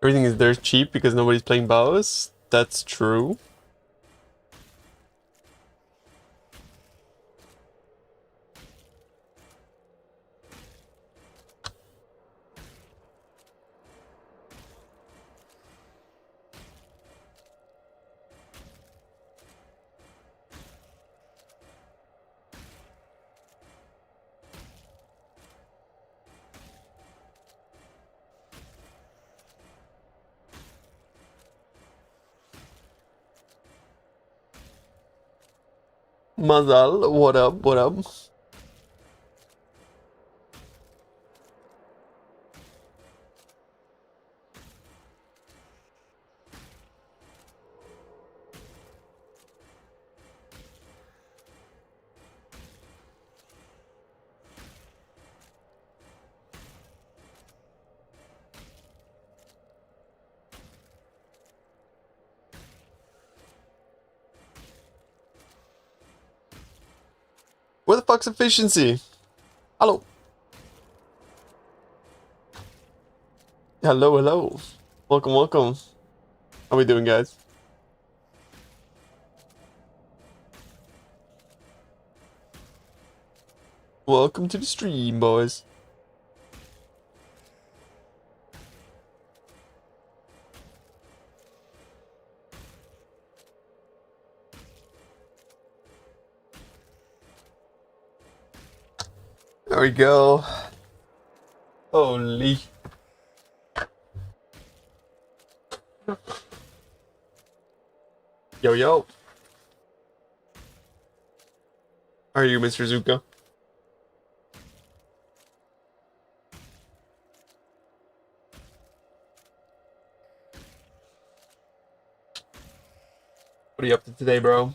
Everything is there cheap because nobody's playing bows. That's true. Mazal, what up, what up? Where the fuck's efficiency? Hello. Hello, hello. Welcome, welcome. How we doing, guys? Welcome to the stream, boys. There we go. Holy. Yo, yo. How are you, Mr. Zuka? What are you up to today, bro?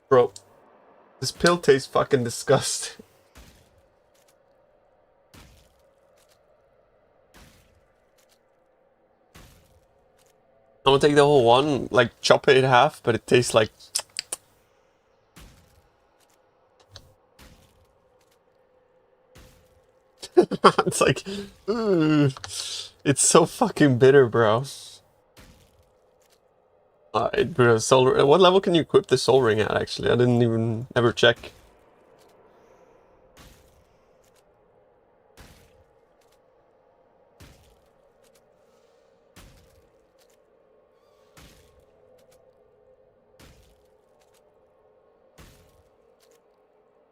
Bro, this pill tastes fucking disgusting. I'm gonna take the whole one, like chop it in half, but it tastes like... It's like... Ugh. It's so fucking bitter, bro. Bro, soul... What level can you equip the soul ring at, actually? I didn't even ever check.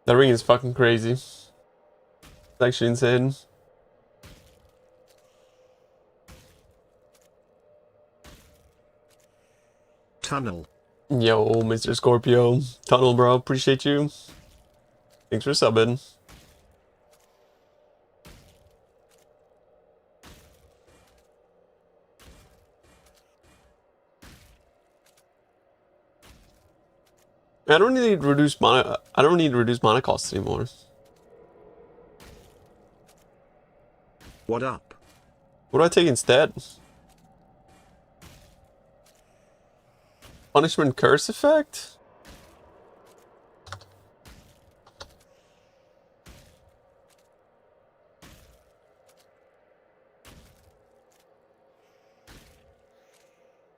That ring is fucking crazy. It's actually insane. Tunnel. Yo, Mr. Scorpio. Tunnel, bro. Appreciate you. Thanks for subbing. I don't need reduced mana. I don't need reduced mana costs anymore. What up? What do I take instead? Punishment curse effect?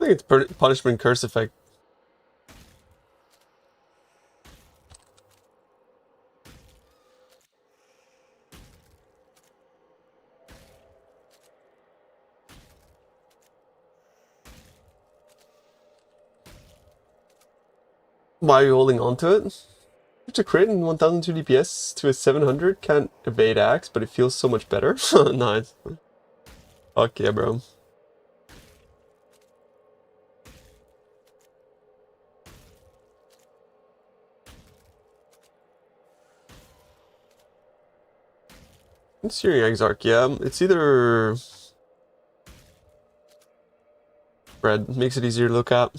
I think it's punishment curse effect. Why are you holding on to it? It's a crit in 1002 DPS to a 700. Can't evade axe, but it feels so much better. Nice. Fuck yeah, bro. Searing Exarch, yeah. It's either... Red. Makes it easier to look at.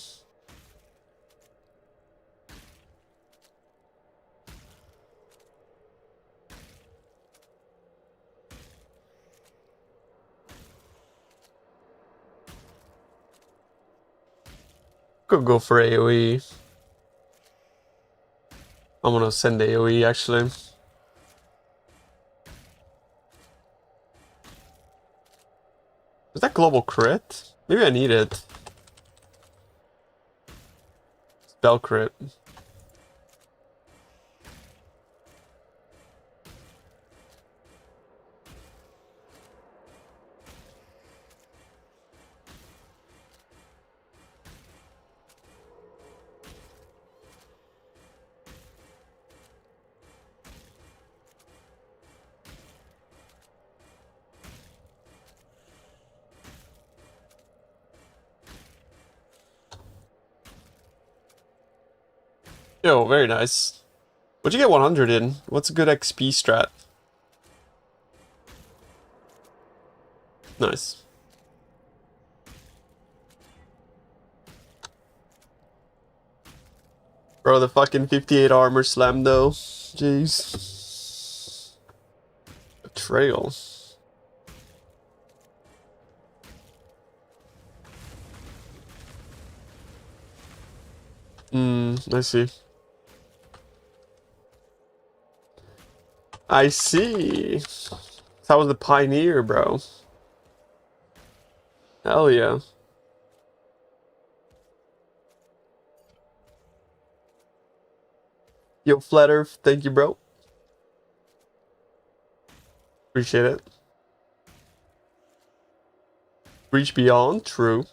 Could go for AoE. I'm gonna send AoE actually. Is that global crit? Maybe I need it. Spell crit. Yo, very nice. What'd you get 100 in? What's a good XP strat? Nice. Bro, the fucking 58 armor slam though. Jeez. Betrayal. I see. I see. That was the pioneer, bro. Hell yeah. Yo, Flat Earth, thank you, bro. Appreciate it. Reach beyond, true.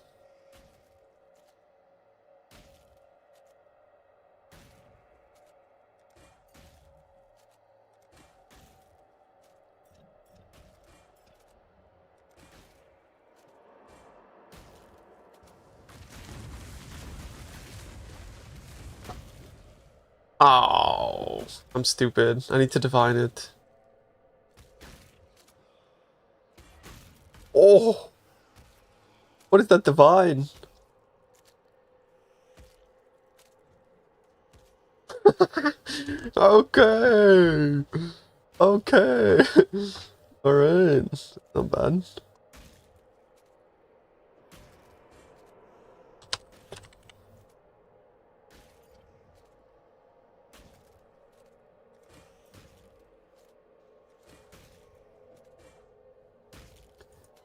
Oh, I'm stupid. I need to define it. Oh, what is that divine? Okay. Okay. Alright. Not bad.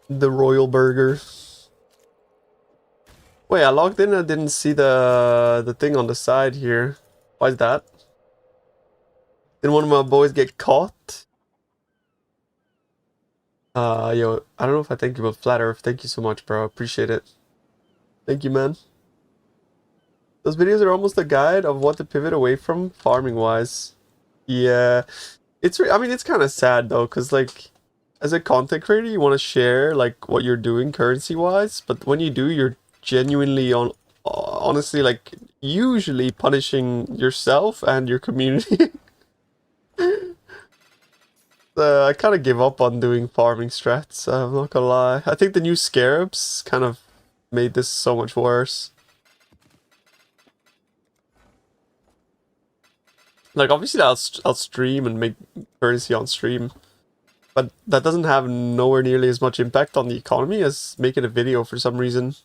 The Royal Burger. Wait, I logged in and I didn't see the thing on the side here. Why is that? Did one of my boys get caught? Yo, I don't know if I thank you, but Flat Earth, thank you so much, bro. Appreciate it. Thank you, man. Those videos are almost a guide of what to pivot away from farming-wise. Yeah, I mean, it's kind of sad though, because like, as a content creator, you want to share like what you're doing currency-wise, but when you do, you're genuinely honestly, like, usually punishing yourself and your community. I kind of give up on doing farming strats, I'm not gonna lie. I think the new scarabs kind of made this so much worse. Like, obviously I'll stream and make currency on stream, but that doesn't have nowhere nearly as much impact on the economy as making a video for some reason.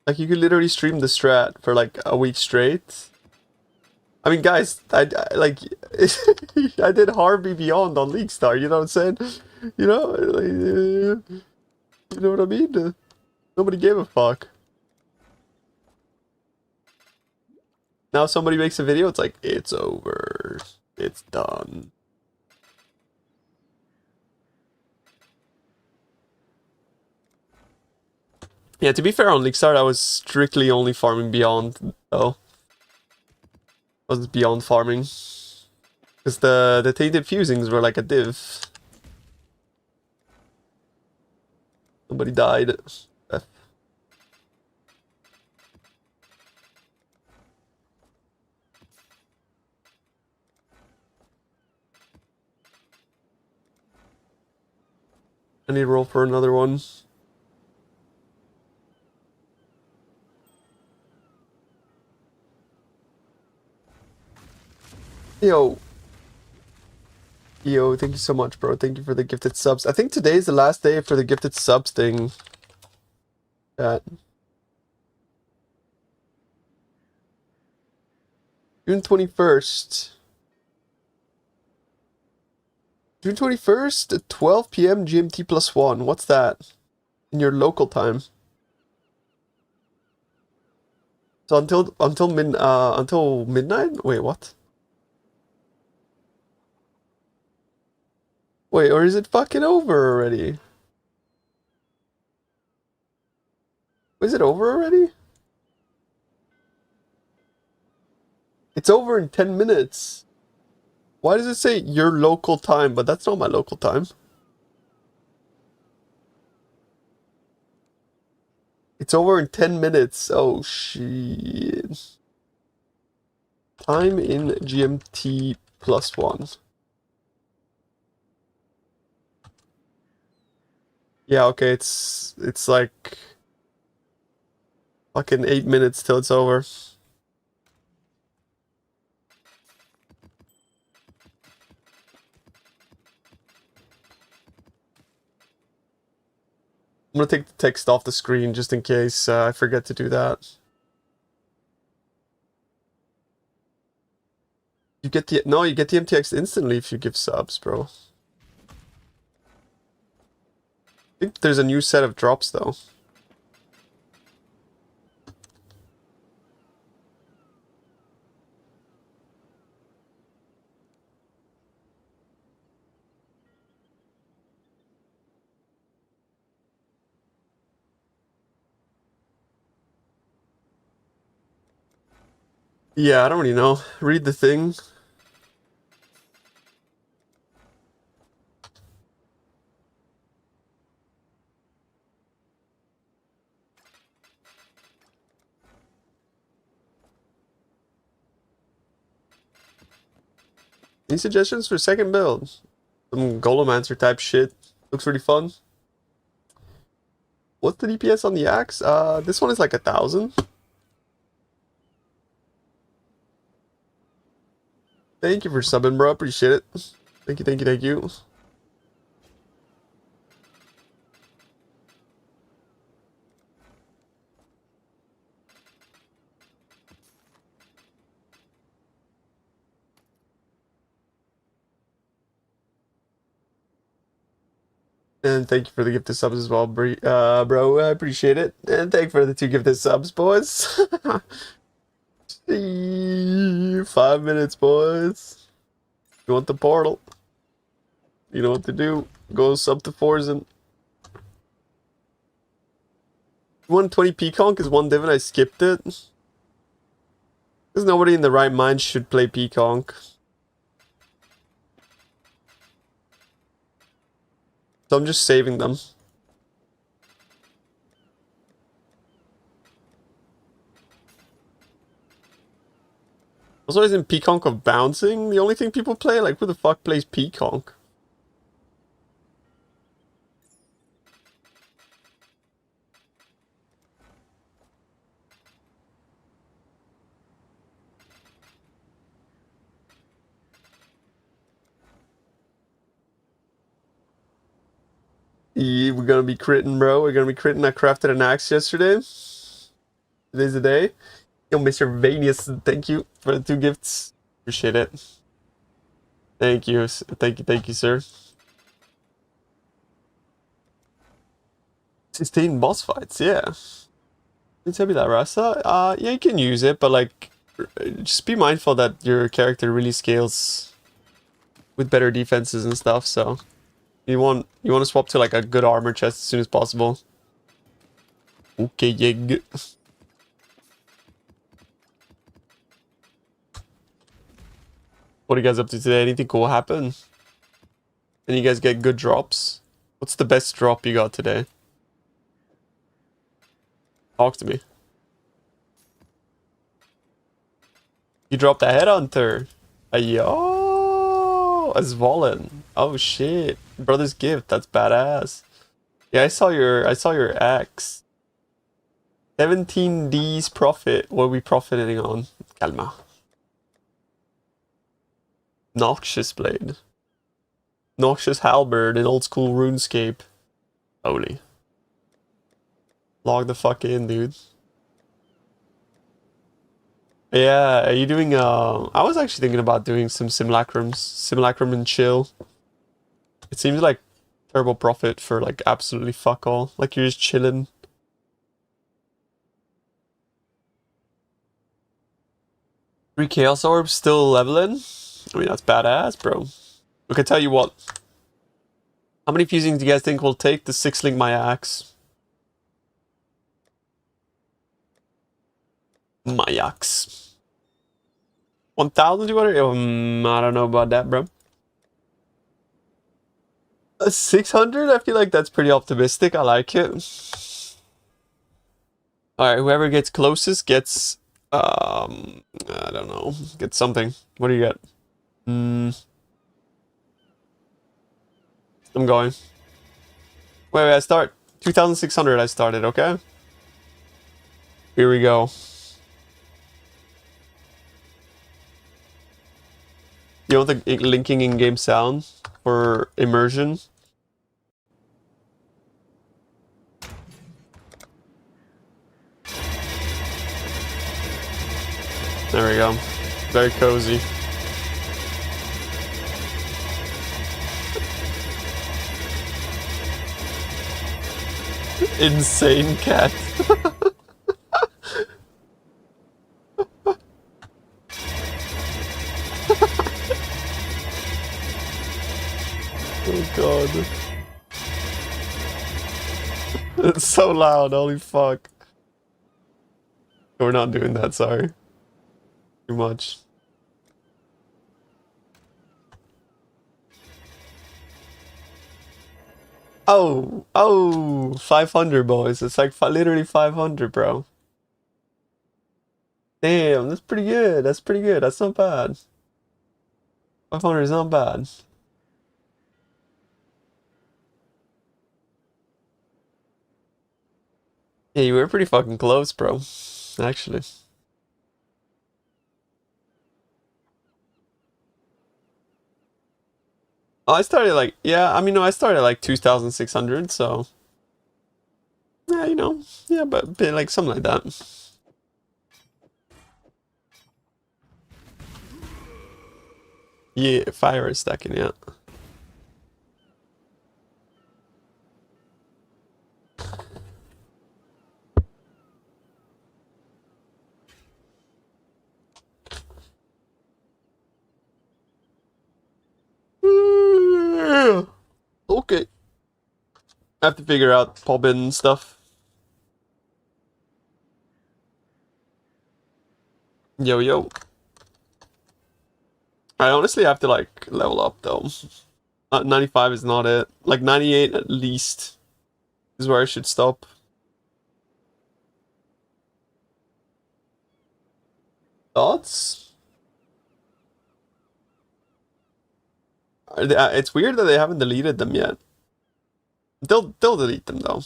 Like, you could literally stream the strat for like a week straight. I mean, guys, like, I did Harvey Beyond on League Star, you know what I'm saying? You know, like, you know what I mean? Nobody gave a fuck. Now somebody makes a video, it's like, it's over. It's done. Yeah, to be fair, on League Start, I was strictly only farming Beyond, though. I was Beyond farming. Because the tainted fusings were like a div. Somebody died. F. I need to roll for another one. Yo. Yo, thank you so much, bro. Thank you for the gifted subs. I think today's the last day for the gifted subs thing. Chat. June 21st. June 21st at 12 p.m. GMT +1. What's that? In your local time. So until midnight? Wait, what? Wait, or is it fucking over already? Is it over already? It's over in 10 minutes. Why does it say your local time? But that's not my local time. It's over in 10 minutes. Oh, shit. Time in GMT +1. Yeah, okay, it's like fucking 8 minutes till it's over. I'm gonna take the text off the screen just in case I forget to do that. You get the MTX instantly if you give subs, bro. I think there's a new set of drops though. Yeah, I don't really know. Read the thing. Any suggestions for second build? Some Golomancer type shit. Looks really fun. What's the DPS on the axe? This one is like 1,000. Thank you for subbing, bro. Appreciate it. Thank you, thank you, thank you. And thank you for the gifted subs as well, bro. I appreciate it. And thank you for the 2 gifted subs, boys. 5 minutes, boys. You want the portal? You know what to do. Go sub to Forzen. 120 Peaconk is one div and I skipped it. Because nobody in the right mind should play Peaconk. So I'm just saving them. Also, isn't Peaconk of bouncing the only thing people play? Like, who the fuck plays Peaconk? Yeah, we're gonna be critting, bro. We're gonna be critting. I crafted an axe yesterday. Today's the day. Yo, Mr. Vanius, thank you for the 2 gifts. Appreciate it. Thank you. Thank you, sir. 16 boss fights, yeah. You tell me that, Rasa? Yeah, you can use it, but like, just be mindful that your character really scales with better defenses and stuff, so you want to swap to like a good armor chest as soon as possible. Okay, yeah. What are you guys up to today? Anything cool happen? And you guys get good drops? What's the best drop you got today? Talk to me. You dropped a headhunter. Yo, a Zvolen. Oh shit. Brother's gift. That's badass. Yeah, I saw your axe. 17D's profit. What are we profiting on? Calma. Noxious blade. Noxious halberd in old school RuneScape. Holy. Log the fuck in, dude. Yeah, are you doing I was actually thinking about doing some simulacrum and chill. It seems like terrible profit for like absolutely fuck all. Like you're just chilling. 3 Chaos Orbs still leveling? I mean, that's badass, bro. Look, I tell you what. How many fusings do you guys think will take to 6-link my axe? My axe. 1,200? I don't know about that, bro. 600? I feel like that's pretty optimistic. I like it. Alright, whoever gets closest gets, I don't know, gets something. What do you get? I'm going. Wait, I start. 2,600 I started, okay? Here we go. You want the linking in-game sound for immersion? There we go. Very cozy. Insane cat. Oh god. It's so loud, holy fuck. We're not doing that, sorry. Too much. Oh, 500 boys. It's like literally 500, bro. Damn, that's pretty good. That's pretty good. That's not bad. 500 is not bad. Yeah, you were pretty fucking close, bro. Actually. Oh, I started like, yeah, I mean, no, I started like 2,600, so. Yeah, you know, yeah, but like something like that. Yeah, fire is stacking, yeah. Okay. I have to figure out pub and stuff. Yo, yo. I honestly have to like level up though. 95 is not it. Like 98 at least is where I should stop. Thoughts? It's weird that they haven't deleted them yet. They'll delete them though.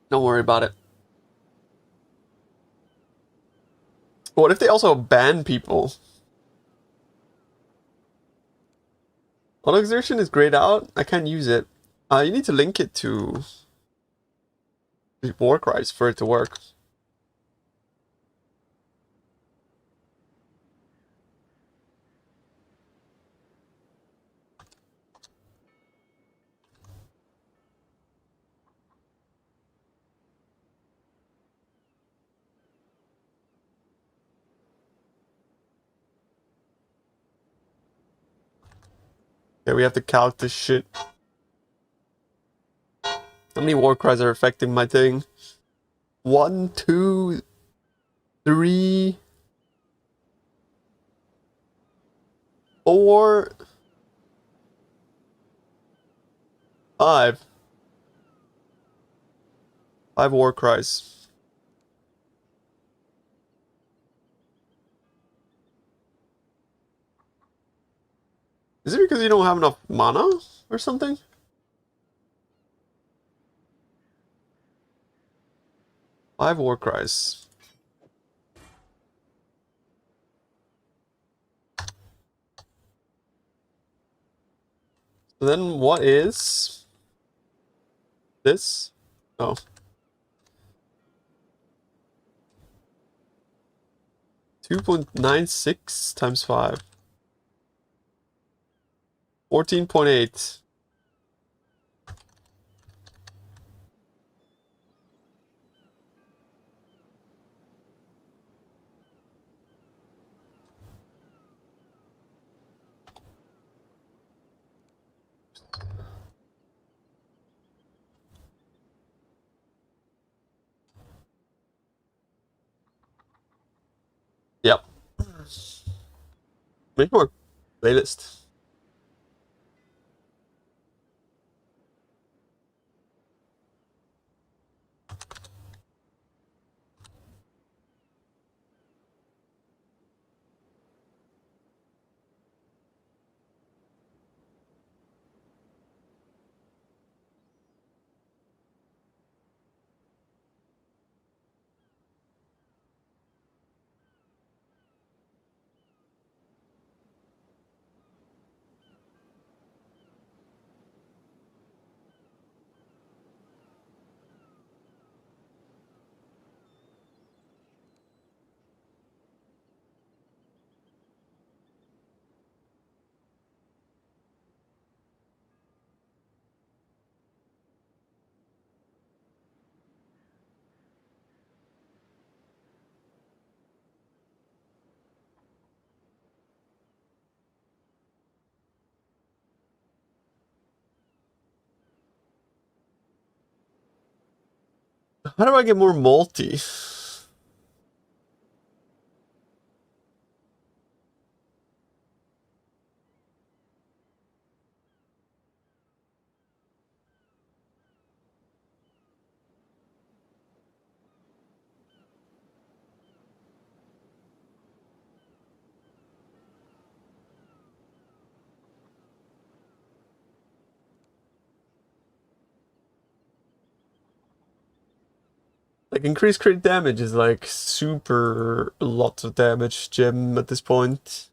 Don't worry about it. What if they also ban people? Auto exertion is grayed out. I can't use it. You need to link it to the war cries for it to work. Okay, we have to calc this shit. How many war cries are affecting my thing? 1, 2, 3, 4, 5. 5 war cries. Is it because you don't have enough mana or something? 5 war cries. So then what is this? Oh. 2.96 times 5. 14.8. Yep. Make more playlist. How do I get more multi? Like, increased crit damage is like super lots of damage gem at this point.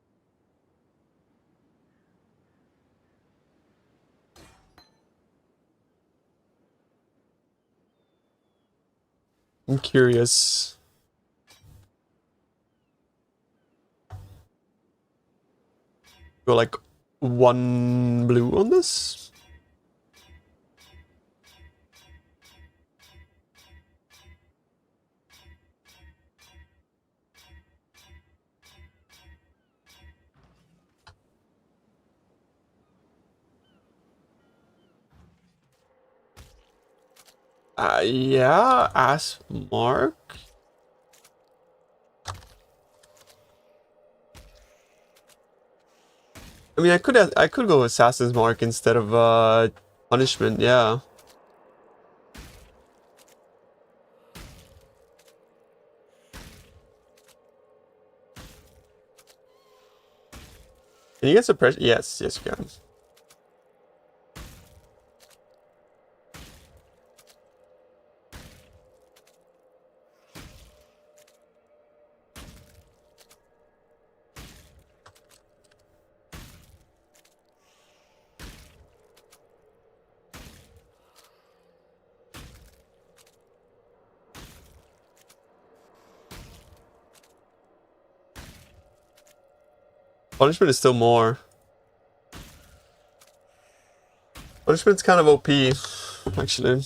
I'm curious. Go like 1 blue on this? Yeah, ask Mark. I mean, I could go Assassin's Mark instead of Punishment, yeah. Can you get suppression? Yes, yes you can. Punishment is still more. Punishment's kind of OP, actually.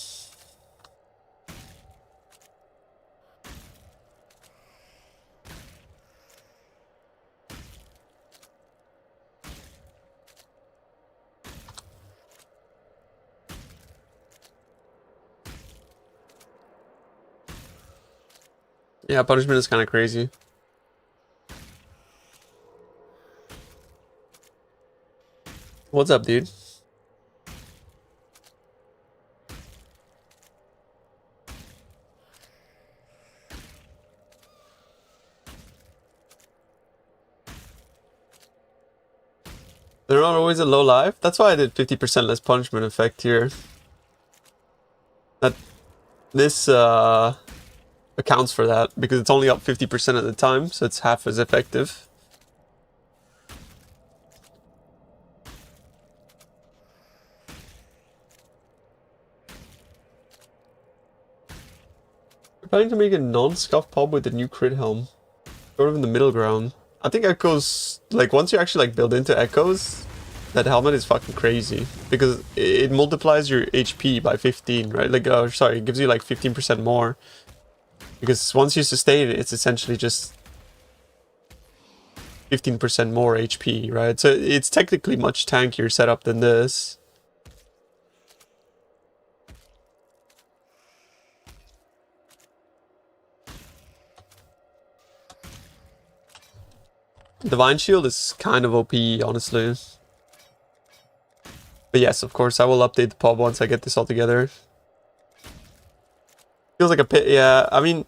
Yeah, Punishment is kind of crazy. What's up, dude? They're not always a low life. That's why I did 50% less punishment effect here. That this accounts for that because it's only up 50% at the time, so it's half as effective. We're planning to make a non-scuff pub with the new crit helm. sort of in the middle ground. I think echoes, like once you actually like build into echoes, that helmet is fucking crazy because it multiplies your HP by 15, right? Like, sorry, it gives you like 15% more. Because once you sustain it, it's essentially just 15% more HP, right? So it's technically much tankier setup than this. Divine Shield is kind of OP, honestly. But yes, of course, I will update the pub once I get this all together. Feels like a pit, yeah. I mean,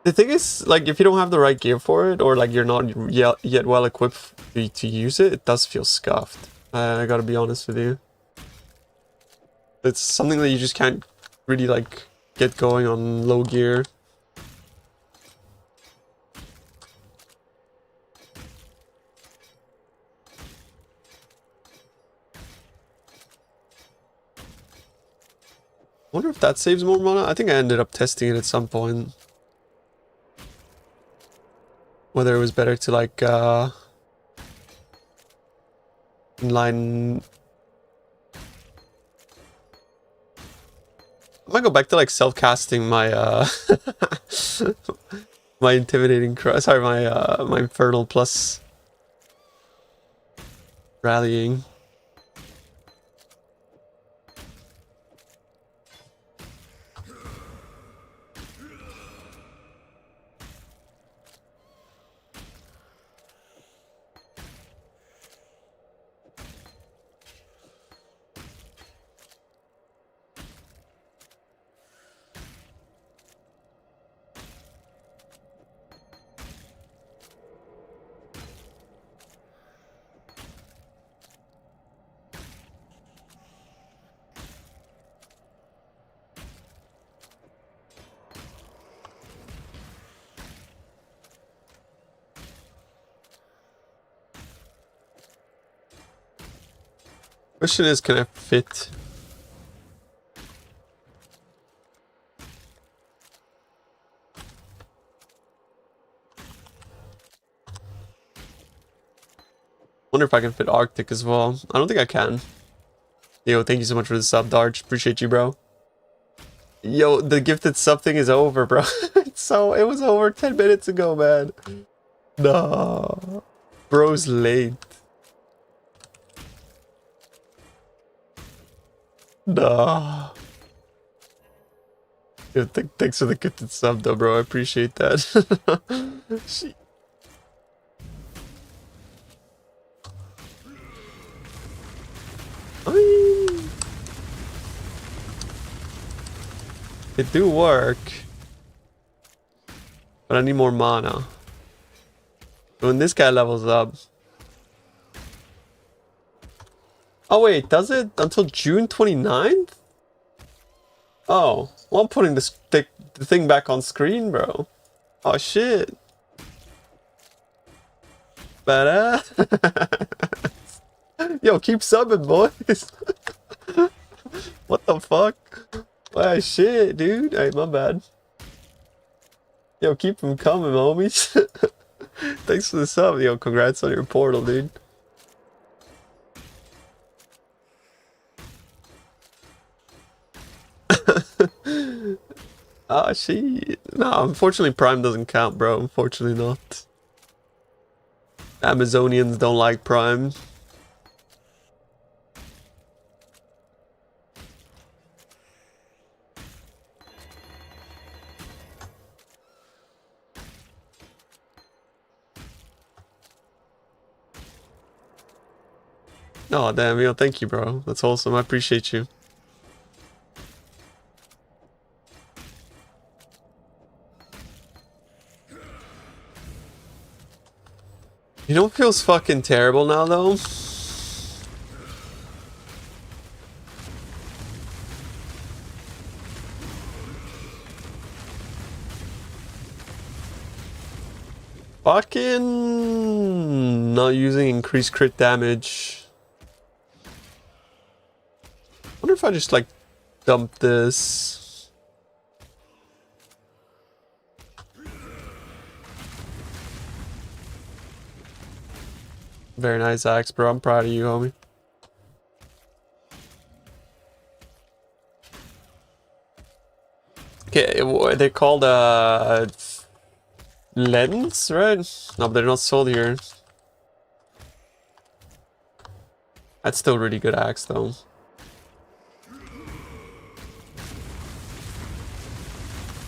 the thing is, like, if you don't have the right gear for it, or like you're not yet well equipped to use it, it does feel scuffed. I gotta be honest with you. It's something that you just can't really like get going on low gear. I wonder if that saves more mana. I think I ended up testing it at some point. Whether it was better to like inline. I might go back to like self-casting my my intimidating sorry, my infernal plus rallying. Question is, can I fit? Wonder if I can fit Arctic as well. I don't think I can. Yo, thank you so much for the sub, Darch. Appreciate you, bro. Yo, the gifted sub thing is over, bro. So it was over 10 minutes ago, man. No. Bro's late. No. Yo, thanks for the gifted sub though, bro. I appreciate that. I mean, it do work. But I need more mana. When this guy levels up. Oh wait, does it until June 29th? Oh, well I'm putting the thing back on screen, bro. Oh shit. Badass. Yo, keep subbing, boys. What the fuck? Wow, shit, dude. Hey, my bad. Yo, keep them coming, homies. Thanks for the sub. Yo, congrats on your portal, dude. Ah, shit. No, unfortunately, Prime doesn't count, bro. Unfortunately not. Amazonians don't like Prime. Oh, damn, yo, thank you, bro. That's awesome. I appreciate you. You know what feels fucking terrible now, though? Fucking not using increased crit damage. Wonder if I just like dump this. Very nice axe, bro. I'm proud of you, homie. Okay, they're called lens, right? No, but they're not sold here. That's still really good axe, though.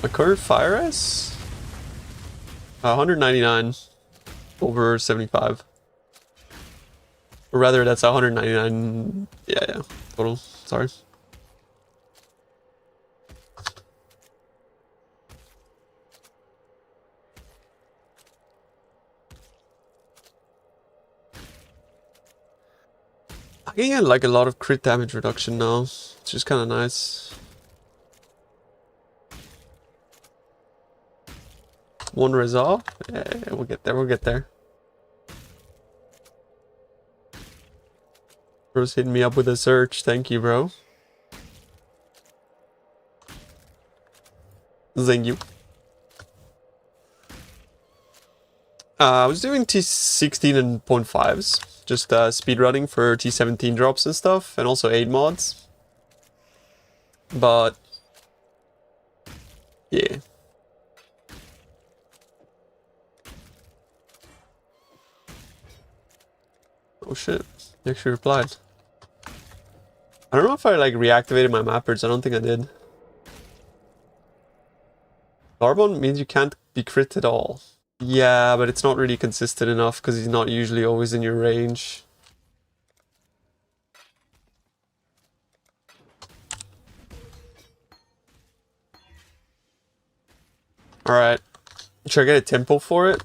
My current fire is 199 over 75. Or rather, that's 199. Yeah, total. Sorry. I can get like a lot of crit damage reduction now. It's just kind of nice. One resolve. Yeah, we'll get there. We'll get there. Bro's hitting me up with a search. Thank you, bro. Thank you. I was doing T16 and 0.5s. Just speedrunning for T17 drops and stuff. And also 8 mods. But yeah. Oh shit. He actually replied. I don't know if I like reactivated my mappers. I don't think I did. Carbon means you can't be crit at all. Yeah, but it's not really consistent enough because he's not usually always in your range. Alright. Should I get a tempo for it?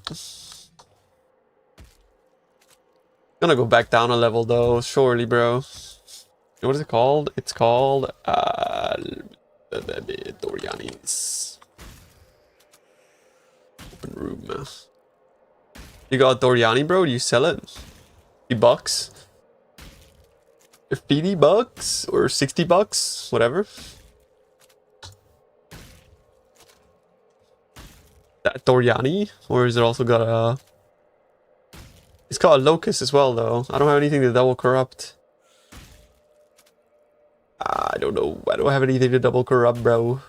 Gonna go back down a level though, surely, bro. What is it called? It's called Doriani's open room. You got Doriani, bro? Do you sell it? 50 bucks? If 50 bucks or 60 bucks, whatever. That Doriani, or is it also got a? It's got a locus as well, though. I don't have anything to double corrupt. I don't know. I don't have anything to double corrupt, bro.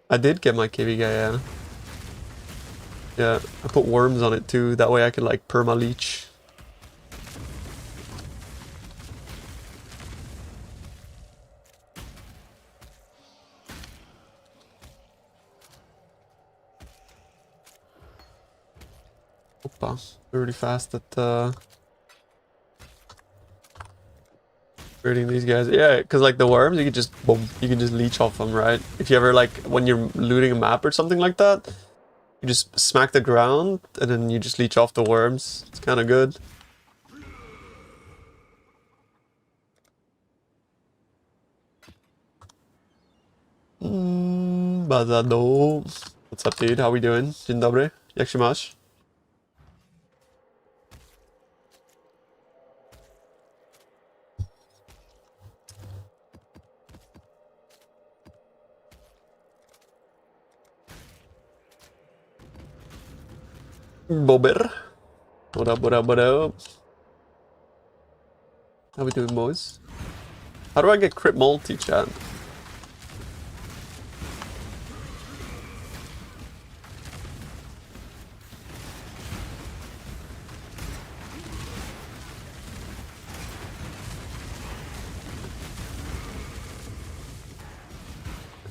I did get my KV guy, yeah. Yeah, I put worms on it too. That way I can like perma leech. Opa, really fast at creating these guys. Yeah, because like the worms, you can just boom, you can just leech off them, right? If you ever like when you're looting a map or something like that, you just smack the ground and then you just leech off the worms. It's kind of good. Bazado. What's up, dude? How we doing? Dzień dobry. Jak się masz? Bobber. What up, what up, what up? How we doing, boys? How do I get crit multi, chat?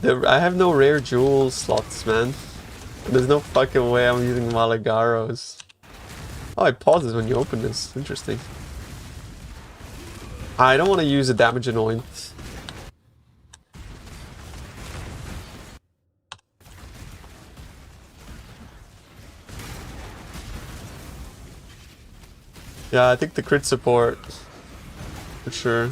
I have no rare jewel slots, man. There's no fucking way I'm using Malagaros. Oh, it pauses when you open this. Interesting. I don't want to use a damage anoint. Yeah, I think the crit support. For sure.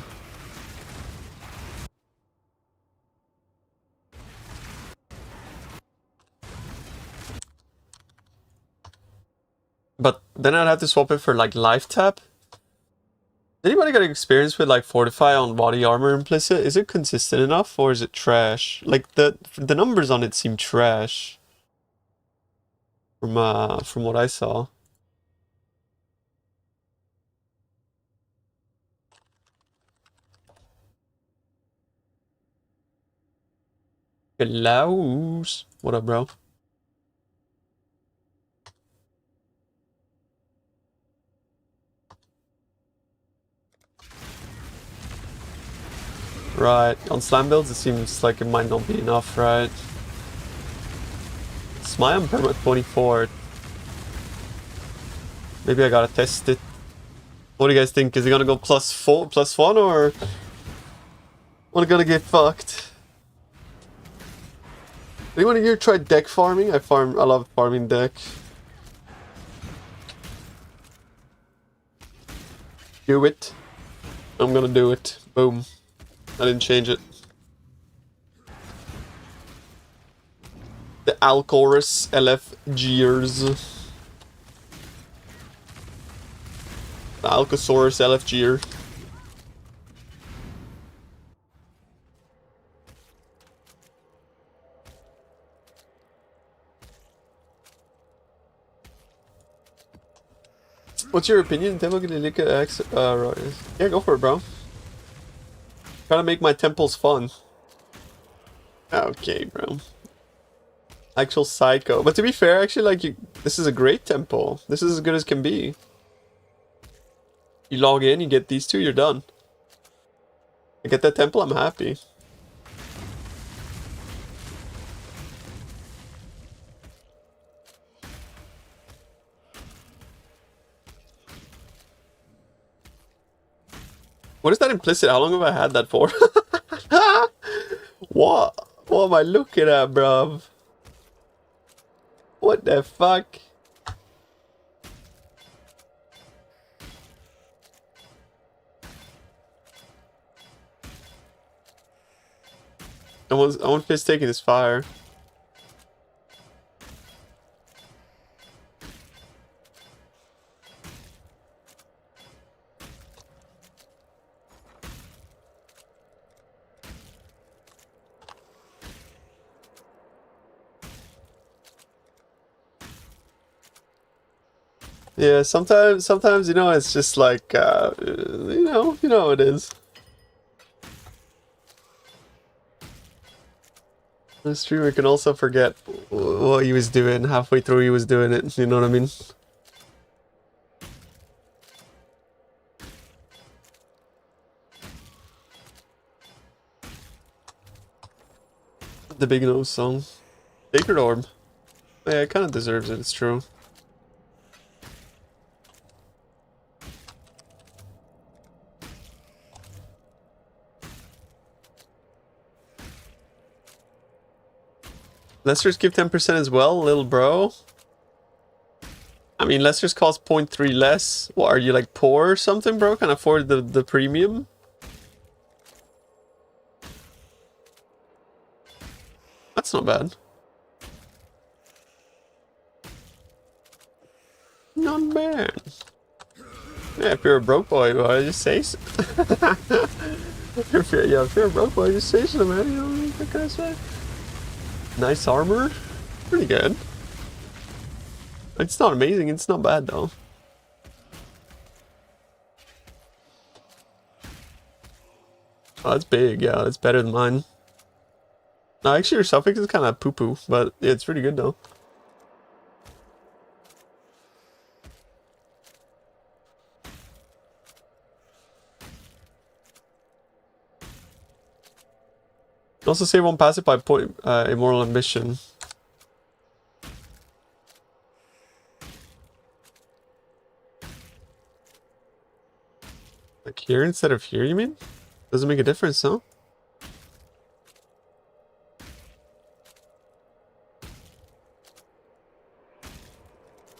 But then I'd have to swap it for like life tap. Anybody got experience with like fortify on body armor implicit? Is it consistent enough or is it trash? Like the numbers on it seem trash. from what I saw. Hello. What up, bro? Right, on slam builds it seems like it might not be enough, right? It's my perma 24. Maybe I gotta test it. What do you guys think? Is it gonna go +4, +1, or what gonna get fucked? Anyone here try deck farming? I love farming deck. Do it. I'm gonna do it. Boom. I didn't change it. The Alchorus LF Gears. The Alchosaurus LF Gear. What's your opinion? Temple can look at X. Yeah, go for it, bro. Trying to make my temples fun. Okay, bro. Actual psycho. But to be fair, actually, like, this is a great temple. This is as good as can be. You log in, you get these two, you're done. I get that temple, I'm happy. What is that implicit? How long have I had that for? What? What am I looking at, bruv? What the fuck? I want Fist taking his fire. Yeah, sometimes, you know, it's just like, you know how it is. The streamer can also forget what he was doing halfway through he was doing it, you know what I mean? The Big Nose song. Sacred Orb. Yeah, it kind of deserves it, it's true. Lester's give 10% as well, little bro. I mean, Lester's cost 0.3 less. What, are you like poor or something, bro? Can afford the premium? That's not bad. Not bad. Yeah, if you're a broke boy, well, just say so. if you're a broke boy, just say so, man. You know what can I say? Nice armor. Pretty good. It's not amazing, it's not bad though. Oh, that's big, yeah, that's better than mine. No, actually your suffix is kind of poo-poo, but yeah, it's pretty good though. Also save one passive by point Immoral Ambition. Like here instead of here, you mean? Doesn't make a difference, huh?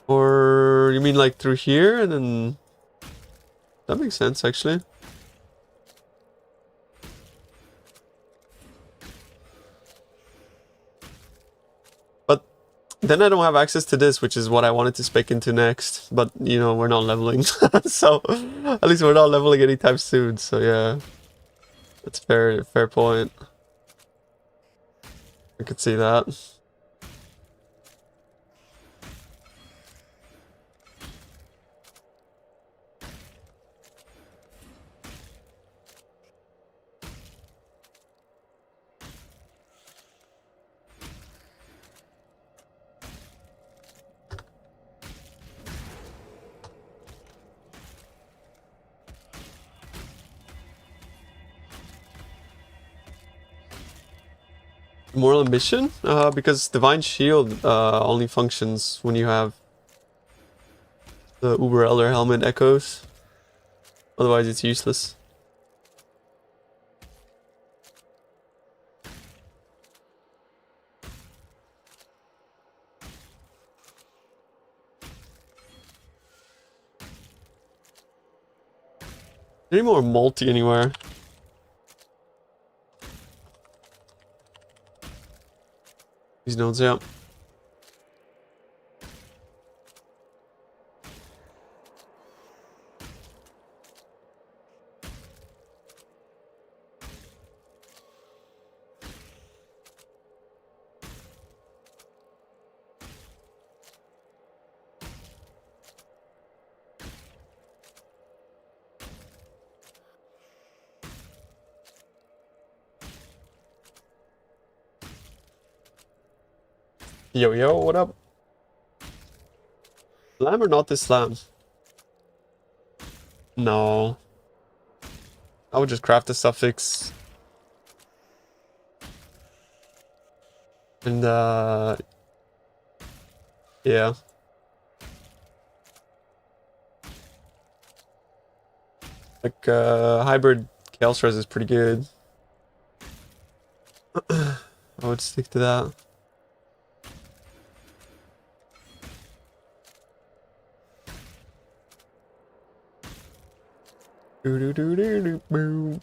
Or you mean like through here and then... That makes sense, actually. But then I don't have access to this, which is what I wanted to spec into next. But, you know, we're not leveling. So, at least we're not leveling anytime soon, so yeah. That's fair point. I could see that. Moral ambition? Because Divine Shield only functions when you have the Uber Elder helmet echoes. Otherwise it's useless. Any more multi anywhere? These nodes out. Yo, yo, what up? Slam or not this slam? No. I would just craft a suffix. And, yeah. Like, hybrid Chaos Res is pretty good. I would stick to that. Do do do do do boom.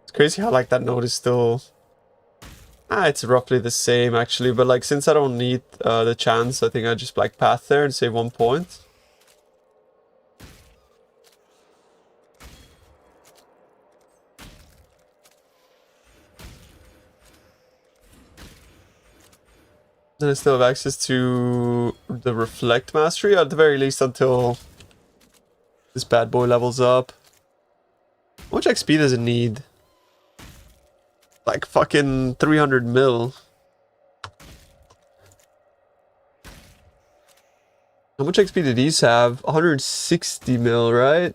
It's crazy how like that node is still it's roughly the same actually, but like since I don't need the chance, I think I just black path there and save 1 point. Then I still have access to the Reflect Mastery, at the very least until this bad boy levels up. How much XP does it need? Like fucking 300 mil. How much XP do these have? 160 mil, right?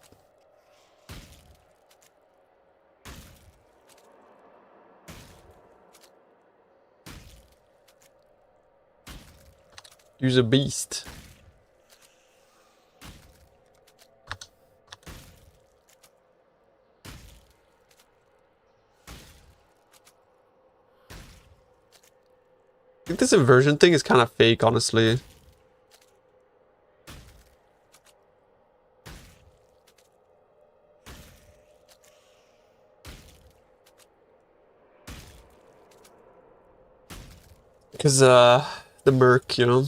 Use a beast. I think this inversion thing is kind of fake, honestly. Because, the Merc, you know?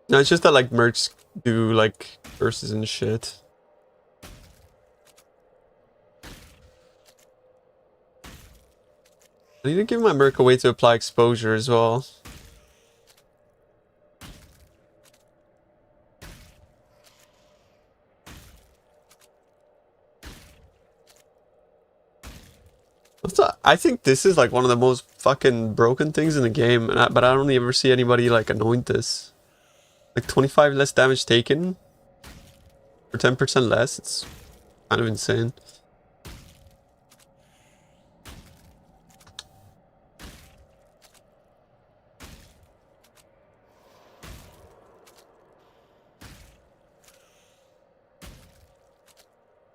No, it's just that, like, Mercs do, like, verses and shit. I need to give my Merc a way to apply exposure as well. I think this is like one of the most fucking broken things in the game, but I don't ever see anybody like anoint this. Like 25 less damage taken for 10% less. It's kind of insane.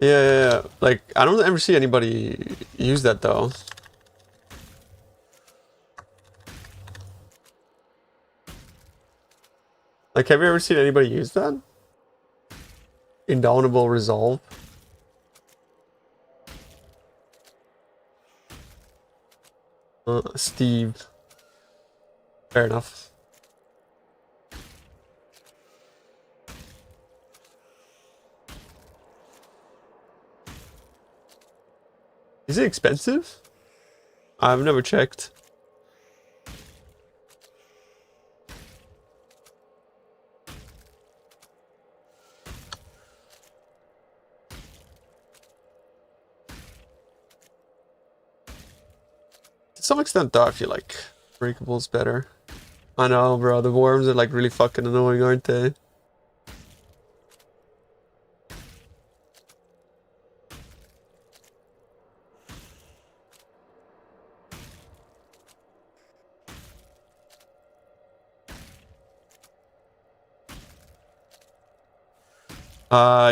Yeah. Like I don't ever see anybody use that though. Like, have you ever seen anybody use that? Indomitable resolve. Steve. Fair enough. Is it expensive? I've never checked. To some extent though, I feel like Breakable's better. I know, bro, the worms are like really fucking annoying, aren't they?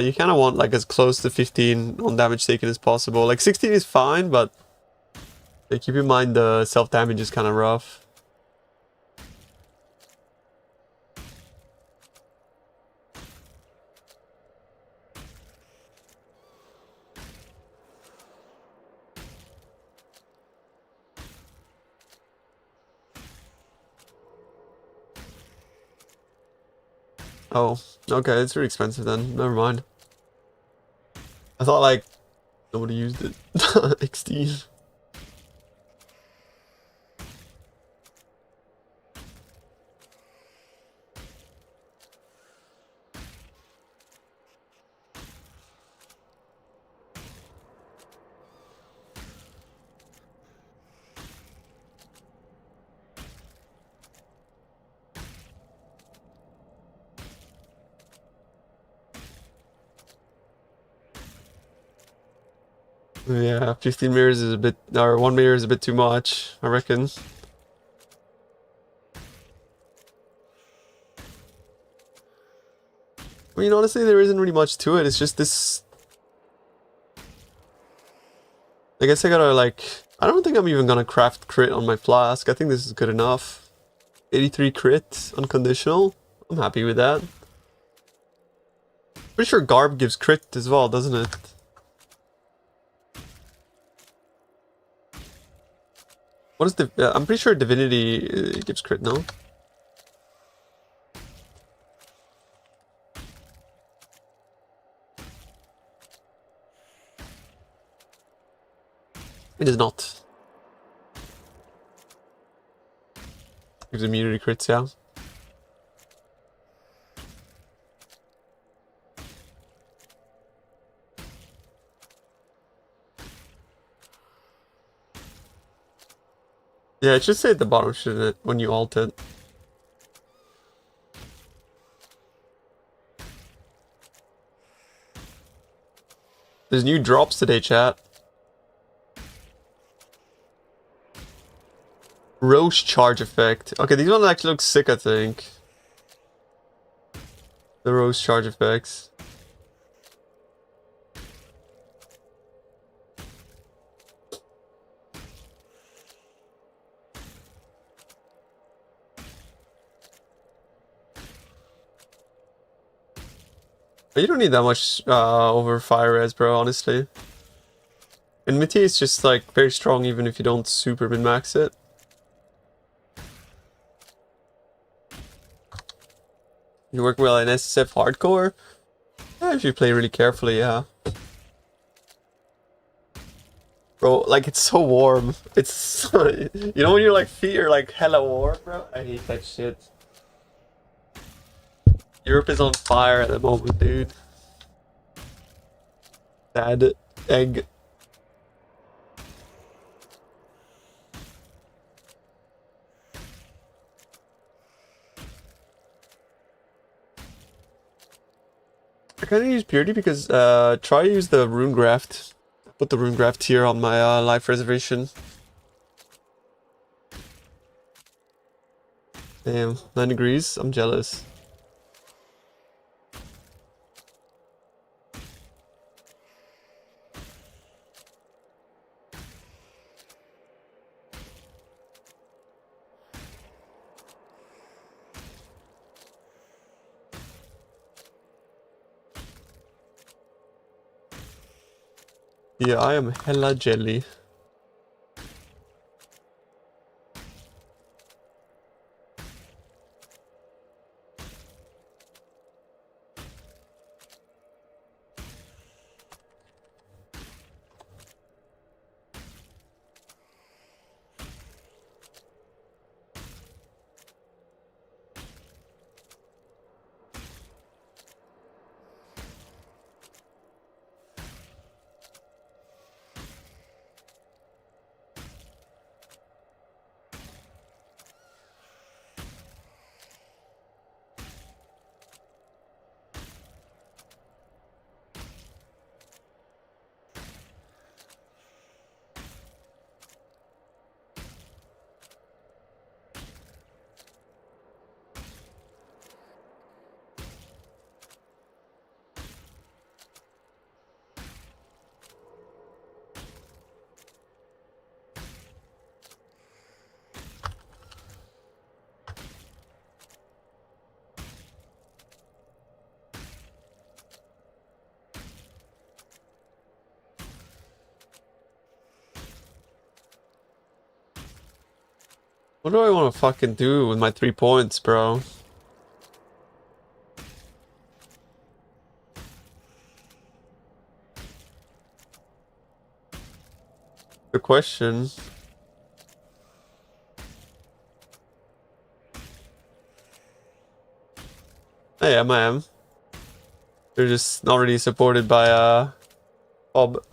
You kind of want like as close to 15 on damage taken as possible. Like 16 is fine, but keep in mind the self-damage is kind of rough. Oh, okay, it's really expensive then. Never mind. I thought like nobody used it. XD. Yeah, 15 mirrors is a bit, or 1 mirror is a bit too much, I reckon. I mean, honestly, there isn't really much to it. It's just this. I guess I gotta like. I don't think I'm even gonna craft crit on my flask. I think this is good enough. 83 crit, unconditional. I'm happy with that. Pretty sure Garb gives crit as well, doesn't it? What is the? I'm pretty sure Divinity gives crit, no? It is not. Gives immunity crits, yeah. Yeah, it should say at the bottom, shouldn't it? When you alt it. There's new drops today, chat. Roche charge effect. Okay, these ones actually look sick, I think. The Roche charge effects. But you don't need that much over fire res, bro, honestly. Enmity is just like very strong even if you don't super min-max it. You work well in SSF hardcore? Yeah, if you play really carefully, yeah. Bro, like it's so warm. It's you know when your like feet are like hella warm, bro? I hate that shit. Europe is on fire at the moment, dude. Sad egg. I kind of use Purity because try to use the rune graft. Put the rune graft here on my life reservation. Damn, 9 degrees. I'm jealous. Yeah, I am hella jelly. What do I want to fucking do with my 3 points, bro? The question. I am. They're just not really supported by Bob.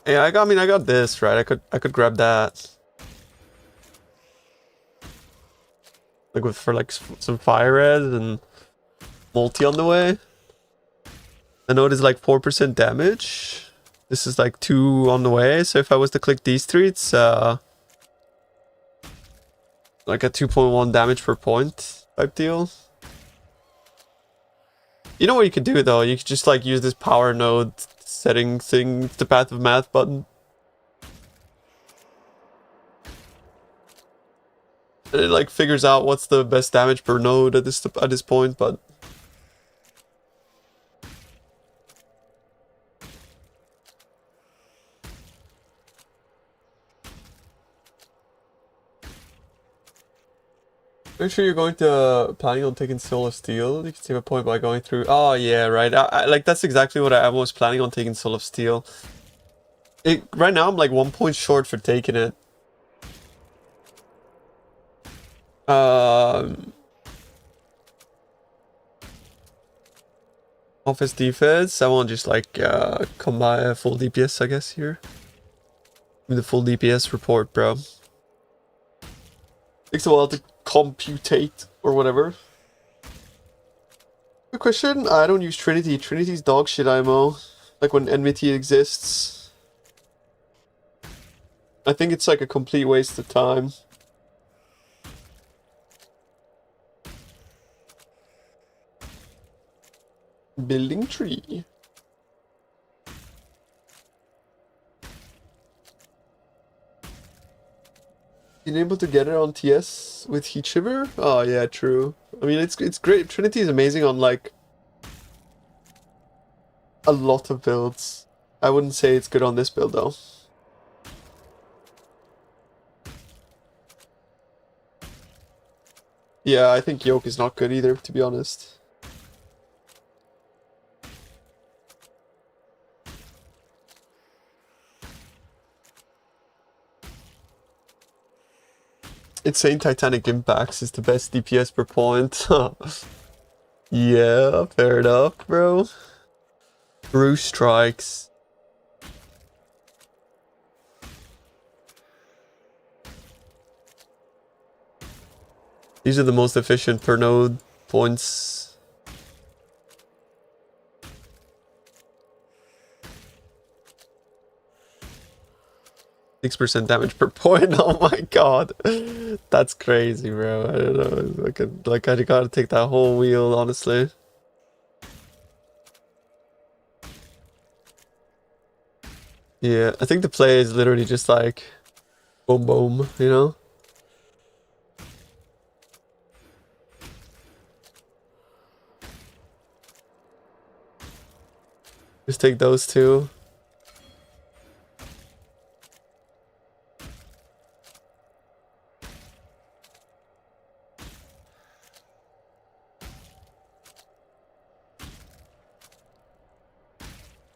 Yeah, I mean I got this, right? I could grab that. Like for like some fire res and multi on the way. I know it is like 4% damage. This is like 2 on the way, so if I was to click these 3, it's like a 2.1 damage per point type deal. You know what you could do though? You could just like use this power node setting thing, the Path of Math button. And it like figures out what's the best damage per node at this point, but make sure you're going to planning on taking Soul of Steel. You can save a point by going through. Oh yeah, right. Like that's exactly what I was planning on taking Soul of Steel. Right now I'm like 1 point short for taking it. Office defense. I want to just like come by a full DPS, I guess here. The full DPS report, bro. Takes a while to computate or whatever. Good question. I don't use Trinity. Trinity's dog shit IMO. Like when Enmity exists. I think it's like a complete waste of time. Building tree. Being able to get it on TS with Heat Shiver? Oh yeah, true. I mean it's great. Trinity is amazing on like a lot of builds. I wouldn't say it's good on this build though. Yeah, I think Yoke is not good either, to be honest. Insane Titanic Impacts is the best DPS per point. Yeah, fair enough, bro. Bruce Strikes. These are the most efficient per node points. %6 damage per point. Oh my god, that's crazy, bro. I don't know. Like I gotta take that whole wheel, honestly. Yeah, I think the play is literally just like boom, boom. You know. take those two.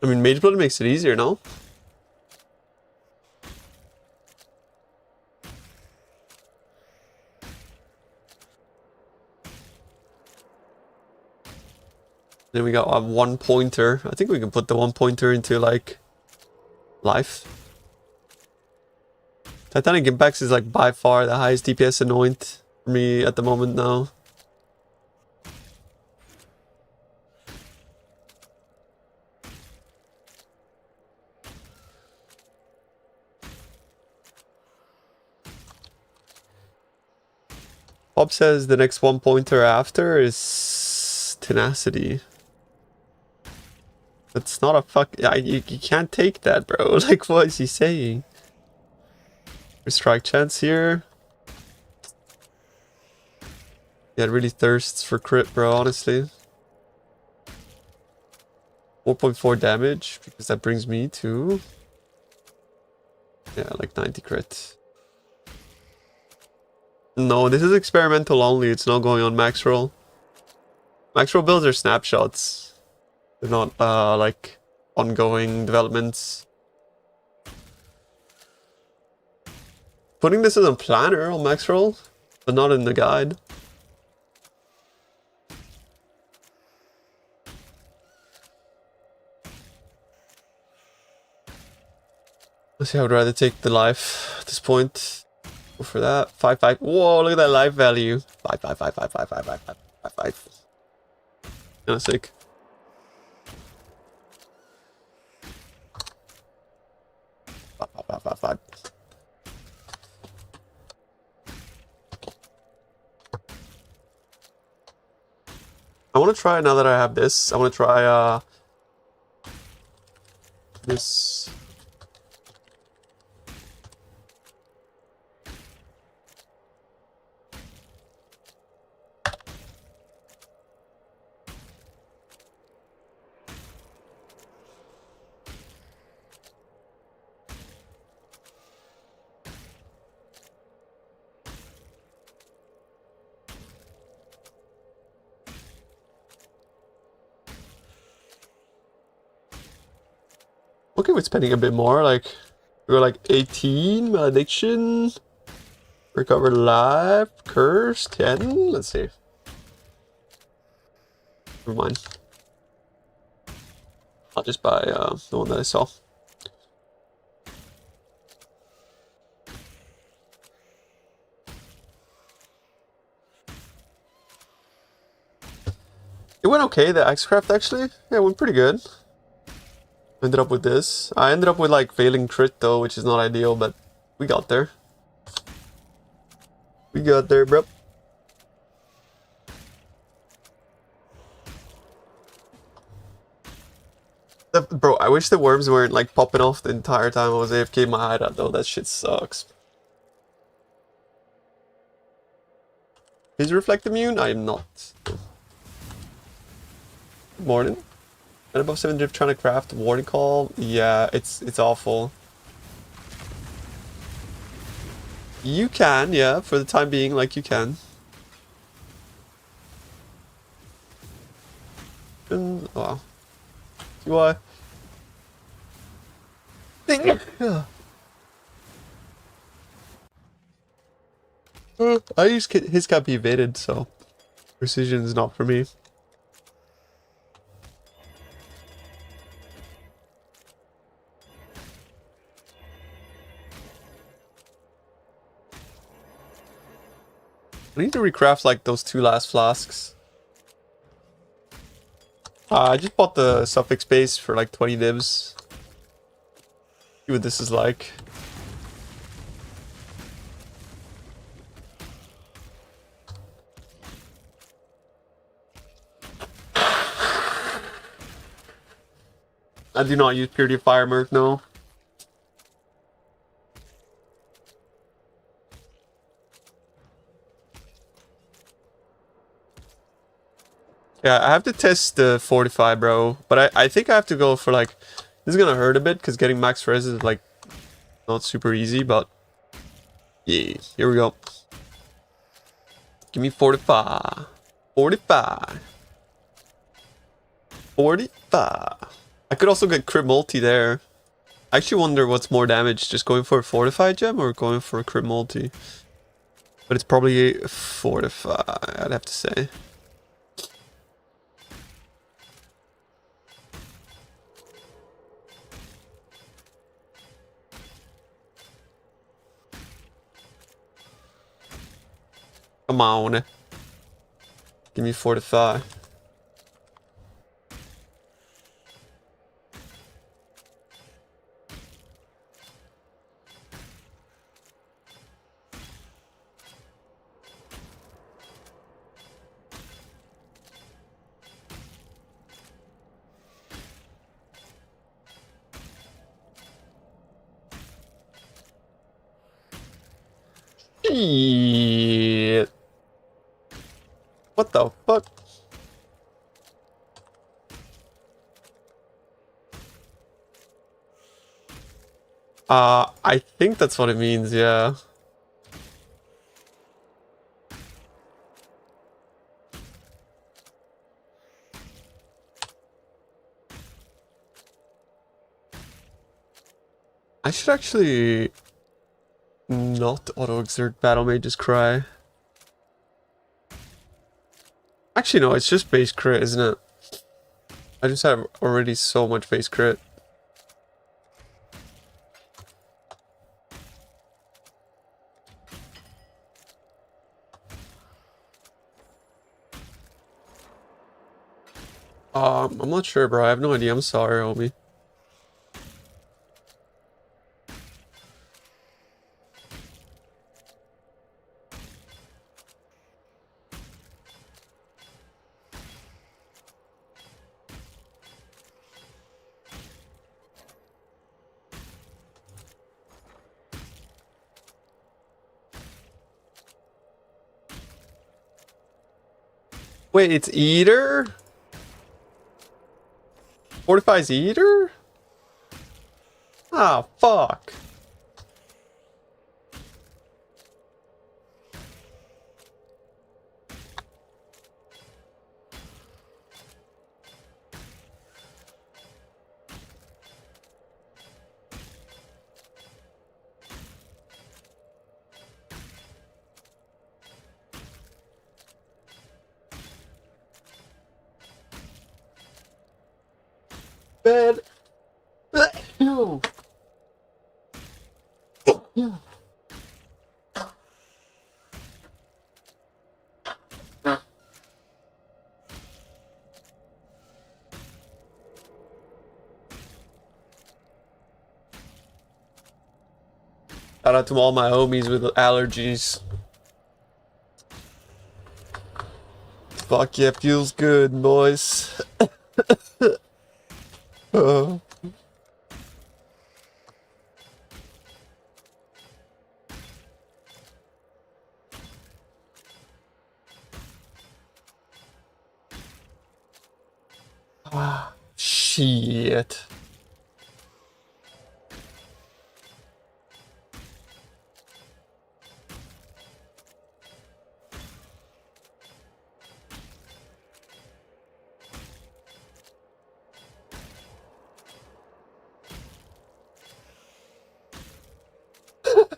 I mean, Mage Blood makes it easier, no? Then we got a 1-pointer. I think we can put the 1-pointer into, like, life. Titanic Impacts is, like, by far the highest DPS anoint for me at the moment now. Bob says the next 1-pointer after is Tenacity. That's not a fuck. You can't take that, bro. Like, what is he saying? Strike chance here. Yeah, it really thirsts for crit, bro, honestly. 4.4 damage, because that brings me to... yeah, like 90 crit. No, this is experimental only. It's not going on max roll. Max roll builds are snapshots. They're not, like, ongoing developments. Putting this as a planner on max roll, but not in the guide. Let's see, I would rather take the life at this point. Go for that. 5-5. Whoa, look at that life value. 5-5. Kinda sick. Five. I want to try, now that I have this, I want to try this. Okay, we're spending a bit more, like, we were like 18, malediction, recover life, curse, 10, let's see. Never mind. I'll just buy the one that I saw. It went okay, the Axecraft actually. Yeah, it went pretty good. Ended up with this. I ended up with like failing crit though, which is not ideal, but we got there. We got there, bro. Bro, I wish the worms weren't like popping off the entire time I was AFK my hideout though. That shit sucks. Is Reflect immune? I am not. Good morning. And above 7 drift trying to craft warning call. Yeah, it's awful. You can, yeah, for the time being, like you can. And, wow. See why? I use his can't be evaded, so precision is not for me. I need to recraft like those 2 last flasks. I just bought the suffix base for like 20 divs. See what this is like. I do not use Purity of Fire Merc, no. Yeah, I have to test the fortify, bro. But I think I have to go for like, this is gonna hurt a bit because getting max res is like not super easy, but yeah, here we go. Give me fortify. 45. 45. I could also get crit multi there. I actually wonder what's more damage, just going for a fortified gem or going for a crit multi. But it's probably a fortify, I'd have to say. Come on. Give me fortify. Shit. What the fuck? I think that's what it means, yeah. I should actually not auto-exert Battle Mage's Cry. Actually, no, it's just base crit, isn't it? I just have already so much base crit. I'm not sure, bro. I have no idea. I'm sorry, homie. Wait, it's Eater? Fortifies Eater? Ah, fuck. Man. Shout out to all my homies with allergies. Fuck yeah, feels good, boys. Oh. Ah, shit.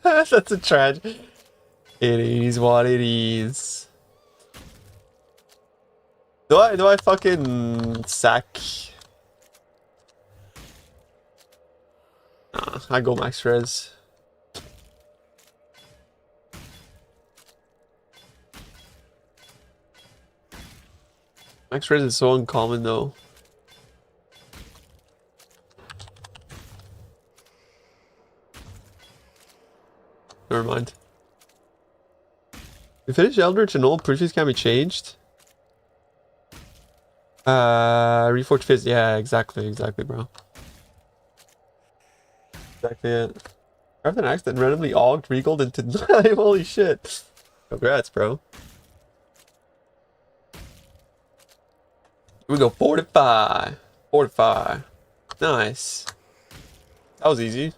That's a tragedy. It is what it is. Do I fucking sack? Nah, I go max res. Max res is so uncommon though. Never mind. We finished Eldritch and all previous can be changed. Reforged Fist. Yeah, exactly, bro. Exactly it. After an axe that randomly auged, recalled into holy shit. Congrats, bro. Here we go, fortify. Fortify. Nice. That was easy.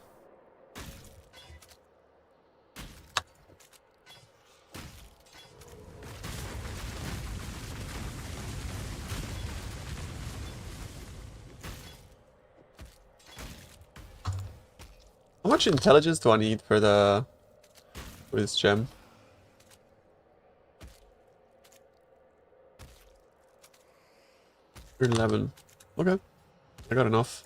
How much intelligence do I need for this gem? You're 11. Okay. I got enough.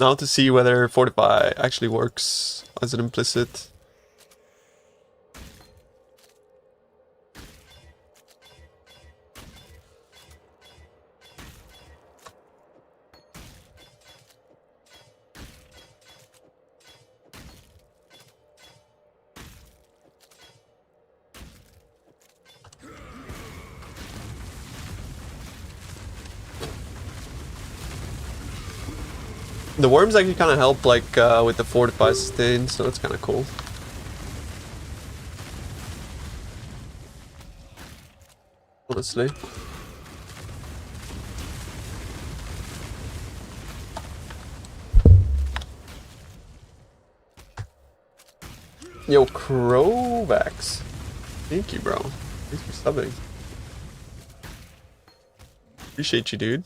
Now to see whether fortify actually works as an implicit. The worms actually kind of help, like, with the fortify sustain, so that's kind of cool. Honestly. Yo, Crowvax. Thank you, bro. Thanks for subbing. Appreciate you, dude.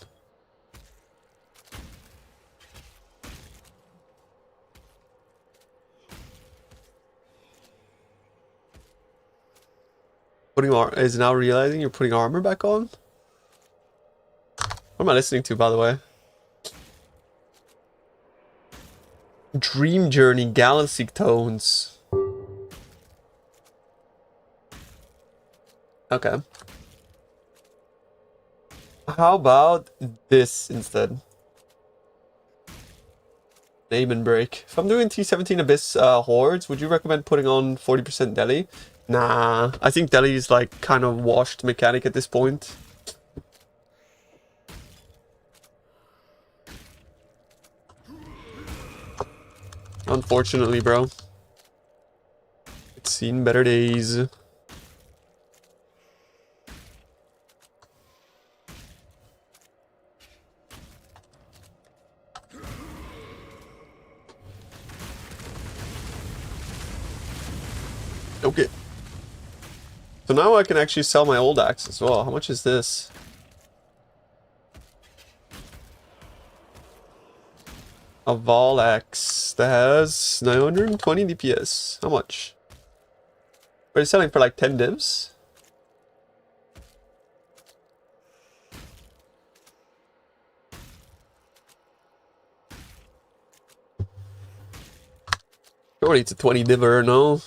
Is now realizing you're putting armor back on? What am I listening to, by the way? Dream Journey, Galaxy Tones. Okay. How about this instead? Name and break. If I'm doing T17 Abyss hordes, would you recommend putting on 40% Deli? Nah, I think Deli is like kind of washed mechanic at this point. Unfortunately, bro. It's seen better days. Okay. So now I can actually sell my old axe as well. How much is this? A Vol axe that has 920 DPS. How much? We're selling for like 10 divs. Surely it's a 20 diver, no?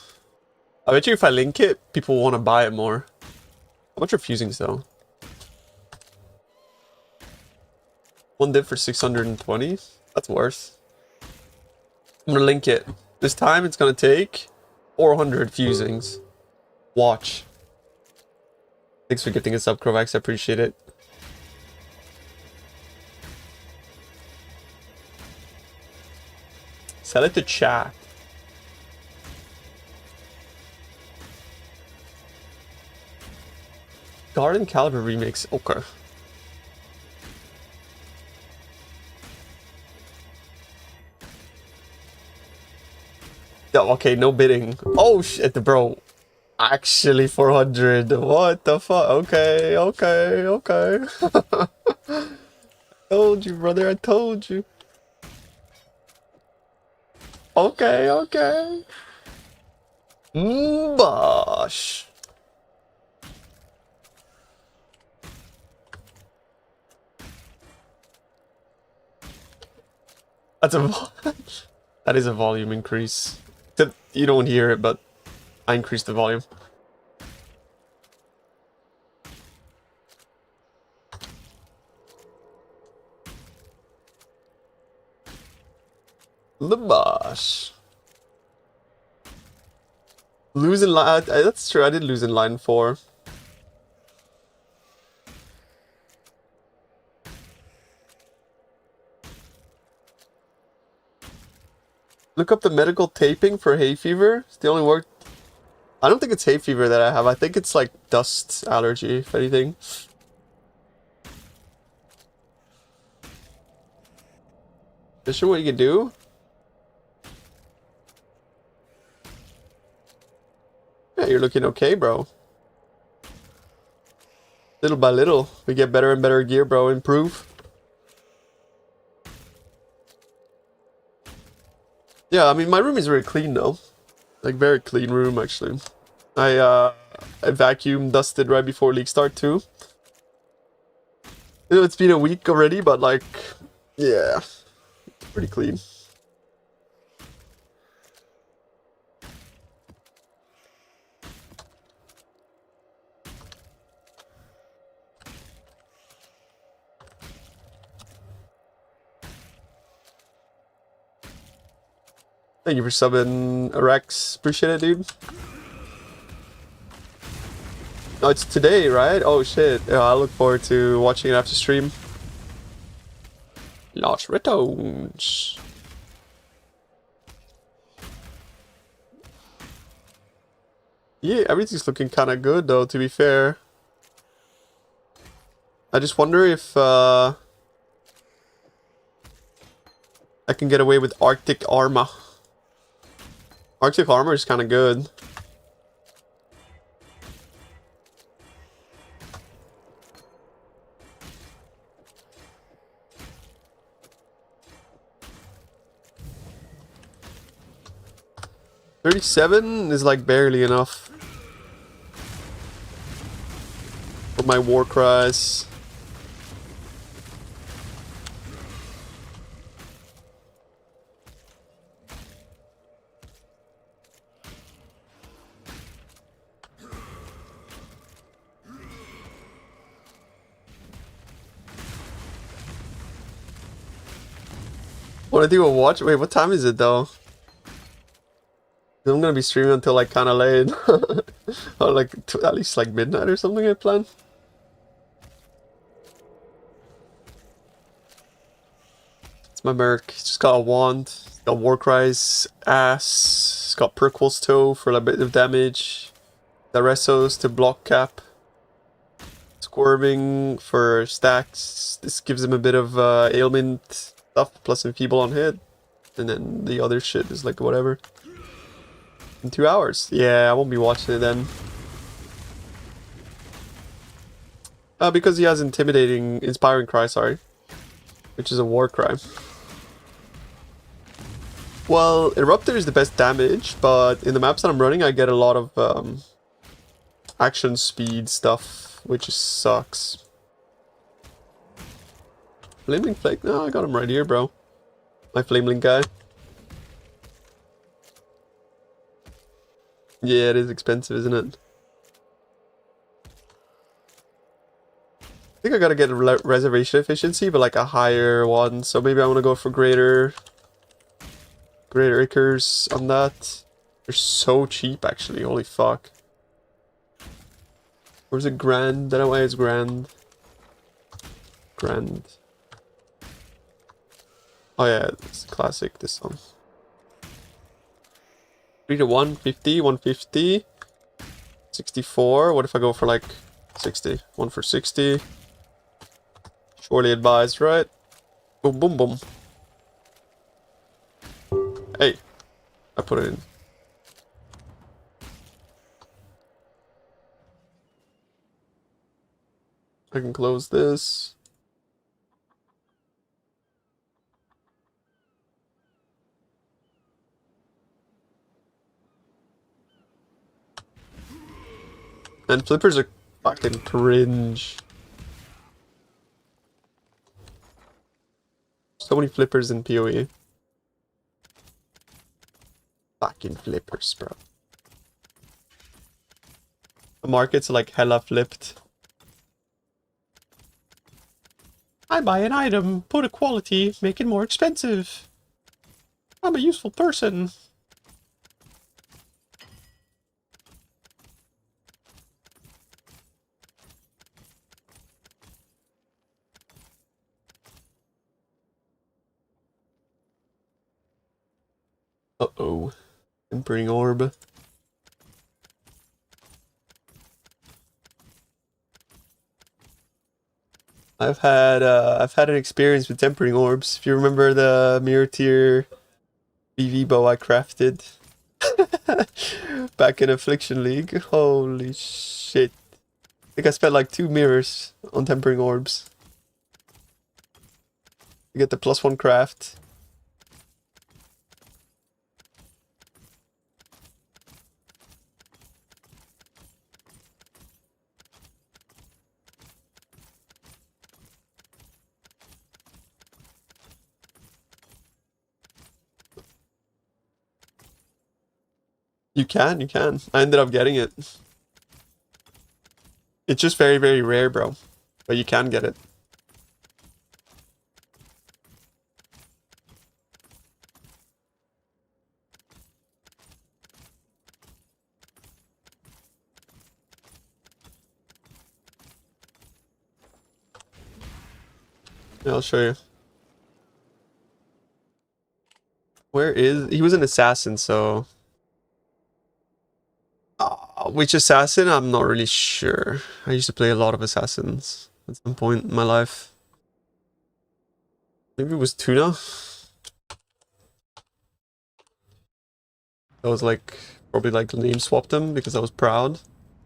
I bet you if I link it, people want to buy it more. How much are fusings though? One div for 620? That's worse. I'm gonna link it. This time it's gonna take 400 fusings. Watch. Thanks for gifting us up, Crovax. I appreciate it. Sell it to chat. Garden Caliber remix. Okay. Oh, okay, no bidding. Oh shit, bro. Actually 400. What the fuck? Okay, okay, okay. Told you, brother. I told you. Okay, okay. Bosh. That's a that is a volume increase. Except you don't hear it, but I increased the volume. The bosh. Lose in line. That's true. I did lose in line 4. Look up the medical taping for hay fever. It's the only word. I don't think it's hay fever that I have. I think it's like dust allergy, if anything. Just sure what you can do. Yeah, you're looking okay, bro. Little by little, we get better and better gear, bro. Improve. Yeah, I mean, my room is very clean, though. Like, very clean room, actually. I vacuumed, dusted right before league start, too. You know, it's been a week already, but, like, yeah, pretty clean. Thank you for subbing, Rex. Appreciate it, dude. Oh, it's today, right? Oh, shit. Yeah, I look forward to watching it after stream. Los returns. Yeah, everything's looking kind of good, though, to be fair. I just wonder if I can get away with Arctic Armor. Arctic Armor is kind of good. $37 is like barely enough for my war cries. Wanna do a watch? Wait, what time is it though? I'm gonna be streaming until like kind of late. Or like at least like midnight or something I plan. It's my merc. It's just got a wand. It's got Warcry's ass. It's got Perquel's toe for a bit of damage. Daresos to block cap. Squirming for stacks. This gives him a bit of ailment stuff plus enfeeble on hit. And then the other shit is like whatever. In 2 hours. Yeah, I won't be watching it then. Because he has inspiring cry, sorry. Which is a war cry. Well, Eruptor is the best damage, but in the maps that I'm running, I get a lot of action speed stuff, which sucks. Flameling Flake? No, I got him right here, bro. My Flameling guy. Yeah, it is expensive, isn't it? I think I gotta get a reservation efficiency, but like a higher one. So maybe I want to go for greater Icarus on that. They're so cheap, actually. Holy fuck. Where's it grand? That way it's grand. Grand. Oh yeah, it's classic, this one. 3 to 150, 150. 64. What if I go for like 60? 1 for 60. Surely advised, right? Boom, boom, boom. Hey, I put it in. I can close this. And flippers are fucking cringe. So many flippers in PoE. Fucking flippers, bro. The market's like hella flipped. I buy an item, put a quality, make it more expensive. I'm a useful person. Tempering orb. I've had an experience with tempering orbs. If you remember the mirror tier BV bow I crafted back in Affliction League. Holy shit. I think I spent like 2 mirrors on tempering orbs. You get the +1 craft. You can. I ended up getting it. It's just very, very rare, bro. But you can get it. Yeah, I'll show you. Where is... He was an assassin, so... which assassin? I'm not really sure. I used to play a lot of assassins at some point in my life. Maybe it was Tuna. I was like... Probably like name swapped him because I was proud.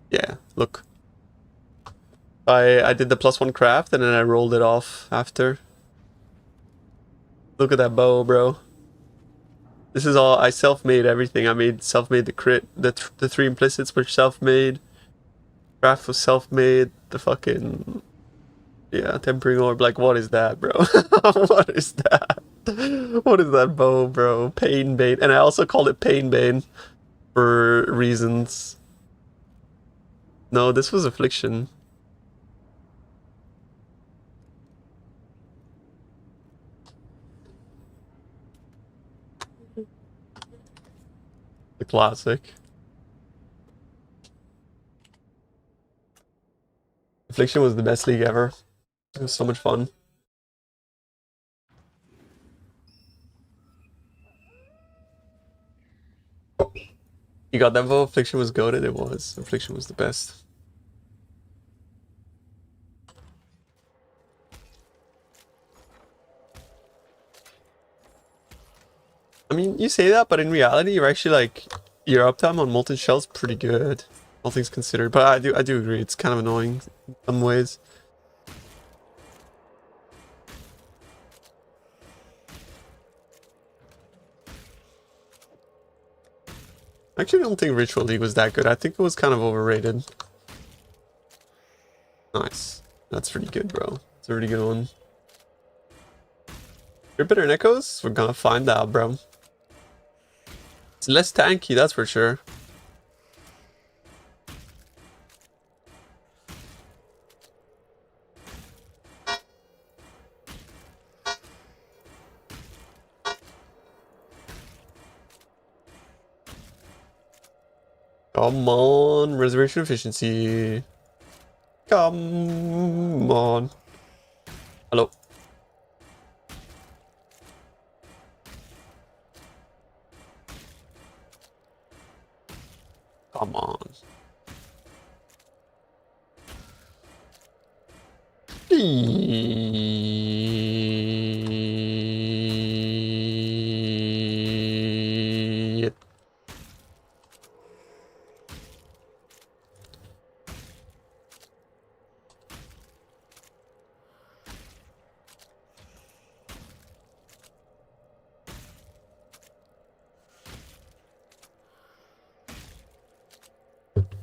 Yeah, look. I did the +1 craft and then I rolled it off after. Look at that bow, bro. This is all, I self-made everything. I made self-made the crit, the 3 implicits were self-made. Craft was self-made. The fucking, yeah, tempering orb. Like, what is that, bro? What is that? What is that bow, bro? Pain bane. And I also called it pain bane for reasons. No, this was affliction. The classic. Affliction was the best league ever. It was so much fun. You got that vote? Affliction was goated? It was. Affliction was the best. I mean, you say that, but in reality, you're actually like... Your uptime on Molten Shell's pretty good. All things considered. But I do agree, it's kind of annoying in some ways. I actually don't think Ritual League was that good. I think it was kind of overrated. Nice. That's pretty good, bro. It's a really good one. You're better than Echoes? We're gonna find out, bro. It's less tanky, that's for sure. Come on, reservation efficiency. Come on. Hello. Come on.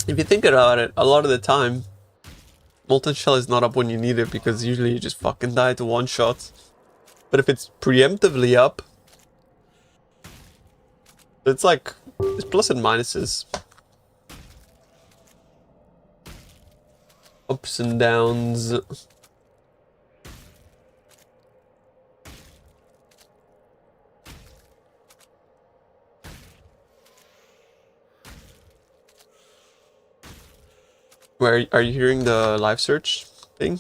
If you think about it, a lot of the time, Molten Shell is not up when you need it because usually you just fucking die to one shot. But if it's preemptively up, it's like, it's plus and minuses. Ups and downs. Where are you hearing the live search thing?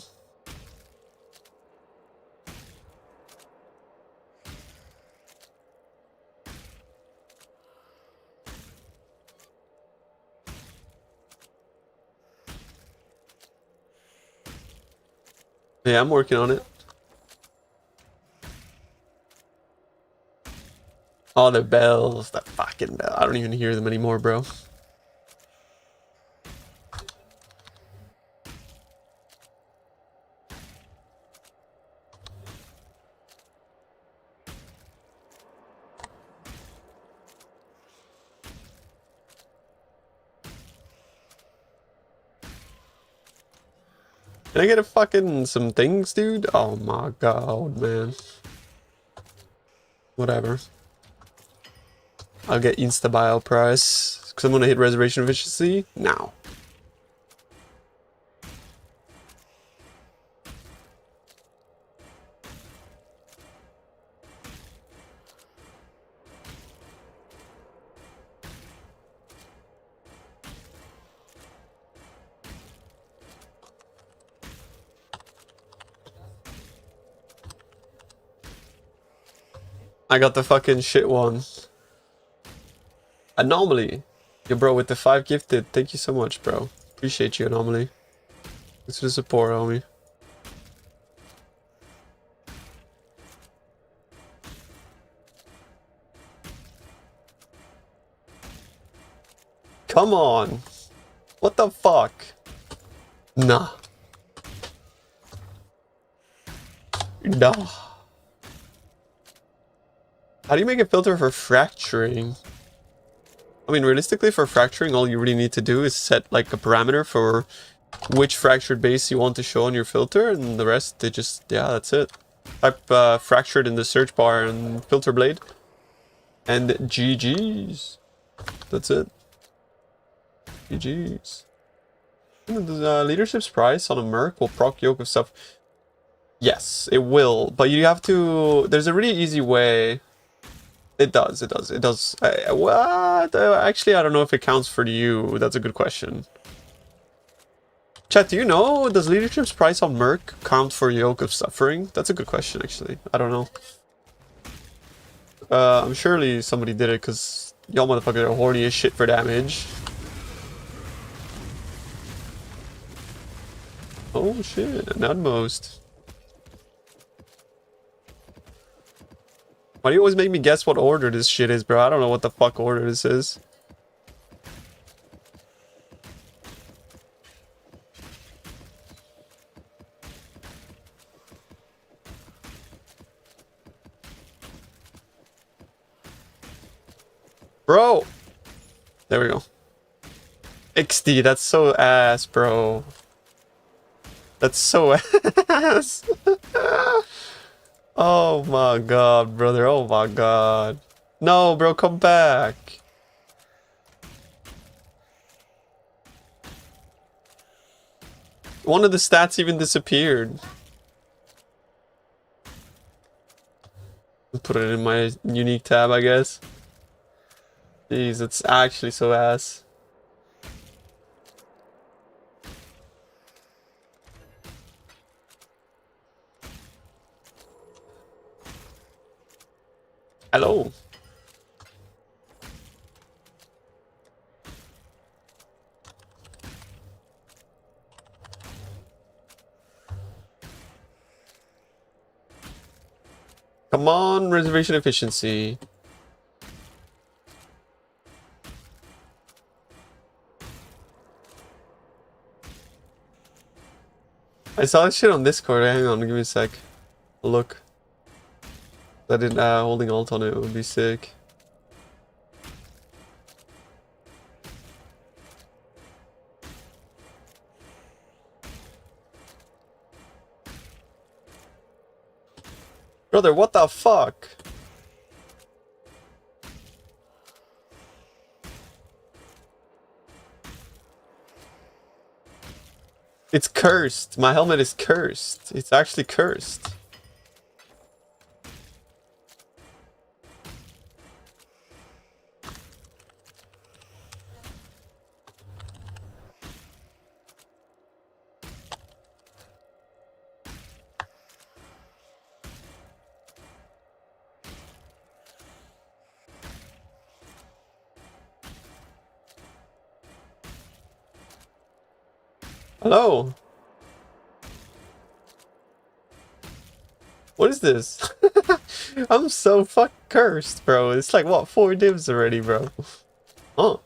Yeah, I'm working on it. Oh, the bells. That fucking bell. I don't even hear them anymore, bro. Can I get a fucking some things, dude? Oh my god, man. Whatever. I'll get insta-bio price. Because I'm gonna hit reservation efficiency now. I got the fucking shit one. Anomaly. Yo, bro, with the 5 gifted. Thank you so much, bro. Appreciate you, Anomaly. Thanks for the support, homie. Come on. What the fuck? Nah. Nah. How do you make a filter for fracturing? I mean, realistically, for fracturing, all you really need to do is set like a parameter for which fractured base you want to show on your filter, and the rest, they just, yeah, that's it. Type fractured in the search bar and filter blade. And GG's. That's it. GG's. The leadership's price on a Merc will proc yoke of stuff. Yes, it will, but you have to. There's a really easy way. It does. It does. It does. What? Actually, I don't know if it counts for you. That's a good question. Chat, do you know? Does leadership's price on Merc count for yoke of suffering? That's a good question, actually. I don't know. I'm surely somebody did it because y'all motherfuckers are horny as shit for damage. Oh shit, not most. Why do you always make me guess what order this shit is, bro? I don't know what the fuck order this is. Bro! There we go. XD, that's so ass, bro. That's so ass. Oh my god, brother. Oh my god. No, bro, come back. One of the stats even disappeared. Put it in my unique tab, I guess. Jeez, it's actually so ass. Hello. Come on, reservation efficiency. I saw this shit on Discord. Hang on, give me a sec. Look. I didn't holding alt on it would be sick. Brother, what the fuck? It's cursed. My helmet is cursed. It's actually cursed. Hello. What is this? I'm so fuck cursed, bro. It's like, what, 4 divs already, bro? Oh.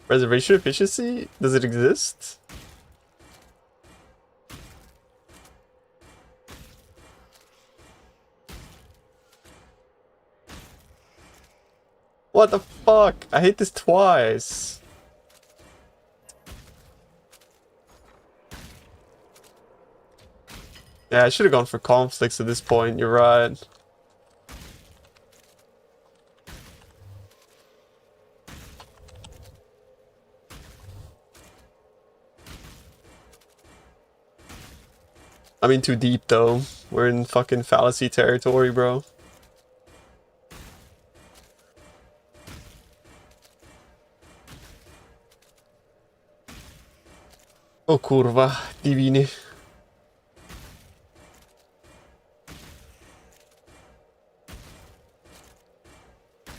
Reservation efficiency? Does it exist? What the fuck? I hate this twice. Yeah, I should have gone for conflicts at this point, you're right. I mean, too deep though. We're in fucking fallacy territory, bro. Oh curva, divini.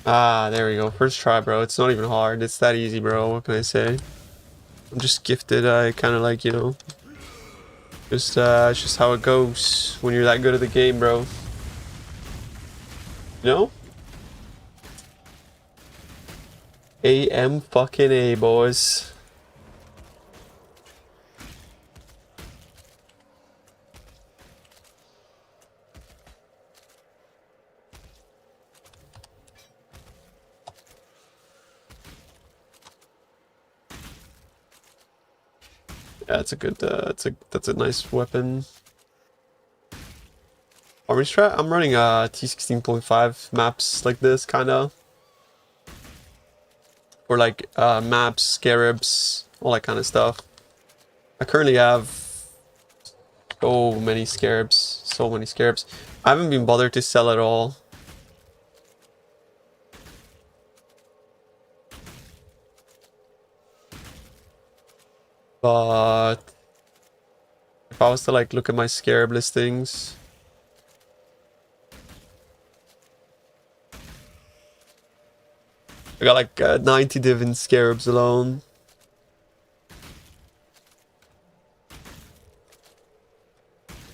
Ah, there we go. First try, bro. It's not even hard. It's that easy, bro. What can I say? I'm just gifted. I kind of like, you know, it's just how it goes when you're that good at the game, bro. You know? AM fucking A, boys. Yeah, it's a good. That's a nice weapon. Army strat. I'm running T16.5 maps like this, kind of. Or like maps, scarabs, all that kind of stuff. I currently have so many scarabs, so many scarabs. I haven't been bothered to sell at all. But if I was to like look at my scarab listings, I got like 90 different scarabs alone.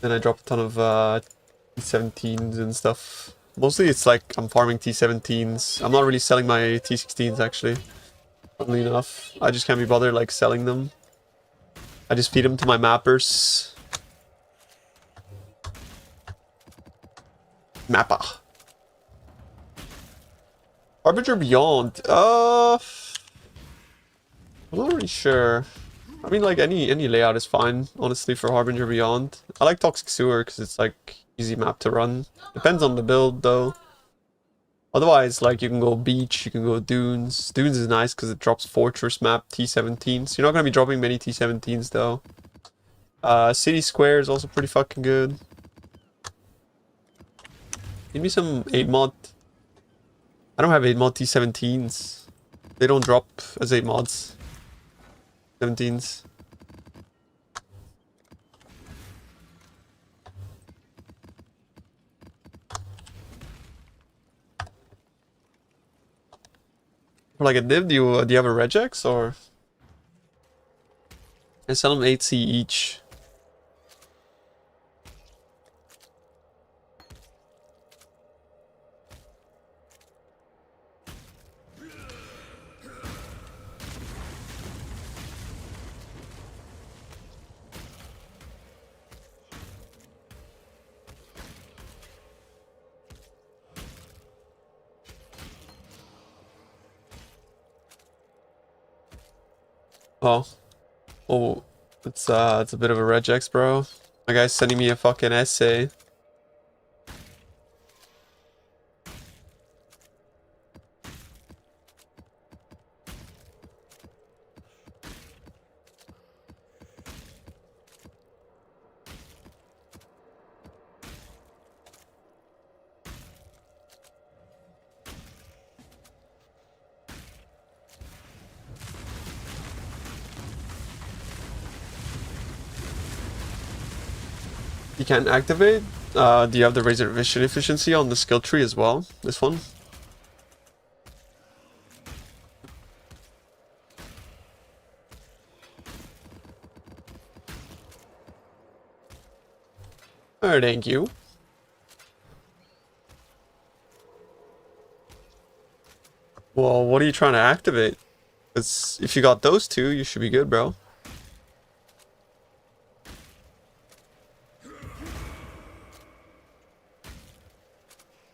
Then I drop a ton of T17s and stuff. Mostly it's like I'm farming T17s. I'm not really selling my T16s actually. Funnily enough, I just can't be bothered like selling them. I just feed them to my mappers. Mappa. Harbinger Beyond. I'm not really sure. I mean, like any layout is fine, honestly, for Harbinger Beyond. I like Toxic Sewer because it's like easy map to run. Depends on the build though. Otherwise, like you can go beach, you can go dunes. Dunes is nice because it drops fortress map T17s. You're not gonna be dropping many T17s though. City Square is also pretty fucking good. Give me some 8 mod. I don't have 8 mod T17s. They don't drop as 8 mods. 17s. For like a div, do you have a regex or? I sell them 8C each. Oh. Oh. It's a bit of a regex, bro. My guy's sending me a fucking essay. You can't activate? Do you have the reservation efficiency on the skill tree as well? This one? Alright, Alright, thank you. Well, what are you trying to activate? Because if you got those two, you should be good, bro.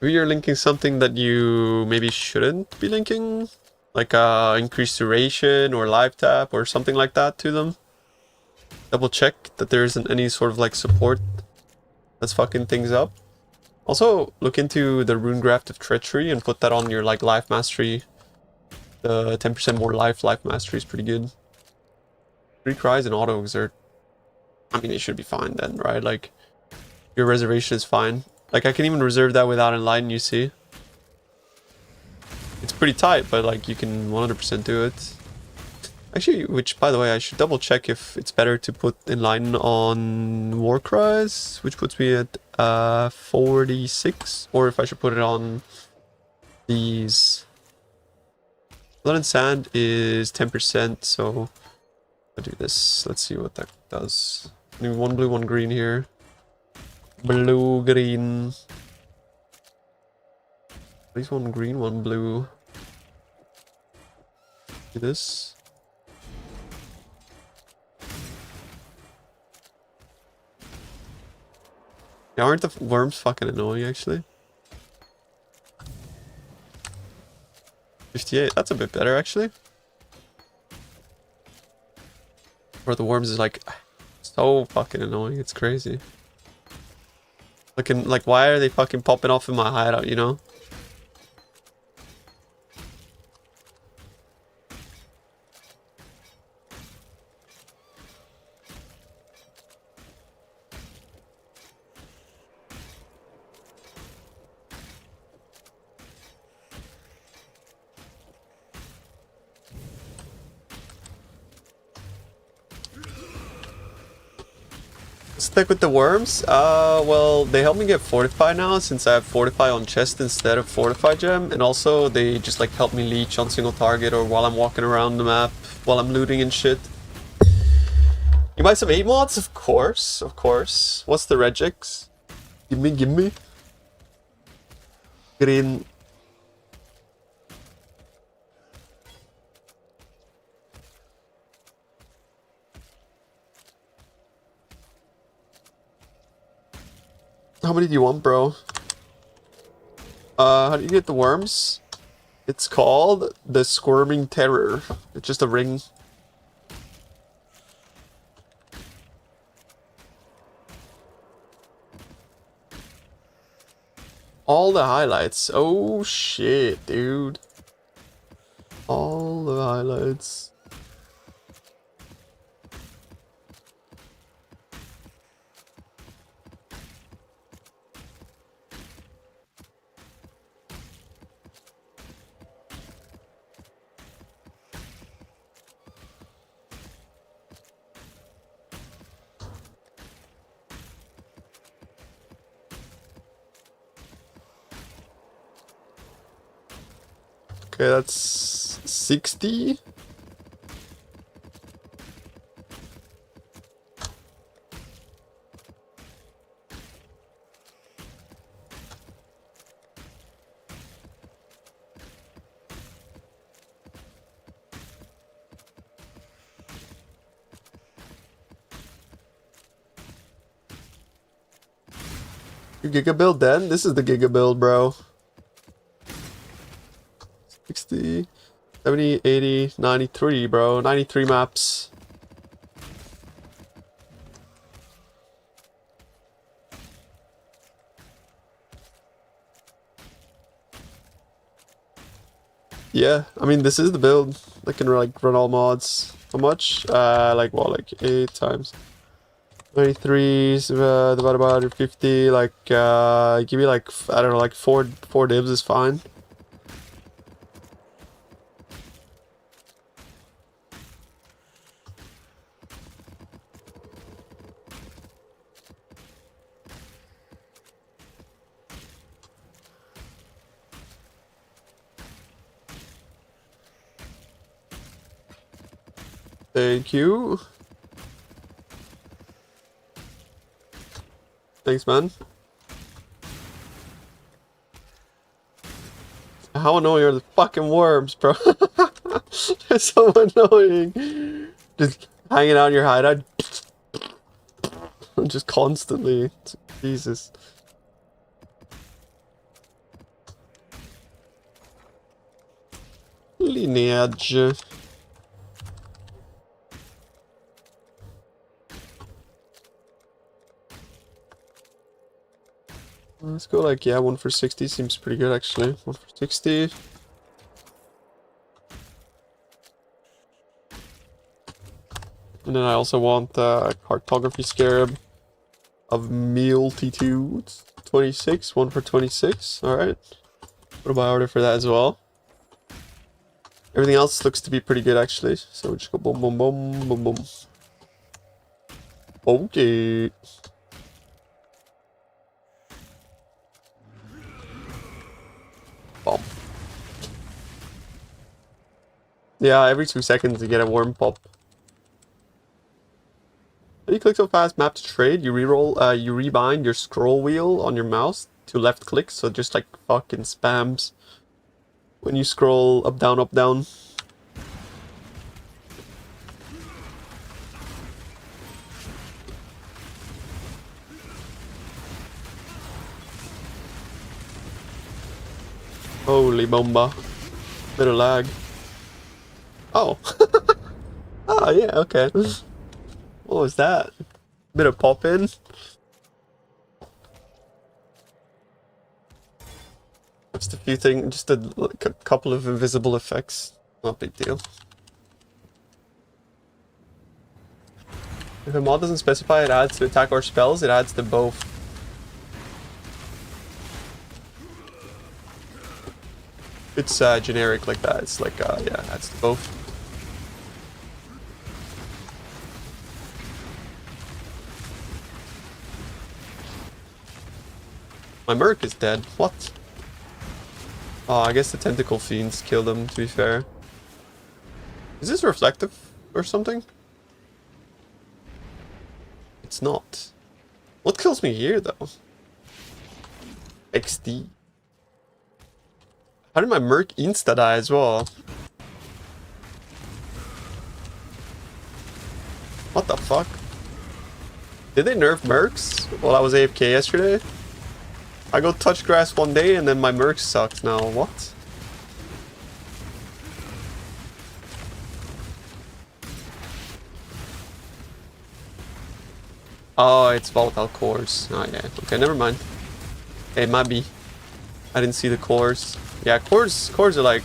Maybe you're linking something that you maybe shouldn't be linking? Like increased duration or live tap or something like that to them. Double check that there isn't any sort of like support that's fucking things up. Also, look into the rune graft of treachery and put that on your like life mastery. The 10% more life mastery is pretty good. 3 cries and auto exert. I mean, it should be fine then, right? Like, your reservation is fine. Like, I can even reserve that without enlighten, you see. It's pretty tight, but like, you can 100% do it. Actually, which, by the way, I should double check if it's better to put enlighten on war cries, which puts me at 46, or if I should put it on these. Blood and sand is 10%, so I'll do this. Let's see what that does. I need 1 blue, 1 green here. Blue, green. At least 1 green, 1 blue. Do this. Yeah, aren't the worms fucking annoying, actually? 58, that's a bit better, actually. Or the worms is like so fucking annoying, it's crazy. Looking like, why are they fucking popping off in my hideout, you know? Stick with the worms? Well, they help me get Fortify now since I have Fortify on chest instead of Fortify gem, and also they just like help me leech on single target or while I'm walking around the map, while I'm looting and shit. You buy some 8 mods? Of course, of course. What's the regex? Gimme, gimme. Green. How many do you want, bro? How do you get the worms? It's called the Squirming Terror. It's just a ring. All the highlights. Oh shit, dude. All the highlights. Okay, that's 60. You giga build then? This is the giga build, bro. 60, 70, 80, 93, bro. 93 maps. Yeah, I mean, this is the build. I can like run all mods. How much? Like what? Like 8 times 93 divided by 150. Like give me like I don't know, like four divs is fine. Thank you. Thanks, man. How annoying are the fucking worms, bro? They're so annoying. Just hanging out in your hideout. Just constantly. Jesus. Lineage. Let's go like, yeah, 1 for 60 seems pretty good actually. 1 for 60. And then I also want the cartography scarab of multitudes. 26, 1 for 26. Alright. What about order for that as well? Everything else looks to be pretty good actually. So we just go boom, boom, boom, boom, boom. Okay. Bomb. Yeah, every 2 seconds you get a worm pop. When you click so fast, map to trade, you reroll, you rebind your scroll wheel on your mouse to left click, so just like fucking spams when you scroll up, down, up, down. Holy bomba. Bit of lag. Oh. Oh, yeah, okay. What was that? Bit of pop in. Just a few things, just a couple of invisible effects. Not a big deal. If a mod doesn't specify it adds to attack or spells, it adds to both. It's generic like that. It's like, yeah, it adds to both. My Merc is dead. What? Oh, I guess the tentacle fiends killed him, to be fair. Is this reflective or something? It's not. What kills me here, though? XD. How did my Merc insta-die as well? What the fuck? Did they nerf Mercs while I was AFK yesterday? I go touch grass one day and then my Merc sucks now. What? Oh, it's volatile cores. Oh yeah. Okay, never mind. It might be. I didn't see the cores. Yeah, cores are like,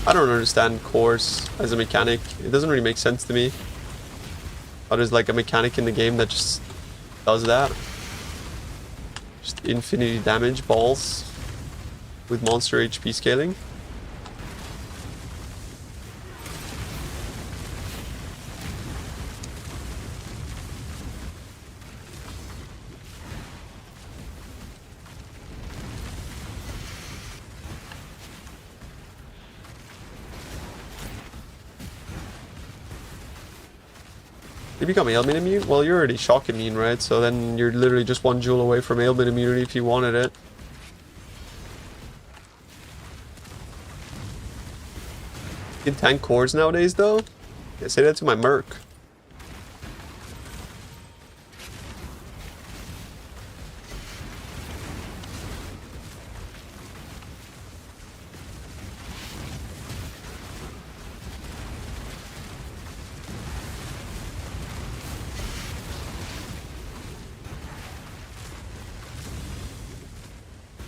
I don't understand cores as a mechanic. It doesn't really make sense to me. But there's like a mechanic in the game that just does that. Just infinity damage balls with monster HP scaling. You become ailment immune? Well, you're already shock immune, right? So then you're literally just 1 jewel away from ailment immunity if you wanted it. You can tank cores nowadays, though? Yeah, say that to my Merc.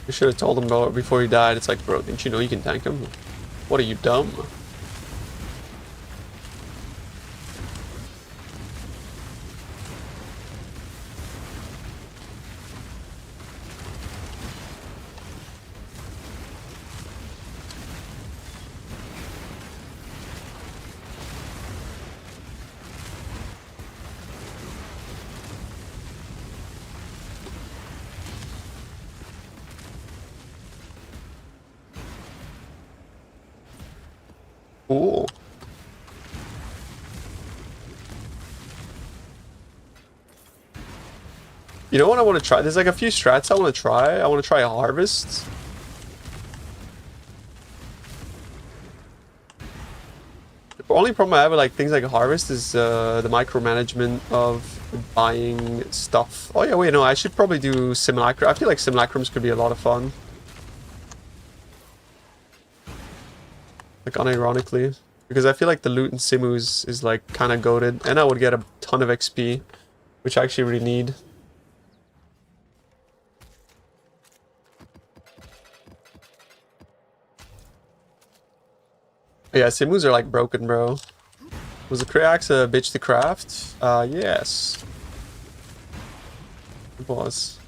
I should have told him about it before he died. It's like, bro, didn't you know you can tank him? What are you, dumb? Cool. You know what I want to try? There's like a few strats I want to try. I want to try a harvest. The only problem I have with like things like harvest is the micromanagement of buying stuff. Oh yeah, wait, no, I should probably do simulacrum. I feel like simulacrums could be a lot of fun. Like unironically. Because I feel like the loot in Simus is like kind of goated. And I would get a ton of XP. Which I actually really need. Yeah, Simus are like broken, bro. Was the Krax a bitch to craft? Yes. It was.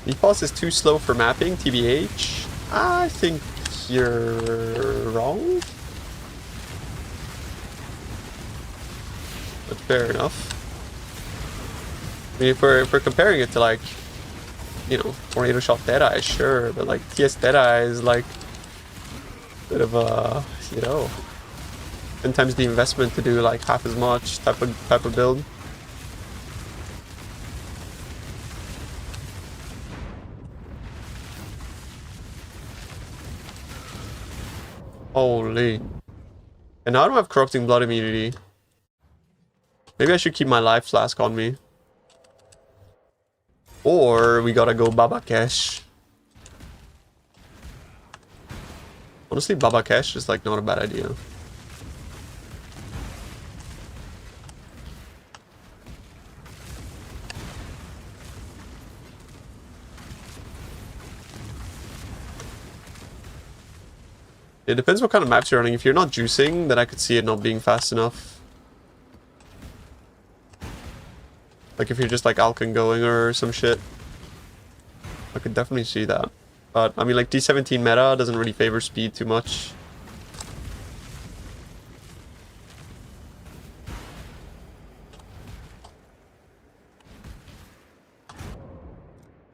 VFoS is too slow for mapping, TBH. I think you're wrong. But fair enough. I mean, if we're comparing it to like, you know, Tornado Shot Deadeye, sure, but like TS Deadeye is like a bit of a, you know, 10 times the investment to do like half as much type of build. Holy. And now I don't have Corrupting Blood immunity. Maybe I should keep my life flask on me. Or we gotta go Baba Cash. Honestly, Baba Cash is like not a bad idea. It depends what kind of maps you're running. If you're not juicing, then I could see it not being fast enough. Like if you're just like Alkan going or some shit. I could definitely see that. But I mean like D17 meta doesn't really favor speed too much.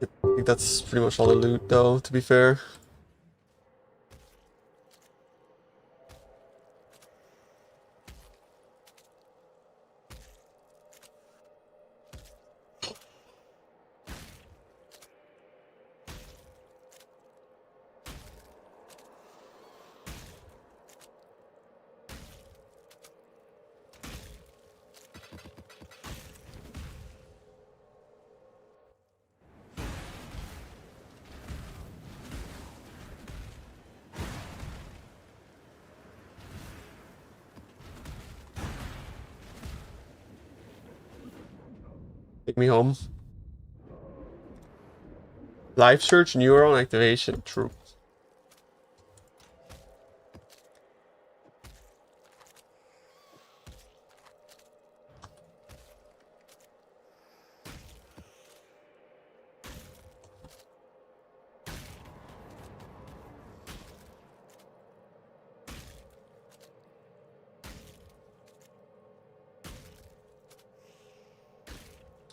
I think that's pretty much all the loot though, to be fair. Take me home. Live search neuron activation. True.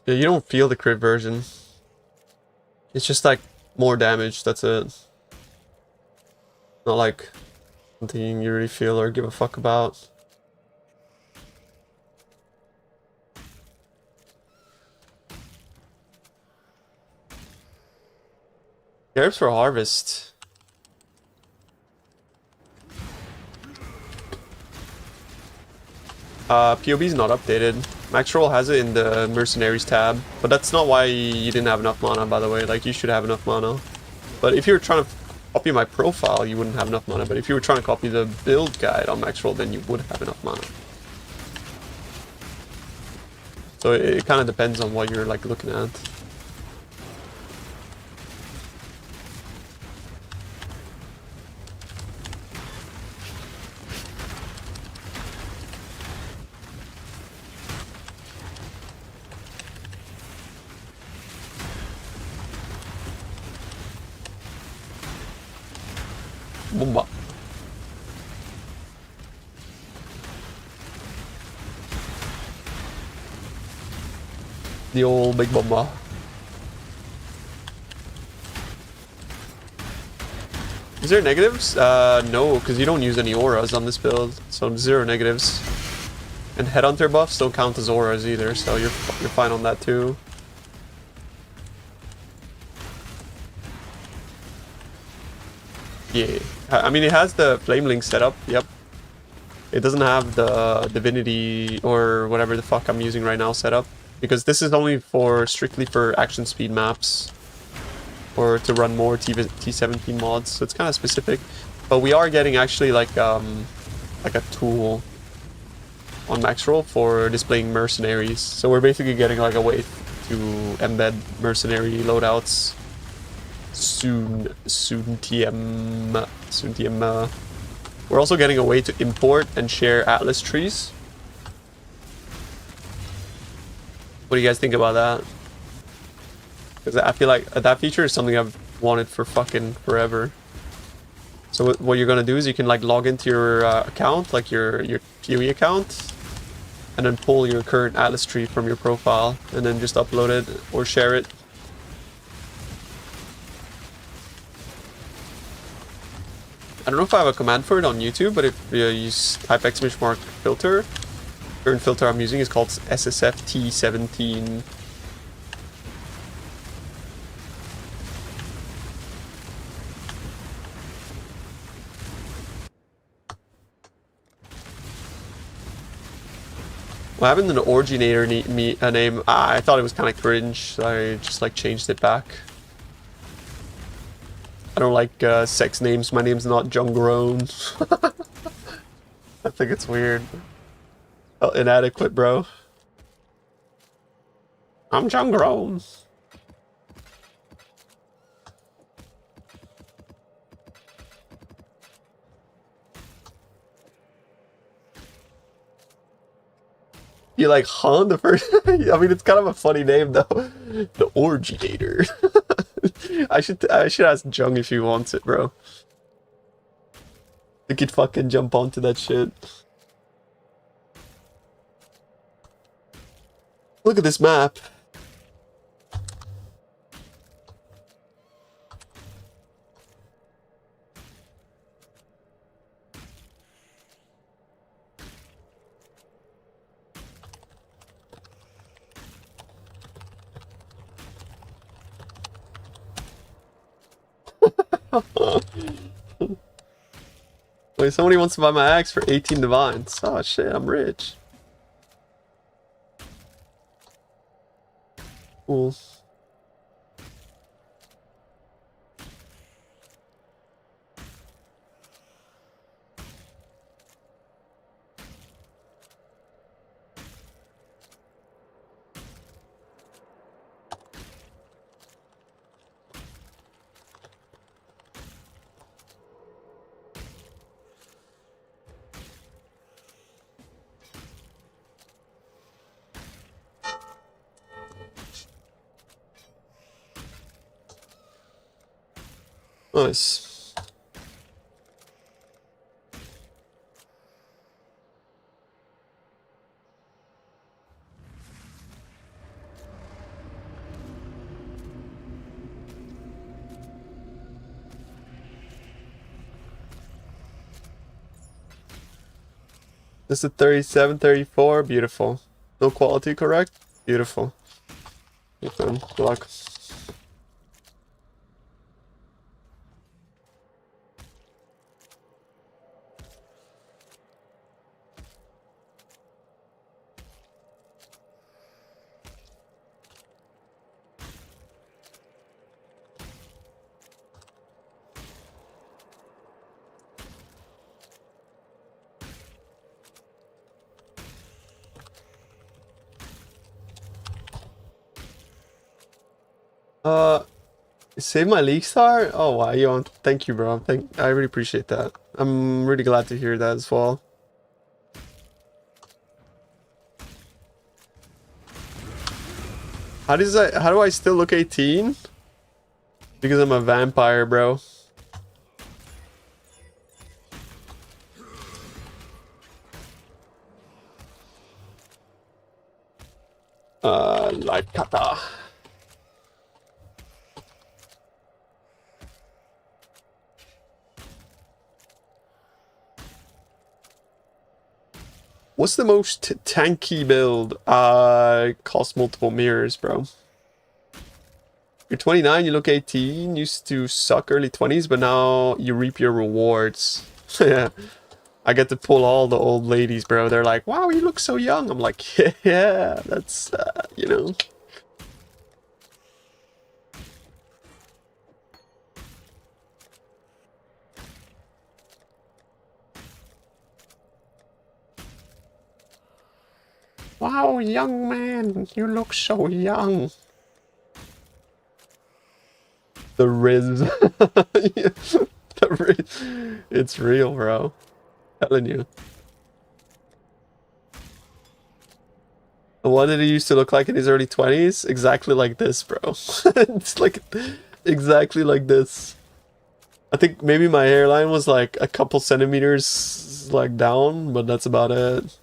Yeah, you don't feel the crit version. It's just like more damage, that's it. Not like something you really feel or give a fuck about. Herbs for harvest. POB is not updated. Max Roll has it in the Mercenaries tab, but that's not why you didn't have enough mana, by the way. Like, you should have enough mana. But if you were trying to copy my profile, you wouldn't have enough mana. But if you were trying to copy the build guide on Max Roll, then you would have enough mana. So it kind of depends on what you're, like, looking at. Bomba. The old big bomba. Is there negatives? No, because you don't use any auras on this build, so 0 negatives. And Headhunter buffs don't count as auras either, so you're fine on that too. Yeah, I mean it has the Flame Link setup, yep. It doesn't have the Divinity or whatever the fuck I'm using right now set up. Because this is only for strictly for action speed maps. Or to run more T17 mods, so it's kind of specific. But we are getting actually like a tool on Maxroll for displaying mercenaries. So we're basically getting like a way to embed mercenary loadouts soon TM. We're also getting a way to import and share atlas trees. What do you guys think about that? Because I feel like that feature is something I've wanted for fucking forever. So what you're gonna do is you can like log into your account, like your PoE account, and then pull your current atlas tree from your profile, and then just upload it or share it. I don't know if I have a command for it on YouTube, but if you use type !mark filter, current filter I'm using is called SSFT17. What happened to the originator name? I thought it was kind of cringe, so I just like changed it back. I don't like sex names. My name's not Jungrown. I think it's weird. Oh, inadequate, bro. I'm Jungrown. You like, huh? The first. I mean, it's kind of a funny name though. The Originator. I should ask Jung if he wants it, bro. We could fucking jump onto that shit. Look at this map. Wait, somebody wants to buy my axe for 18 divines. Oh shit, I'm rich. Cool. Nice. This is 37, 34. Beautiful. No quality, correct? Beautiful. Okay, good luck. Save my league star? Oh wow, yo, thank you, bro. I really appreciate that. I'm really glad to hear that as well. How do I still look 18? Because I'm a vampire, bro. Light kata. What's the most tanky build? Cost multiple mirrors, bro. You're 29, you look 18, used to suck early 20s, but now you reap your rewards. Yeah. I get to pull all the old ladies, bro. They're like, wow, you look so young. I'm like, yeah, that's, you know. Wow, young man, you look so young. The Riz. Yeah, the Riz. It's real, bro. Telling you. What did he used to look like in his early 20s? Exactly like this, bro. It's like exactly like this. I think maybe my hairline was like a couple centimeters like down, but that's about it.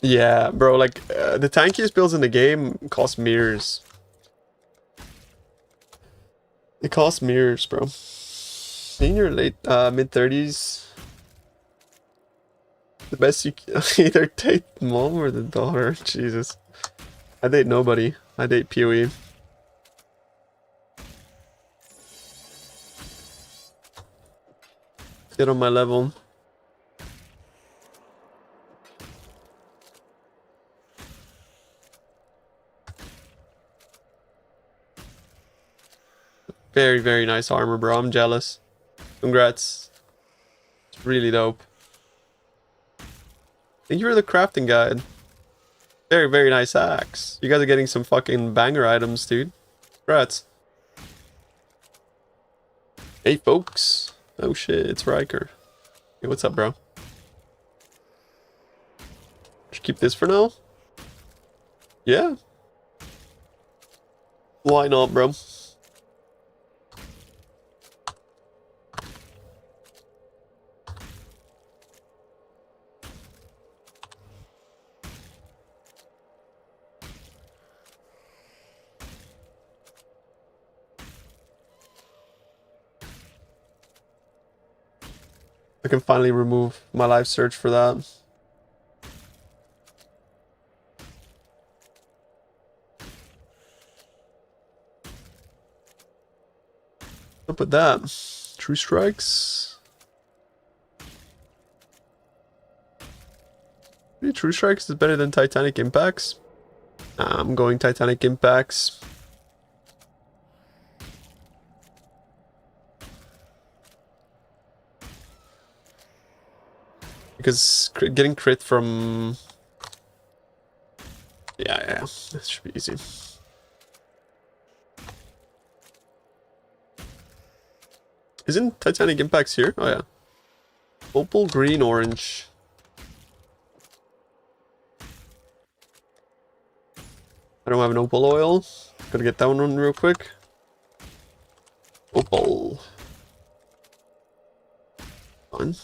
Yeah, bro, like the tankiest builds in the game cost mirrors. It costs mirrors, bro. In your late mid 30s, the best you can either date mom or the daughter. Jesus. I date nobody. I date PoE. Get on my level. Very, very nice armor, bro. I'm jealous. Congrats. It's really dope. Thank you for the crafting guide. Very, very nice axe. You guys are getting some fucking banger items, dude. Congrats. Hey, folks. Oh shit, it's Riker. Hey, what's up, bro? Should keep this for now? Yeah. Why not, bro? I can finally remove my live search for that. Up with that. True strikes. Maybe True strikes is better than Titanic impacts. I'm going Titanic impacts. Because getting crit from... Yeah, that should be easy. Isn't Titanic impacts here? Oh yeah. Opal, green, orange. I don't have an opal oil. Gotta get that one real quick. Opal. Fine.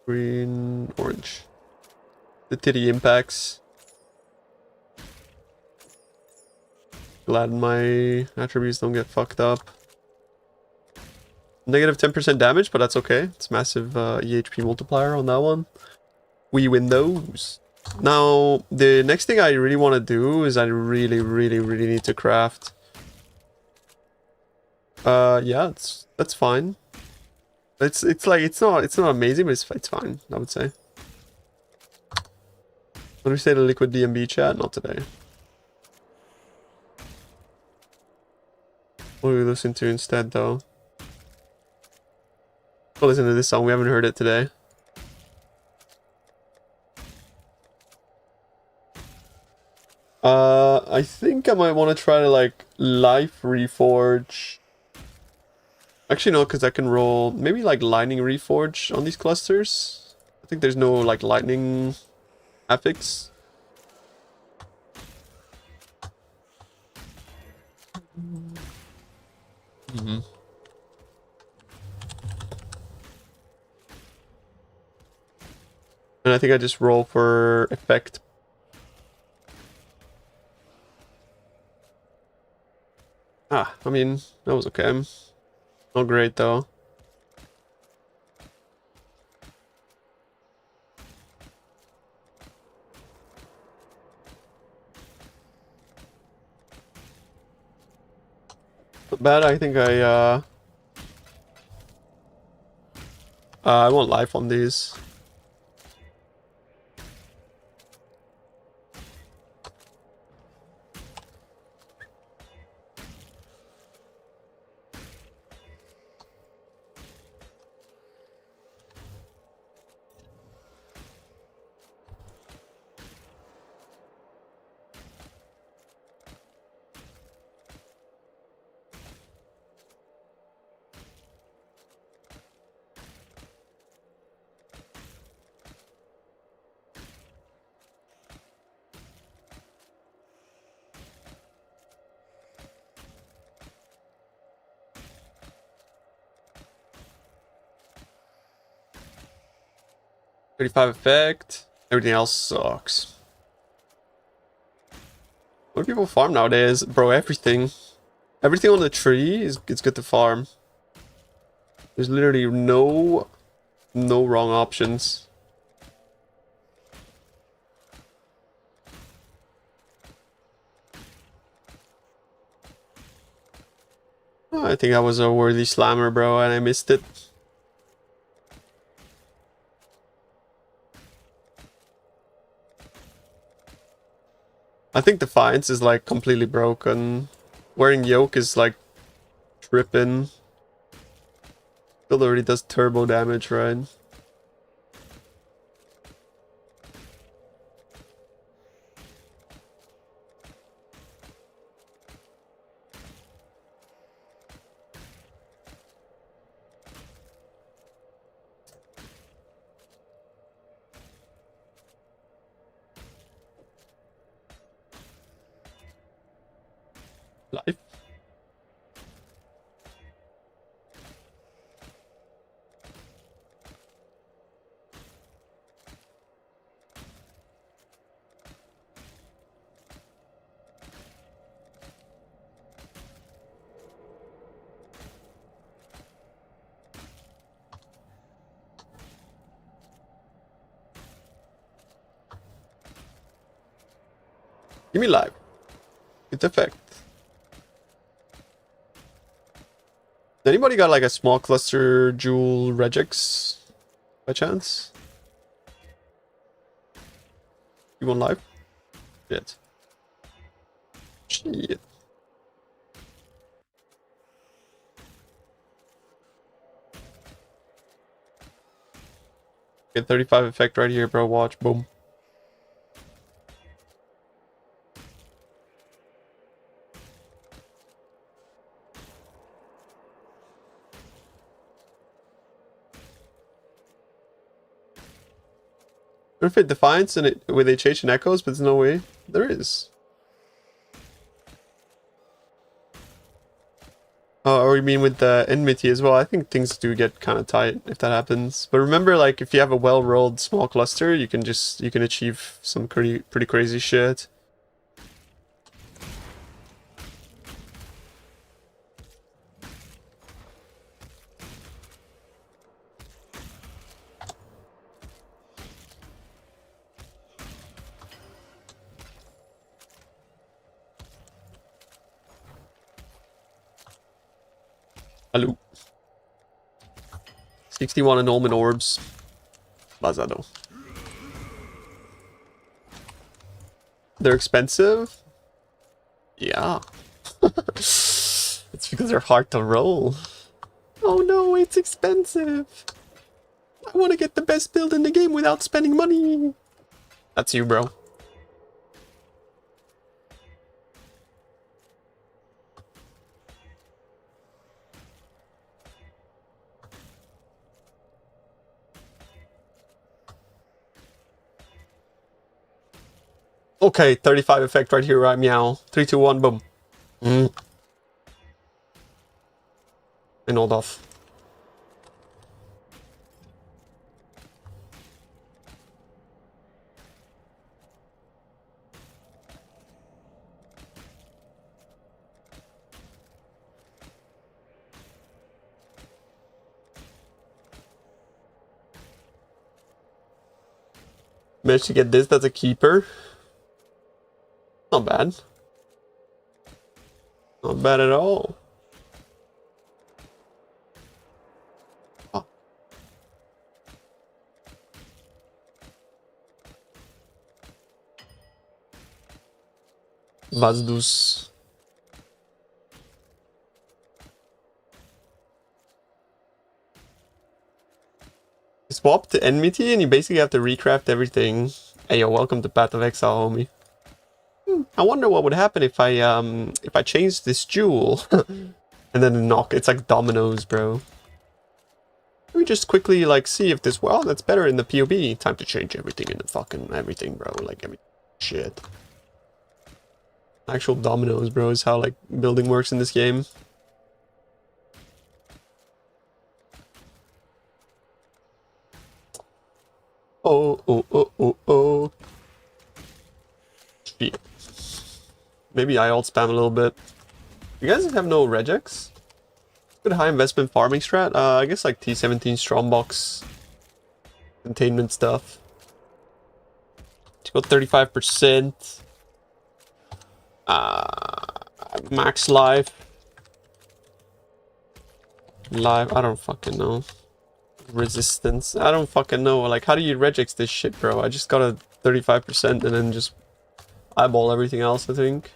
Green, orange. The titty impacts. Glad my attributes don't get fucked up. Negative 10% damage, but that's okay. It's massive EHP multiplier on that one. We win those. Now, the next thing I really want to do is I really need to craft. Yeah, that's fine. It's like it's not amazing, but it's fine, I would say. When we say the liquid DMB chat, not today. What do we listen to instead, though? We'll listen to this song. We haven't heard it today. I think I might want to try to like life reforge. Actually, no, because I can roll maybe like lightning reforge on these clusters. I think there's no like lightning affix. And I think I just roll for effect. Ah, I mean, that was okay. Not great though. Not bad. I think I want life on these. $35 effect. Everything else sucks. What do people farm nowadays? Bro, everything. Everything on the tree is it's good to farm. There's literally no wrong options. Oh, I think that was a worthy slammer, bro, and I missed it. I think Defiance is like completely broken. Wearing Yoke is like tripping. Still already does turbo damage, right? Life. Give me life. It's effect. Anybody got like a small cluster jewel regex by chance? You want life? Shit. Shit. Get 35 effect right here, bro. Watch. Boom. What if it Defiance and it with HH and Echoes, but there's no way? There is. Or you mean with the enmity as well? I think things do get kind of tight if that happens. But remember, like, if you have a well-rolled small cluster, you can achieve some pretty crazy shit. Hello. 61 annulment orbs. Lazado. They're expensive? Yeah. It's because they're hard to roll. Oh no, it's expensive. I want to get the best build in the game without spending money. That's you, bro. Okay, 35 effect right here, right? Meow. 3, 2, 1, boom. And hold off. Managed to get this, that's a keeper. Not bad. Not bad at all. Oh. Vazdus. You swap to enmity and you basically have to recraft everything. Hey yo, welcome to Path of Exile, homie. I wonder what would happen if I changed this jewel. And then knock, it's like dominoes, bro. Let me just quickly like see if this, well, that's better in the PoB. Time to change everything in the fucking everything, bro. Like every shit. Actual dominoes, bro, is how like building works in this game. Oh, oh, oh, oh, oh. Shit. Maybe I alt spam a little bit. You guys have no regex? Good high investment farming strat? I guess like T17 Strongbox containment stuff. To go 35%. Max life. Live, I don't fucking know. Resistance, I don't fucking know. Like, how do you regex this shit, bro? I just got a 35% and then just eyeball everything else, I think.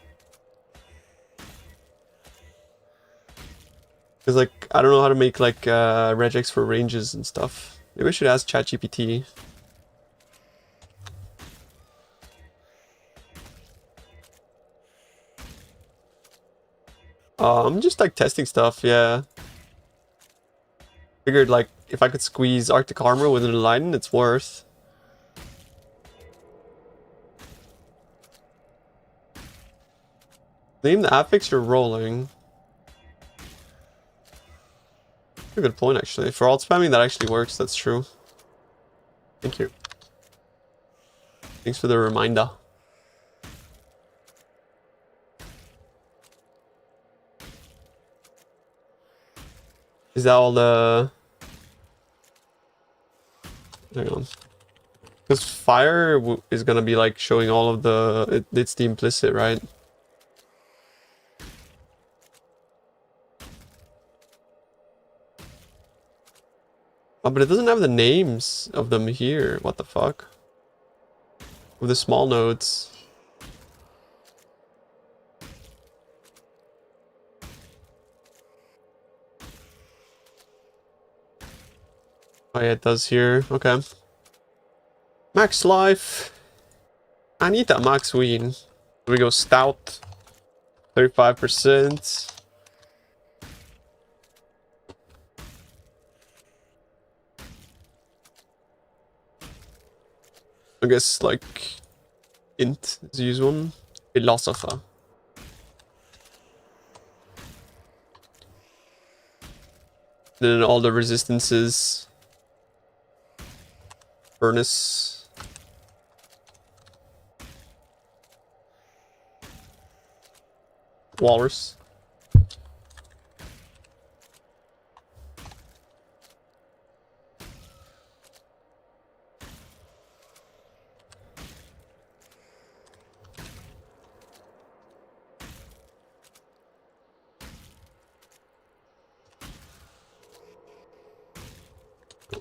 Because, like, I don't know how to make, like, regex for ranges and stuff. Maybe I should ask ChatGPT. I'm just, like, testing stuff, yeah. Figured, like, if I could squeeze Arctic Armor with an Enlighten, it's worth. Name the affix you're rolling. A good point, actually. For alt spamming, that actually works. That's true. Thank you. Thanks for the reminder. Is that all the... Hang on. Because fire is gonna be like showing all of the... It's the implicit, right? Oh, but it doesn't have the names of them here. What the fuck? With the small nodes. Oh yeah, it does here. Okay. Max life. I need that max win. We go stout. 35%. I guess like int is use one. Philosopher. Then all the resistances. Furnace. Walrus.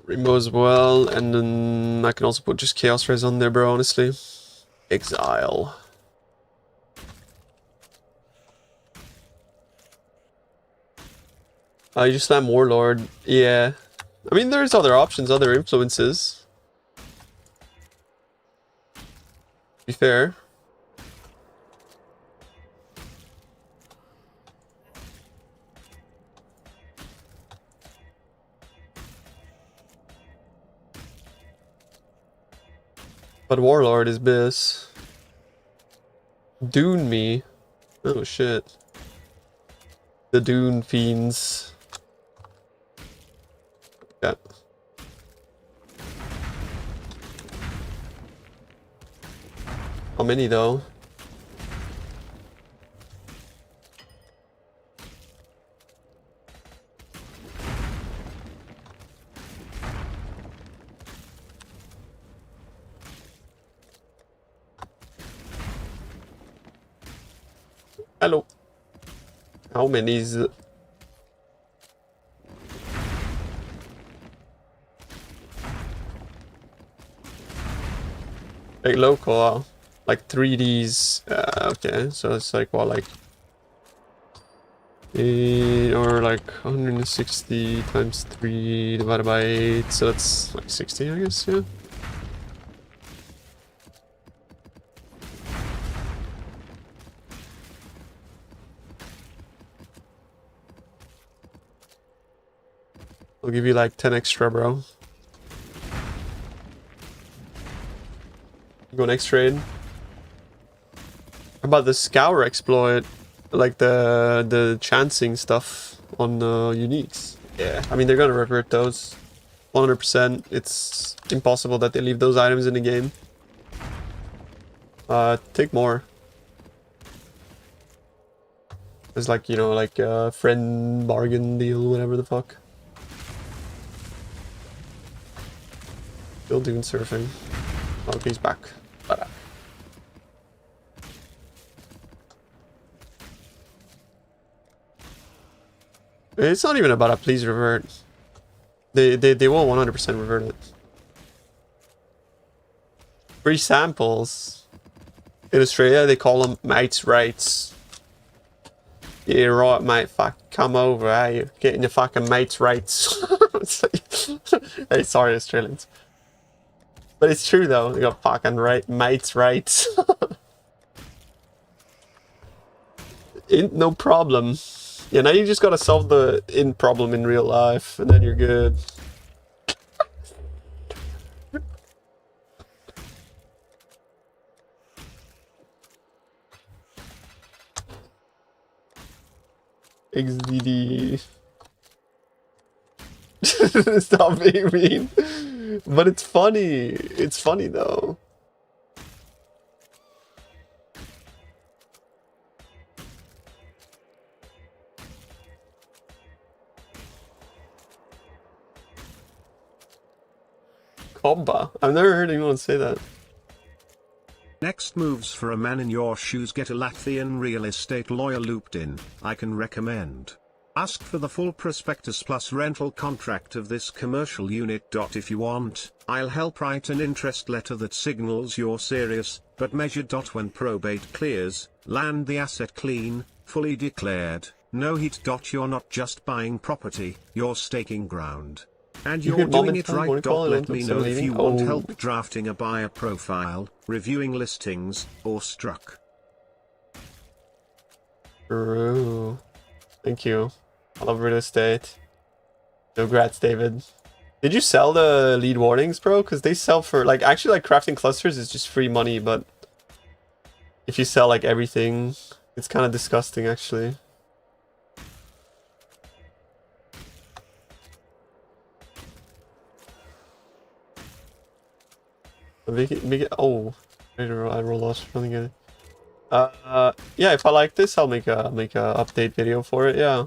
Rainbow as well, and then I can also put just Chaos Res on there, bro, honestly. Exile. You just slam Warlord. Yeah. I mean, there's other options, other influences. To be fair. But Warlord is bis. Dune me. Oh shit. The Dune Fiends. Yeah. How many though? Hello. How many is it? Like local, like 3Ds. Okay, so it's like what, like or like 160 times 3 divided by 8, so that's like 60, I guess. Yeah. I'll give you like 10 extra, bro. Go next trade. How about the scour exploit? Like the chancing stuff on uniques. Yeah, I mean they're gonna revert those 100%. It's impossible that they leave those items in the game. Take more. It's like, you know, like a friend bargain deal, whatever the fuck. Still doing surfing. Okay, he's back. Bye. It's not even about a please revert. They won't 100% revert it. Free samples. In Australia, they call them mates' rights. Yeah, right, mate. Fuck, come over, eh? You're getting your fucking mates' rights. Hey, sorry, Australians. But it's true, though. They got fucking right, mates' rights. No problem. Yeah, now you just gotta solve the problem in real life, and then you're good. XDD. Stop being mean. But it's funny. It's funny though. Comba. I've never heard anyone say that. Next moves for a man in your shoes: get a Latvian real estate lawyer looped in. I can recommend. Ask for the full prospectus plus rental contract of this commercial unit. If you want, I'll help write an interest letter that signals you're serious, but measured. When probate clears, land the asset clean, fully declared, no heat. You're not just buying property, you're staking ground. And you're doing it right. Let me know if you want help drafting a buyer profile, reviewing listings, or struck. True. Thank you. I love real estate. Congrats, David. Did you sell the lead warnings, bro? Because they sell for, like, actually, like, crafting clusters is just free money, but if you sell, like, everything, it's kind of disgusting, actually. Oh, I roll off running it. Yeah, if I like this, I'll make a update video for it. Yeah.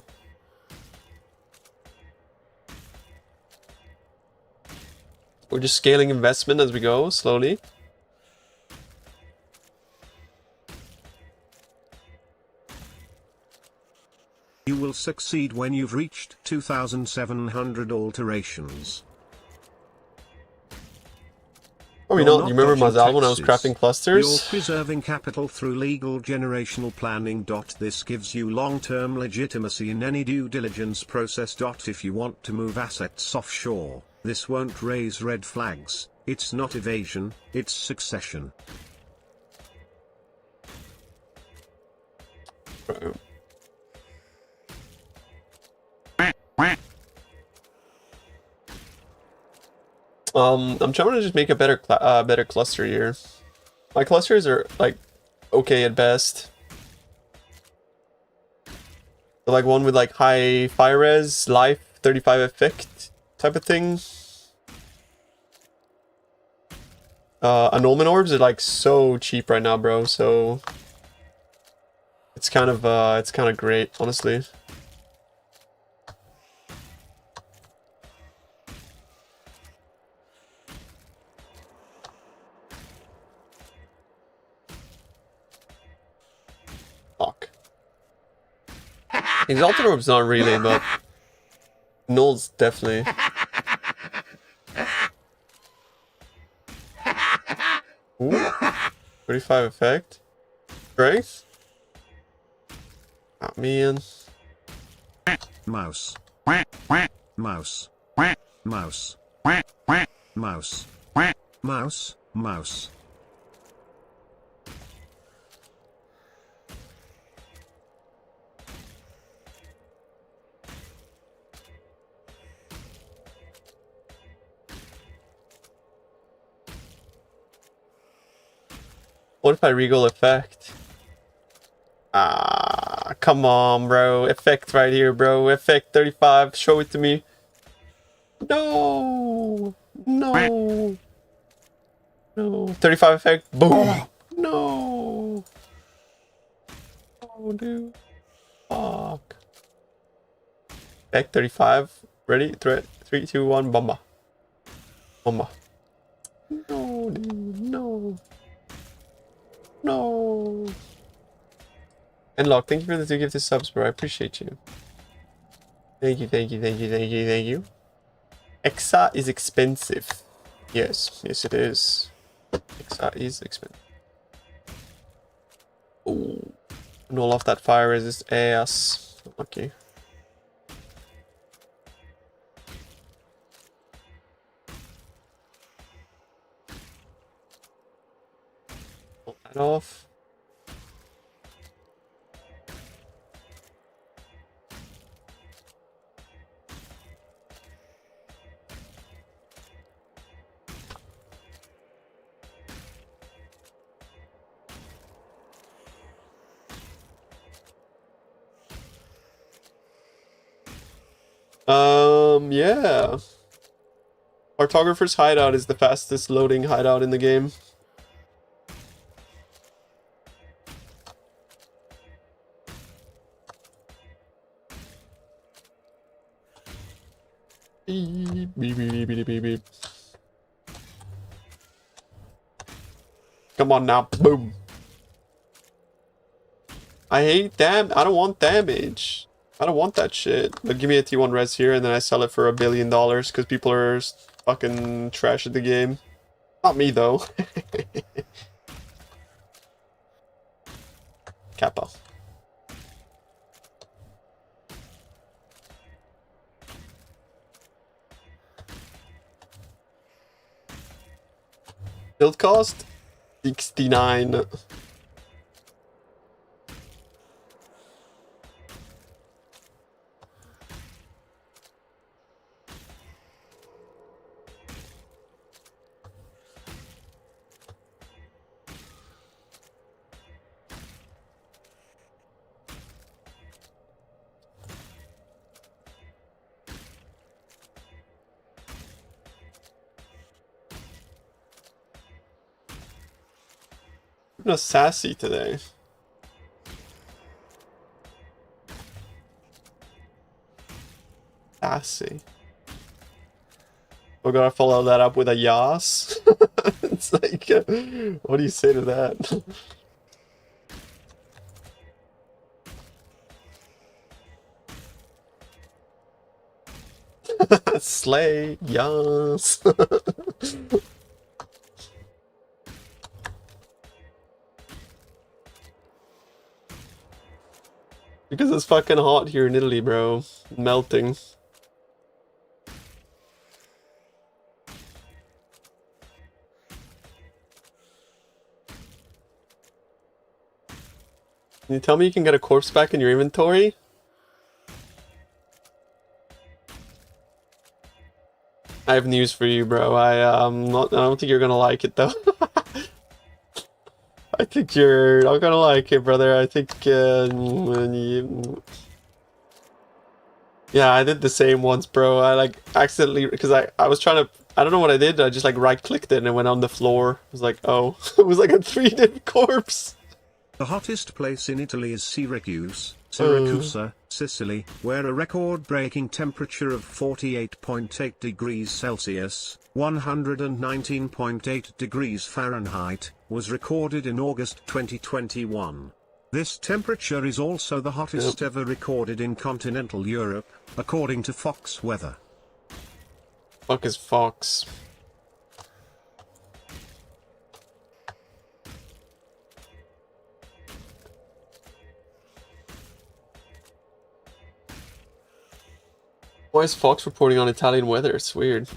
We're just scaling investment as we go, slowly. You will succeed when you've reached 2,700 alterations. Oh, you know, you remember Mazal when I was crafting clusters? You're preserving capital through legal generational planning. This gives you long-term legitimacy in any due diligence process. If you want to move assets offshore, this won't raise red flags. It's not evasion, it's succession. I'm trying to just make a better cluster here. My clusters are like okay at best. So, like one with like high fire res, life, 35 effect type of thing. Annulment orbs are like so cheap right now, bro. So it's kind of great, honestly. Fuck. Exalted Orb's not really, but Null's definitely. Ooh, 35 effect. Strength? Oh, man. Mouse. Mouse. Mouse. Mouse. Mouse. Mouse. What if I regal effect? Ah, come on, bro. Effect right here, bro. Effect 35. Show it to me. No. No. No. 35 effect. Boom. No. Oh, dude. Fuck. Effect 35. Ready? 3, 2, 1. Bomba. Bomba. No, dude. No. No. Enlock, thank you for the 2 gifted subs, bro. I appreciate you. Thank you, thank you, thank you, thank you, thank you. Exa is expensive. Yes, yes it is. Exa is expensive. Ooh. Null off that fire resist ass. Okay. Pull that off. Yeah. Cartographer's hideout is the fastest loading hideout in the game. Beep, beep, beep, beep, beep, beep. Come on now, boom. I hate I don't want damage. I don't want that shit. But give me a T1 res here and then I sell it for $1 billion because people are fucking trash at the game. Not me though. Kappa. Build cost? 69. I'm not sassy today. Sassy. We're gonna follow that up with a yas. It's like, what do you say to that? Slay, yas. Because it's fucking hot here in Italy, bro. Melting. Can you tell me you can get a corpse back in your inventory? I have news for you, bro. I don't think you're gonna like it though. I think you're not gonna like it, brother. I think yeah, I did the same once, bro. I like accidentally because I was trying to, I don't know what I did. I just like right clicked it and it went on the floor. I was like, oh, it was like a 3D corpse. The hottest place in Italy is Syracuse, Sicily, where a record-breaking temperature of 48.8 degrees Celsius, 119.8 degrees Fahrenheit, was recorded in August 2021. This temperature is also the hottest ever recorded in continental Europe, according to Fox Weather. Fuck is Fox? Why is Fox reporting on Italian weather? It's weird.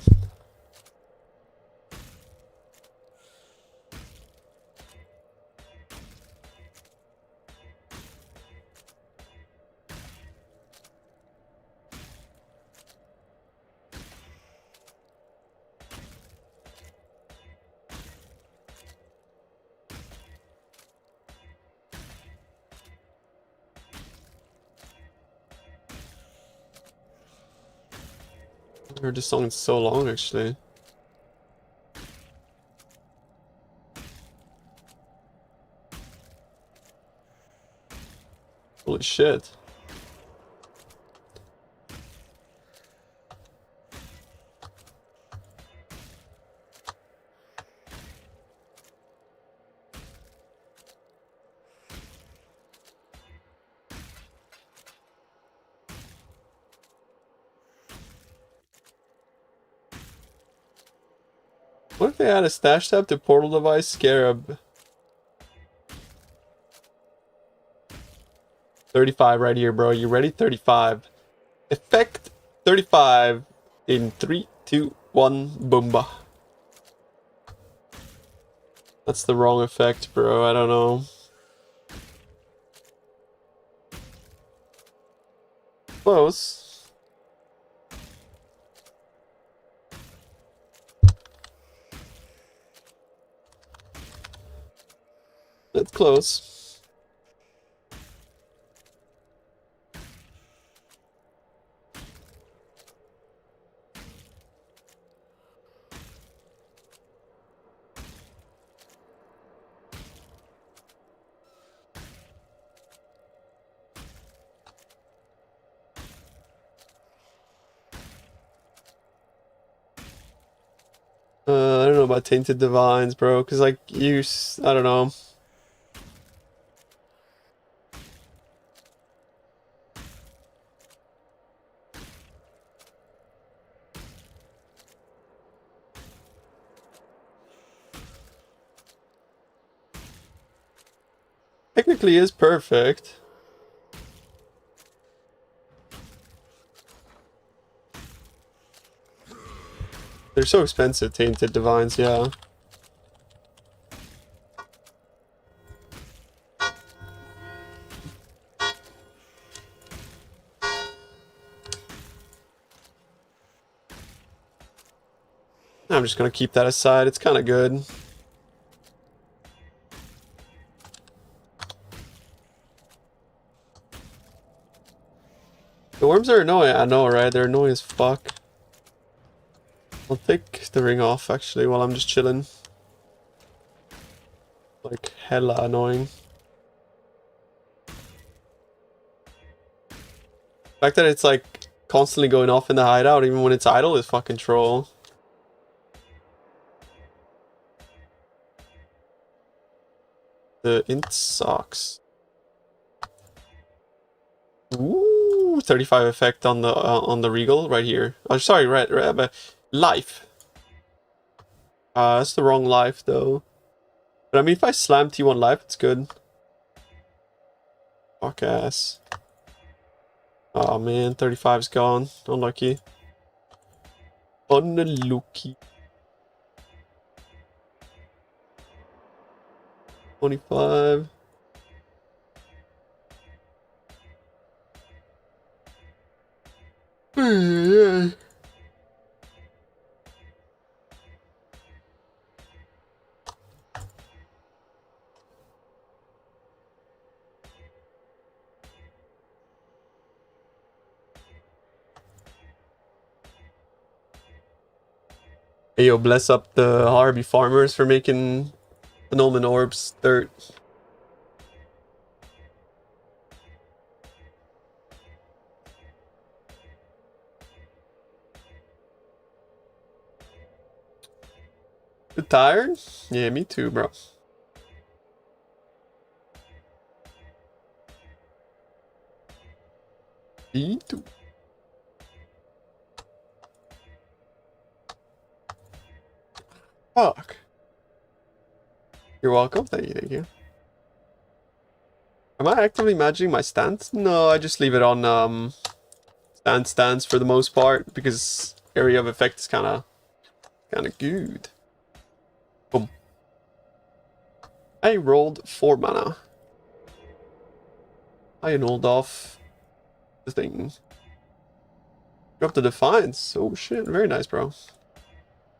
I heard this song in so long, actually. Holy shit. What if they add a stash tab to portal device Scarab? 35 right here, bro. You ready? 35. Effect 35 in 3, 2, 1, boomba. That's the wrong effect, bro. I don't know. Close. That's close. I don't know about Tainted Divines, bro. Cause like I don't know. Technically is perfect. They're so expensive, Tainted Divines, yeah. I'm just gonna keep that aside. It's kind of good. The worms are annoying. I know, right? They're annoying as fuck. I'll take the ring off, actually, while I'm just chilling. Like, hella annoying. The fact that it's, like, constantly going off in the hideout, even when it's idle, is fucking troll. The int sucks. Ooh, 35 effect on the regal right here. Oh, sorry, right, but life. That's the wrong life though. But I mean, if I slam T1 life, it's good. Fuck ass. Oh man, 35's gone. Unlucky. Unlucky. 25. Yeah. Hey yo, bless up the Harvey farmers for making Phenomenon Orbs third. You tired? Yeah, me too, bro. E2. Fuck. You're welcome. Thank you, thank you. Am I actively managing my stance? No, I just leave it on stance for the most part because area of effect is kinda good. Boom. I rolled 4 mana. I annulled off the thing. Drop the Defiance. Oh shit, very nice, bro.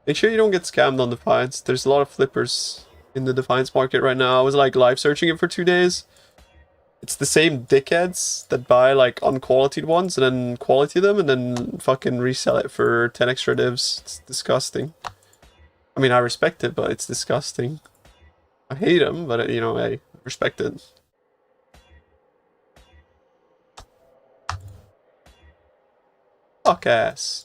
Make sure you don't get scammed on Defiance. There's a lot of flippers in the Defiance market right now. I was like live searching it for 2 days. It's the same dickheads that buy like unqualified ones and then quality them and then fucking resell it for 10 extra divs. It's disgusting. I mean, I respect it, but it's disgusting. I hate them, but you know, I respect it. Fuck ass.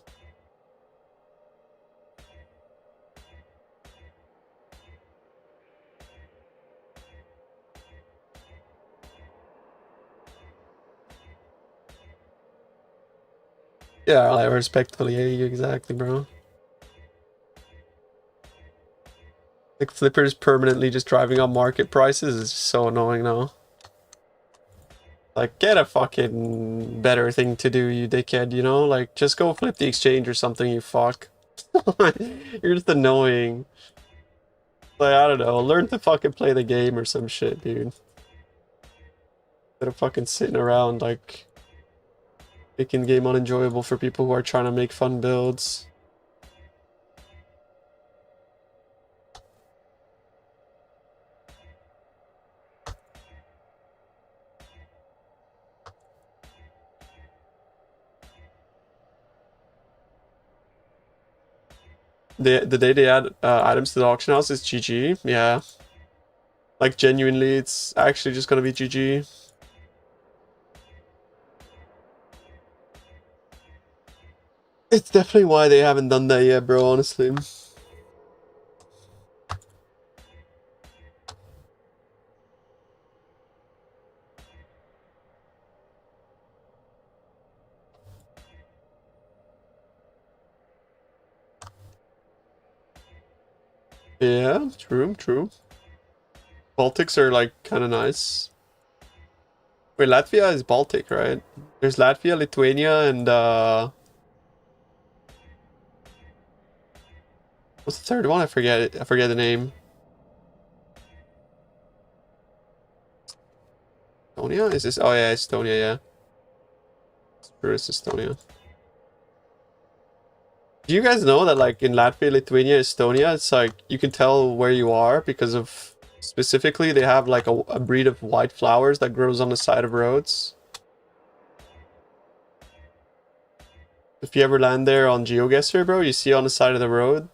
Yeah, I respectfully hate you exactly, bro. Like flippers permanently just driving up market prices is so annoying now. Like, get a fucking better thing to do, you dickhead, you know? Like, just go flip the exchange or something, you fuck. You're just annoying. Like, I don't know, learn to fucking play the game or some shit, dude. Instead of fucking sitting around, like, making game unenjoyable for people who are trying to make fun builds. The day they add items to the auction house is GG, yeah. Like, genuinely, it's actually just gonna be GG. It's definitely why they haven't done that yet, bro, honestly. Yeah, true, true. Baltics are, like, kinda nice. Wait, Latvia is Baltic, right? There's Latvia, Lithuania, and what's the third one? I forget it. I forget the name. Estonia? Is this? Oh yeah, Estonia. Yeah, sure, it's Estonia. Do you guys know that like in Latvia, Lithuania, Estonia, it's like you can tell where you are because of specifically they have like a breed of white flowers that grows on the side of roads. If you ever land there on GeoGuessr, bro, you see on the side of the road.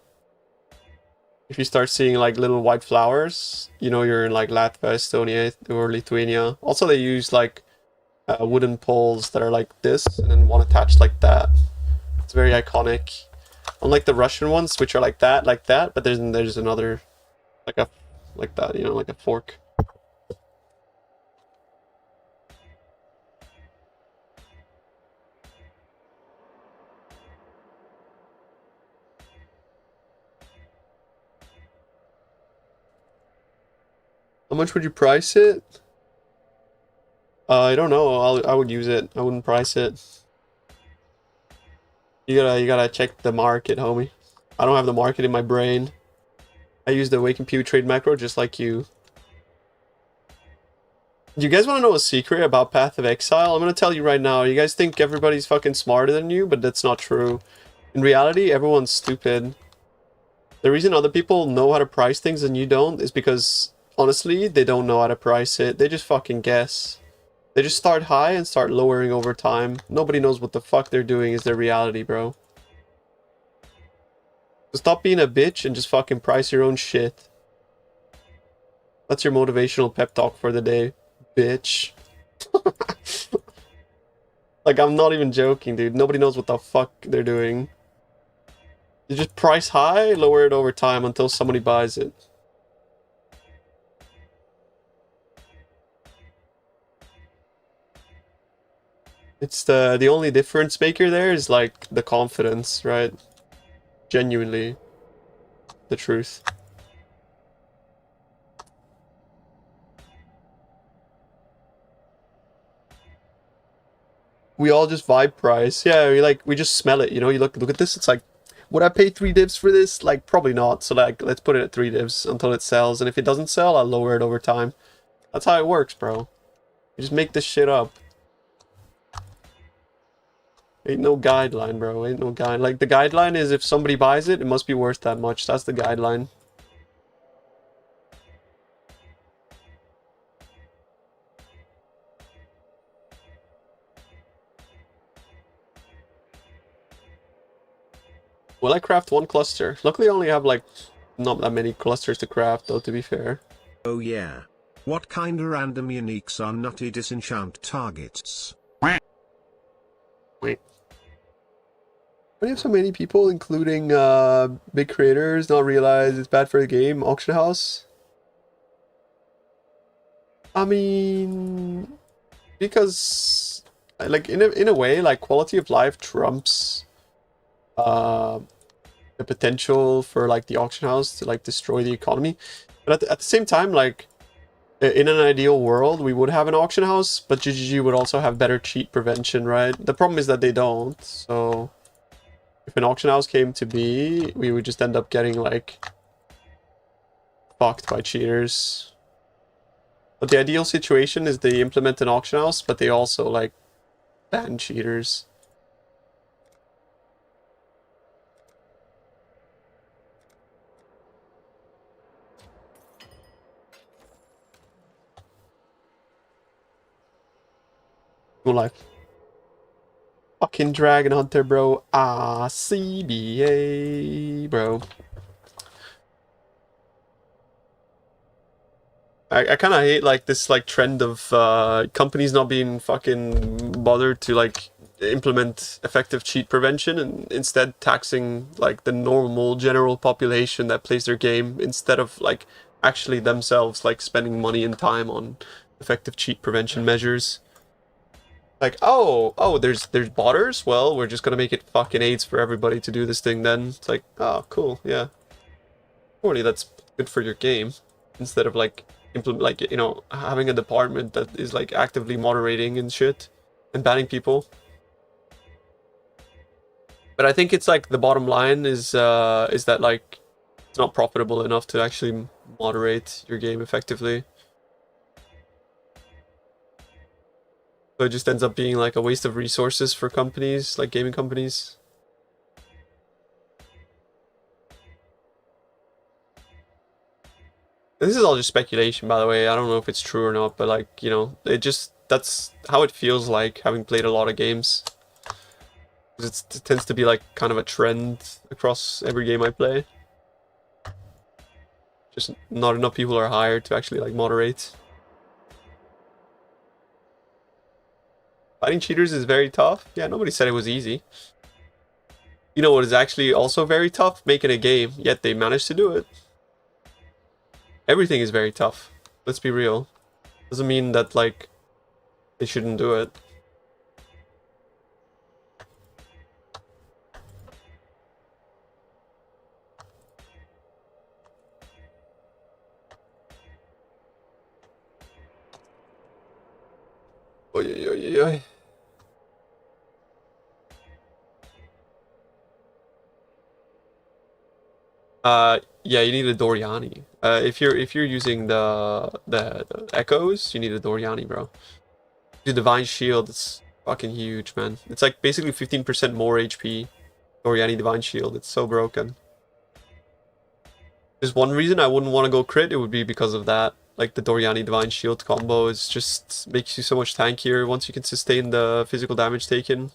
If you start seeing like little white flowers, you know you're in like Latvia, Estonia, or Lithuania. Also, they use like wooden poles that are like this and then one attached like that. It's very iconic. Unlike the Russian ones, which are like that, but there's another like a like that, you know, like a fork. How much would you price it? I don't know. I would use it. I wouldn't price it. You gotta check the market, homie. I don't have the market in my brain. I use the wake compute trade macro just like you. Do you guys want to know a secret about Path of Exile? I'm gonna tell you right now. You guys think everybody's fucking smarter than you, but that's not true. In reality, everyone's stupid. The reason other people know how to price things and you don't is because, honestly, they don't know how to price it. They just fucking guess. They just start high and start lowering over time. Nobody knows what the fuck they're doing is their reality, bro. So stop being a bitch and just fucking price your own shit. That's your motivational pep talk for the day, bitch. Like, I'm not even joking, dude. Nobody knows what the fuck they're doing. You just price high, lower it over time until somebody buys it. It's the only difference maker there is like the confidence, right? Genuinely, the truth. We all just vibe price. Yeah, we just smell it, you know, you look at this, it's like, would I pay 3 divs for this? Like probably not. So like let's put it at 3 divs until it sells, and if it doesn't sell, I'll lower it over time. That's how it works, bro. You just make this shit up. Ain't no guideline, bro. Ain't no guide. Like the guideline is if somebody buys it, it must be worth that much. That's the guideline. Will I craft 1 cluster? Luckily I only have like not that many clusters to craft though, to be fair. Oh yeah. What kinda random uniques are nutty disenchant targets? Wait. Why do you have so many people, including big creators, not realize it's bad for the game? Auction house? I mean, because like in a way, like quality of life trumps uh the potential for like the auction house to like destroy the economy. But at the same time, like in an ideal world, we would have an auction house, but GGG would also have better cheat prevention, right? The problem is that they don't. So if an auction house came to be, we would just end up getting like fucked by cheaters. But the ideal situation is they implement an auction house, but they also like ban cheaters. Go live. Fucking Dragon Hunter, bro. Ah, CBA, bro. I kind of hate like this like trend of companies not being fucking bothered to like implement effective cheat prevention and instead taxing like the normal general population that plays their game instead of like actually themselves like spending money and time on effective cheat prevention measures. Like, oh, there's botters. Well, we're just gonna make it fucking AIDS for everybody to do this thing. Then it's like, oh, cool, yeah. Surely that's good for your game, instead of like implement like you know having a department that is like actively moderating and shit and banning people. But I think it's like the bottom line is that like it's not profitable enough to actually moderate your game effectively. So it just ends up being like a waste of resources for companies, like gaming companies. And this is all just speculation, by the way. I don't know if it's true or not, but like, you know, that's how it feels like having played a lot of games. It tends to be like kind of a trend across every game I play. Just not enough people are hired to actually like moderate. Fighting cheaters is very tough. Yeah, nobody said it was easy. You know what is actually also very tough? Making a game, yet they managed to do it. Everything is very tough. Let's be real. Doesn't mean that like they shouldn't do it. Oy, oy, oy, oy. Yeah, you need a Doriani. If you're using the echoes, you need a Doriani, bro. The Divine Shield, it's fucking huge, man. It's like basically 15% more HP. Doriani Divine Shield, it's so broken. There's one reason I wouldn't want to go crit, it would be because of that. Like the Doriani Divine Shield combo is just makes you so much tankier once you can sustain the physical damage taken.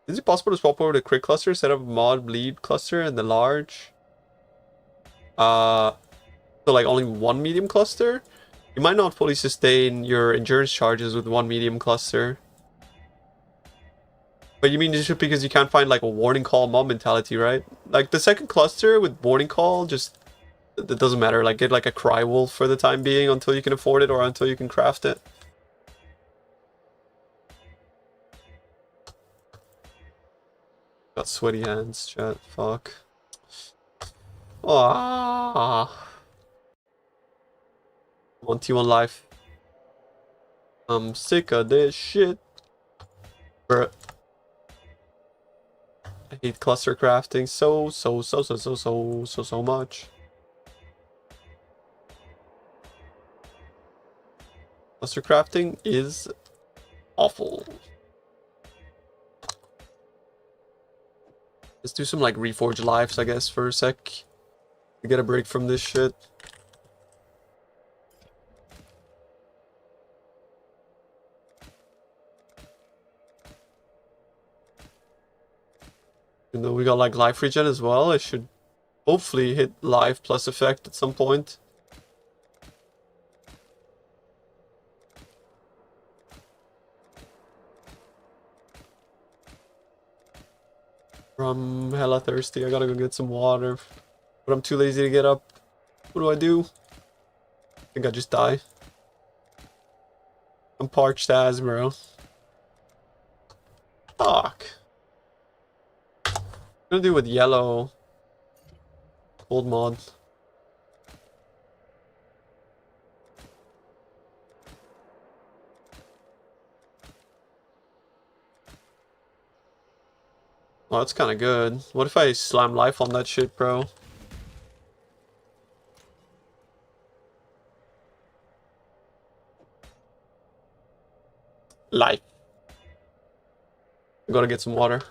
Is it possible to swap over to crit cluster instead of mod bleed cluster and the large? So like only one medium cluster? You might not fully sustain your endurance charges with one medium cluster. But you mean just because you can't find like a warning call mob mentality, right? Like the second cluster with warning call just It doesn't matter, like get like a cry wolf for the time being until you can afford it or until you can craft it. Got sweaty hands, chat. Fuck. Ah. I'm on T1 life. I'm sick of this shit. Bruh. I hate cluster crafting so much. Cluster crafting is awful. Let's do some like Reforge lives, I guess, for a sec. To get a break from this shit. Even though we got like life regen as well, I should hopefully hit life plus effect at some point. I'm hella thirsty. I gotta go get some water. But I'm too lazy to get up. What do? I think I just die. I'm parched as, bro. Fuck. I'm gonna do with yellow. Cold mod. Oh, that's kind of good. What if I slam life on that shit, bro? Life. I gotta get some water.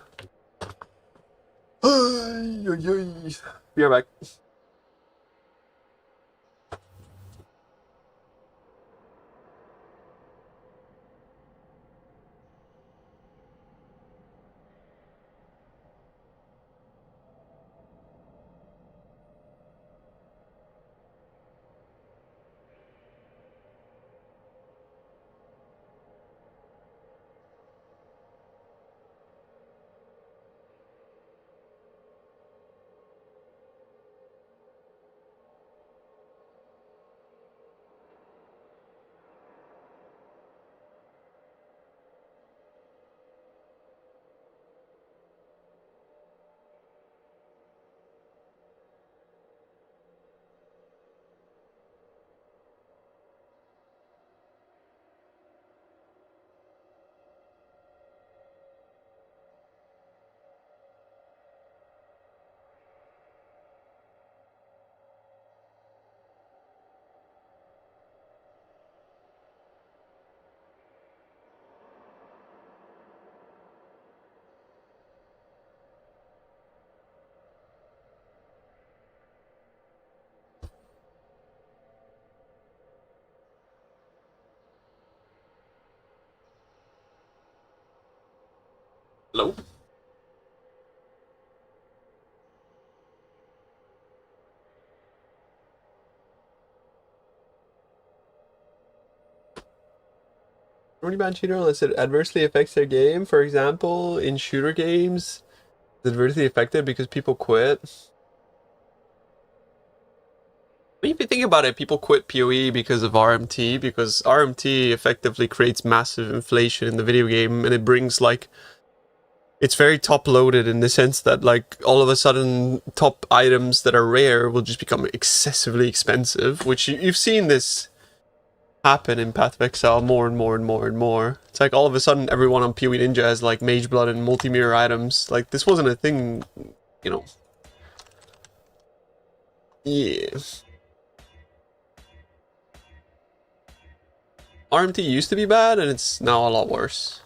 Be right back. Hello? Really bad cheater unless it adversely affects their game. For example, in shooter games, it's adversely affected because people quit. I mean, if you think about it, people quit PoE because of RMT, because RMT effectively creates massive inflation in the video game, and it brings like it's very top loaded in the sense that like all of a sudden top items that are rare will just become excessively expensive, which you've seen this happen in Path of Exile more and more and more and more. It's like all of a sudden everyone on PoE Ninja has like Mage Blood and multi-mirror items. Like this wasn't a thing, you know. Yeah. RMT used to be bad and it's now a lot worse.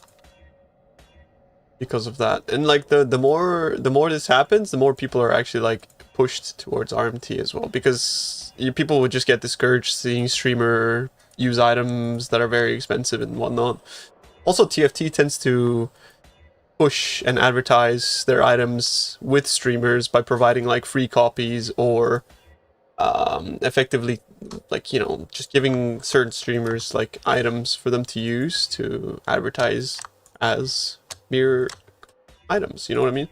Because of that. And like the more this happens, the more people are actually like pushed towards RMT as well. Because people would just get discouraged seeing streamer use items that are very expensive and whatnot. Also, TFT tends to push and advertise their items with streamers by providing like free copies or effectively like, you know, just giving certain streamers like items for them to use to advertise as mere items, you know what I mean?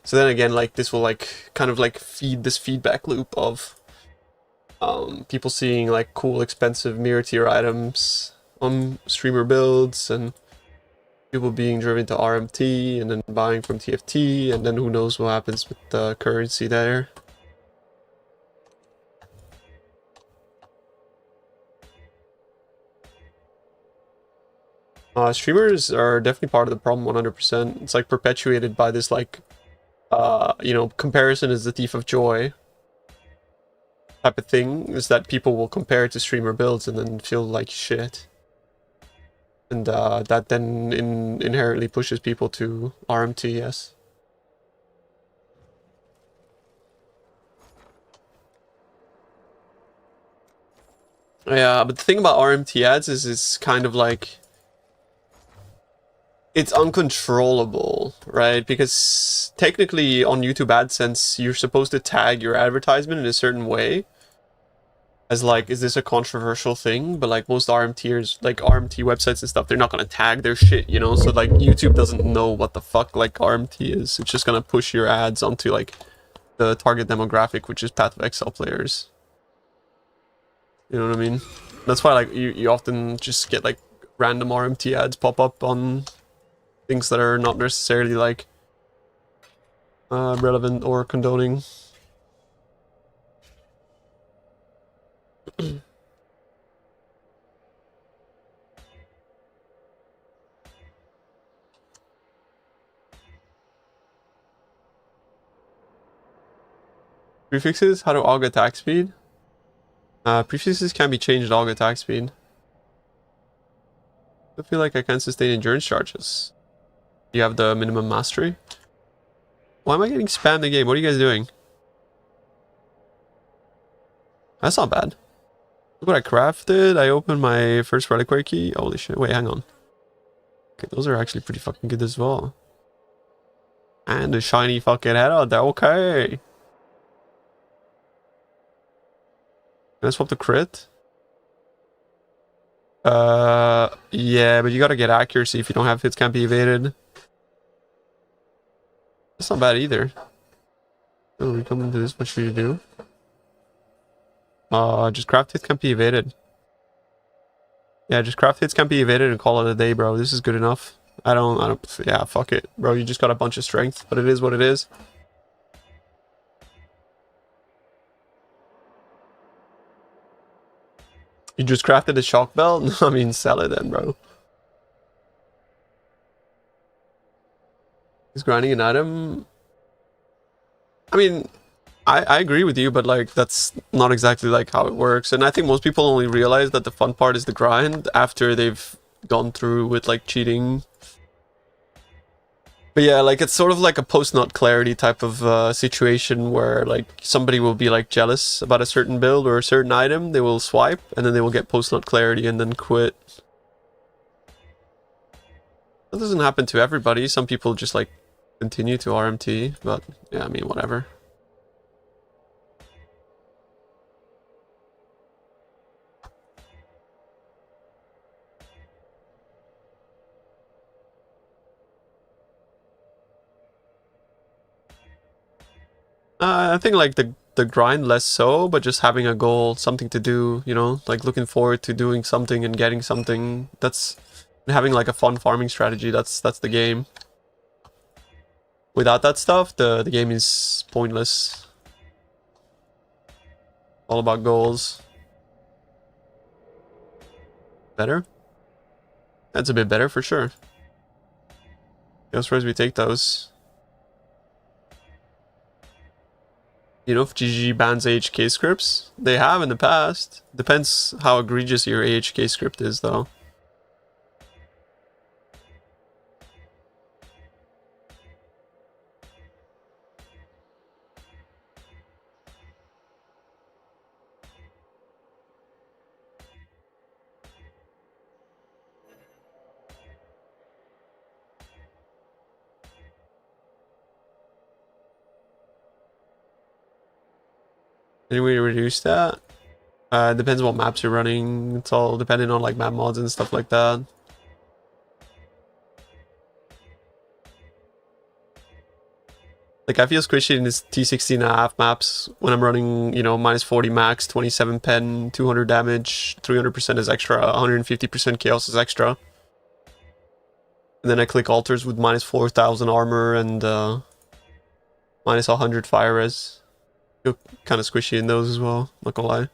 So then again, like this will like kind of like feed this feedback loop of People seeing like cool, expensive mirror tier items on streamer builds, and people being driven to RMT and then buying from TFT, and then who knows what happens with the currency there. Streamers are definitely part of the problem, 100%. It's like perpetuated by this like, you know, comparison is the thief of joy type of thing, is that people will compare it to streamer builds and then feel like shit. And that then inherently pushes people to RMT, yes. Yeah, but the thing about RMT ads is it's kind of like, it's uncontrollable, right? Because technically on YouTube AdSense, you're supposed to tag your advertisement in a certain way. As like, is this a controversial thing? But like most RMTers, like RMT websites and stuff, they're not gonna tag their shit, you know? So like YouTube doesn't know what the fuck like RMT is. It's just gonna push your ads onto like the target demographic, which is Path of Exile players. You know what I mean? That's why like you often just get like random RMT ads pop up on things that are not necessarily like relevant or condoning. Prefixes? How to aug attack speed? Prefixes can be changed to aug attack speed. I feel like I can't sustain endurance charges. You have the minimum mastery? Why am I getting spammed the game? What are you guys doing? That's not bad. Look what I crafted. I opened my first reliquary key. Holy shit. Wait, hang on. Okay, those are actually pretty fucking good as well. And a shiny fucking head out there. Okay. Can I swap the crit? Yeah, but you gotta get accuracy if you don't have hits can't be evaded. That's not bad either. Oh, we come into this, what should you do? Just craft hits can't be evaded. Yeah, just craft hits can't be evaded and call it a day, bro. This is good enough. Yeah, fuck it. Bro, you just got a bunch of strength, but it is what it is. You just crafted a shock belt? I mean, sell it then, bro. He's grinding an item. I mean, I agree with you, but like that's not exactly like how it works. And I think most people only realize that the fun part is the grind after they've gone through with like cheating. But yeah, like it's sort of like a post-nut clarity type of situation where like somebody will be like jealous about a certain build or a certain item, they will swipe and then they will get post-nut clarity and then quit. That doesn't happen to everybody. Some people just like continue to RMT, but yeah, I mean, whatever. I think like the grind less so, but just having a goal, something to do, you know, like looking forward to doing something and getting something. That's having like a fun farming strategy. That's the game. Without that stuff, the game is pointless. All about goals. Better? That's a bit better for sure. I suppose we take those. You know, if GG bans AHK scripts, they have in the past. Depends how egregious your AHK script is, though. Any way to reduce that? Depends what maps you're running. It's all depending on like map mods and stuff like that. Like, I feel squishy in this T16.5 maps when I'm running, you know, minus 40 max, 27 pen, 200 damage, 300% is extra, 150% chaos is extra. And then I click altars with minus 4,000 armor and minus 100 fire res. Feel kind of squishy in those as well, not gonna lie.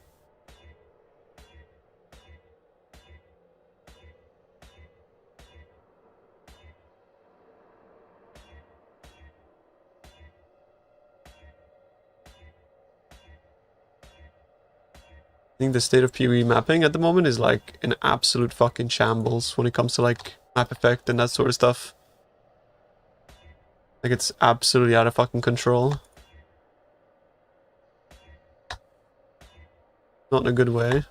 I think the state of PoE mapping at the moment is like an absolute fucking shambles when it comes to like map effect and that sort of stuff. Like, it's absolutely out of fucking control. Not in a good way.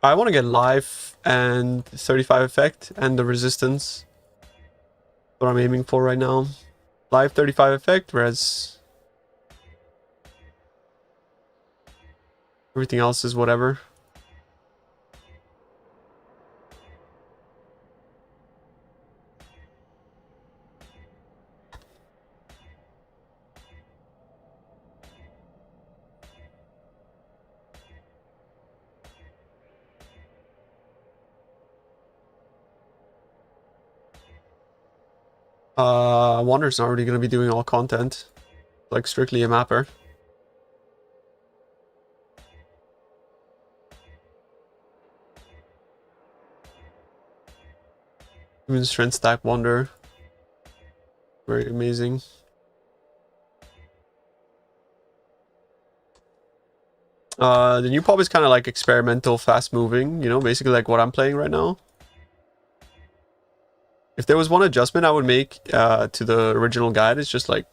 I want to get life and 35 effect and the resistance. That's what I'm aiming for right now. Life 35 effect, whereas everything else is whatever. Wander's not really going to be doing all content. Like, strictly a mapper. Even strength stack Wander. Very amazing. The new pop is kind of like experimental, fast moving, you know, basically like what I'm playing right now. If there was one adjustment I would make to the original guide, it's just like,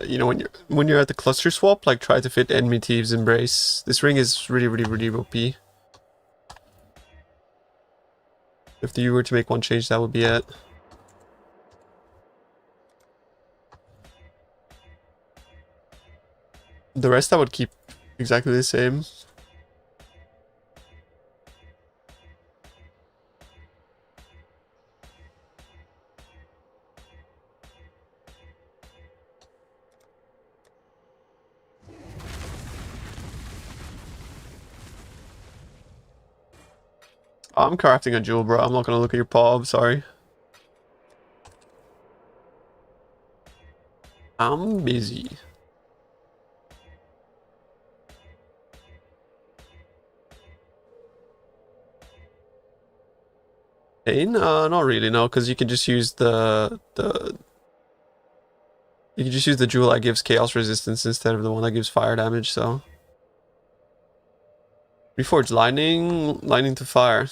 you know, when you're at the cluster swap, like try to fit enemy Thieves Embrace. This ring is really OP. If you were to make one change, that would be it. The rest I would keep exactly the same. I'm crafting a jewel, bro. I'm not gonna look at your paw. I'm sorry. I'm busy. Pain? Not really, no, because you can just use you can just use the jewel that gives chaos resistance instead of the one that gives fire damage, so. Reforge lightning to fire.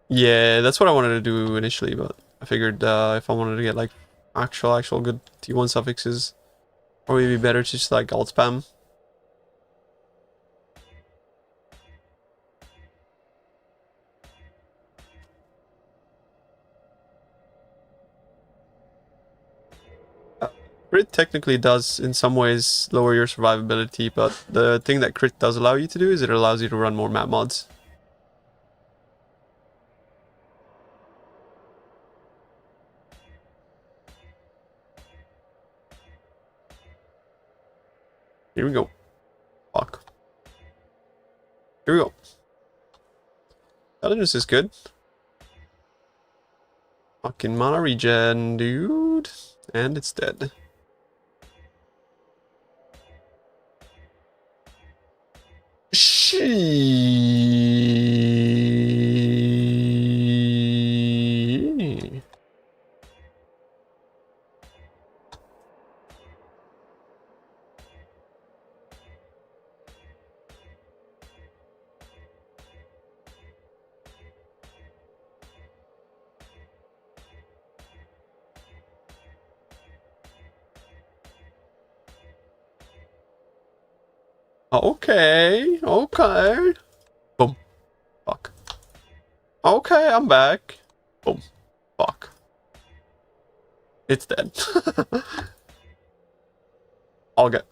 Yeah, that's what I wanted to do initially, but I figured if I wanted to get like actual good T1 suffixes, probably be better to just like alt spam. Crit technically does in some ways lower your survivability, but the thing that crit does allow you to do is it allows you to run more map mods. Here we go. Fuck. Here we go. Intelligence is good. Fucking mana regen, dude. And it's dead. She. Okay, okay. Boom. Fuck. Okay, I'm back. Boom. Fuck. It's dead. All good.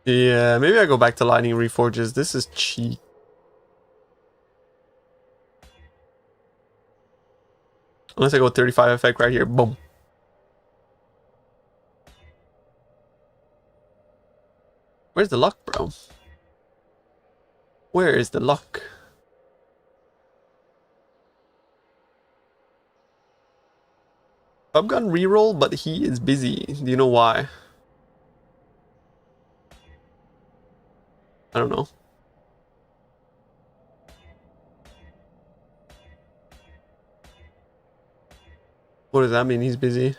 Yeah, maybe I go back to Lightning Reforges. This is cheap. Unless I go 35 effect right here. Boom. Where's the luck, bro? Where is the luck? I've got reroll, but he is busy. Do you know why? I don't know. What does that mean? He's busy.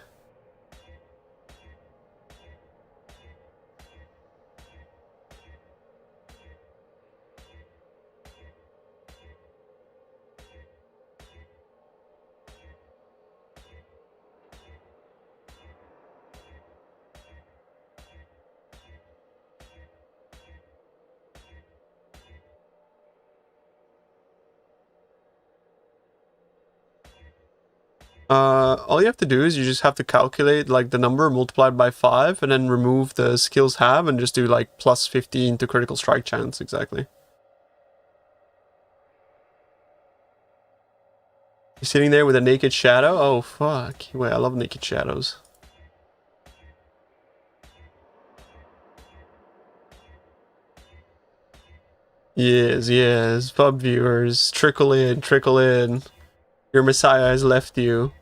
All you have to do is you just have to calculate like the number multiplied by 5 and then remove the skills have and just do like plus 15 to critical strike chance, exactly. You're sitting there with a naked shadow? Oh fuck. Wait, I love naked shadows. Yes, yes. Pub viewers, trickle in, trickle in. Your messiah has left you.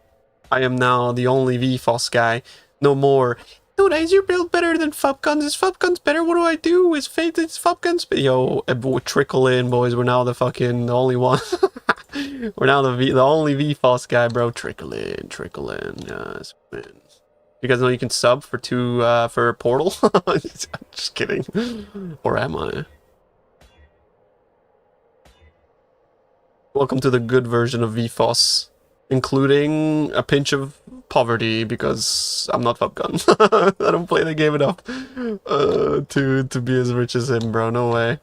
I am now the only VFoS guy. No more. Dude, is your build better than Fubguns? Is Fubguns better? What do I do? Is Fate is Fubguns? Yo, trickle in, boys. We're now the only one. We're now the only VFoS guy, bro. Trickle in, trickle in. Yes, man. You guys know you can sub for for a portal? Just kidding. Or am I? Welcome to the good version of VFoS, including a pinch of poverty because I'm not Fubgun. I don't play the game enough to be as rich as him, bro. No way.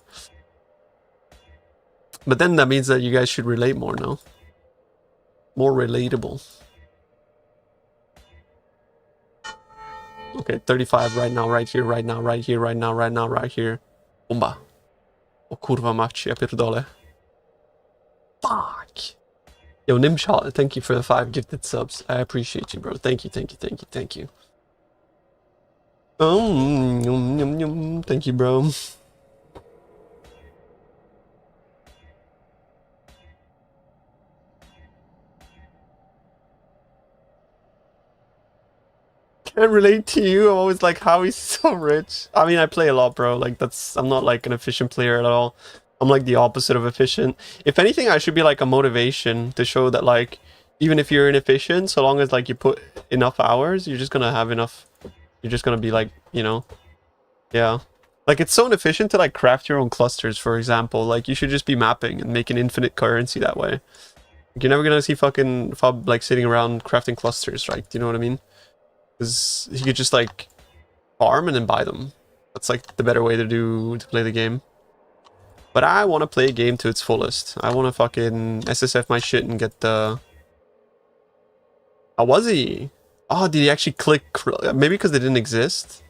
But then that means that you guys should relate more, no? More relatable. Okay, 35 right now, right here, right now, right here, right now, right now, right here. Bomba. O kurwa mać, ja pierdolę. Fuck. Yo, Nimshot, thank you for the 5 gifted subs. I appreciate you, bro. Thank you, thank you, thank you, thank you. Oh, thank you, bro. Can't relate to you. I'm always like, how he's so rich. I mean, I play a lot, bro. Like, I'm not like an efficient player at all. I'm like the opposite of efficient. If anything, I should be like a motivation to show that, like, even if you're inefficient, so long as like you put enough hours, you're just gonna have enough. You're just gonna be like, you know, yeah. Like, it's so inefficient to like craft your own clusters, for example. Like, you should just be mapping and making infinite currency that way. Like, you're never gonna see fucking Fob like sitting around crafting clusters, right? Do you know what I mean? Because he could just like farm and then buy them. That's like the better way to play the game. But I want to play a game to its fullest. I want to fucking SSF my shit and get the... How was he? Oh, did he actually click? Maybe because they didn't exist?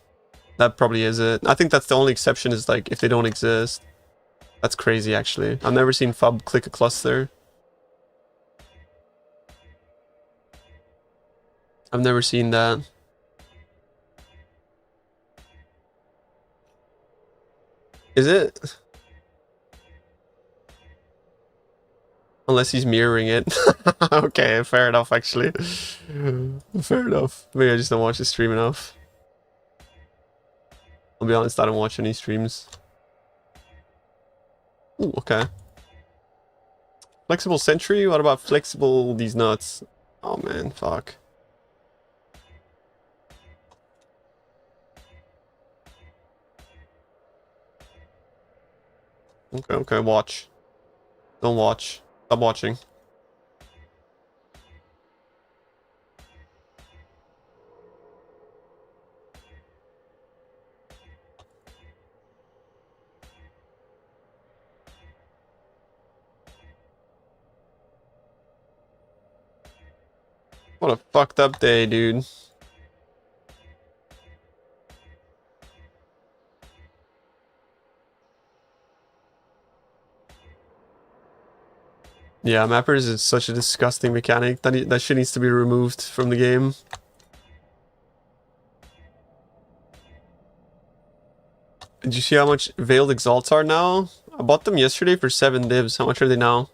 That probably is it. I think that's the only exception, is like if they don't exist. That's crazy, actually. I've never seen Fub click a cluster. I've never seen that. Is it? Unless he's mirroring it. Okay, fair enough, actually. Fair enough. Maybe I just don't watch the stream enough. I'll be honest, I don't watch any streams. Ooh, okay. Flexible sentry? What about flexible these nuts? Oh man, fuck. Okay, okay, watch. Don't watch. Stop watching. What a fucked up day, dude. Yeah, mappers is such a disgusting mechanic. That shit needs to be removed from the game. Did you see how much Veiled Exalts are now? I bought them yesterday for 7 divs. How much are they now?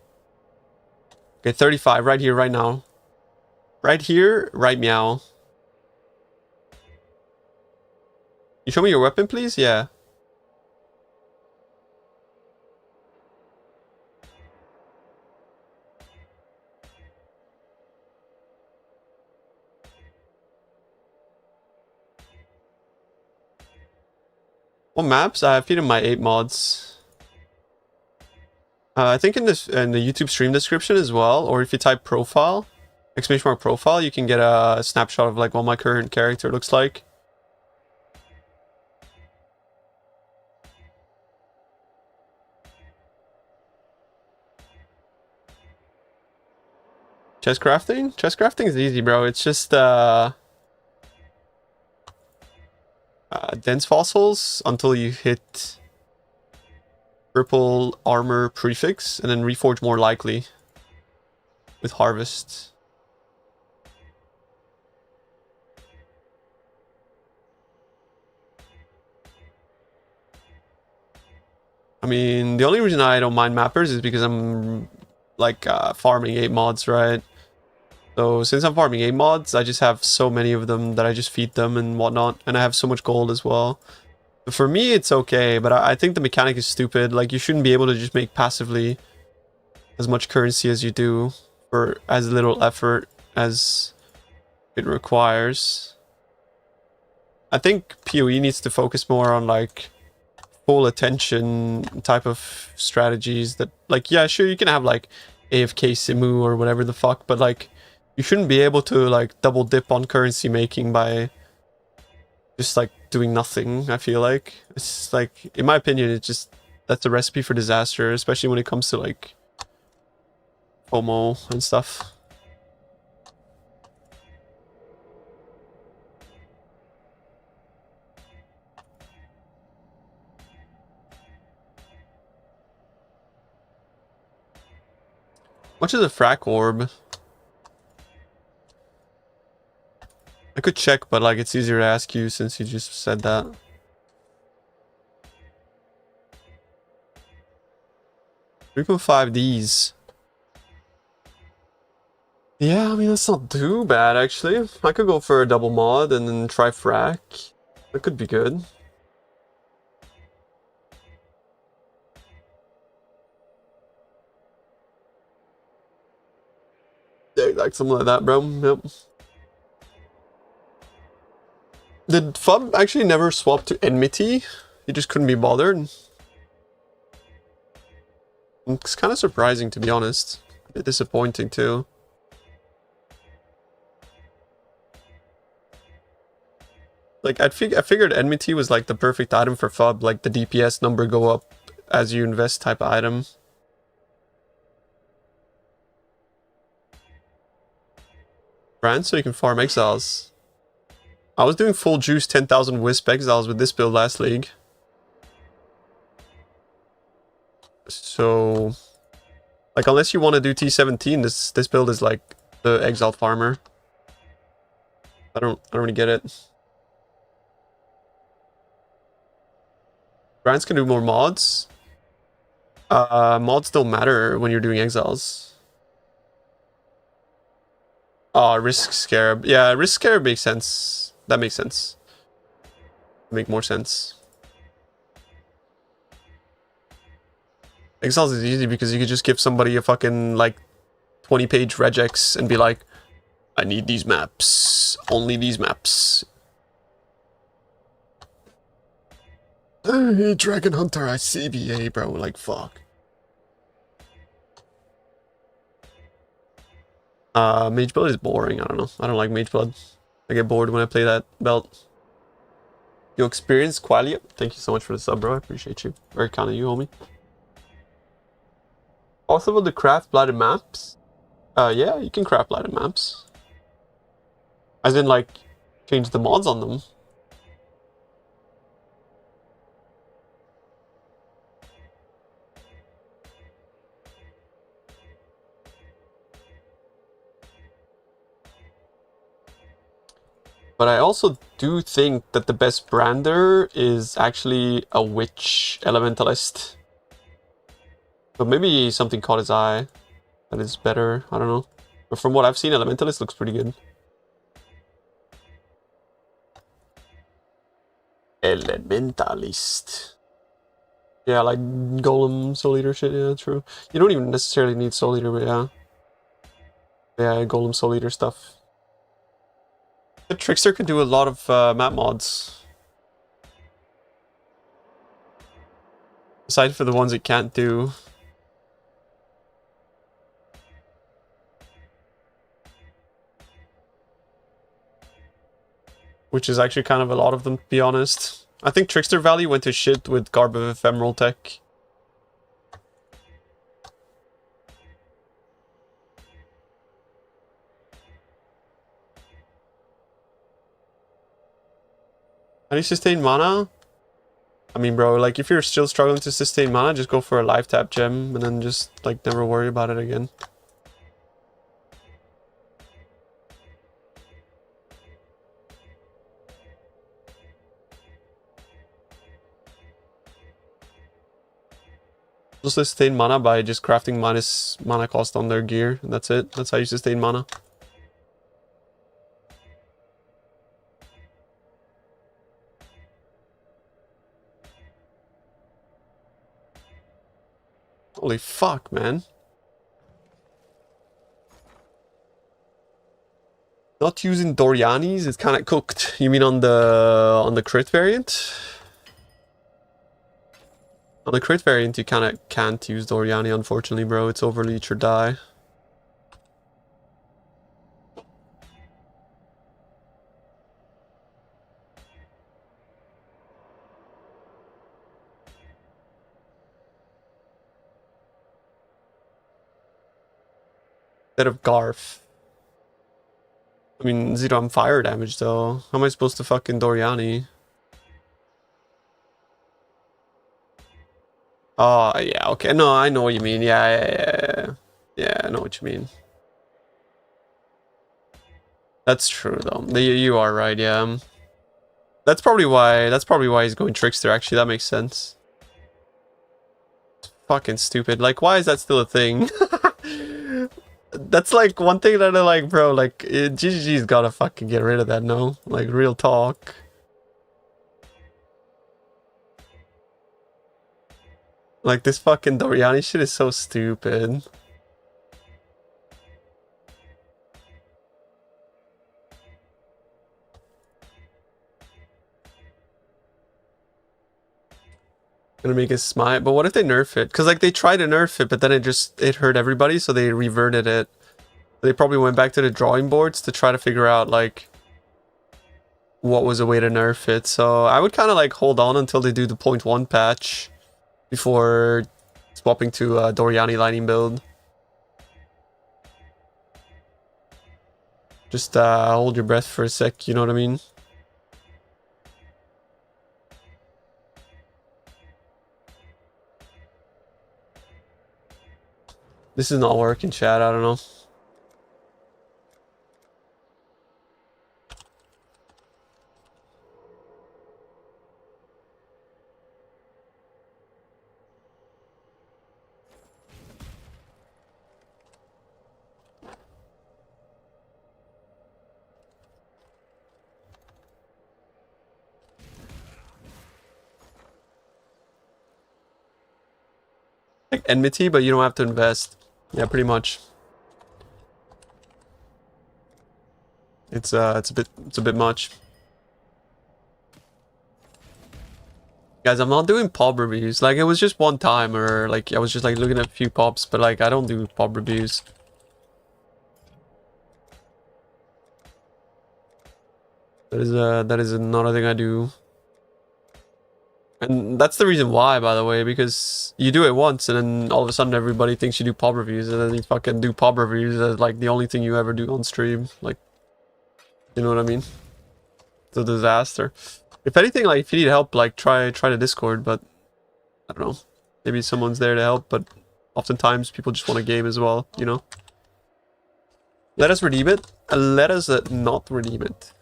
Okay, 35 right here, right now. Right here, right meow. You show me your weapon, please? Yeah. What maps? I feed in my 8 mods. I think in the YouTube stream description as well, or if you type profile, exclamation mark profile, you can get a snapshot of like what my current character looks like. Chest crafting? Chest crafting is easy, bro. It's just dense fossils until you hit purple armor prefix, and then reforge more likely with harvest. I mean, the only reason I don't mind mappers is because I'm like farming 8 mods, right? So since I'm farming 8 mods, I just have so many of them that I just feed them and whatnot, and I have so much gold as well. But for me, it's okay, but I think the mechanic is stupid. Like, you shouldn't be able to just make passively as much currency as you do for as little effort as it requires. I think PoE needs to focus more on like full attention type of strategies that, like, yeah, sure, you can have like AFK Simu or whatever the fuck, but like you shouldn't be able to like double dip on currency making by just like doing nothing. I feel like it's like, in my opinion, it's just, that's a recipe for disaster, especially when it comes to like FOMO and stuff. Much is a frack orb? I could check, but like it's easier to ask you since you just said that. 3.5 Ds. Yeah, I mean, that's not too bad, actually. I could go for a double mod and then try frack. That could be good. Yeah, like something like that, bro. Yep. Did FUB actually never swap to Enmity? He just couldn't be bothered? It's kind of surprising, to be honest. A bit disappointing, too. Like, I figured Enmity was like the perfect item for FUB, like the DPS number go up as you invest type of item. Brand, so you can farm exiles. I was doing full juice 10,000 Wisp exiles with this build last league. So, like, unless you want to do T17, this build is like the exile farmer. I don't really get it. Brands can do more mods. Mods don't matter when you're doing exiles. Oh, Risk Scarab. Yeah, Risk Scarab makes sense. That makes sense. Make more sense. Exiles is easy because you could just give somebody a fucking, like, 20-page regex and be like, I need these maps. Only these maps. Hey, Dragon Hunter, I CBA, bro. Like, fuck. Mage Blood is boring. I don't know. I don't like Mage Blood. I get bored when I play that belt. You experience Qualia? Thank you so much for the sub, bro. I appreciate you. Very kind of you, homie. Possible to craft blighted maps? Yeah, you can craft blighted maps. As in, like, change the mods on them. But I also do think that the best brander is actually a witch elementalist. But maybe something caught his eye that is better. I don't know. But from what I've seen, elementalist looks pretty good. Elementalist. Yeah, like Golem, Soul Eater shit, yeah, true. You don't even necessarily need Soul Eater, but yeah. Yeah, Golem, Soul Eater stuff. The Trickster can do a lot of map mods. Aside for the ones it can't do. Which is actually kind of a lot of them, to be honest. I think Trickster value went to shit with Garb of Ephemeral Tech. How do you sustain mana? I mean, bro, like, if you're still struggling to sustain mana, just go for a life tap gem and then just, like, never worry about it again. Just sustain mana by just crafting minus mana cost on their gear, and that's it. That's how you sustain mana. Holy fuck, man. Not using Dorianis is kind of cooked. You mean on the crit variant? On the crit variant, you kind of can't use Doriani, unfortunately, bro. It's overleech or die. Instead of Garf. I mean, 0 on fire damage, though. How am I supposed to fucking Doriani? Oh, yeah, okay. No, I know what you mean. Yeah. Yeah, I know what you mean. That's true, though. You are right, yeah. That's probably why he's going Trickster, actually. That makes sense. Fucking stupid. Like, why is that still a thing? That's like one thing that I like, bro. Like, GGG's gotta fucking get rid of that, no? Like, real talk. Like, this fucking Doriani shit is so stupid. Gonna make it smite, but what if they nerf it? Because, like, they tried to nerf it, but then it hurt everybody, so they reverted it. They probably went back to the drawing boards to try to figure out, like, what was a way to nerf it. So I would kind of, like, hold on until they do the 0.1 patch before swapping to a Doriani Lightning build. Just hold your breath for a sec, you know what I mean? This is not working, chat, I don't know. like enmity, but you don't have to invest. Yeah, pretty much. It's a bit much. Guys, I'm not doing pub reviews. Like, it was just one time, or like I was just like looking at a few pubs, but like I don't do pub reviews. That is another thing I do. And that's the reason why, by the way, because you do it once and then all of a sudden everybody thinks you do pub reviews, and then you fucking do pub reviews as like the only thing you ever do on stream. Like, you know what I mean? It's a disaster. If anything, like if you need help, like try the Discord, but I don't know. Maybe someone's there to help, but oftentimes people just want a game as well, you know? Let us redeem it, and let us not redeem it.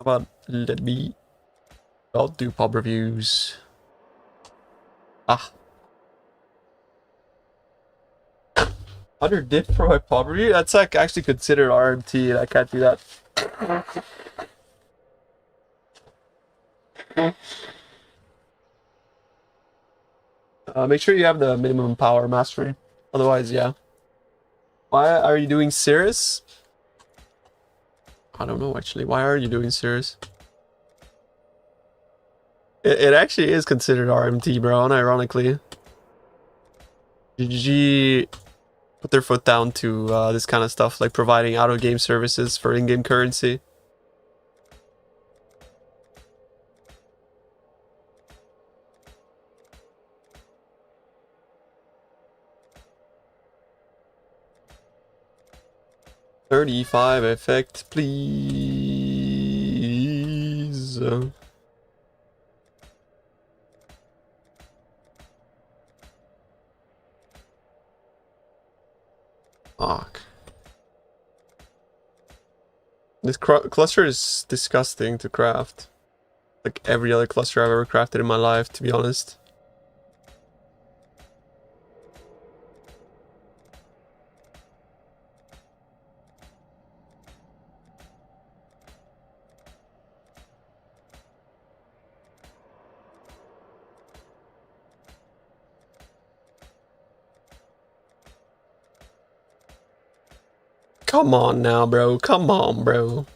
How about let me... I'll do pub reviews. Ah. 100 diff for my pub review? That's like actually considered RMT, and I can't do that. Make sure you have the minimum power mastery. Otherwise, yeah. Why are you doing Cirrus? I don't know, actually. Why are you doing Cirrus? It actually is considered RMT, bro, unironically. GG put their foot down to this kind of stuff, like providing out-of-game services for in-game currency. $35 effect, please. Fuck. This cluster is disgusting to craft. Like every other cluster I've ever crafted in my life, to be honest. Come on now, bro. Come on, bro.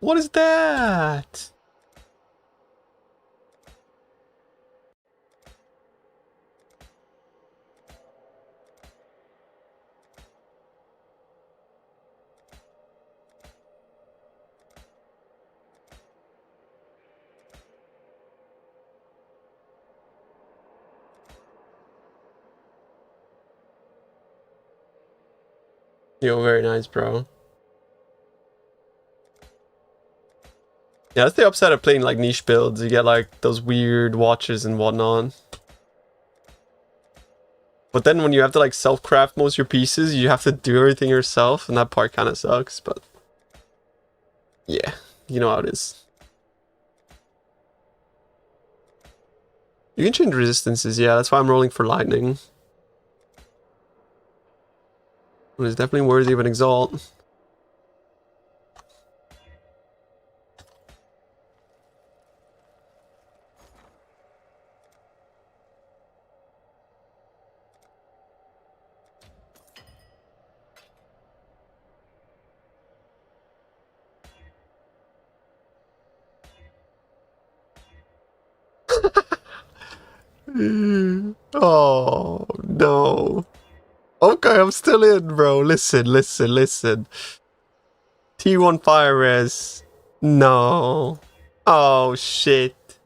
What is that? Yo, very nice, bro. Yeah, that's the upside of playing like niche builds. You get like those weird watches and whatnot. But then when you have to like self-craft most of your pieces, you have to do everything yourself, and that part kind of sucks, but yeah, you know how it is. You can change resistances, yeah, that's why I'm rolling for lightning. It is definitely worthy of an exalt. Oh, no. Okay, I'm still in, bro. Listen. T1 fire res. No. Oh, shit.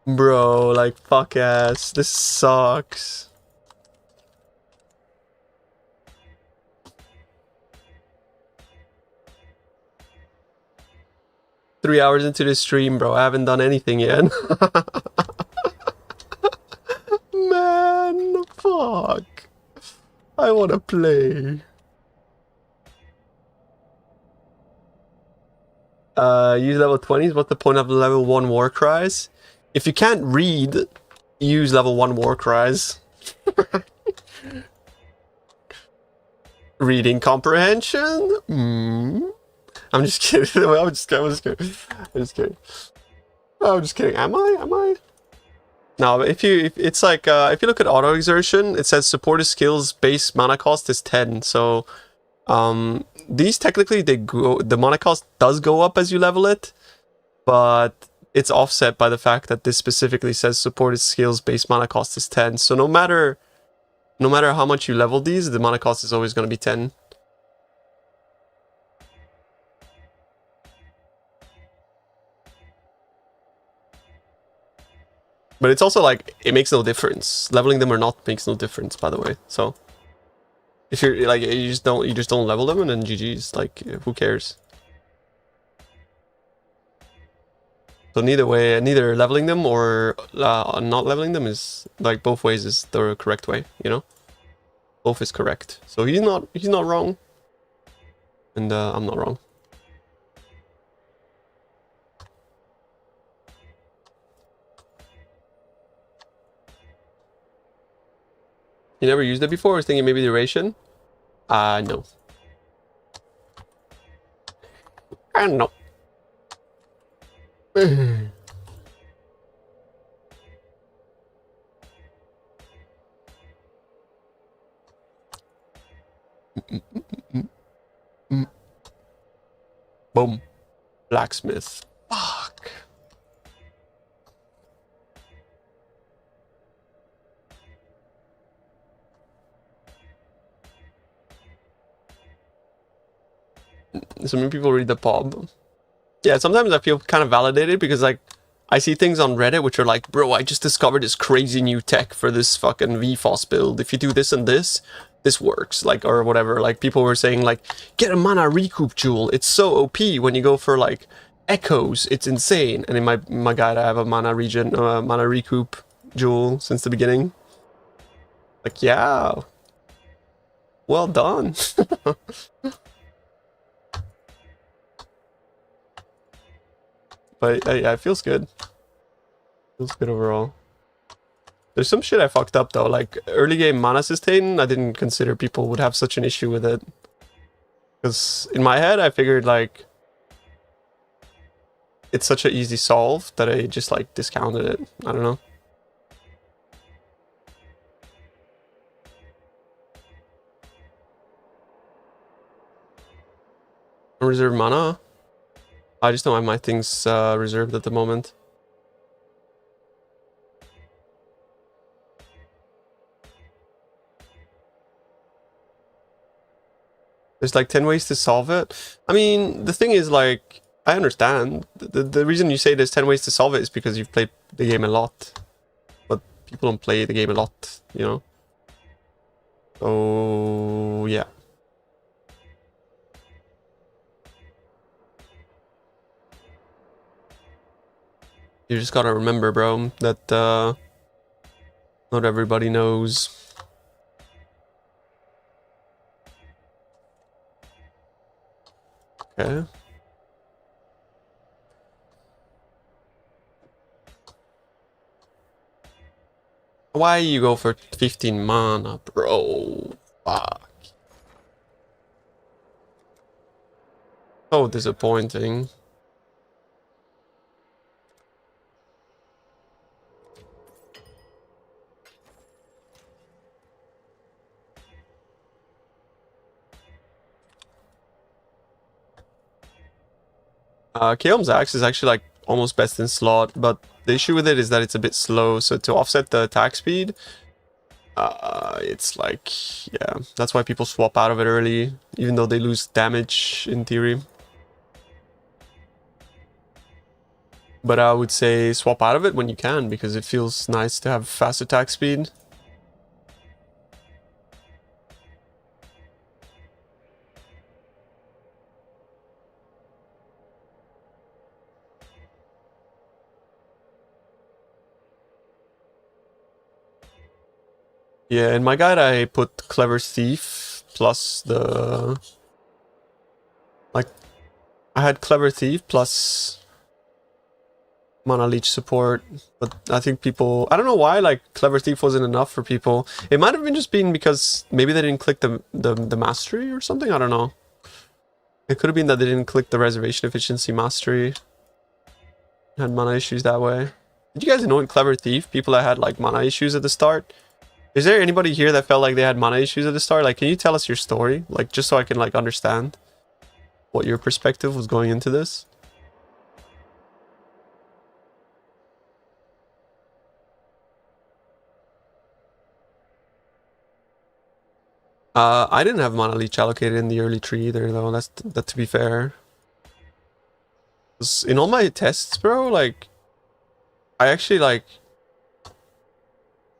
Bro, like, fuck ass. This sucks. Three hours into the stream, bro. I haven't done anything yet. Man, fuck. I wanna play. Use level 20s. What's the point of level 1 war cries? If you can't read, use level 1 war cries. Reading comprehension? I'm just kidding. I'm just kidding. I'm just kidding. Am I? No, but if it's like if you look at auto exertion, it says supported skills base mana cost is 10. So these technically the mana cost does go up as you level it, but it's offset by the fact that this specifically says supported skills base mana cost is 10. So no matter how much you level these, the mana cost is always going to be 10. But it's also like, it makes no difference. Leveling them or not makes no difference, by the way. So if you're like, you just don't level them, and then GG's, like, who cares? So neither way, neither leveling them or not leveling them is, like, both ways is the correct way, you know? Both is correct. So he's not wrong. And I'm not wrong. You never used it before? I was thinking maybe duration? No. No. Boom. Blacksmith. Fuck. So many people read the pub. Yeah, sometimes I feel kind of validated because, like, I see things on Reddit which are like, bro, I just discovered this crazy new tech for this fucking VFoS build. If you do this and this works, like, or whatever. Like, people were saying, like, get a mana recoup jewel. It's so OP when you go for, like, echoes. It's insane. And in my guide, I have a mana recoup jewel since the beginning. Like, yeah. Well done. But yeah, it feels good. Feels good overall. There's some shit I fucked up though, like early game mana sustain, I didn't consider people would have such an issue with it. Because in my head I figured like it's such an easy solve that I just like discounted it. I don't know. Reserve mana? I just don't have my things reserved at the moment. There's like 10 ways to solve it. I mean, the thing is like, I understand. The reason you say there's 10 ways to solve it is because you've played the game a lot. But people don't play the game a lot, you know? So, yeah. You just gotta remember, bro, that not everybody knows. Okay. Why you go for 15 mana, bro? Fuck. So disappointing. Chaos Axe is actually like almost best in slot, but the issue with it is that it's a bit slow, so to offset the attack speed, it's like, yeah, that's why people swap out of it early, even though they lose damage in theory. But I would say swap out of it when you can, because it feels nice to have fast attack speed. Yeah, in my guide I put Clever Thief plus the... Like, I had Clever Thief plus mana leech support, but I think people, I don't know why like Clever Thief wasn't enough for people. It might have been just been because maybe they didn't click the mastery or something. I don't know. It could have been that they didn't click the reservation efficiency mastery. Had mana issues that way. Did you guys know in Clever Thief people that had like mana issues at the start? Is there anybody here that felt like they had mana issues at the start? Like, can you tell us your story? Like, just so I can like understand what your perspective was going into this. I didn't have mana leech allocated in the early tree either, though. That to be fair. 'Cause in all my tests, bro, like, I actually like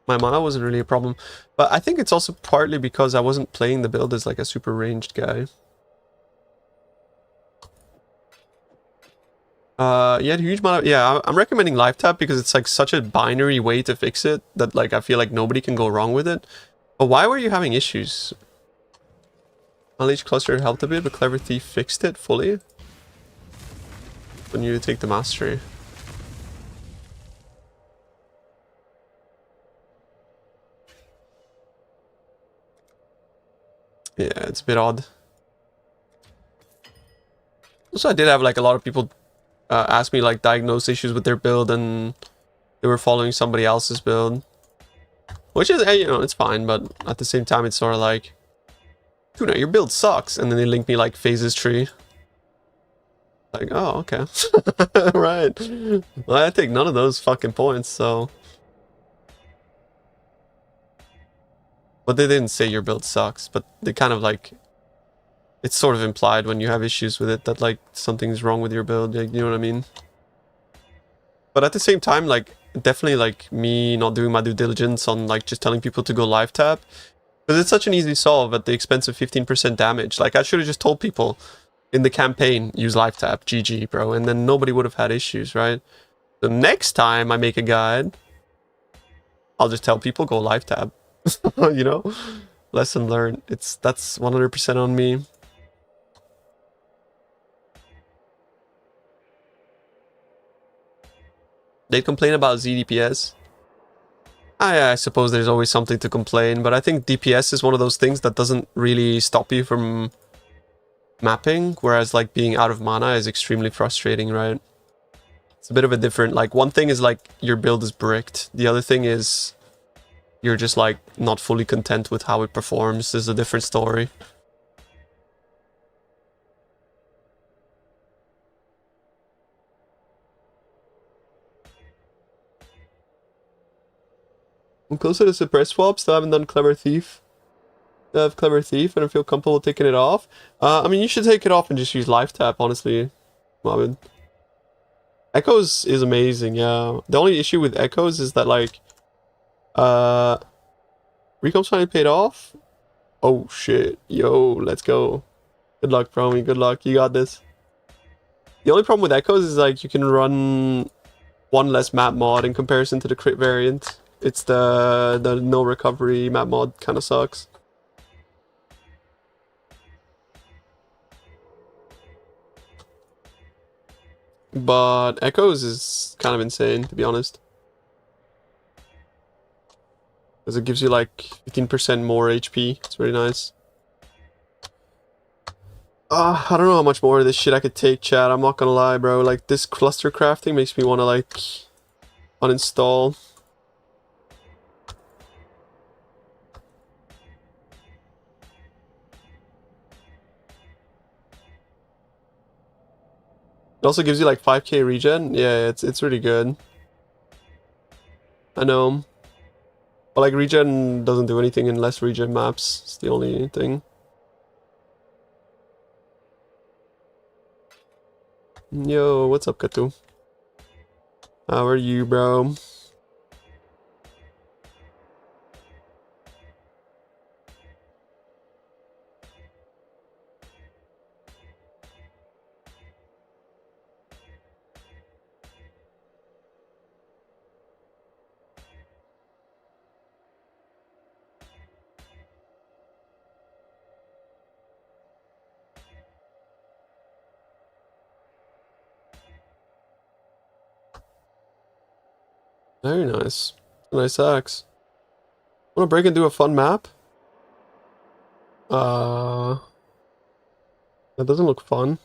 my mana wasn't really a problem, but I think it's also partly because I wasn't playing the build as like a super ranged guy. Yeah, huge mana. Yeah, I'm recommending live tap because it's like such a binary way to fix it that like I feel like nobody can go wrong with it. But why were you having issues? Unleash Cluster helped a bit, but Clever Thief fixed it fully when you take the mastery. Yeah, it's a bit odd. Also, I did have like a lot of people ask me like diagnose issues with their build and they were following somebody else's build. Which is, you know, it's fine, but at the same time, it's sort of like, Tuna, your build sucks. And then they link me like Phases tree. Like, oh, okay. Right. Well, I take none of those fucking points, so. But they didn't say your build sucks, but they kind of like, it's sort of implied when you have issues with it that like something's wrong with your build, like, you know what I mean? But at the same time, like, definitely like me not doing my due diligence on like just telling people to go live tap. Because it's such an easy solve at the expense of 15% damage. Like, I should have just told people in the campaign, use live tap, GG, bro. And then nobody would have had issues, right? The next time I make a guide, I'll just tell people, go live tap. You know? Lesson learned. That's 100% on me. They complain about ZDPS. I suppose there's always something to complain, but I think DPS is one of those things that doesn't really stop you from mapping, whereas like being out of mana is extremely frustrating, right? It's a bit of a different, like, one thing is like your build is bricked. The other thing is you're just like not fully content with how it performs. This is a different story. I'm closer to suppress swap, still haven't done Clever Thief. I have Clever Thief and I feel comfortable taking it off. I mean, you should take it off and just use live tap, honestly, Mohammed. Echoes is amazing, yeah. The only issue with Echoes is that, like, Recom's finally paid off. Oh, shit. Yo, let's go. Good luck, Promi. Good luck. You got this. The only problem with Echoes is, like, you can run one less map mod in comparison to the crit variant. It's the no recovery map mod kind of sucks. But Echoes is kind of insane, to be honest. Because it gives you like 15% more HP. It's really nice. I don't know how much more of this shit I could take, chat. I'm not gonna lie, bro. Like, this cluster crafting makes me want to, like, uninstall. It also gives you like 5k regen. Yeah, it's really good. I know. But like regen doesn't do anything in less regen maps. It's the only thing. Yo, what's up, Katu? How are you, bro? Very nice. Nice axe. Wanna break into a fun map? That doesn't look fun.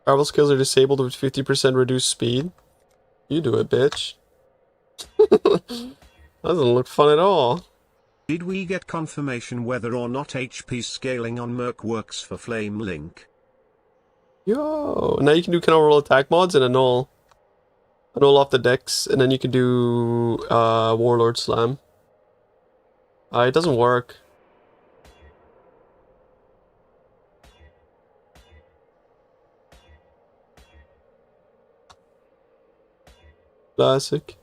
Travel skills are disabled with 50% reduced speed. You do it, bitch. Doesn't look fun at all. Did we get confirmation whether or not HP scaling on Merc works for Flame Link? Yo, now you can do kind of roll attack mods and annul. Annul off the decks, and then you can do Warlord Slam. It doesn't work. Classic.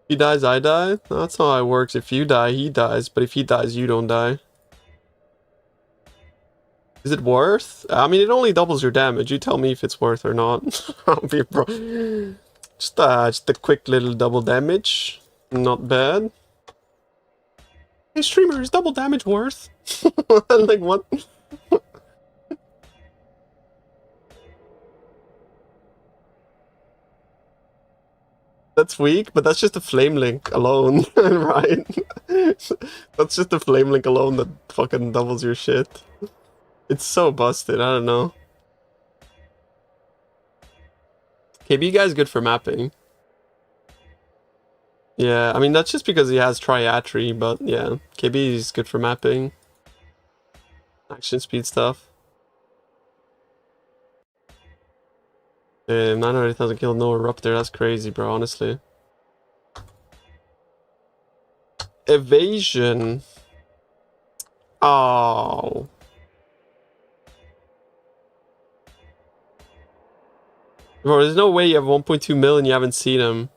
He dies, I die? No, that's not how it works. If you die, he dies. But if he dies, you don't die. Is it worth? I mean, it only doubles your damage. You tell me if it's worth or not. I'll be bro. Just a quick little double damage. Not bad. Hey, streamer, is double damage worth? Like, what? That's weak, but that's just a flame link alone, right? That's just a flame link alone that fucking doubles your shit. It's so busted, I don't know. KB guy's good for mapping. Yeah, I mean, that's just because he has Triatry, but yeah, KB is good for mapping. Action speed stuff. 900,000 killed, no eruptor, that's crazy, bro, honestly. Evasion. Oh. Bro, there's no way you have 1.2 million and you haven't seen him.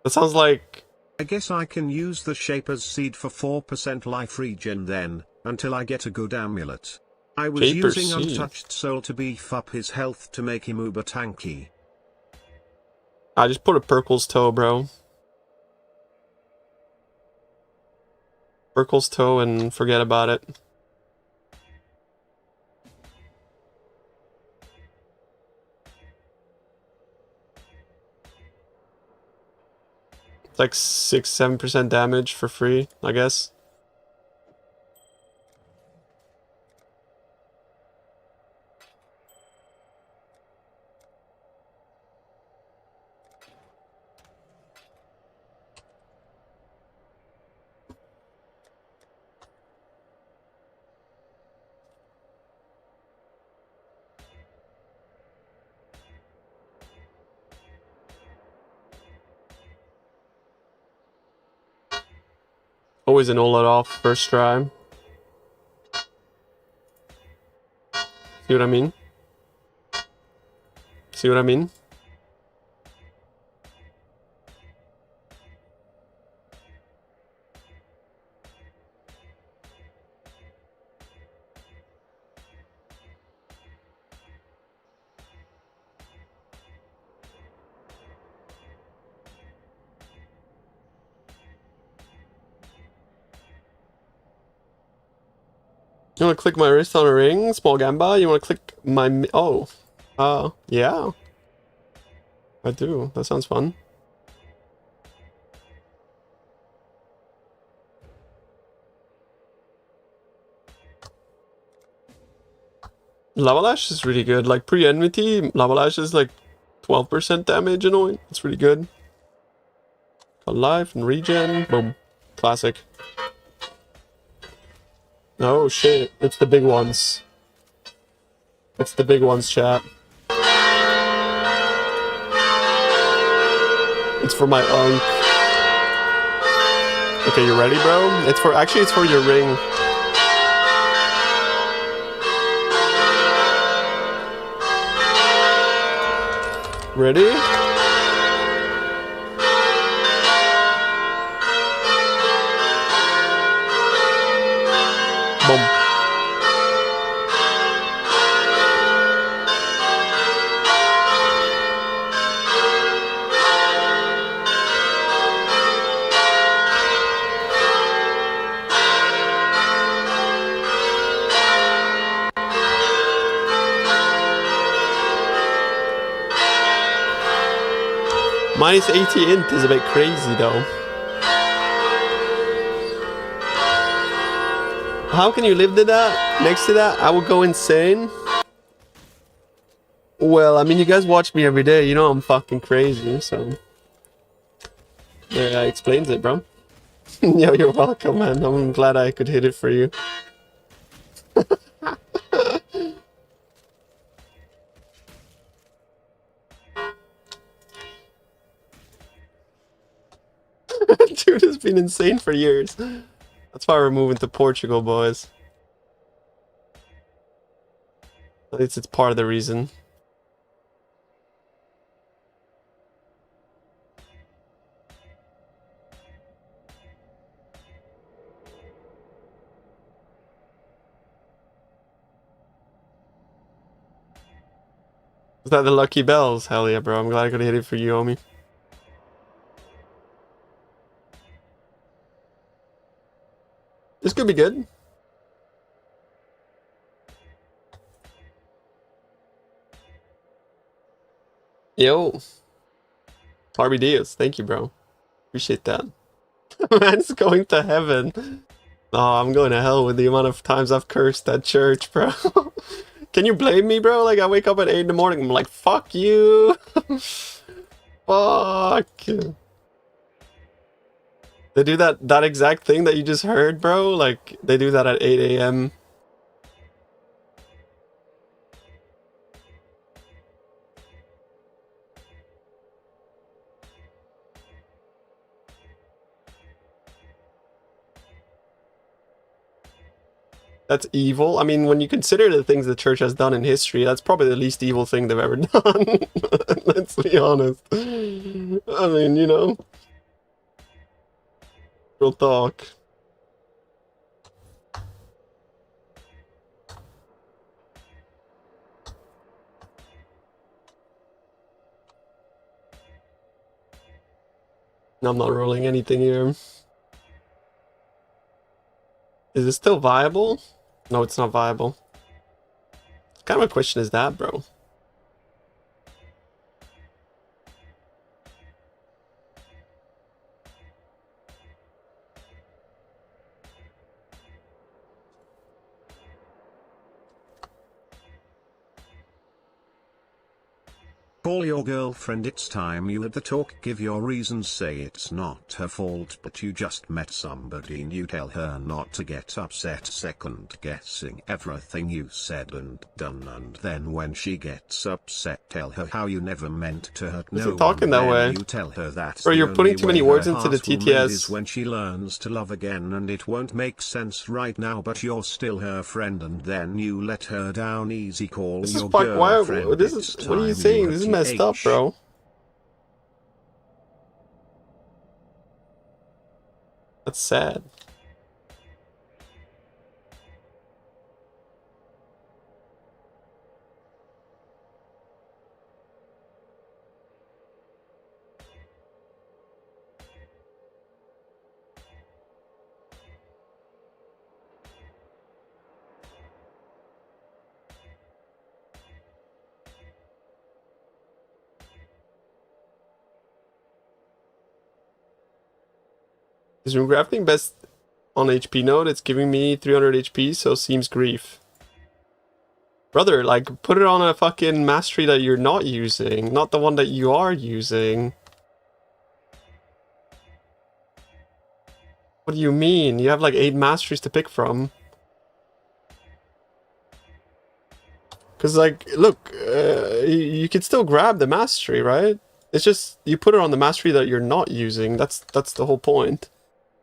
That sounds like... I guess I can use the Shaper's Seed for 4% life regen then, until I get a good amulet. I was Shaper's using Seed. Untouched Soul to beef up his health to make him uber tanky. I just put a Purkle's Toe, bro. Purkle's Toe and forget about it. It's like 6-7% damage for free, I guess. Always an all it off first try. See what I mean? See what I mean? You wanna click my wrist on a ring, small gamba? You wanna click my... Oh. Yeah. I do. That sounds fun. Lava Lash is really good. Like, pre-enmity, Lava Lash is like 12% damage annoying. It's really good. Got life and regen. Boom. Classic. Oh shit. It's the big ones. It's the big ones, chat. It's for my unk. Okay, you ready, bro? It's for... Actually, it's for your ring. Ready? Boom. Minus 80 int is a bit crazy though. How can you live to that? Next to that, I would go insane. Well, I mean, you guys watch me every day. You know I'm fucking crazy, so... Yeah, that explains it, bro. Yo, you're welcome, man. I'm glad I could hit it for you. Dude has been insane for years. That's why we're moving to Portugal, boys. At least it's part of the reason. Is that the lucky bells? Hell yeah, bro. I'm glad I could hit it for you, homie. This could be good. Yo. Harvey Diaz. Thank you, bro. Appreciate that. Man's going to heaven. Oh, I'm going to hell with the amount of times I've cursed that church, bro. Can you blame me, bro? Like, I wake up at 8 in the morning, I'm like, fuck you. Fuck. They do that exact thing that you just heard, bro. Like, they do that at 8 a.m. That's evil. I mean, when you consider the things the church has done in history, that's probably the least evil thing they've ever done. Let's be honest. I mean, you know. Real talk. I'm not rolling anything here. Is it still viable? No, it's not viable. What kind of a question is that, bro? Call your girlfriend, it's time you had the talk, give your reasons, say it's not her fault but you just met somebody and you tell her not to get upset, second guessing everything you said and done, and then when she gets upset tell her how you never meant to hurt no one, talking that way. you tell her that Bro, you're putting too many words into the TTS. Is when she learns to love again, and it won't make sense right now but you're still her friend, and then you let her down easy. Call This is your fuck. Why? girlfriend. This is. What are you saying? This is messed up, bro. That's sad. Is room crafting best on HP node? It's giving me 300 HP, so seems grief. Brother, like, put it on a fucking mastery that you're not using, not the one that you are using. What do you mean? You have like 8 masteries to pick from. Because, like, look, you can still grab the mastery, right? It's just, you put it on the mastery that you're not using. That's the whole point.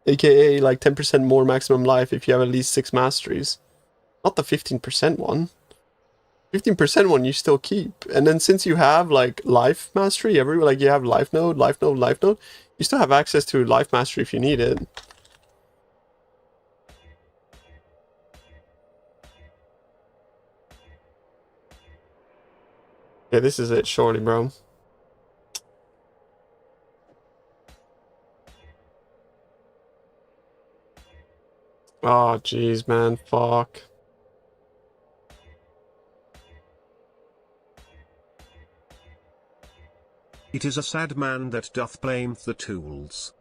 AKA, like, 10% more maximum life if you have at least 6 masteries. Not the 15% one. 15% one you still keep. And then since you have, like, life mastery everywhere, like, you have life node, life node, life node, you still have access to life mastery if you need it. Yeah, this is it, shorty, bro. Oh, jeez, man. Fuck. It is a sad man that doth blame the tools.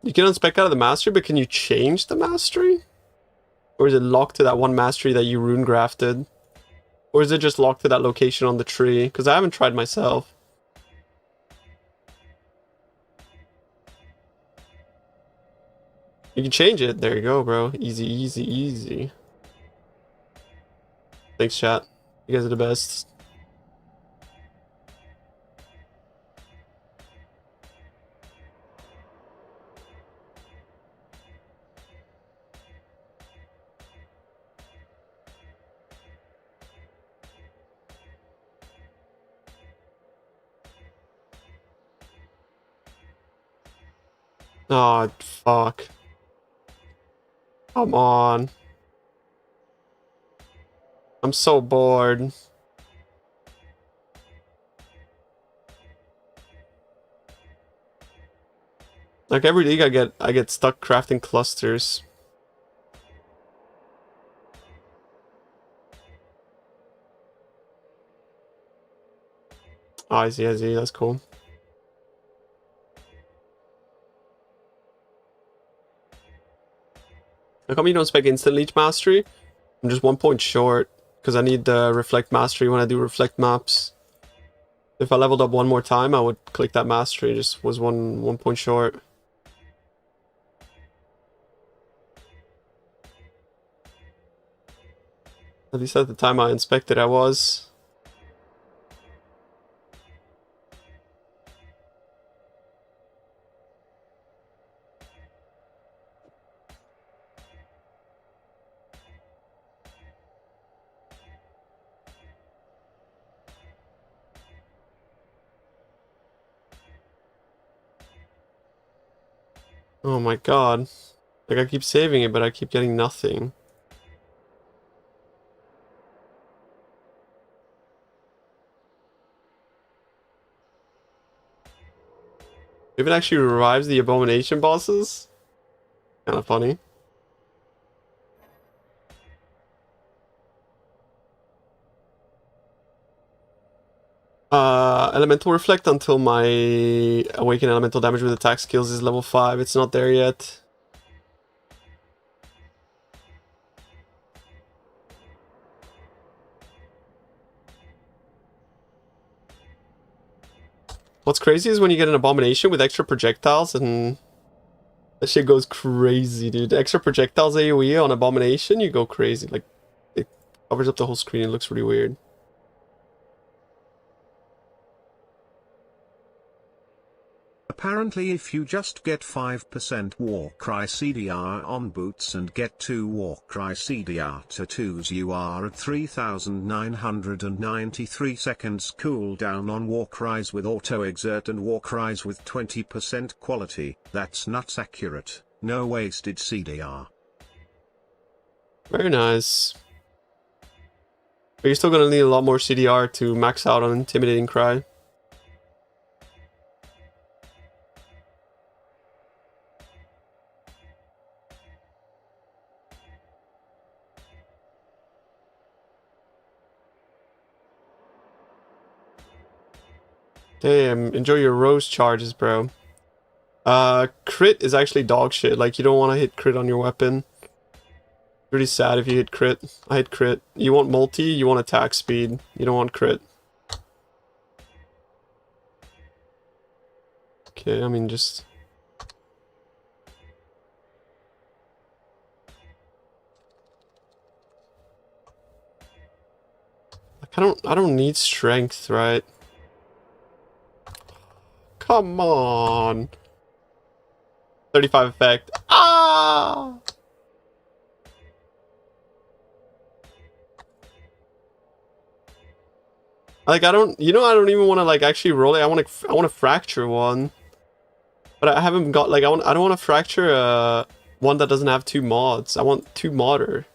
You can unspec out of the mastery, but can you change the mastery? Or is it locked to that one mastery that you rune grafted? Or is it just locked to that location on the tree? Because I haven't tried myself. You can change it. There you go, bro. Easy, easy, easy. Thanks, chat. You guys are the best. Oh, fuck. Come on. I'm so bored. Like every league I get stuck crafting clusters. Oh, I see, that's cool. How come you don't spec instant leech mastery? I'm just 1 point short, because I need the reflect mastery when I do reflect maps. If I leveled up one more time, I would click that mastery, just was one point short. At least at the time I inspected I was. Oh my god. Like I keep saving it, but I keep getting nothing. If it actually revives the abomination bosses? Kinda funny. Elemental Reflect until my Awaken Elemental Damage with attack skills is level 5. It's not there yet. What's crazy is when you get an Abomination with extra projectiles and that shit goes crazy, dude. Extra projectiles AoE on Abomination, you go crazy. Like, it covers up the whole screen. It looks really weird. Apparently if you just get 5% Warcry CDR on boots and get 2 Warcry CDR tattoos, you are at 3,993 seconds cooldown on Warcries with auto exert and Warcries with 20% quality. That's nuts accurate, no wasted CDR. Very nice. But you're still gonna need a lot more CDR to max out on Intimidating Cry. Damn, enjoy your rose charges, bro. Crit is actually dog shit. Like, you don't want to hit crit on your weapon. Pretty sad if you hit crit. I hit crit. You want multi, you want attack speed. You don't want crit. Okay, I mean, just... Like, I don't need strength, right? Come on. 35 effect. Ah! Like, I don't, you know, I don't even want to, like, actually roll it. I want to fracture one. But I haven't got, like, I don't want to fracture, one that doesn't have 2 mods. I want 2 modder.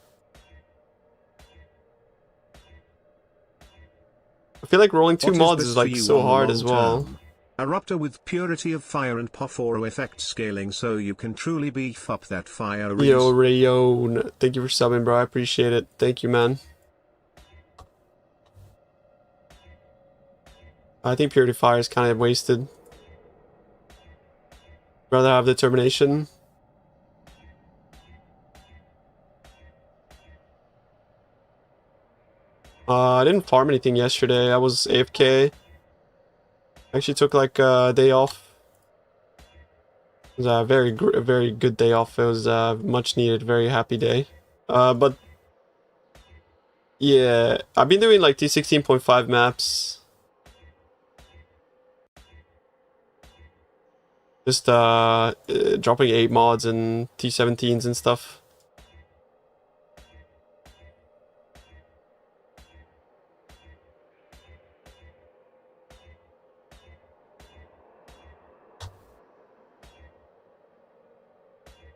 I feel like rolling 2 What is mods is, best for like, you so on the hard long as well. term? Eruptor with purity of fire and PoE effect scaling so you can truly beef up that fire Yo, Rayon. Thank you for subbing, bro. I appreciate it. Thank you, man. I think purity fire is kind of wasted. Rather have determination. I didn't farm anything yesterday. I was AFK. Actually took like a day off. It was a very good day off. It was a much needed, very happy day. But yeah, I've been doing like T16.5 maps. Just dropping 8 mods and T17s and stuff.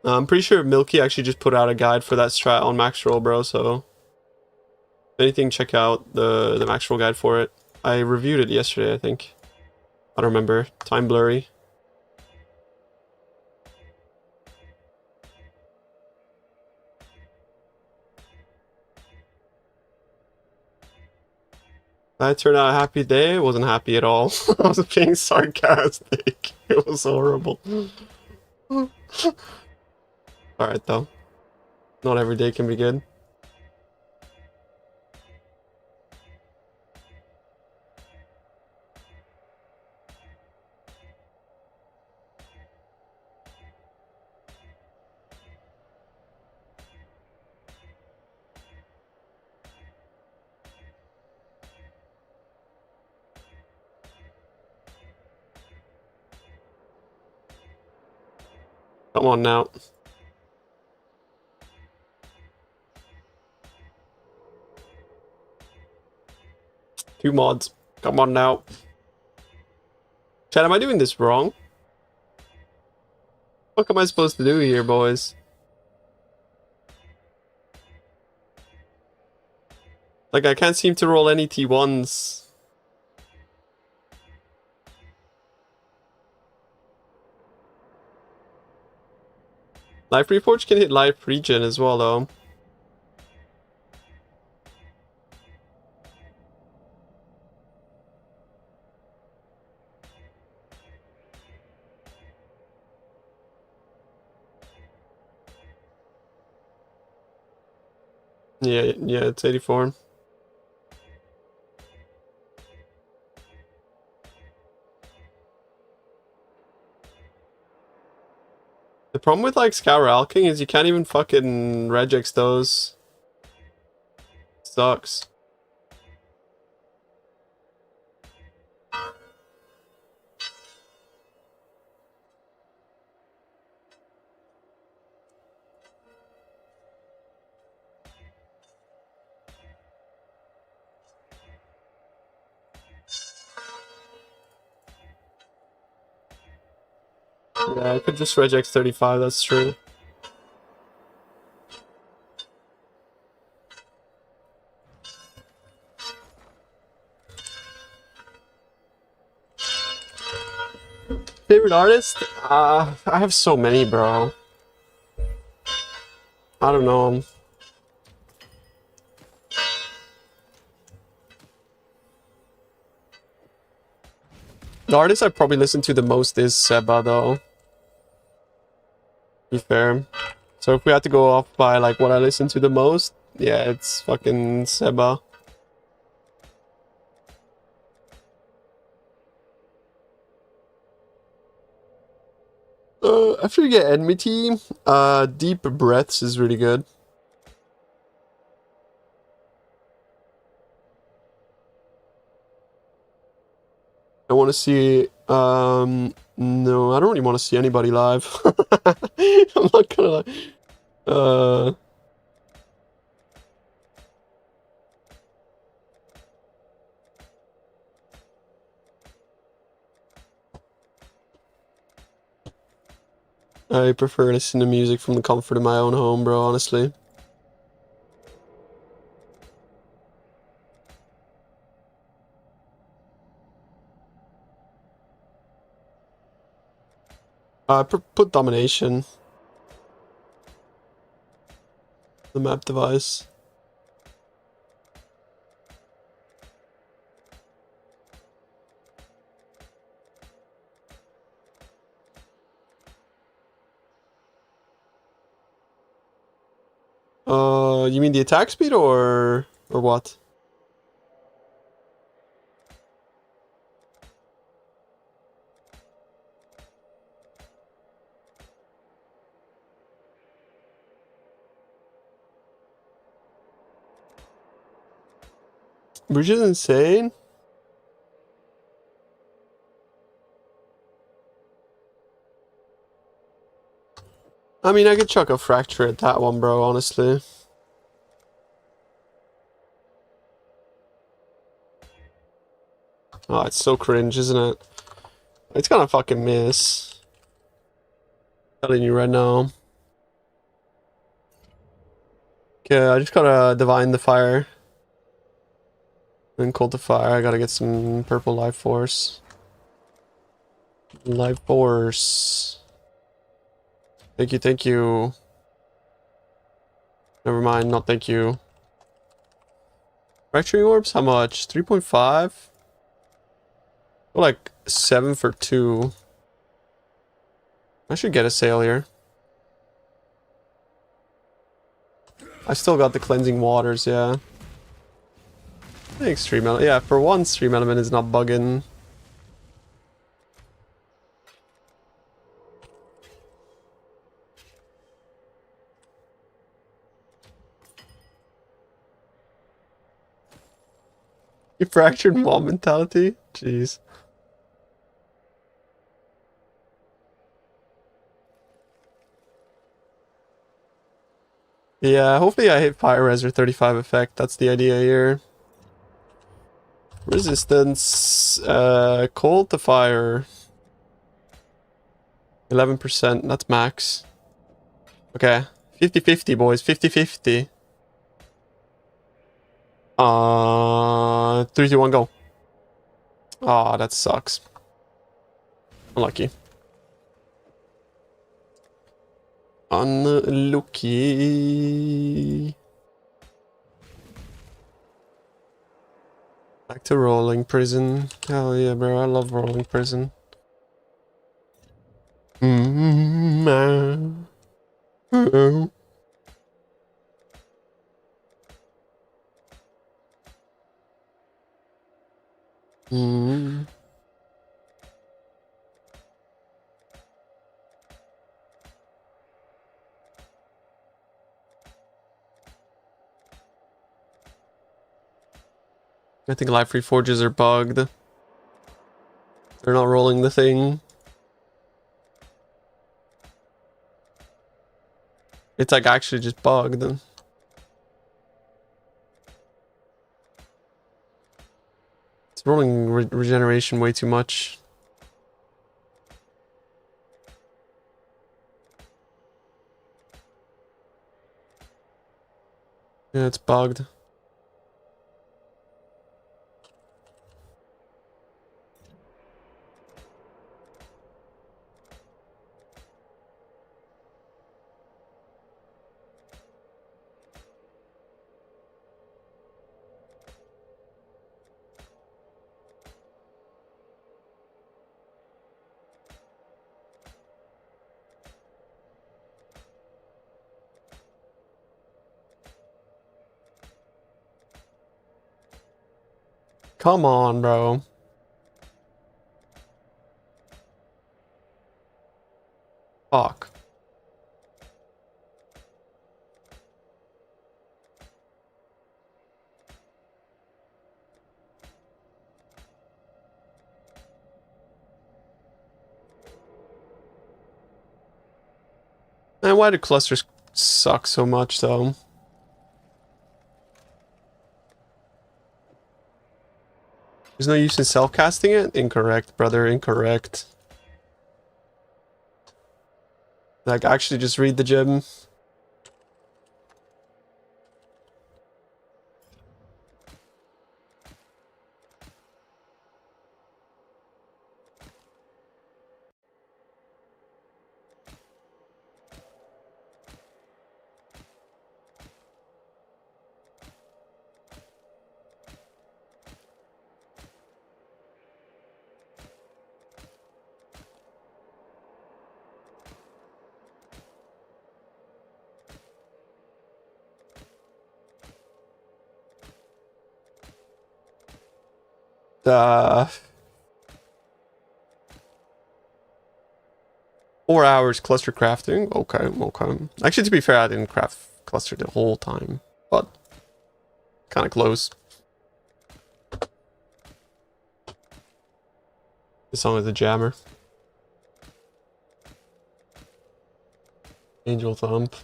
I'm pretty sure Milky actually just put out a guide for that strat on Maxroll, bro, so if anything, check out the Maxroll guide for it. I reviewed it yesterday, I think. I don't remember. Time blurry. That turned out a happy day. It wasn't happy at all. I was being sarcastic. It was horrible. Alright though. Not every day can be good. Come on now. Two mods. Come on now. Chad, am I doing this wrong? What am I supposed to do here, boys? Like, I can't seem to roll any T1s. Life Reforge can hit life regen as well, though. Yeah, it's 84. The problem with like Scour Alking is you can't even fucking regex those. Sucks. Yeah, I could just regex 35, that's true. Favorite artist? I have so many, bro. I don't know. The artist I probably listen to the most is Seba, though. To be fair. So if we had to go off by like what I listen to the most, yeah, it's fucking Seba. After you get Enmity, Deep Breaths is really good. I want to see, no, I don't really want to see anybody live. I'm not gonna lie. I prefer listening to music from the comfort of my own home, bro, honestly. Put domination. The map device. You mean the attack speed or what? Bridge is insane. I mean, I could chuck a fracture at that one, bro, honestly. Oh, it's so cringe, isn't it? It's gonna fucking miss. Telling you right now. Okay, I just gotta divine the fire. Then cold the fire. I gotta get some purple life force. Life force. Thank you, thank you. Never mind, not thank you. Fracturing orbs? How much? 3.5? Like 7 for 2. I should get a sale here. I still got the cleansing waters, yeah. I think stream element. Yeah, for once, stream element is not bugging. You fractured mom mentality? Jeez. Yeah, hopefully I hit fire res or 35 effect. That's the idea here. Resistance, cold to fire. 11%, that's max. Okay, 50-50, boys, 50-50. 3, 2, 1, go. Aw, that sucks. Unlucky. Unlucky. Back to rolling prison. Hell yeah, bro. I love rolling prison. Mm-hmm. Mm. I think life reforges are bugged. They're not rolling the thing. It's like actually just bugged. It's rolling regeneration way too much. Yeah, it's bugged. Come on, bro. Fuck. And why do clusters suck so much, though? There's no use in self-casting it? Incorrect, brother, incorrect. Like, actually just read the gem. 4 hours cluster crafting. Okay, okay. Actually, to be fair, I didn't craft cluster the whole time, but kind of close. This song is a jammer. Angel Thump.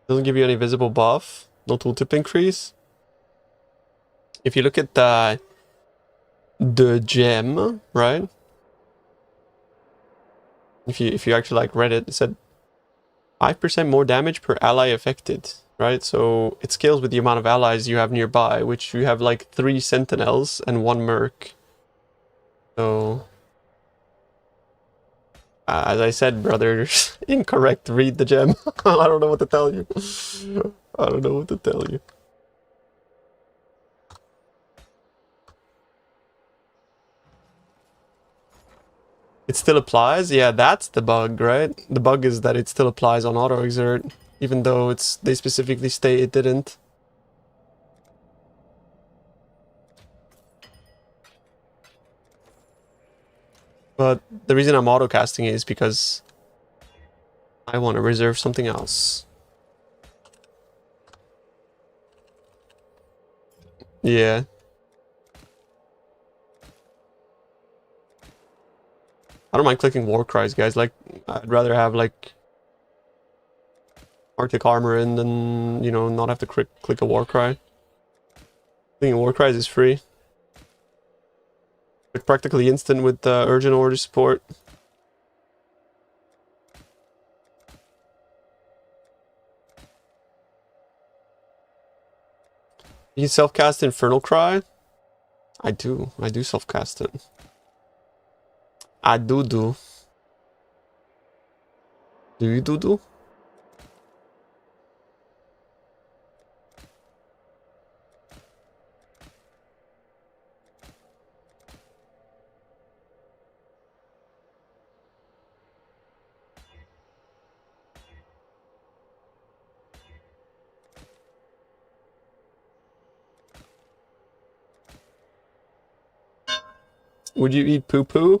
Doesn't give you any visible buff. No tooltip increase. If you look at the gem, right? If you actually like read it, it said 5% more damage per ally affected, right? So it scales with the amount of allies you have nearby, which you have like 3 sentinels and 1 merc. So as I said, brother, incorrect. Read the gem. I don't know what to tell you. I don't know what to tell you. It still applies? Yeah, that's the bug, right? The bug is that it still applies on auto exert, even though they specifically state it didn't. But the reason I'm auto casting is because I want to reserve something else. Yeah. I don't mind clicking war cries, guys. Like, I'd rather have like Arctic armor in than, you know, not have to click a war cry. Clicking war cries is free. Like practically instant with urgent order support. You can self-cast Infernal Cry? I do self-cast it. I do. Do you do? Would you eat poo-poo?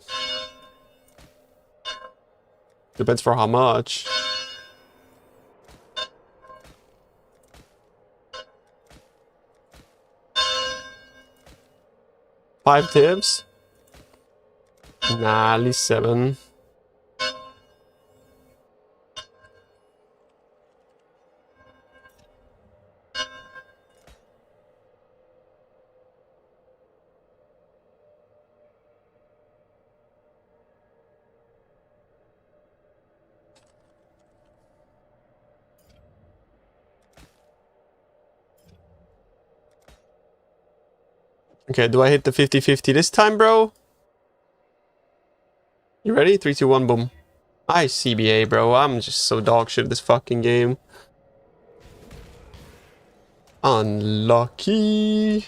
Depends for how much. Five tips? Nah, at least 7. Okay, do I hit the 50-50 this time, bro? You ready? 3, 2, 1, boom. Nice CBA, bro. I'm just so dog shit at this fucking game. Unlucky.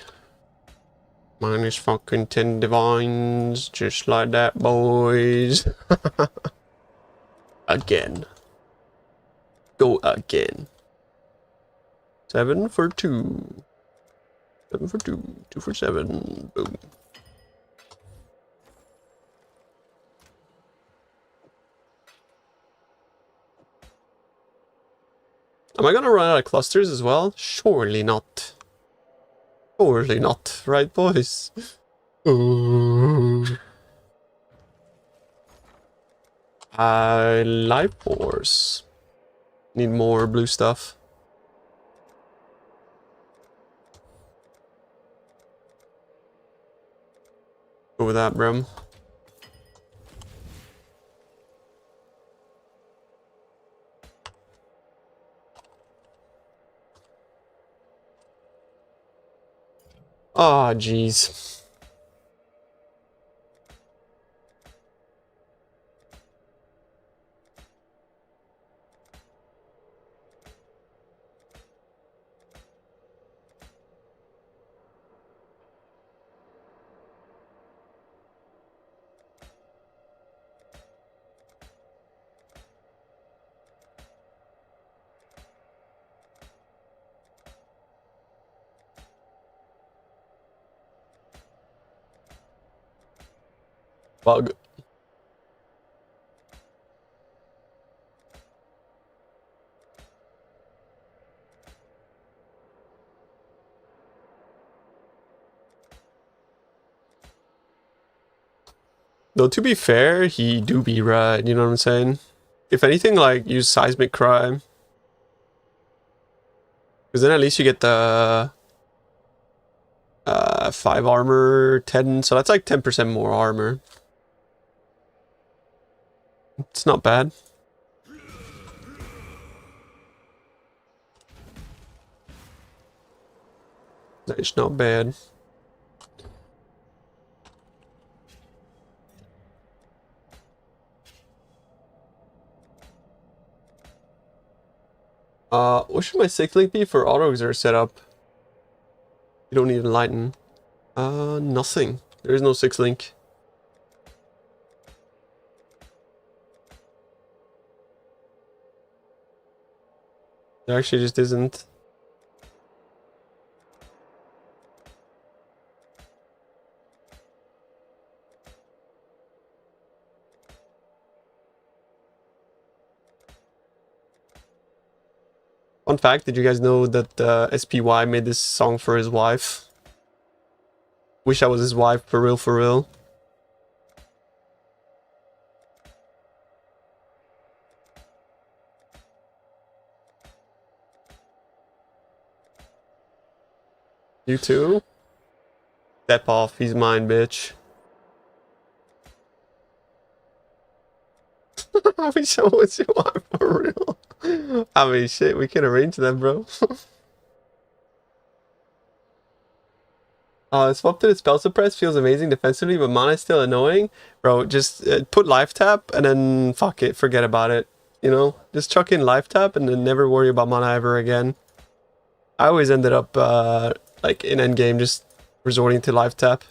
Minus fucking 10 divines. Just like that, boys. Again. Go again. 7 for 2. 7 for 2. 2 for 7. Boom. Am I gonna run out of clusters as well? Surely not. Surely not. Right, boys? Life Force. Need more blue stuff. Go with that, Brim. Ah, oh, jeez. Bug. Though to be fair, he do be right, you know what I'm saying? If anything, like, use Seismic Crime. Because then at least you get the 5 armor, 10, so that's like 10% more armor. It's not bad. It's not bad. What should my 6 link be for auto exert setup? You don't need enlighten. Nothing. There is no 6 link. There actually just isn't. Fun fact, did you guys know that SPY made this song for his wife? Wish I was his wife, for real, for real. You too? Step off, he's mine, bitch. I wish I was your wife, for real. I mean, shit, we can arrange that, bro. Swap to the spell suppress feels amazing defensively, but mana is still annoying. Bro, just put life tap and then fuck it, forget about it. You know, just chuck in life tap and then never worry about mana ever again. I always ended up like in endgame just resorting to life tap.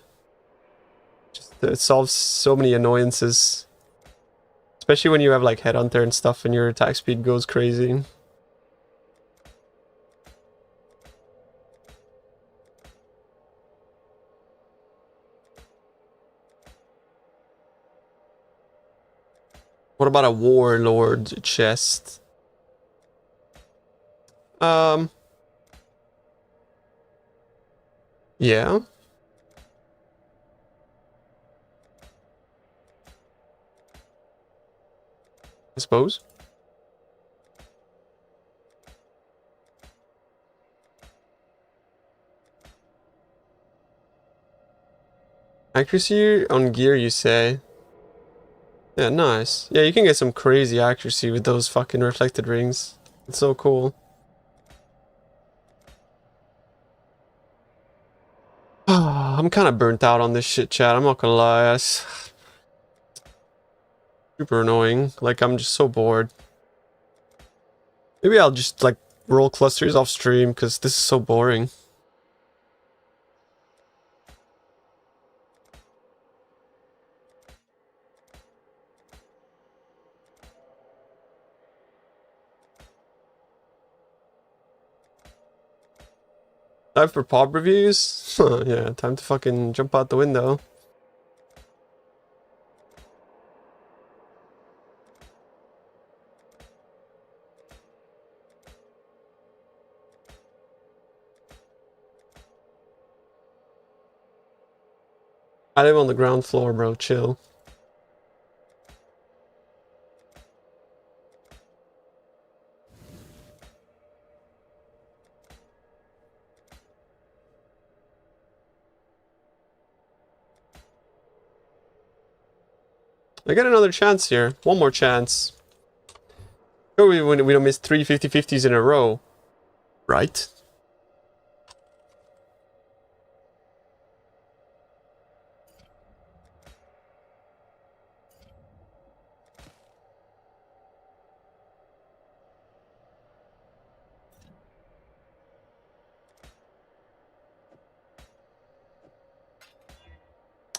Just it solves so many annoyances, especially when you have like headhunter and stuff and your attack speed goes crazy. What about a warlord chest? Um, yeah, I suppose. Accuracy on gear, you say? Yeah, nice. Yeah, you can get some crazy accuracy with those fucking reflected rings. It's so cool. I'm kind of burnt out on this shit, chat. I'm not gonna lie. It's super annoying. Like, I'm just so bored. Maybe I'll just, like, roll clusters off stream, because this is so boring. Time for pop reviews? Yeah, time to fucking jump out the window. I live on the ground floor, bro. Chill. I get another chance here. One more chance. Sure, we don't miss 3 50-50s in a row. Right?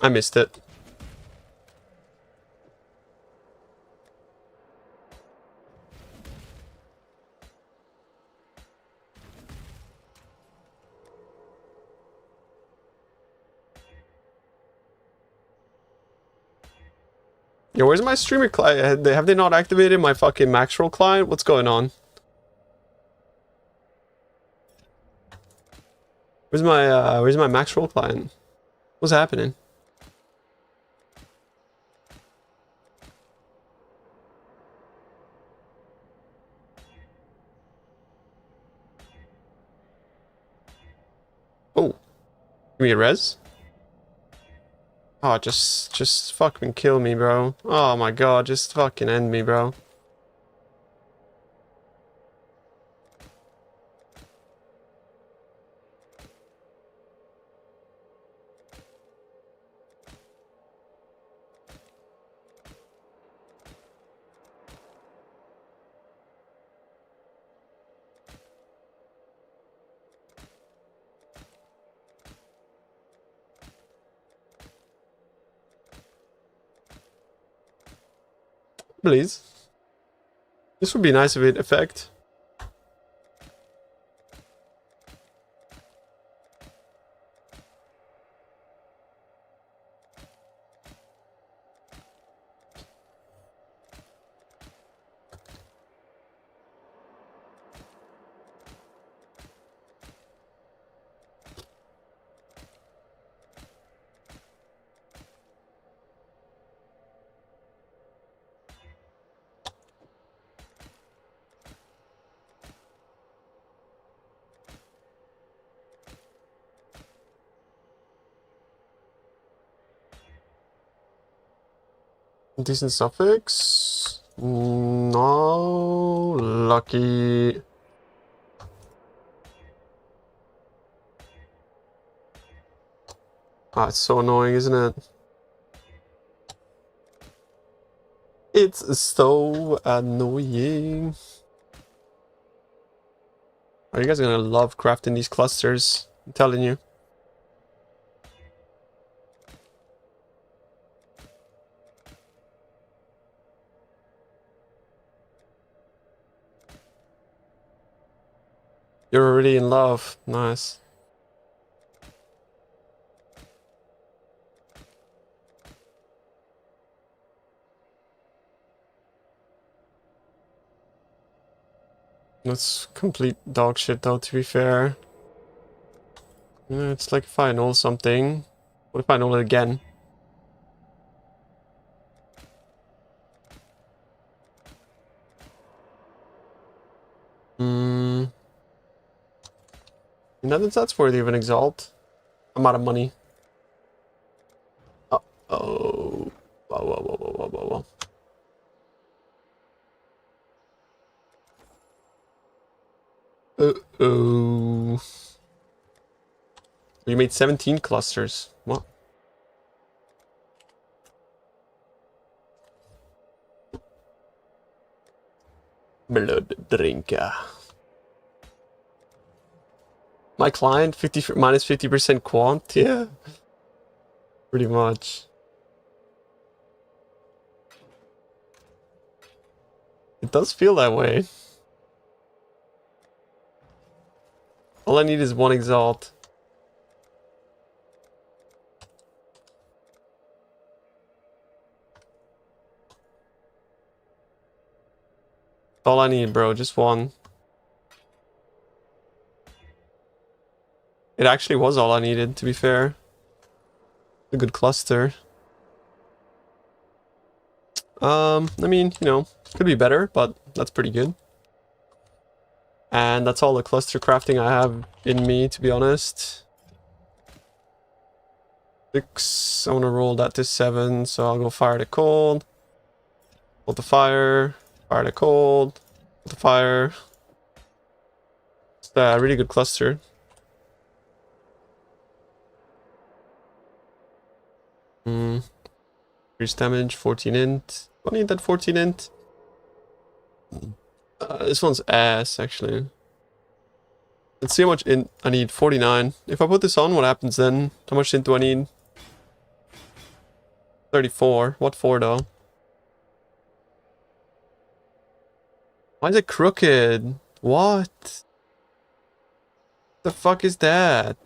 I missed it. Yo, where's my streamer client? Have they not activated my fucking Maxroll client? What's going on? Where's my Maxroll client? What's happening? Oh, give me a res. Oh, just fucking kill me, bro. Oh my god, just fucking end me, bro. Please. This would be nice if it effect. Decent suffix. No, lucky. Ah, it's so annoying, isn't it? It's so annoying. Are you guys gonna love crafting these clusters? I'm telling you. You're already in love. Nice. That's complete dog shit though, to be fair. Yeah, it's like if I know something. What if I know it again? Hmm. Nothing that's worthy of an exalt. I'm out of money. Oh. Whoa, whoa, whoa, whoa, whoa, whoa, whoa. Uh-oh. You made 17 clusters. What? Blood drinker. My client, minus 50% quant? Yeah. Pretty much. It does feel that way. All I need is one exalt. All I need, bro. Just one. It actually was all I needed, to be fair. A good cluster. I mean, you know, could be better, but that's pretty good. And that's all the cluster crafting I have in me, to be honest. 6. I want to roll that to 7, so I'll go fire the cold. Hold the fire. Fire the cold. Hold the fire. It's a really good cluster. Increase damage, 14 int. Do I need that 14 int? This one's ass, actually. Let's see how much int I need. 49. If I put this on, what happens then? How much int do I need? 34. What for, though? Why is it crooked? What? The fuck is that?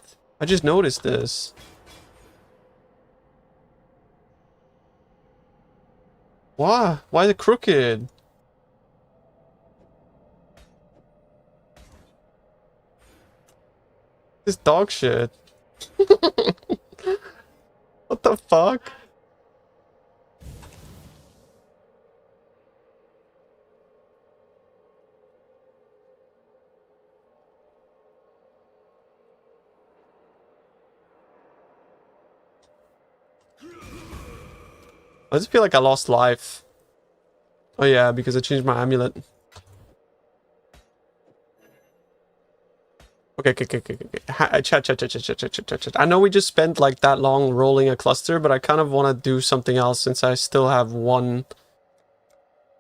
I just noticed this. Why? Why is it crooked? This dog shit. What the fuck? I just feel like I lost life. Oh yeah, because I changed my amulet. Okay. Chat. I know we just spent like that long rolling a cluster, but I kind of want to do something else since I still have one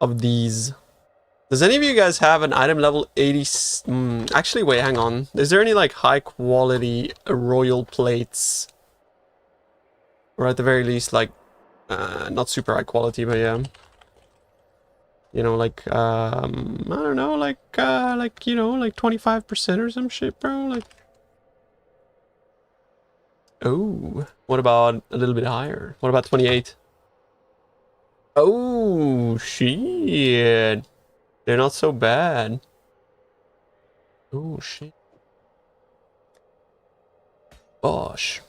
of these. Does any of you guys have an item level 80? Actually, wait, hang on. Is there any like high quality royal plates? Or at the very least, like, not super high quality, but yeah. You know, like, I don't know, like, you know, like 25% or some shit, bro. Like, oh, what about a little bit higher? What about 28? Oh, shit. They're not so bad. Oh, shit. Gosh.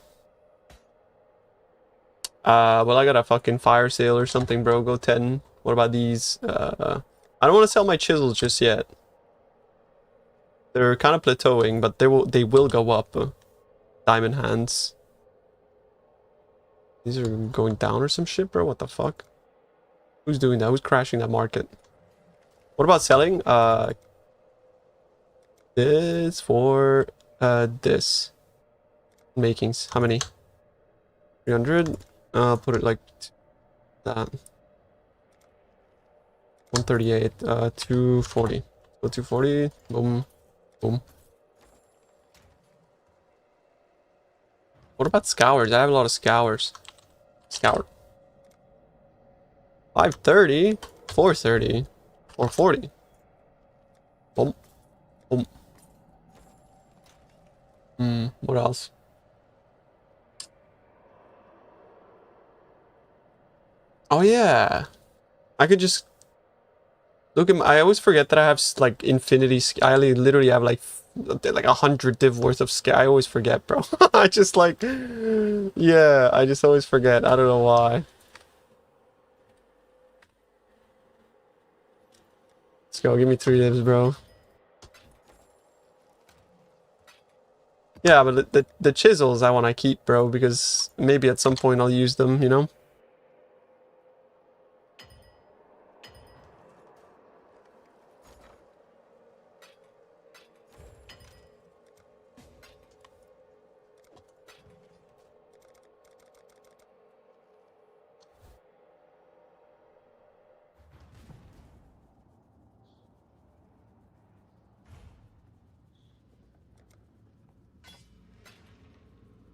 Well, I got a fucking fire sale or something, bro. Go 10. What about these? I don't want to sell my chisels just yet. They're kind of plateauing, but they will go up. Diamond hands. These are going down or some shit, bro. What the fuck? Who's doing that? Who's crashing that market? What about selling? This for this makings. How many? 300. I'll put it like that. 138. 240. So 240. Boom. Boom. What about scours? I have a lot of scours. Scour. 530. 430. 440. Boom. Boom. What else? Oh yeah. I could just look at I always forget that I have like infinity. I literally have like 100 div worth of I always forget, bro. I just like, yeah, I just always forget. I don't know why. Let's go. Give me 3 divs, bro. Yeah, but the chisels I want to keep, bro, because maybe at some point I'll use them, you know?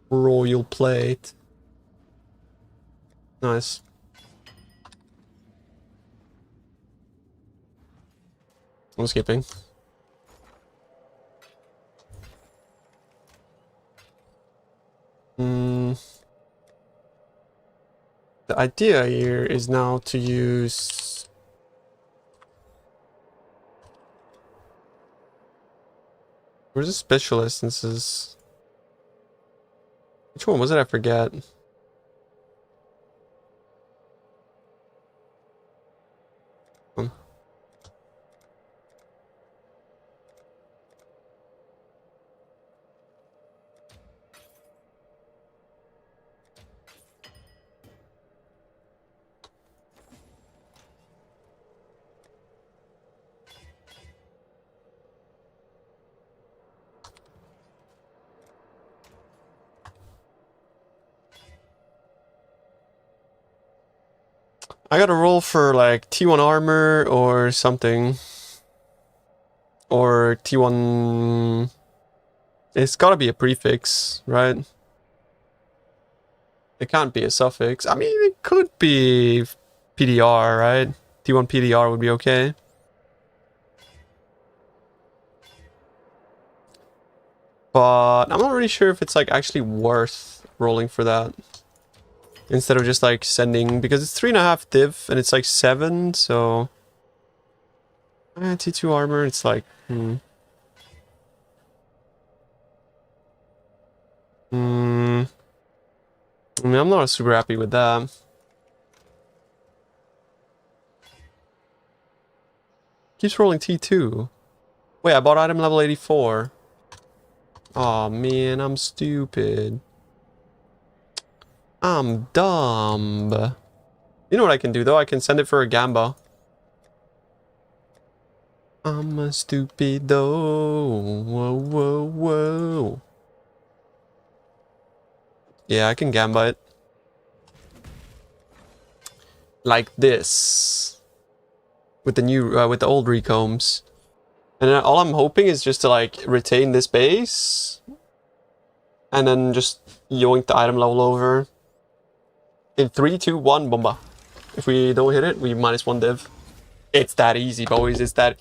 Royal plate. Nice. I'm skipping. The idea here is now to use... Where's the special instances? Which one was it? I forget. I gotta roll for like T1 armor or something. Or T1... It's gotta be a prefix, right? It can't be a suffix. I mean, it could be PDR, right? T1 PDR would be okay. But I'm not really sure if it's like actually worth rolling for that. Instead of just like sending, because it's 3.5 div and it's like 7, so T2 armor, it's like I mean, I'm not super happy with that. Keeps rolling T2. Wait, I bought item level 84. Oh man, I'm stupid. I'm dumb. You know what I can do though? I can send it for a Gamba. I'm a stupid though. Whoa, whoa, whoa. Yeah, I can Gamba it. Like this. With the new, with the old recombs. And then all I'm hoping is just to like retain this base. And then just yoink the item level over. In 3, 2, 1, bomba. If we don't hit it, we -1 div. It's that easy, boys. It's that...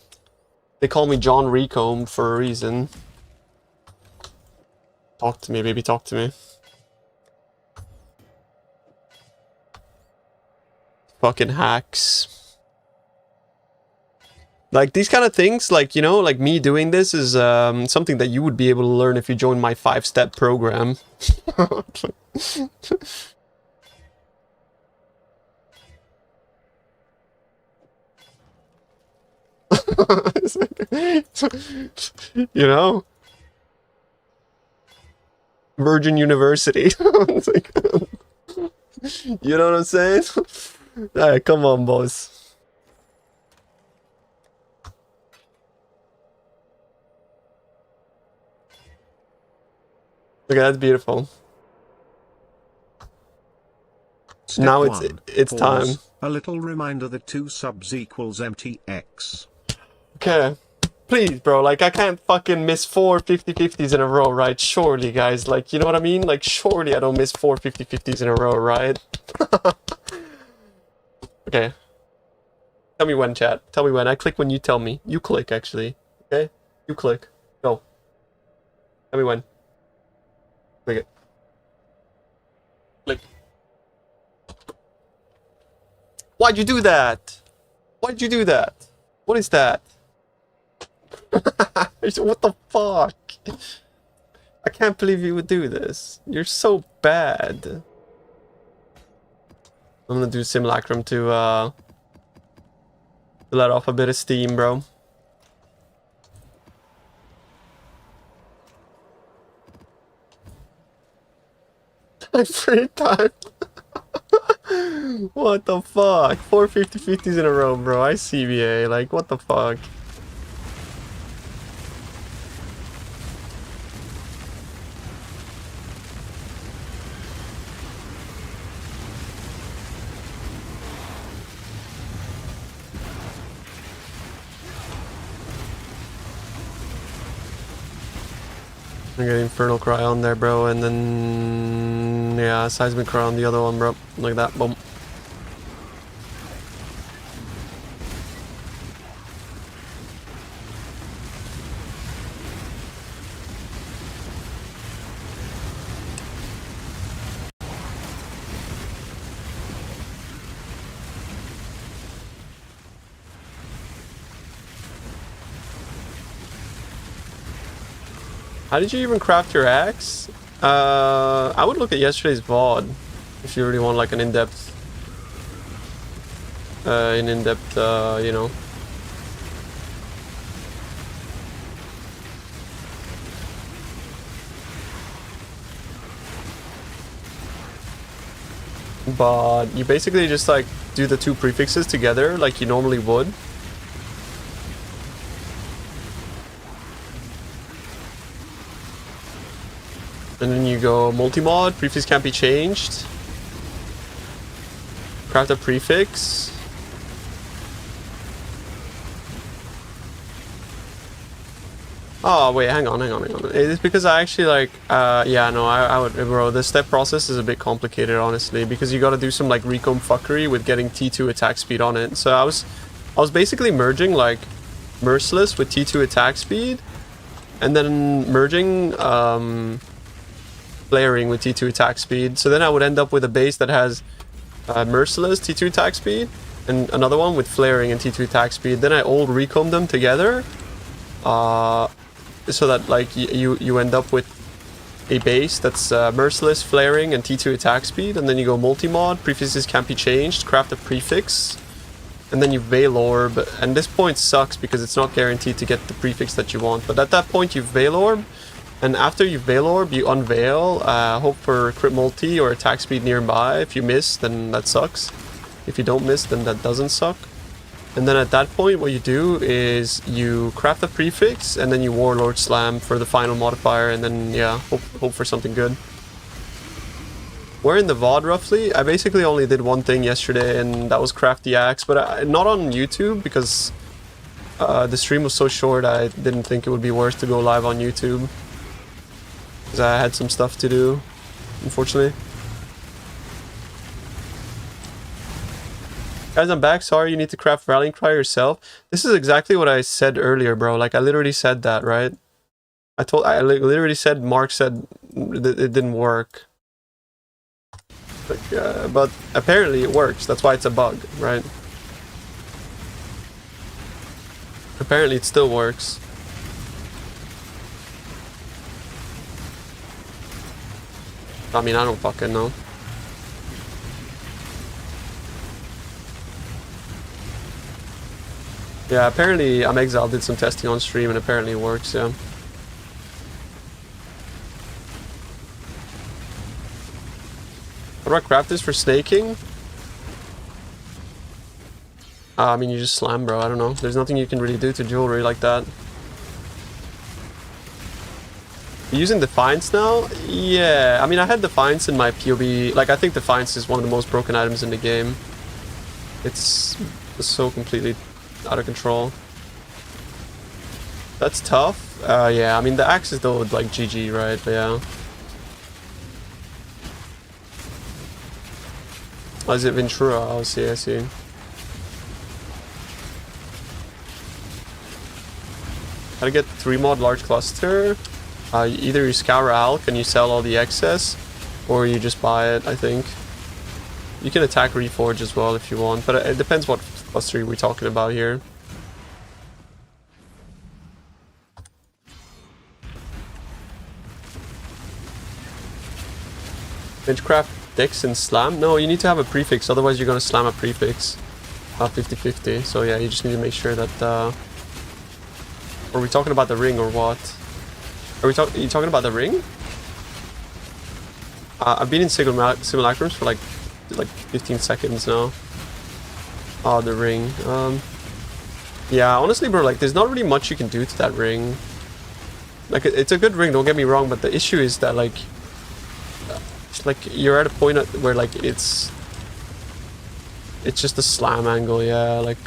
They call me John Recomb for a reason. Talk to me, baby. Talk to me. Fucking hacks. Like, these kind of things, like, you know, like me doing this is something that you would be able to learn if you join my 5-step program. You know? Virgin University. Like, you know what I'm saying? Alright, come on, boys. Okay, that's beautiful. Step Now one, it's time. A little reminder that 2 subs equals MTX. Okay. Please, bro, like, I can't fucking miss 4 50-50s in a row, right? Surely, guys, like, you know what I mean? Like, surely I don't miss 4 50-50s in a row, right? Okay. Tell me when, chat. Tell me when. I click when you tell me. You click, actually. Okay? You click. Go. Tell me when. Click it. Click. Why'd you do that? Why'd you do that? What is that? What the fuck? I can't believe you would do this. You're so bad. I'm gonna do Simulacrum to let off a bit of steam, bro. Free time. What the fuck? 4 50-50s in a row, bro. I CBA. Like, what the fuck? I got Infernal Cry on there, bro, and then... yeah, Seismic Cry on the other one, bro. Like that, boom. How did you even craft your axe? I would look at yesterday's VOD if you really want like an in-depth, you know. But you basically just like do the 2 prefixes together like you normally would. And then you go multi-mod, prefix can't be changed. Craft a prefix. Oh, wait, hang on. It's because I actually like, yeah, no, I would, bro, the step process is a bit complicated, honestly, because you gotta do some, like, recomb fuckery with getting T2 attack speed on it. So I was basically merging, like, Merciless with T2 attack speed, and then merging, flaring with T2 attack speed. So then I would end up with a base that has merciless T2 attack speed and another one with flaring and T2 attack speed. Then I all recomb them together, so that like you end up with a base that's merciless, flaring, and T2 attack speed. And then you go multi-mod, prefixes can't be changed, craft a prefix, and then you Veil Orb. And this point sucks because it's not guaranteed to get the prefix that you want. But at that point you Veil Orb, and after you Veil Orb, you unveil, hope for crit multi or attack speed nearby. If you miss, then that sucks. If you don't miss, then that doesn't suck. And then at that point, what you do is you craft a prefix, and then you Warlord Slam for the final modifier, and then, yeah, hope for something good. Where in the VOD, roughly? I basically only did one thing yesterday, and that was craft the axe, but not on YouTube, because the stream was so short, I didn't think it would be worth to go live on YouTube. Because I had some stuff to do, unfortunately. Guys, I'm back. Sorry, you need to craft Rallying Cry yourself. This is exactly what I said earlier, bro. Like, I literally said that, right? I literally said, Mark said it didn't work. Like, but apparently it works. That's why it's a bug, right? Apparently it still works. I mean, I don't fucking know. Yeah, apparently I'm Exiled did some testing on stream and apparently it works, yeah. What about crafters for snaking? I mean, you just slam, bro. I don't know. There's nothing you can really do to jewelry like that. You're using Defiance now? Yeah, I mean, I had Defiance in my PoE. Like, I think Defiance is one of the most broken items in the game. It's so completely out of control. That's tough. Yeah, I mean, the axe is though like GG, right? But yeah. Oh, is it Ventura? Oh, I see, I see. How to get 3-mod large cluster? Either you scour Alk and you sell all the excess, or you just buy it, I think. You can attack Reforge as well if you want, but it depends what cluster we're talking about here. Benchcraft Dex and Slam? No, you need to have a prefix, otherwise you're gonna slam a prefix. 50-50, so yeah, you just need to make sure that... Are we talking about the ring or what? Are you talking about the ring? I've been in simulacrums for like 15 seconds now. Oh, the ring. Yeah, honestly, bro, like, there's not really much you can do to that ring. Like, it's a good ring, don't get me wrong, but the issue is that, like, you're at a point where, like, it's just a slam angle, yeah, like,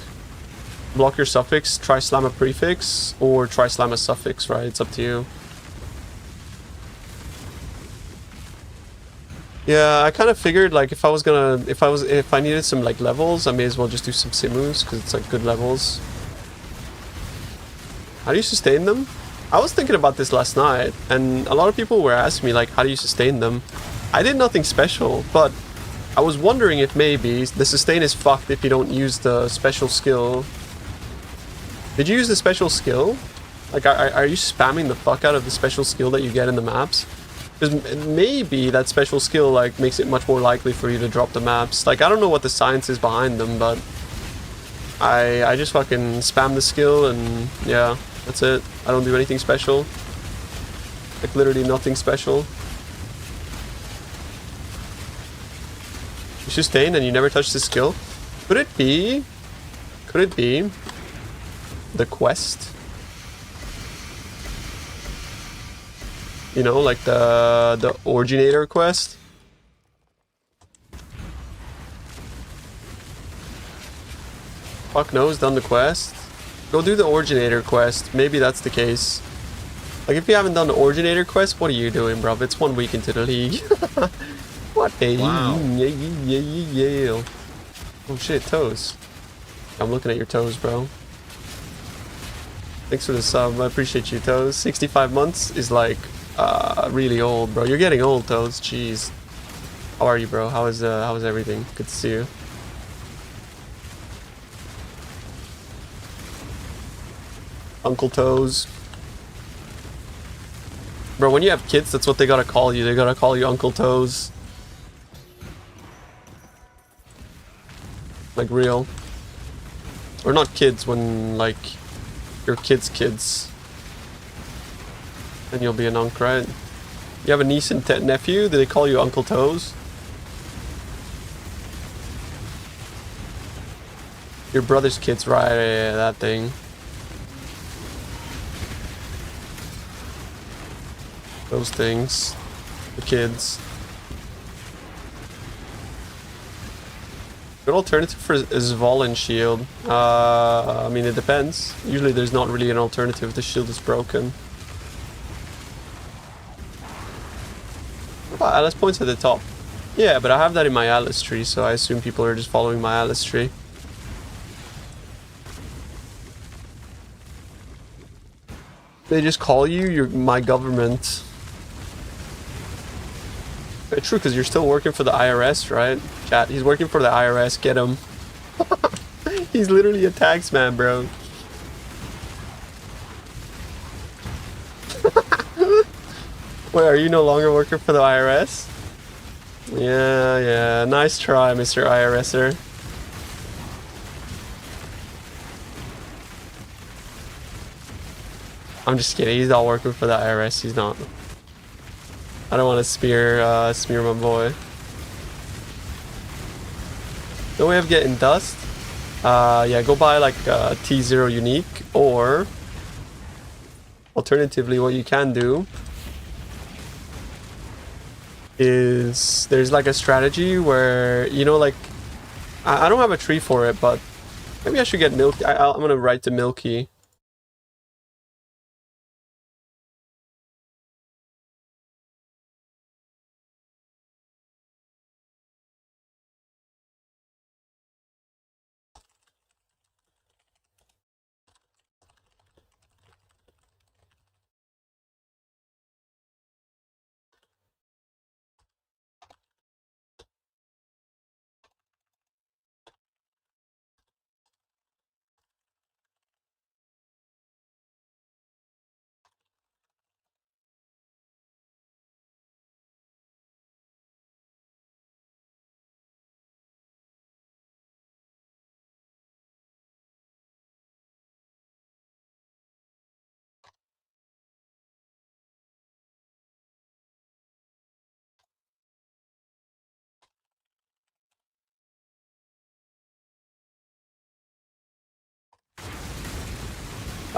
block your suffix, try slam a prefix, or try slam a suffix, right? It's up to you. Yeah, I kind of figured, like, if I needed some, like, levels, I may as well just do some simus, because it's, like, good levels. How do you sustain them? I was thinking about this last night, and a lot of people were asking me, like, how do you sustain them? I did nothing special, but I was wondering if maybe the sustain is fucked if you don't use the special skill. Did you use the special skill? Like, are you spamming the fuck out of the special skill that you get in the maps? Because maybe that special skill, like, makes it much more likely for you to drop the maps. Like, I don't know what the science is behind them, but I just fucking spam the skill and yeah, that's it. I don't do anything special. Like, literally nothing special. You sustain and you never touch the skill? Could it be the quest? You know, like the originator quest? Fuck knows, done the quest? Go do the originator quest. Maybe that's the case. Like, if you haven't done the originator quest, what are you doing, bruv? It's 1 week into the league. What a yeah. Oh shit, toes. I'm looking at your toes, bro. Thanks for the sub. I appreciate you, toes. 65 months is like really old, bro. You're getting old, Toads. Jeez. How are you, bro? How is everything? Good to see you. Uncle Toes. Bro, when you have kids, that's what they gotta call you. They gotta call you Uncle Toes. Like real. Or not kids, when like your kids. Then you'll be an uncle, right? You have a niece and nephew? Do they call you Uncle Toes? Your brother's kids, right? Yeah, that thing. Those things. The kids. Good alternative for Zvolen shield. I mean, it depends. Usually there's not really an alternative. The shield is broken. What about Alice points at the top? Yeah, but I have that in my Alice tree, so I assume people are just following my Alice tree. They just call you, you're my government. True, because you're still working for the IRS, right? Chat, he's working for the IRS, get him. He's literally a tax man, bro. Wait, are you no longer working for the IRS? Yeah, nice try, Mr. IRSer. I'm just kidding, he's not working for the IRS, he's not. I don't want to smear my boy. No way of getting dust? Yeah, go buy like T0 unique, or alternatively what you can do is there's like a strategy where, you know, like I don't have a tree for it, but maybe I should get Milky. I'm gonna write to Milky.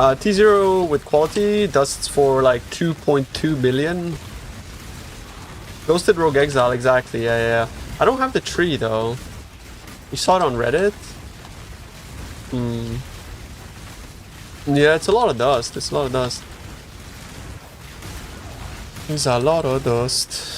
T0 with quality, dusts for like 2.2 million. Ghosted Rogue Exile, exactly, yeah. I don't have the tree though. You saw it on Reddit? Hmm. Yeah, it's a lot of dust. It's a lot of dust. It's a lot of dust.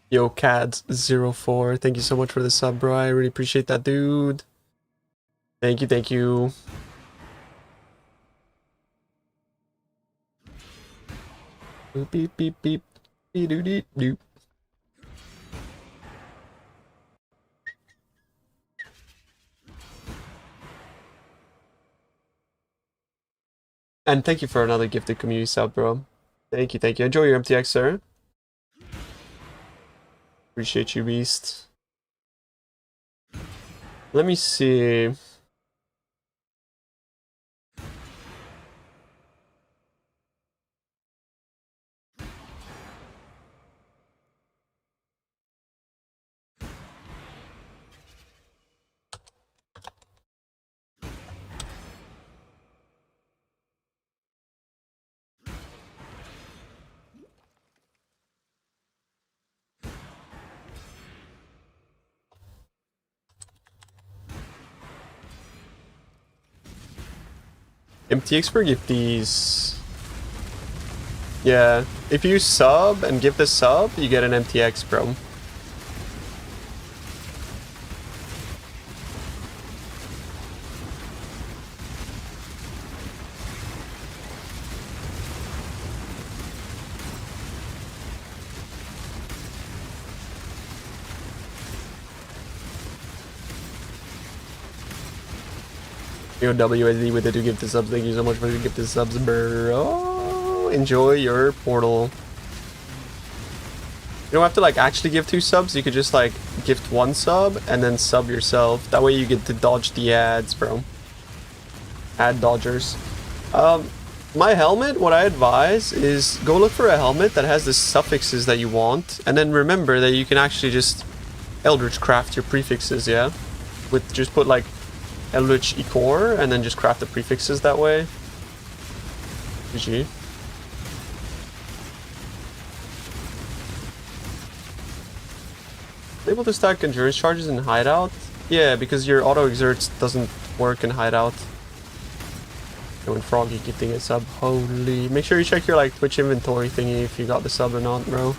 Yo, Cads04, thank you so much for the sub, bro. I really appreciate that, dude. Thank you, thank you. Boop, beep, beep, beep. Dee doo dee doo. And thank you for another gifted community sub, bro. Thank you, thank you. Enjoy your MTX, sir. Appreciate you, beast. Let me see. MTX for gifties. Yeah, if you sub and give the sub, you get an MTX, bro. Yo, WSD with the 2 gifted subs. Thank you so much for the gifted subs, bro. Enjoy your portal. You don't have to like actually give 2 subs. You could just like gift 1 sub and then sub yourself. That way you get to dodge the ads, bro. Ad dodgers. My helmet, what I advise is go look for a helmet that has the suffixes that you want, and then remember that you can actually just Eldritch craft your prefixes, yeah? With just put like Eldritch Ecor and then just craft the prefixes that way. GG. Able to stack endurance charges in hideout? Yeah, because your auto exerts doesn't work in hideout. When Froggy getting a sub, holy. Make sure you check your like Twitch inventory thingy if you got the sub or not, bro.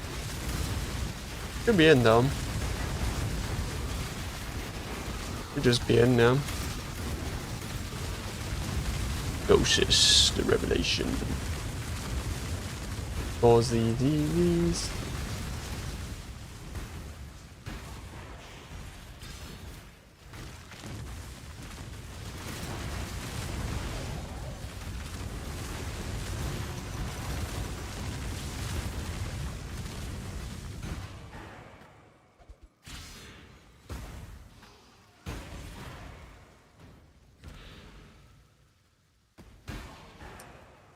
Should be in though. Should just be in now. Ghosts, the revelation. Pause these.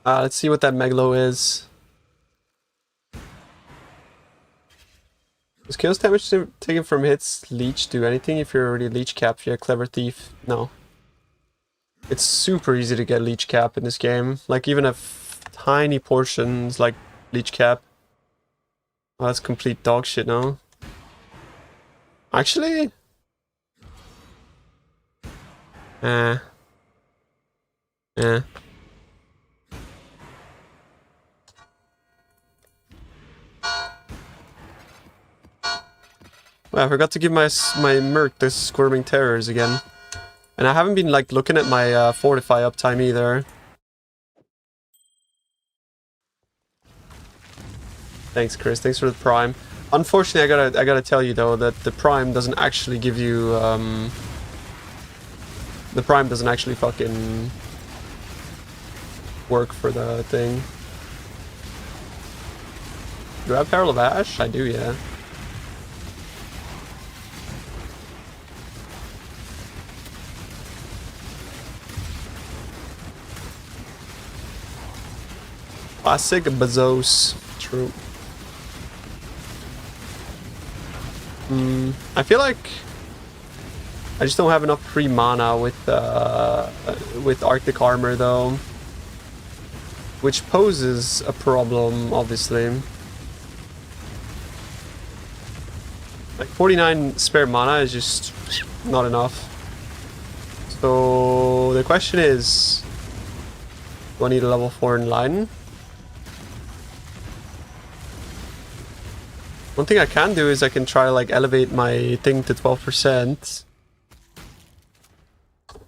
Let's see what that Megalo is. Does chaos damage taken from hits leech do anything if you're already leech capped? Yeah, clever thief. No. It's super easy to get leech cap in this game. Like even a tiny portions like leech cap. Oh, that's complete dog shit now. Actually? Eh. Well, I forgot to give my Merc the Squirming Terrors again. And I haven't been like looking at my Fortify uptime either. Thanks, Chris. Thanks for the Prime. Unfortunately, I gotta tell you though that the Prime doesn't actually give you the Prime doesn't actually fucking work for the thing. Do I have Peril of Ash? I do, yeah. Classic Bezos. True. I feel like I just don't have enough free mana with Arctic Armor though, which poses a problem, obviously. Like 49 spare mana is just not enough. So the question is, do I need a level 4 in Leiden? One thing I can do is I can try to like elevate my thing to 12%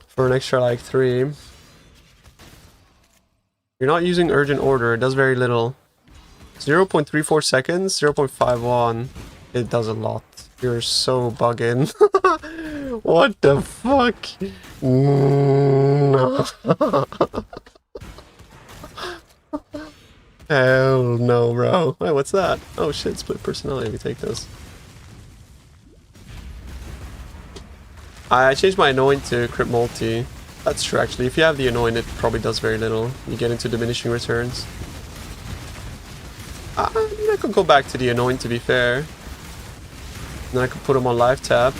for an extra like 3. You're not using urgent order, it does very little. 0.34 seconds, 0.51. It does a lot. You're so bugging. What the fuck? No. Hell no, bro. Wait, what's that? Oh shit, split personality. We take those. I changed my Anoint to Crit Multi. That's true, actually. If you have the Anoint, it probably does very little. You get into diminishing returns. I mean, I could go back to the Anoint, to be fair. And then I could put him on live tap.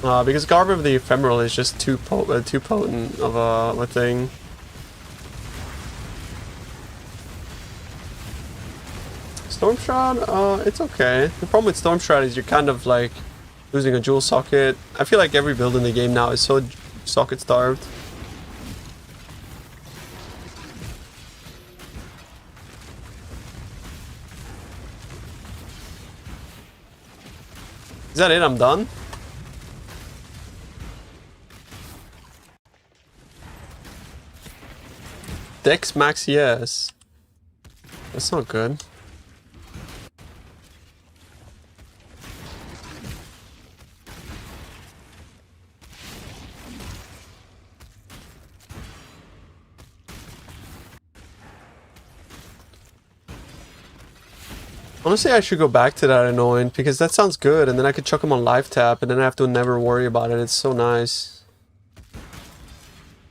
Because Garb of the Ephemeral is just too potent of a thing. Storm Shroud, it's okay. The problem with Storm Shroud is you're kind of like losing a jewel socket. I feel like every build in the game now is so socket starved. Is that it? I'm done? Dex max yes. That's not good. Honestly, I should go back to that annoyant because that sounds good, and then I could chuck him on live tap, and then I have to never worry about it. It's so nice.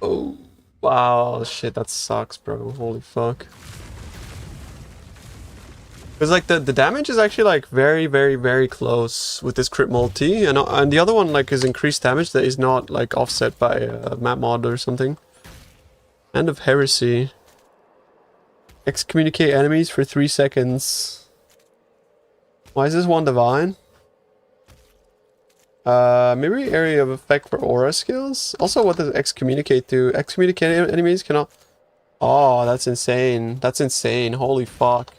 Oh, wow, shit, that sucks, bro. Holy fuck. Because like the damage is actually like very close with this crit multi, and the other one like is increased damage that is not like offset by a map mod or something. End of Heresy. Excommunicate enemies for 3 seconds. Why is this one divine? Maybe area of effect for aura skills? Also, what does excommunicate do? Excommunicate enemies cannot... Oh, that's insane. That's insane. Holy fuck.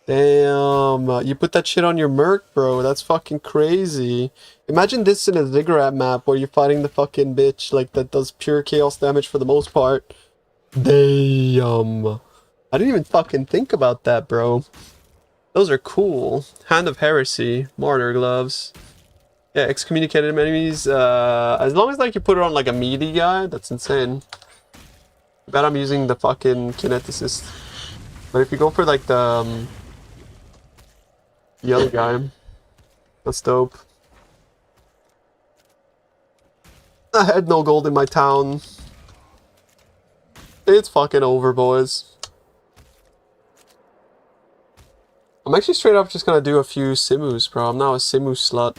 Damn. You put that shit on your merc, bro. That's fucking crazy. Imagine this in a ziggurat map where you're fighting the fucking bitch like that does pure chaos damage for the most part. Damn. I didn't even fucking think about that, bro. Those are cool. Hand of Heresy. Martyr gloves. Yeah, excommunicated enemies. As long as like you put it on like a meaty guy, that's insane. I bet I'm using the fucking kineticist. But if you go for like the other guy, that's dope. I had no gold in my town. It's fucking over, boys. I'm actually straight up just gonna do a few Simus, bro. I'm now a Simu slut.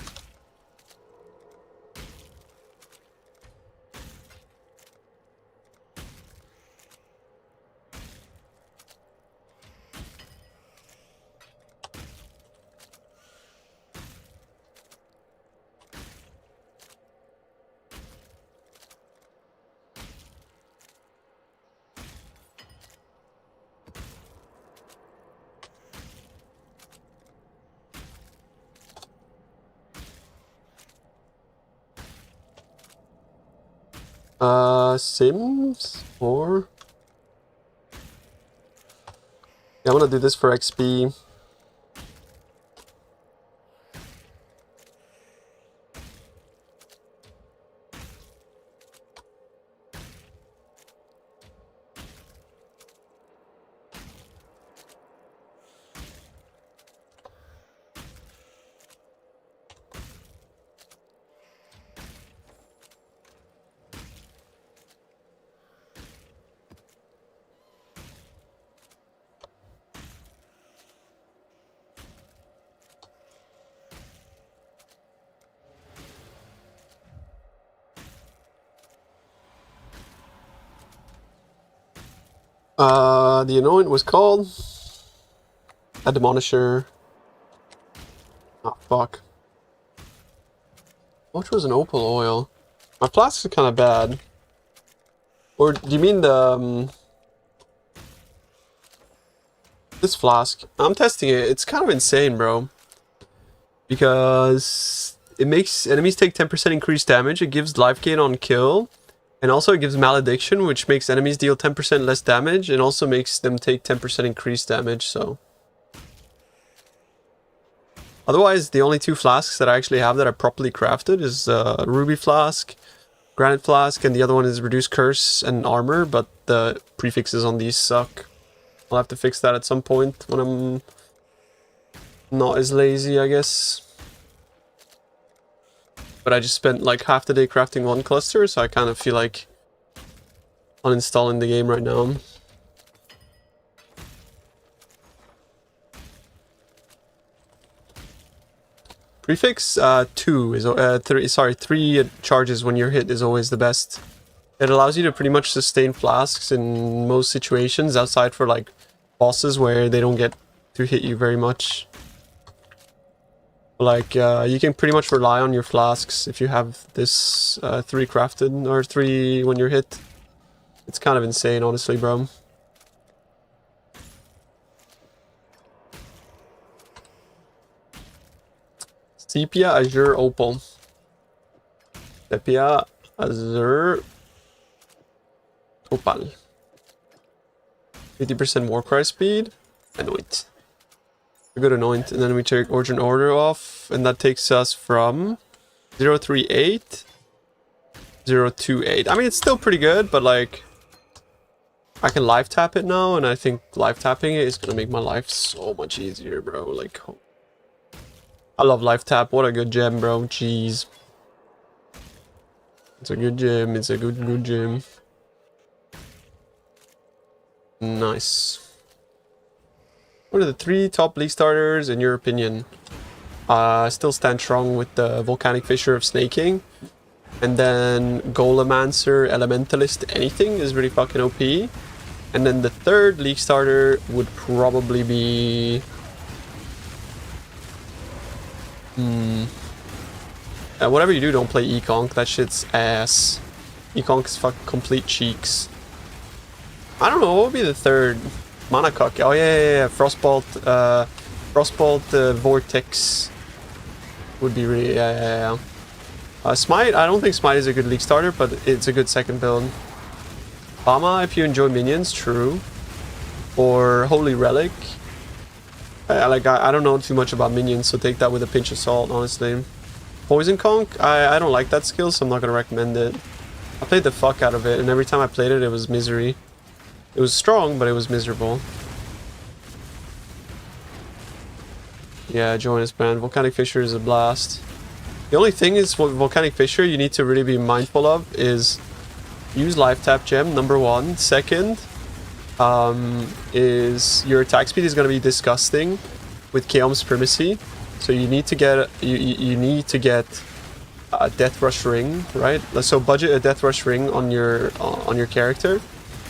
Sims? Or... Yeah, I'm gonna do this for XP. The Annoyant was called a Demolisher. Oh, fuck. Which was an opal oil? My flasks are kind of bad. Or do you mean the... this flask? I'm testing it. It's kind of insane, bro. Because it makes enemies take 10% increased damage. It gives life gain on kill. And also it gives malediction, which makes enemies deal 10% less damage. And also makes them take 10% increased damage, so... Otherwise, the only 2 flasks that I actually have that are properly crafted is Ruby Flask, Granite Flask, and the other one is Reduced Curse and Armor, but the prefixes on these suck. I'll have to fix that at some point when I'm not as lazy, I guess. But I just spent like half the day crafting one cluster, so I kind of feel like uninstalling the game right now. Prefix 2 is 3 charges when you're hit is always the best. It allows you to pretty much sustain flasks in most situations outside for like bosses where they don't get to hit you very much. Like you can pretty much rely on your flasks if you have this 3 crafted or 3 when you're hit. It's kind of insane, honestly, bro. Sepia, Azure, Opal. Sepia, Azure, Opal. 50% Warcry speed. Anoint. A good anoint. And then we take Origin Order off. And that takes us from 038 028. I mean, it's still pretty good, but like I can live tap it now, and I think live tapping it is gonna make my life so much easier, bro. Like, I love live tap. What a good gem, bro. Jeez. It's a good gem. It's a good gem. Nice. What are the 3 top league starters in your opinion? Still stand strong with the Volcanic Fisher of Snaking. And then Golemancer, Elementalist, anything is really fucking OP. And then the 3rd league starter would probably be... whatever you do, don't play Econk. That shit's ass. Econk is fucking complete cheeks. I don't know, what would be the 3rd? Mana Cuck. Oh yeah. Frostbolt, Vortex would be really... Yeah. Smite, I don't think Smite is a good league starter, but it's a good second build. Bama, if you enjoy minions, true. Or Holy Relic. I don't know too much about minions, so take that with a pinch of salt, honestly. Poison Conk, I don't like that skill, so I'm not going to recommend it. I played the fuck out of it, and every time I played it, it was misery. It was strong, but it was miserable. Yeah, join us, man. Volcanic Fisher is a blast. The only thing is, with Volcanic Fisher, you need to really be mindful of is use live tap gem, number 1. Second, is your attack speed is going to be disgusting with Chaos Primacy. So you need to get you need to get a Death Rush ring, right? So budget a Death Rush ring on your character,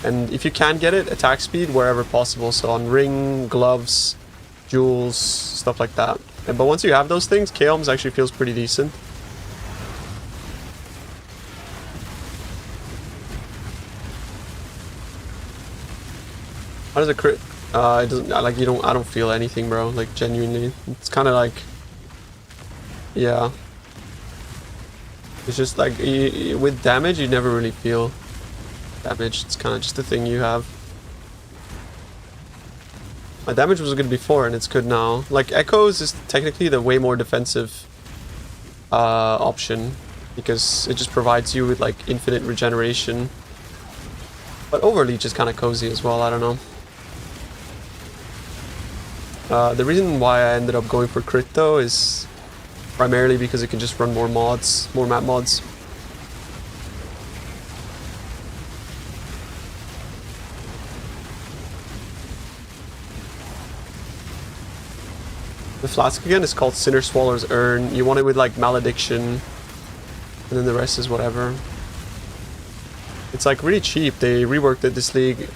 and if you can get it, attack speed wherever possible. So on ring, gloves, jewels, stuff like that. But once you have those things, Chaos actually feels pretty decent. How does it crit? It doesn't, like, I don't feel anything, bro. Like, genuinely. It's kind of like, yeah. It's just like, with damage, you never really feel damage. It's kind of just a thing you have. My damage was good before, and it's good now. Like, Echoes is technically the way more defensive option, because it just provides you with, like, infinite regeneration. But Overleech is kind of cozy as well, I don't know. The reason why I ended up going for crit though is primarily because it can just run more mods, more map mods. The flask again is called Sinner Swallower's Urn. You want it with like Malediction, and then the rest is whatever. It's like really cheap. They reworked it this league.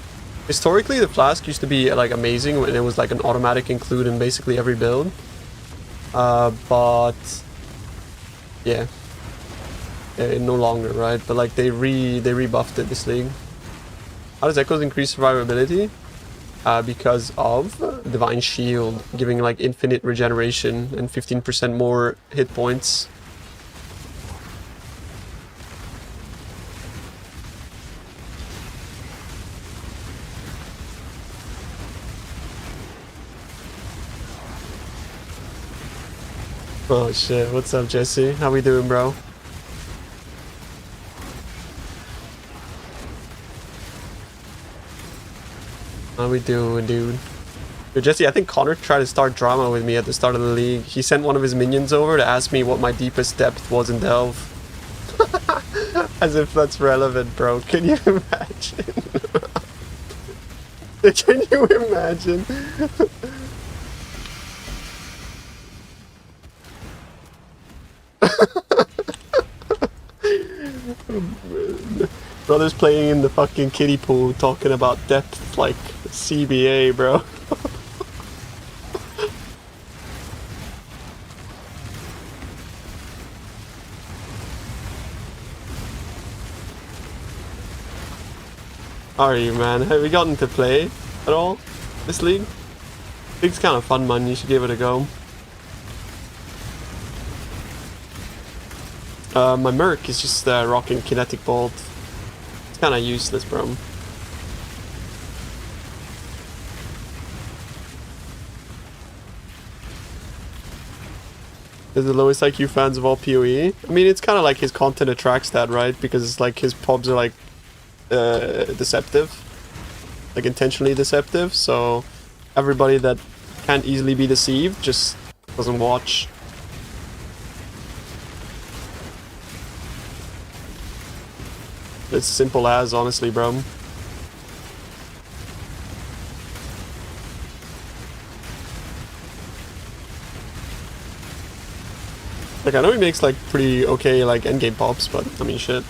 Historically, the flask used to be like amazing when it was like an automatic include in basically every build. But yeah, no longer, right? But like they rebuffed it this league. How does Echoes increase survivability? Because of Divine Shield, giving like infinite regeneration and 15% more hit points. Oh shit, what's up Jesse? How we doing, bro? How we doing, dude? Yo, Jesse, I think Connor tried to start drama with me at the start of the league. He sent one of his minions over to ask me what my deepest depth was in Delve. As if that's relevant, bro. Can you imagine? Can you imagine? Brothers playing in the fucking kiddie pool talking about depth like CBA, bro. How are you, man? Have you gotten to play at all this league? I think it's kind of fun, man. You should give it a go. My Merc is just rocking Kinetic Bolt. It's kind of useless, bro. Is the lowest IQ fans of all PoE. I mean, it's kind of like his content attracts that, right? Because it's like his pubs are like deceptive, like intentionally deceptive. So everybody that can't easily be deceived just doesn't watch. It's simple as, honestly, bro. Like, I know he makes like pretty okay like endgame pops, but I mean, shit.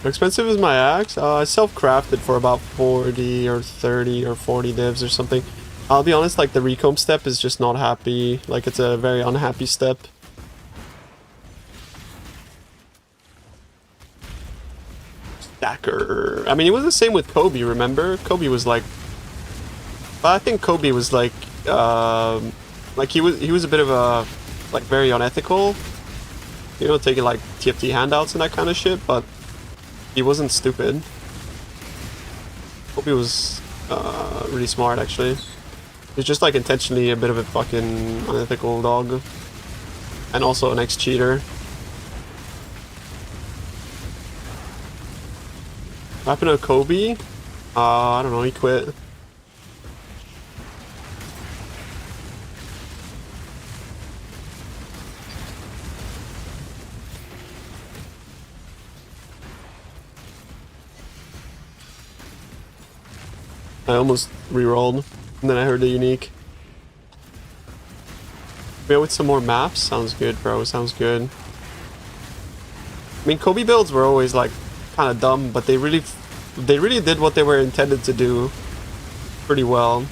How expensive is my axe? I self-crafted for about 40 or 30 or 40 divs or something. I'll be honest, like the recomb step is just not happy. Like it's a very unhappy step. Stacker. I mean, it was the same with Kobe, remember? Kobe was like... I think Kobe was like he was a bit of a... like very unethical. You know, taking like TFT handouts and that kind of shit, but he wasn't stupid. Kobe was really smart, actually. He's just like intentionally a bit of a fucking unethical dog. And also an ex-cheater. What happened to Kobe? I don't know, he quit. I almost re-rolled, and then I heard the unique. Yeah, with some more maps? Sounds good, bro. Sounds good. I mean, Kobe builds were always, like, kind of dumb, but they really did what they were intended to do pretty well.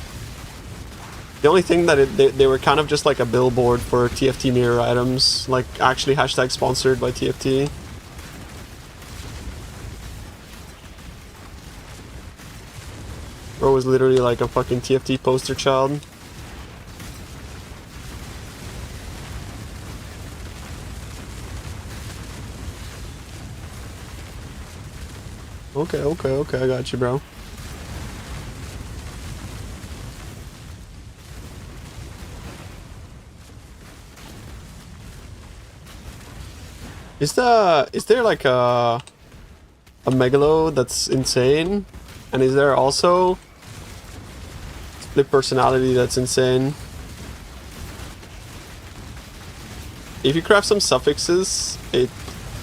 The only thing that they were kind of just like a billboard for TFT mirror items, like actually hashtag sponsored by TFT. Bro was literally like a fucking TFT poster child. Okay, I got you, bro. Is there like a megalo that's insane? And is there also split personality that's insane? If you craft some suffixes, it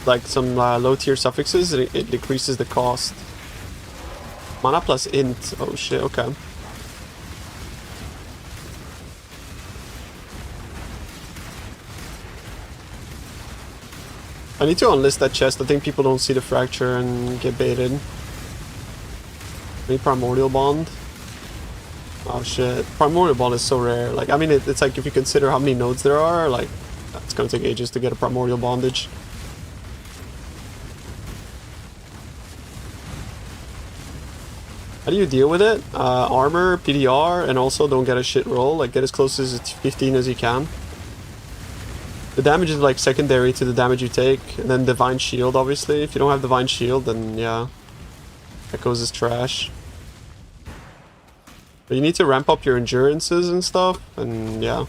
like some low tier suffixes, it decreases the cost. Mana plus int. Oh shit, okay. I need to unlist that chest. I think people don't see the fracture and get baited. Maybe Primordial Bond. Oh shit. Primordial Bond is so rare. Like, I mean, it's like if you consider how many nodes there are, like, it's gonna take ages to get a Primordial Bondage. How do you deal with it? Armor, PDR, and also don't get a shit roll. Like, get as close as 15 as you can. The damage is like secondary to the damage you take, and then Divine Shield, obviously. If you don't have Divine Shield, then yeah, Echoes is trash. But you need to ramp up your endurances and stuff, and yeah.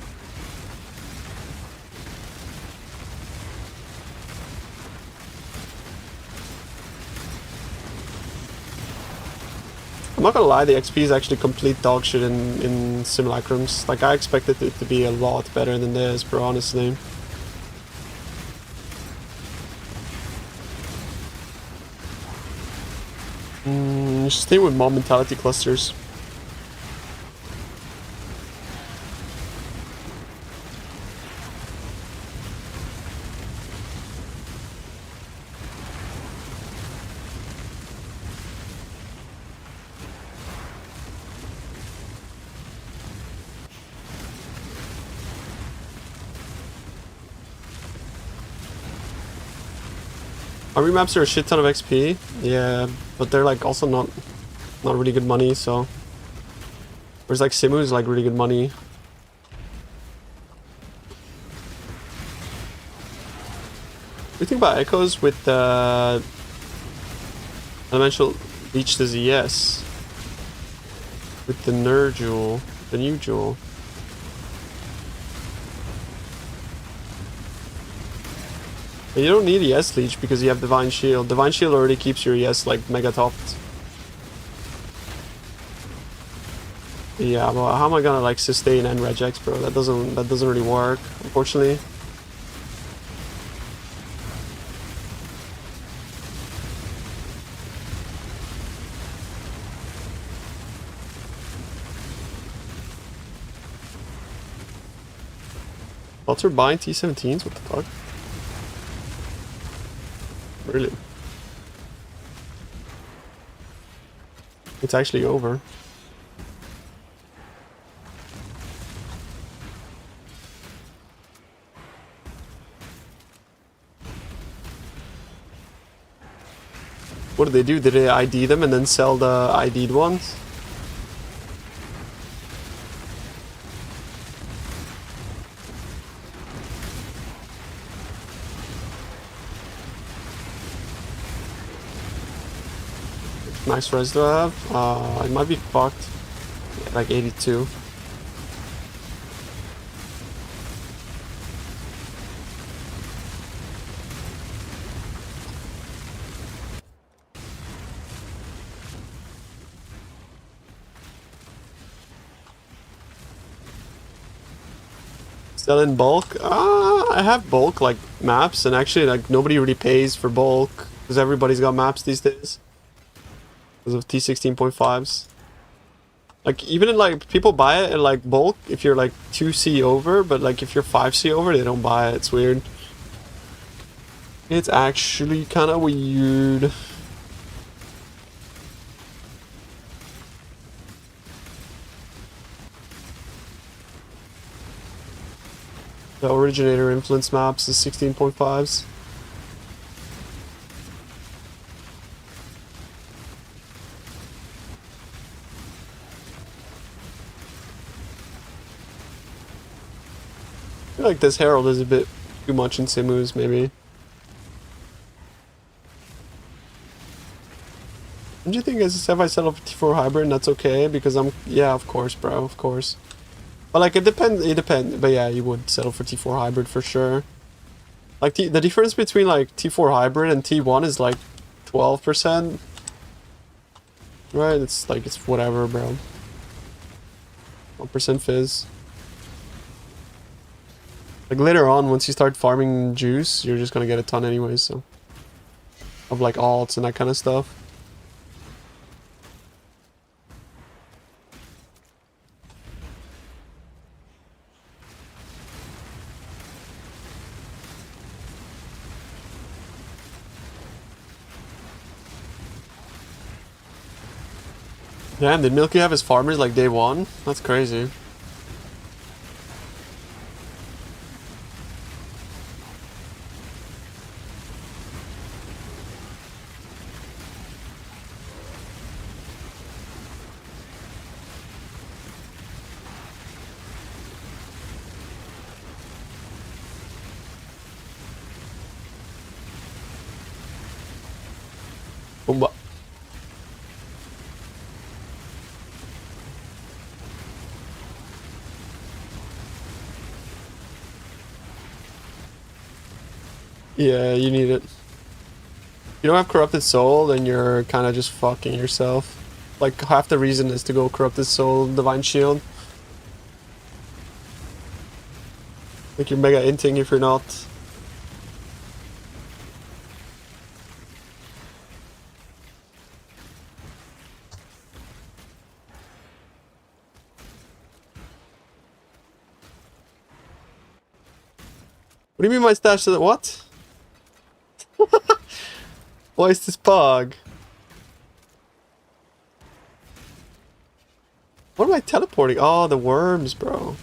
I'm not gonna lie, the XP is actually complete dog shit in Simulacrums. Like, I expected it to be a lot better than this, bro, honestly. Stay with mob mentality clusters. Army maps are a shit ton of XP, yeah, but they're like also not really good money, so. Whereas like Simu is like really good money. What do you think about echoes with elemental leech to ZS? With the nerd jewel, the new jewel. You don't need ES leech because you have Divine Shield. Divine Shield already keeps your ES like mega topped. Yeah, but how am I gonna like sustain and regex, bro? That doesn't really work, unfortunately. Bots are buying T17s? What the fuck? Really? It's actually over. What did they do? Did they ID them and then sell the ID'd ones? Nice res do I have? It might be fucked. Yeah, like 82. Sell in bulk? I have bulk like maps, and actually like nobody really pays for bulk because everybody's got maps these days because of T16.5s. Like even in like people buy it in like bulk if you're like 2C over, but like if you're 5C over, they don't buy it. It's weird. It's actually kind of weird. The originator influence maps is 16.5s. I feel like this Herald is a bit too much in Simus, maybe. Don't you think as if I set up a T4 hybrid and that's okay? Because yeah, of course, bro, of course. But like it depends, but yeah, you would settle for T4 hybrid for sure. Like the difference between like T4 hybrid and T1 is like 12%. Right? It's like, it's whatever, bro. 1% fizz. Like later on, once you start farming juice, you're just gonna get a ton anyways, so. Of like alts and that kind of stuff. Damn, did Milky have his farmers like day one? That's crazy. Boomba. Yeah, you need it. You don't have corrupted soul, then you're kind of just fucking yourself. Like, half the reason is to go Corrupted Soul, Divine Shield. Like, you're mega inting if you're not. What do you mean my stash doesn't... What? Why is this bug? What am I teleporting? Oh, the worms, bro.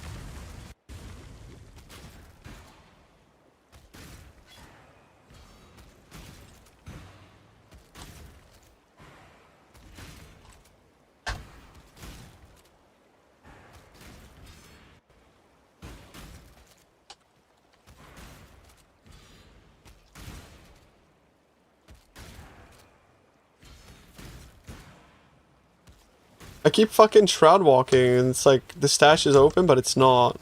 I keep fucking shroud walking and it's like the stash is open but it's not.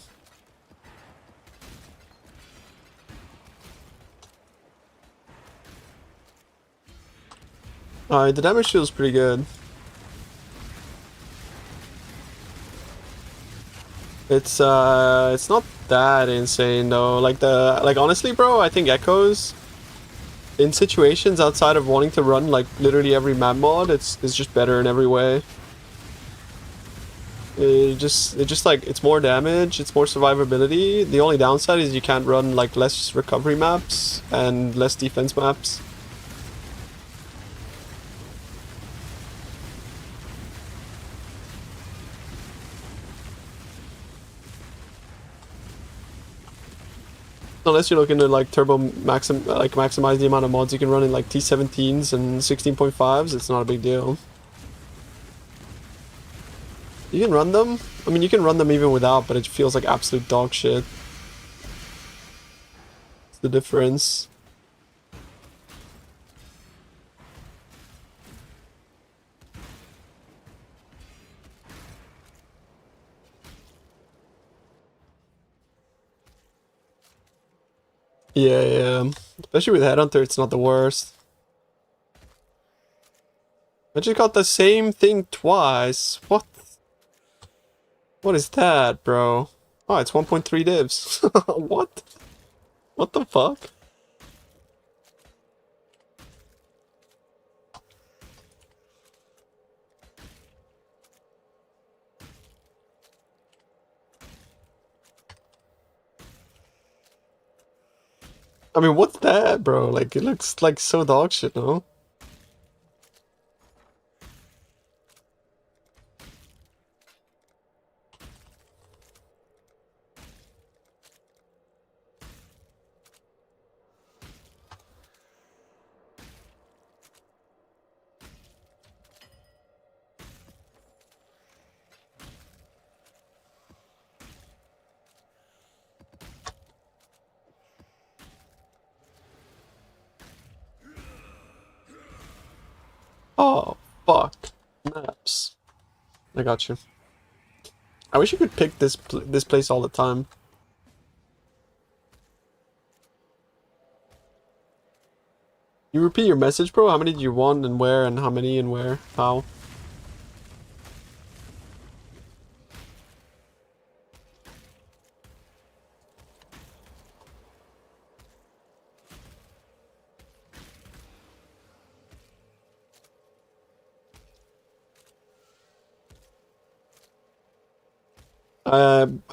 Alright, the damage feels pretty good. It's not that insane though. Like honestly bro, I think echoes in situations outside of wanting to run like literally every map mod, it's just better in every way. It just like, it's more damage, it's more survivability. The only downside is you can't run like less recovery maps and less defense maps. Unless you're looking to like maximize the amount of mods you can run in like T17s and 16.5s, it's not a big deal. You can run them. I mean, you can run them even without, but it feels like absolute dog shit. It's the difference. Yeah, yeah. Especially with Headhunter, it's not the worst. I just got the same thing twice. What? What is that, bro? Oh, it's 1.3 divs. What? What the fuck? I mean, what's that, bro? Like, it looks like so dog shit, no? Oh, fuck. Maps. I got you. I wish you could pick this place all the time. You repeat your message, bro? How many do you want and where and how many and where? How?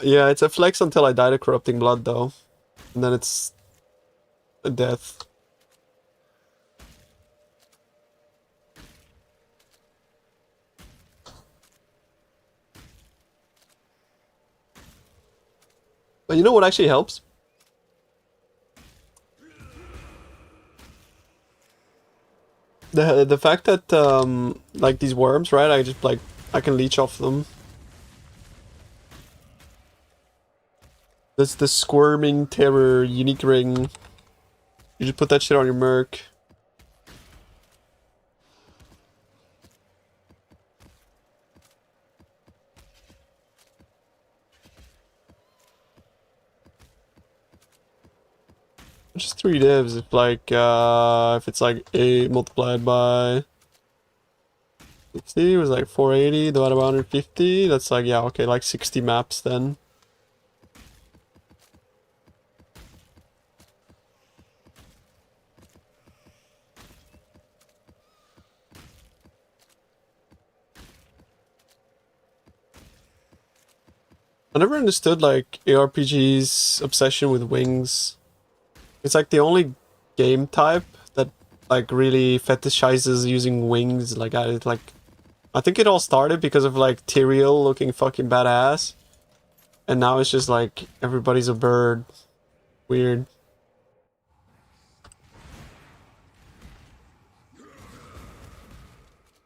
Yeah, it's a flex until I die to corrupting blood though. And then it's a death. But you know what actually helps? The fact that like these worms, right? I just like I can leech off them. That's the squirming terror unique ring. You just put that shit on your merc. Just 3 divs if like if it's like 8 multiplied by 60 was like 480 divided by 150. That's like, yeah, okay, like 60 maps then. I never understood like ARPG's obsession with wings. It's like the only game type that like really fetishizes using wings. I think it all started because of like Tyrael looking fucking badass. And now it's just like everybody's a bird. Weird.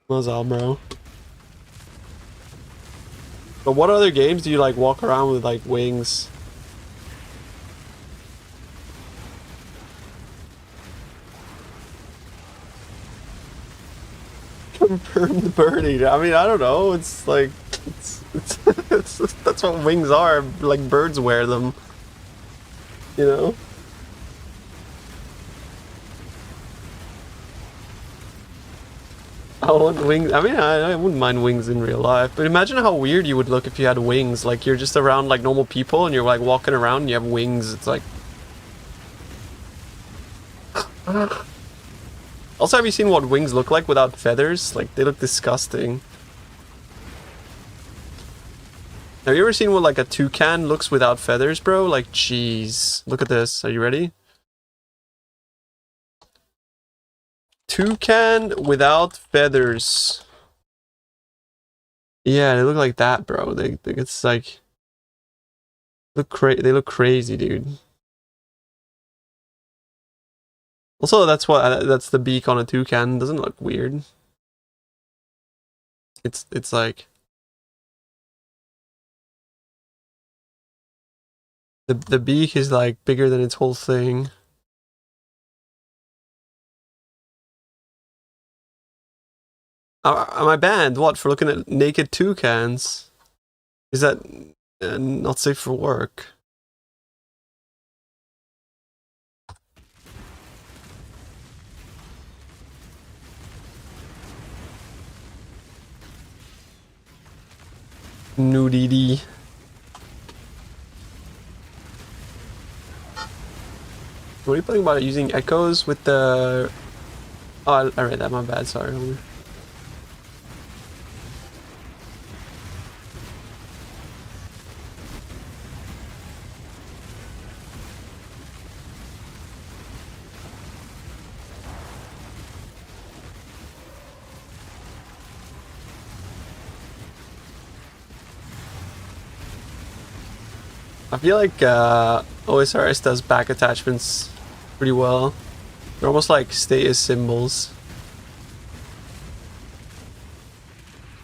What's up, bro? But what other games do you like walk around with like wings? Confirmed birdie. I mean, I don't know. It's like that's what wings are. Like birds wear them. You know. I want wings. I mean, I wouldn't mind wings in real life, but imagine how weird you would look if you had wings. Like you're just around like normal people, and you're like walking around, and you have wings. It's like. Also, have you seen what wings look like without feathers? Like they look disgusting. Have you ever seen what like a toucan looks without feathers, bro? Like, jeez. Look at this. Are you ready? Toucan without feathers. Yeah, they look like that, bro. It's like they look crazy, dude. Also, that's the beak on a toucan. Doesn't it look weird? It's like the beak is like bigger than its whole thing. Am I banned? What, for looking at naked toucans? Is that not safe for work? Nudity. What are you playing about using echoes with the... Oh, I read that, my bad, sorry, homie. I feel like OSRS does back attachments pretty well. They're almost like status symbols.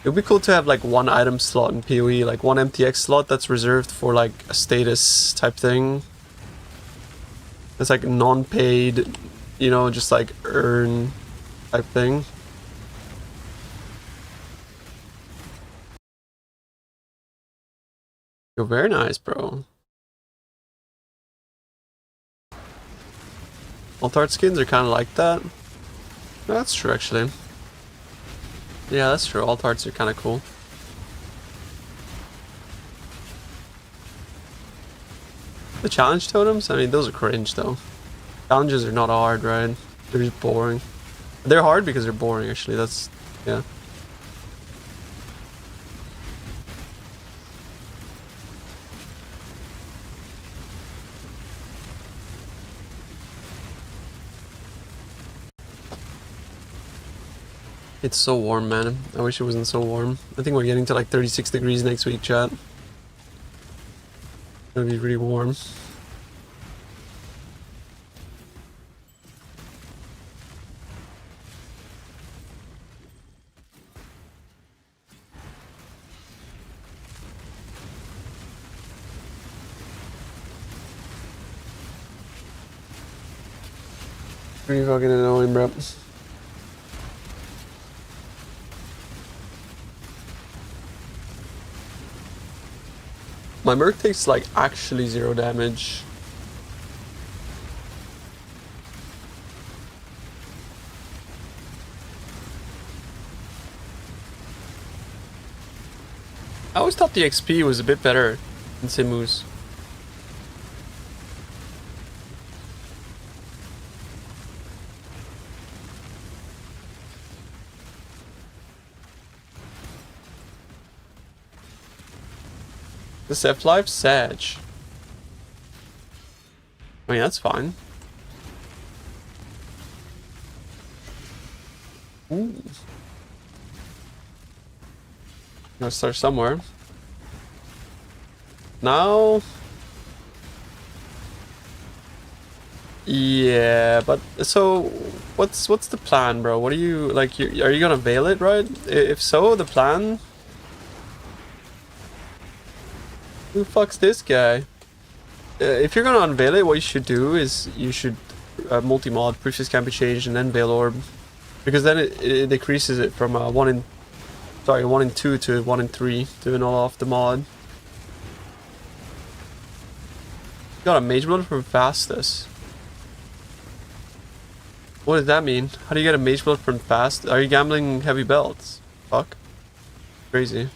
It would be cool to have like one item slot in PoE, like one MTX slot that's reserved for like a status type thing. It's like non-paid, you know, just like earn type thing. You're very nice, bro. Alt-art skins are kind of like that. That's true, actually. Yeah, that's true. Alt-arts are kind of cool. The challenge totems? I mean, those are cringe, though. Challenges are not hard, right? They're just boring. They're hard because they're boring, actually. That's... yeah. It's so warm, man. I wish it wasn't so warm. I think we're getting to like 36 degrees next week, chat. It'll be really warm. Pretty fucking annoying, bro. My Merc takes like actually 0 damage. I always thought the XP was a bit better in Simus. This F-Life? Sag. I mean, that's fine. Ooh. Gotta start somewhere. Now... Yeah, but so what's the plan, bro? What are you like? Are you gonna veil it, right? If so, the plan. Who fucks this guy? If you're gonna unveil it, what you should do is you should multi-mod, prefix can be changed, and then veil orb, because then it decreases it from 1 in 2 to 1 in 3 to annul off the mod. Got a mage blood from fastest. What does that mean? How do you get a mage blood from fast? Are you gambling heavy belts? Fuck. Crazy.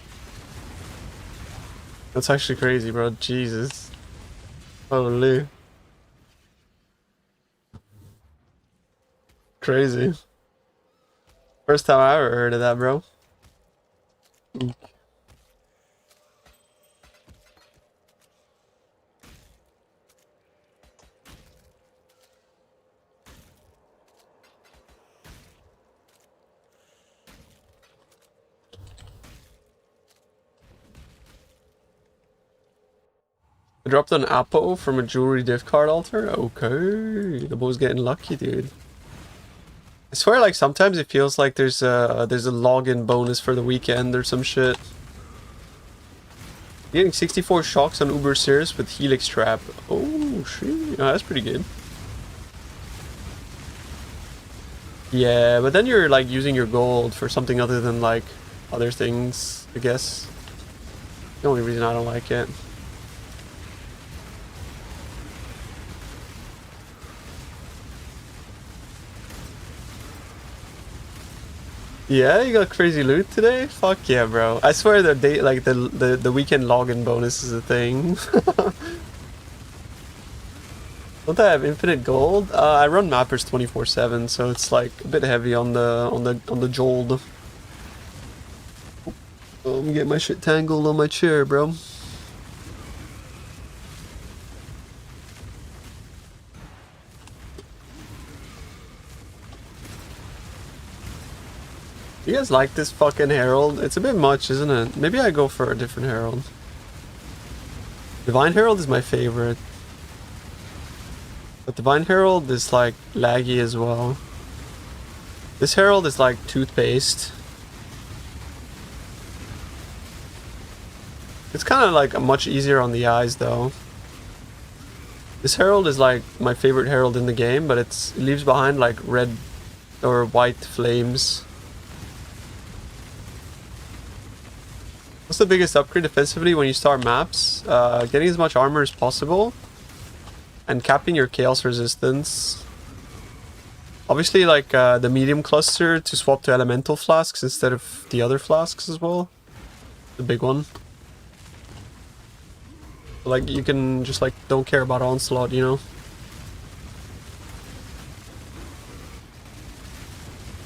That's actually crazy, bro. Jesus. Holy. Crazy. First time I ever heard of that, bro. I dropped an Apo from a jewelry div card altar. Okay, the boy's getting lucky, dude. I swear, like sometimes it feels like there's a login bonus for the weekend or some shit. Getting 64 shocks on Uber Series with Helix Trap. Oh shit, oh, that's pretty good. Yeah, but then you're like using your gold for something other than like other things, I guess. The only reason I don't like it. Yeah, you got crazy loot today? Fuck yeah, bro. I swear the day, like the weekend login bonus is a thing. Don't I have infinite gold? I run mappers 24/7, so it's like a bit heavy on the jold. Oh, I'm getting my shit tangled on my chair, bro. You guys like this fucking herald? It's a bit much, isn't it? Maybe I go for a different herald. Divine Herald is my favorite. But Divine Herald is like laggy as well. This herald is like toothpaste. It's kind of like much easier on the eyes though. This herald is like my favorite herald in the game, but it leaves behind like red or white flames. What's the biggest upgrade defensively when you start maps? Getting as much armor as possible and capping your chaos resistance. Obviously like the medium cluster to swap to elemental flasks instead of the other flasks as well. The big one. Like you can just like don't care about onslaught, you know.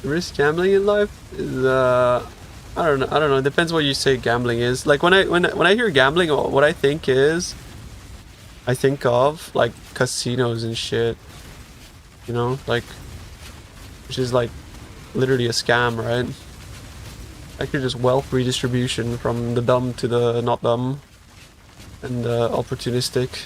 The risk gambling in life is I don't know. It depends what you say gambling is. Like when I hear gambling, what I think is, I think of like casinos and shit. You know, like, which is like literally a scam, right? Like you're just wealth redistribution from the dumb to the not dumb, and opportunistic.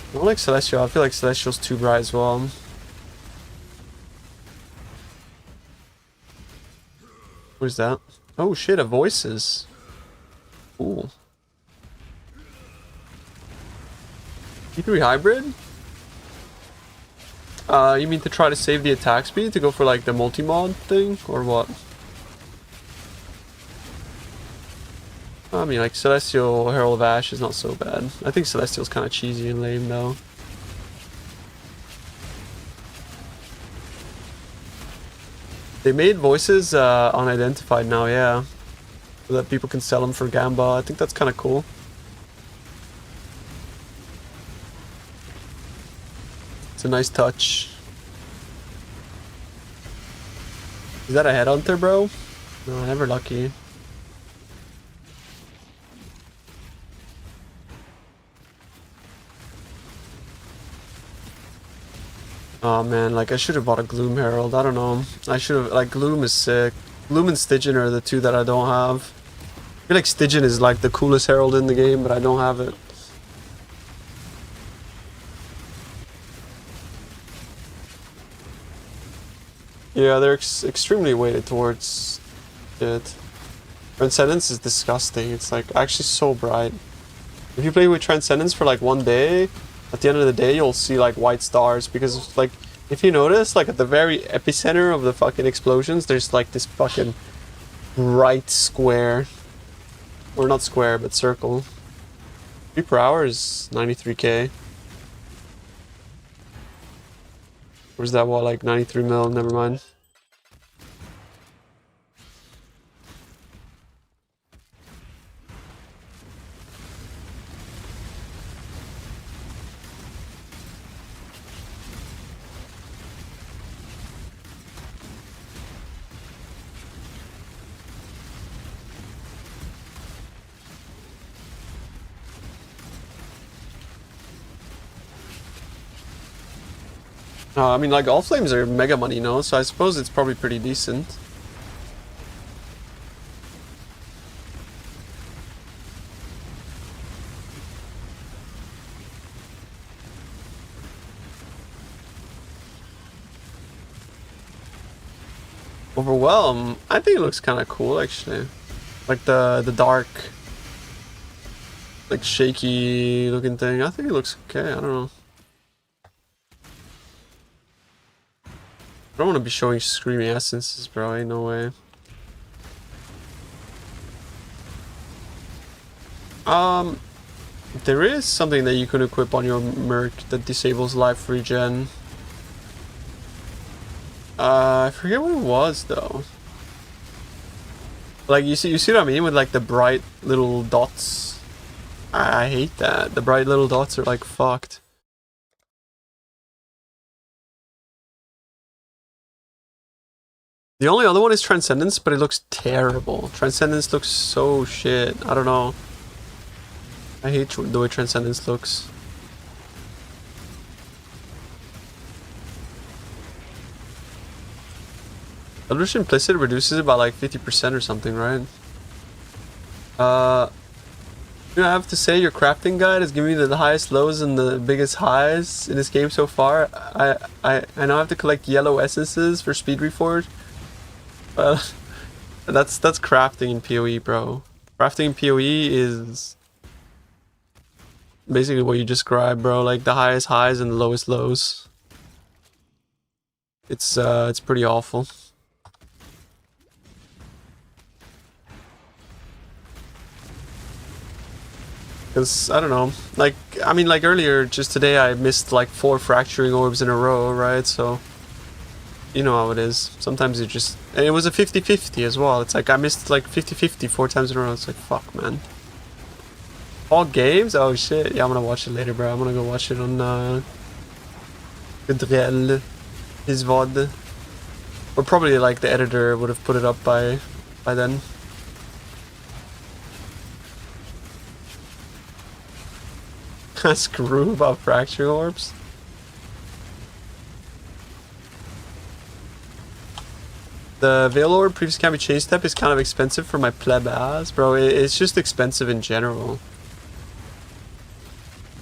I don't like Celestial. I feel like Celestial's too bright as well. What is that? Oh shit, a voices. Cool. E3 hybrid? You mean to try to save the attack speed to go for like the multi-mod thing, or what? I mean, like Celestial Herald of Ash is not so bad. I think Celestial's kind of cheesy and lame though. They made voices unidentified now, yeah. So that people can sell them for Gamba. I think that's kind of cool. It's a nice touch. Is that a headhunter, bro? No, never lucky. Oh man, like I should have bought a Gloom Herald. I don't know. I should have, like, Gloom is sick. Gloom and Stygian are the two that I don't have. I feel like Stygian is like the coolest Herald in the game, but I don't have it. Yeah, they're extremely weighted towards it. Transcendence is disgusting. It's like actually so bright. If you play with Transcendence for like one day, at the end of the day you'll see like white stars, because like if you notice, like at the very epicenter of the fucking explosions there's like this fucking bright square. Or not square, but circle. 3 per hour is 93k. Or is that what, like 93 mil? Never mind. I mean, like, all flames are mega money, no? So I suppose it's probably pretty decent. Overwhelm, I think it looks kind of cool, actually. Like the dark, like shaky looking thing. I think it looks okay. I don't know. I don't want to be showing screaming essences, bro. Ain't no way. There is something that you can equip on your Merc that disables life regen. I forget what it was though. Like you see what I mean with like the bright little dots. I hate that. The bright little dots are like fucked. The only other one is Transcendence, but it looks terrible. Transcendence looks so shit. I don't know. I hate the way Transcendence looks. Eldritch Implicit reduces it by like 50% or something, right? You know, I have to say your crafting guide has given me the highest lows and the biggest highs in this game so far. I now have to collect yellow essences for speed reforge. That's crafting in PoE, bro. Crafting in PoE is basically what you described, bro. Like the highest highs and the lowest lows. It's pretty awful. Because, I don't know, like, I mean, like earlier, just today I missed like 4 fracturing orbs in a row, right? So, you know how it is. Sometimes you just, and it was a 50-50 as well. It's like I missed like 50-50 4 times in a row. It's like, fuck, man. All games? Oh shit, yeah, I'm gonna watch it later, bro. I'm gonna go watch it on Gedrel, his VOD. Or probably like the editor would have put it up by then. Screw about fracturing orbs. The Veil Orb previous can be changed step is kind of expensive for my pleb ass, bro. It's just expensive in general.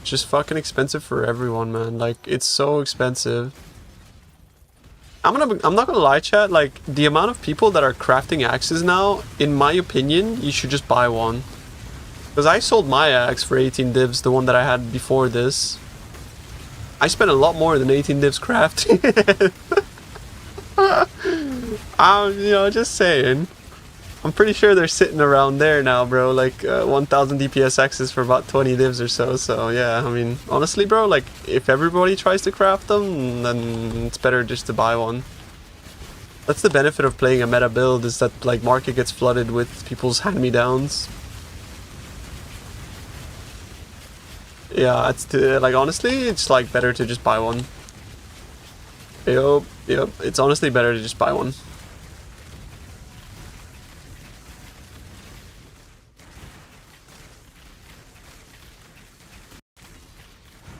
It's just fucking expensive for everyone, man. Like, it's so expensive. I'm not gonna lie, chat. Like, the amount of people that are crafting axes now, in my opinion, you should just buy one. Because I sold my axe for 18 divs, the one that I had before this. I spent a lot more than 18 divs crafting. You know, just saying. I'm pretty sure they're sitting around there now, bro. Like 1000 DPS axes for about 20 divs or so. So yeah, I mean, honestly, bro, like if everybody tries to craft them, then it's better just to buy one. That's the benefit of playing a meta build, is that like market gets flooded with people's hand-me-downs. Yeah, it's like honestly, it's like better to just buy one. Yep. It's honestly better to just buy one.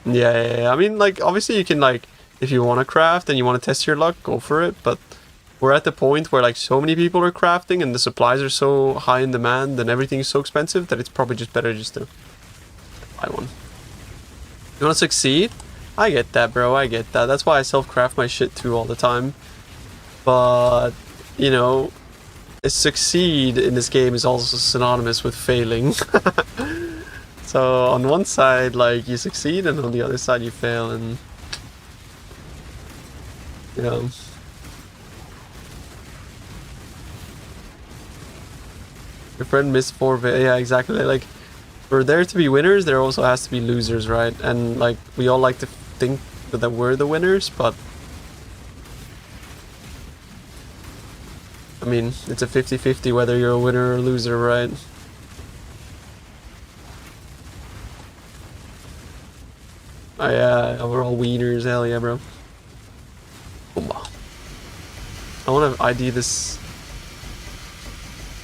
Yeah. I mean, like obviously you can like if you want to craft and you want to test your luck, go for it. But we're at the point where like so many people are crafting and the supplies are so high in demand and everything is so expensive that it's probably just better just to buy one. You want to succeed? I get that, bro. I get that. That's why I self-craft my shit too all the time. But, you know, succeed in this game is also synonymous with failing. So on one side, like, you succeed, and on the other side, you fail, and, you know. Your friend missed 4 yeah, exactly. Like, for there to be winners, there also has to be losers, right? And, like, we all like to think that we're the winners, but I mean, it's a 50-50 whether you're a winner or a loser, right? Oh yeah, we're all wieners, hell yeah, bro. I want to ID this.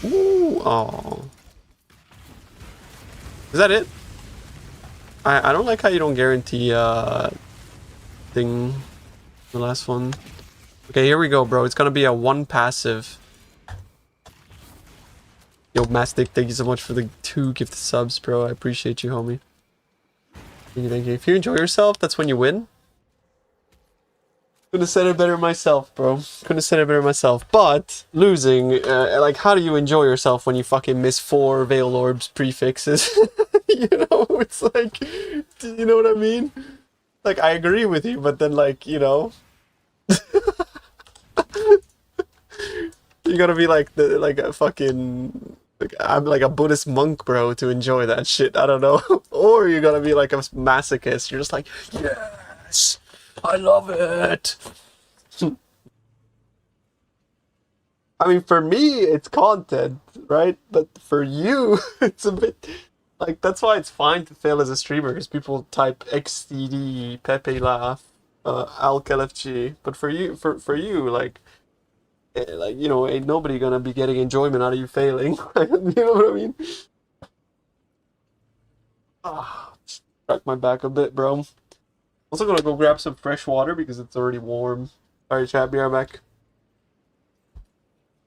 Ooh, oh. Is that it? I don't like how you don't guarantee thing the last one. Okay, here we go, bro. It's gonna be a 1 passive. Yo, Mastic, thank you so much for the 2 gifted subs, bro. I appreciate you, homie. Thank you. If you enjoy yourself, that's when you win. Couldn't have said it better myself, bro. Couldn't have said it better myself. But losing, like, how do you enjoy yourself when you fucking miss 4 Veil Orbs prefixes? You know, it's like, do you know what I mean? Like, I agree with you, but then, like, you know, you gotta be like like a fucking, like, I'm like a Buddhist monk, bro, to enjoy that shit. I don't know. Or you gotta be like a masochist. You're just like, yes, I love it. I mean, for me, it's content, right? But for you, it's a bit like that's why it's fine to fail as a streamer, because people type XDD, Pepe laugh, AlkLFG. But for you, like, like you know, ain't nobody gonna be getting enjoyment out of you failing. You know what I mean? Ah, crack my back a bit, bro. Also gonna go grab some fresh water because it's already warm. Alright, chat, be right back.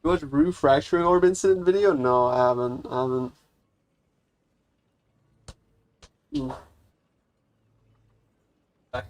You watch Rue fracturing orb incident video? No, I haven't. I haven't. Hmm. Back.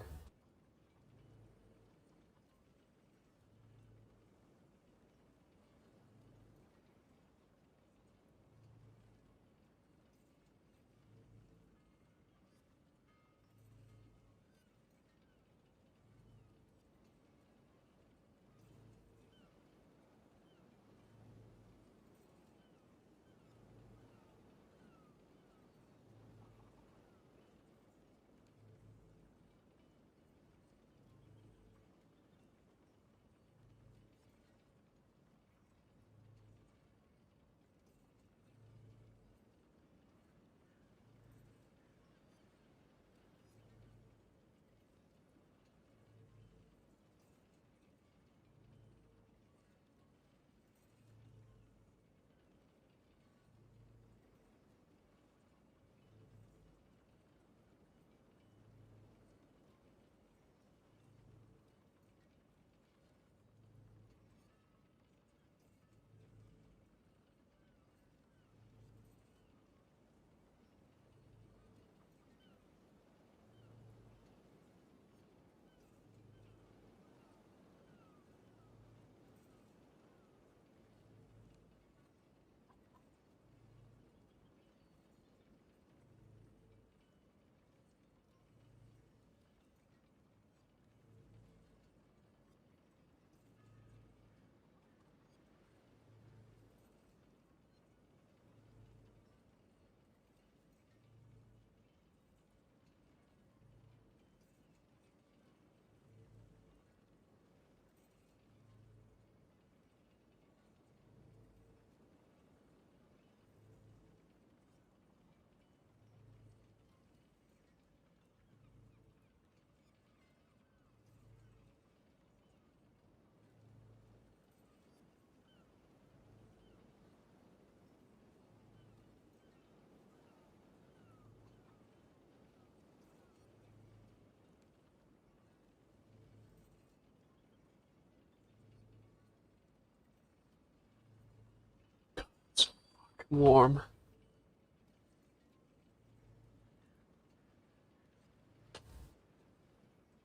Warm.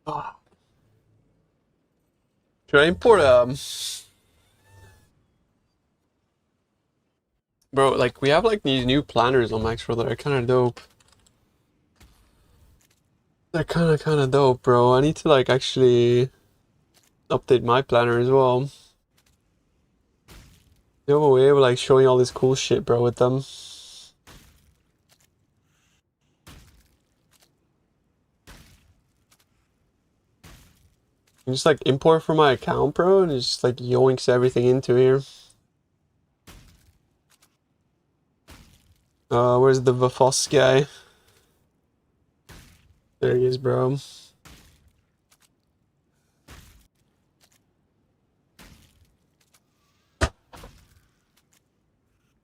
Ah. Should I import bro, like we have like these new planners on Maxwell that are kinda dope. They're kinda dope, bro. I need to like actually update my planner as well. You have a way of like showing all this cool shit, bro, with them. You just like import from my account, bro, and it just like yoinks everything into here. Where's the VFoS guy? There he is, bro.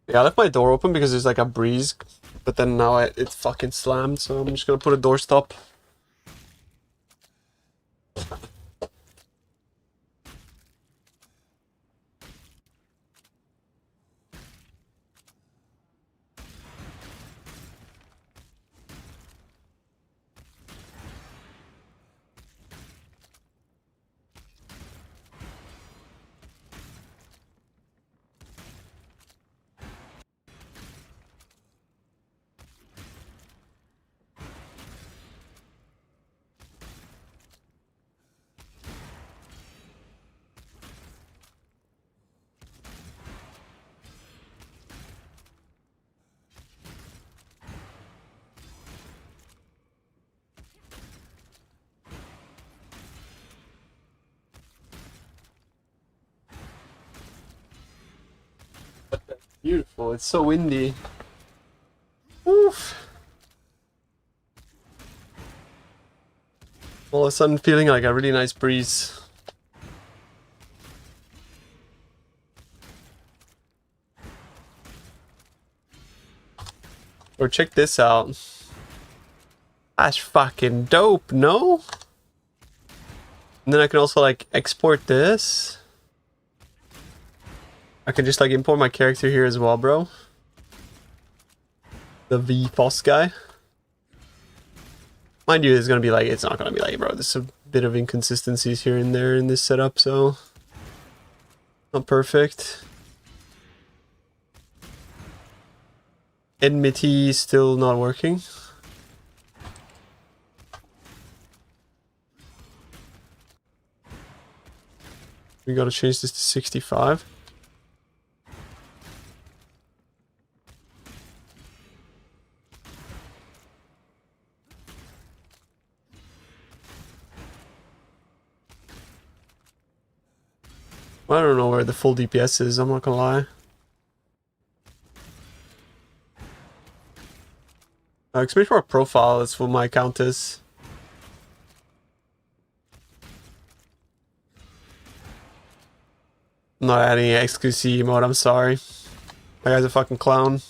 Yeah, I left my door open because there's like a breeze, but then now it's fucking slammed, so I'm just gonna put a door stop. Beautiful, it's so windy. Oof. All of a sudden feeling like a really nice breeze. Or check this out. That's fucking dope, no? And then I can also like export this. I can just like import my character here as well, bro. The VFoS guy. Mind you, it's gonna be like, it's not gonna be like, bro, there's a bit of inconsistencies here and there in this setup, so not perfect. Enmity still not working. We gotta change this to 65. I don't know where the full DPS is, I'm not gonna lie. Expect for a profile, that's what my account is. I'm not adding XQC mode, I'm sorry. That guy's a fucking clown.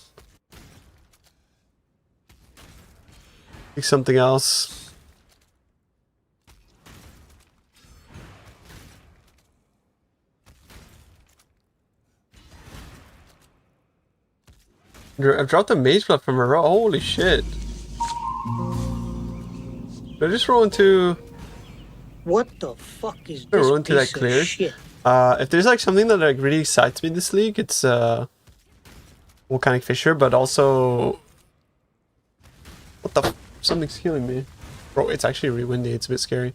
Pick something else. I dropped a mage blood from a row. Holy shit. Did I just roll into... What the fuck is I this roll into that piece of clear? shit? If there's like something that like really excites me in this league, it's Volcanic Fissure, but also... What the f... Something's killing me. Bro, it's actually really windy, it's a bit scary.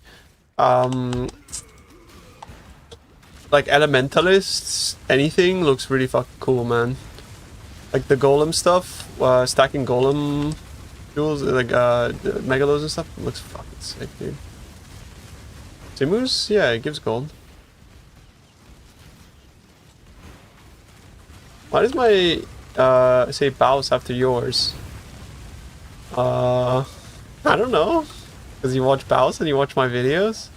Like Elementalists, anything looks really fucking cool, man. Like the golem stuff, stacking golem jewels, like megalos and stuff, looks fucking sick, dude. Timus? Yeah, it gives gold. Why does my say bows after yours? I don't know. Because you watch bows and you watch my videos?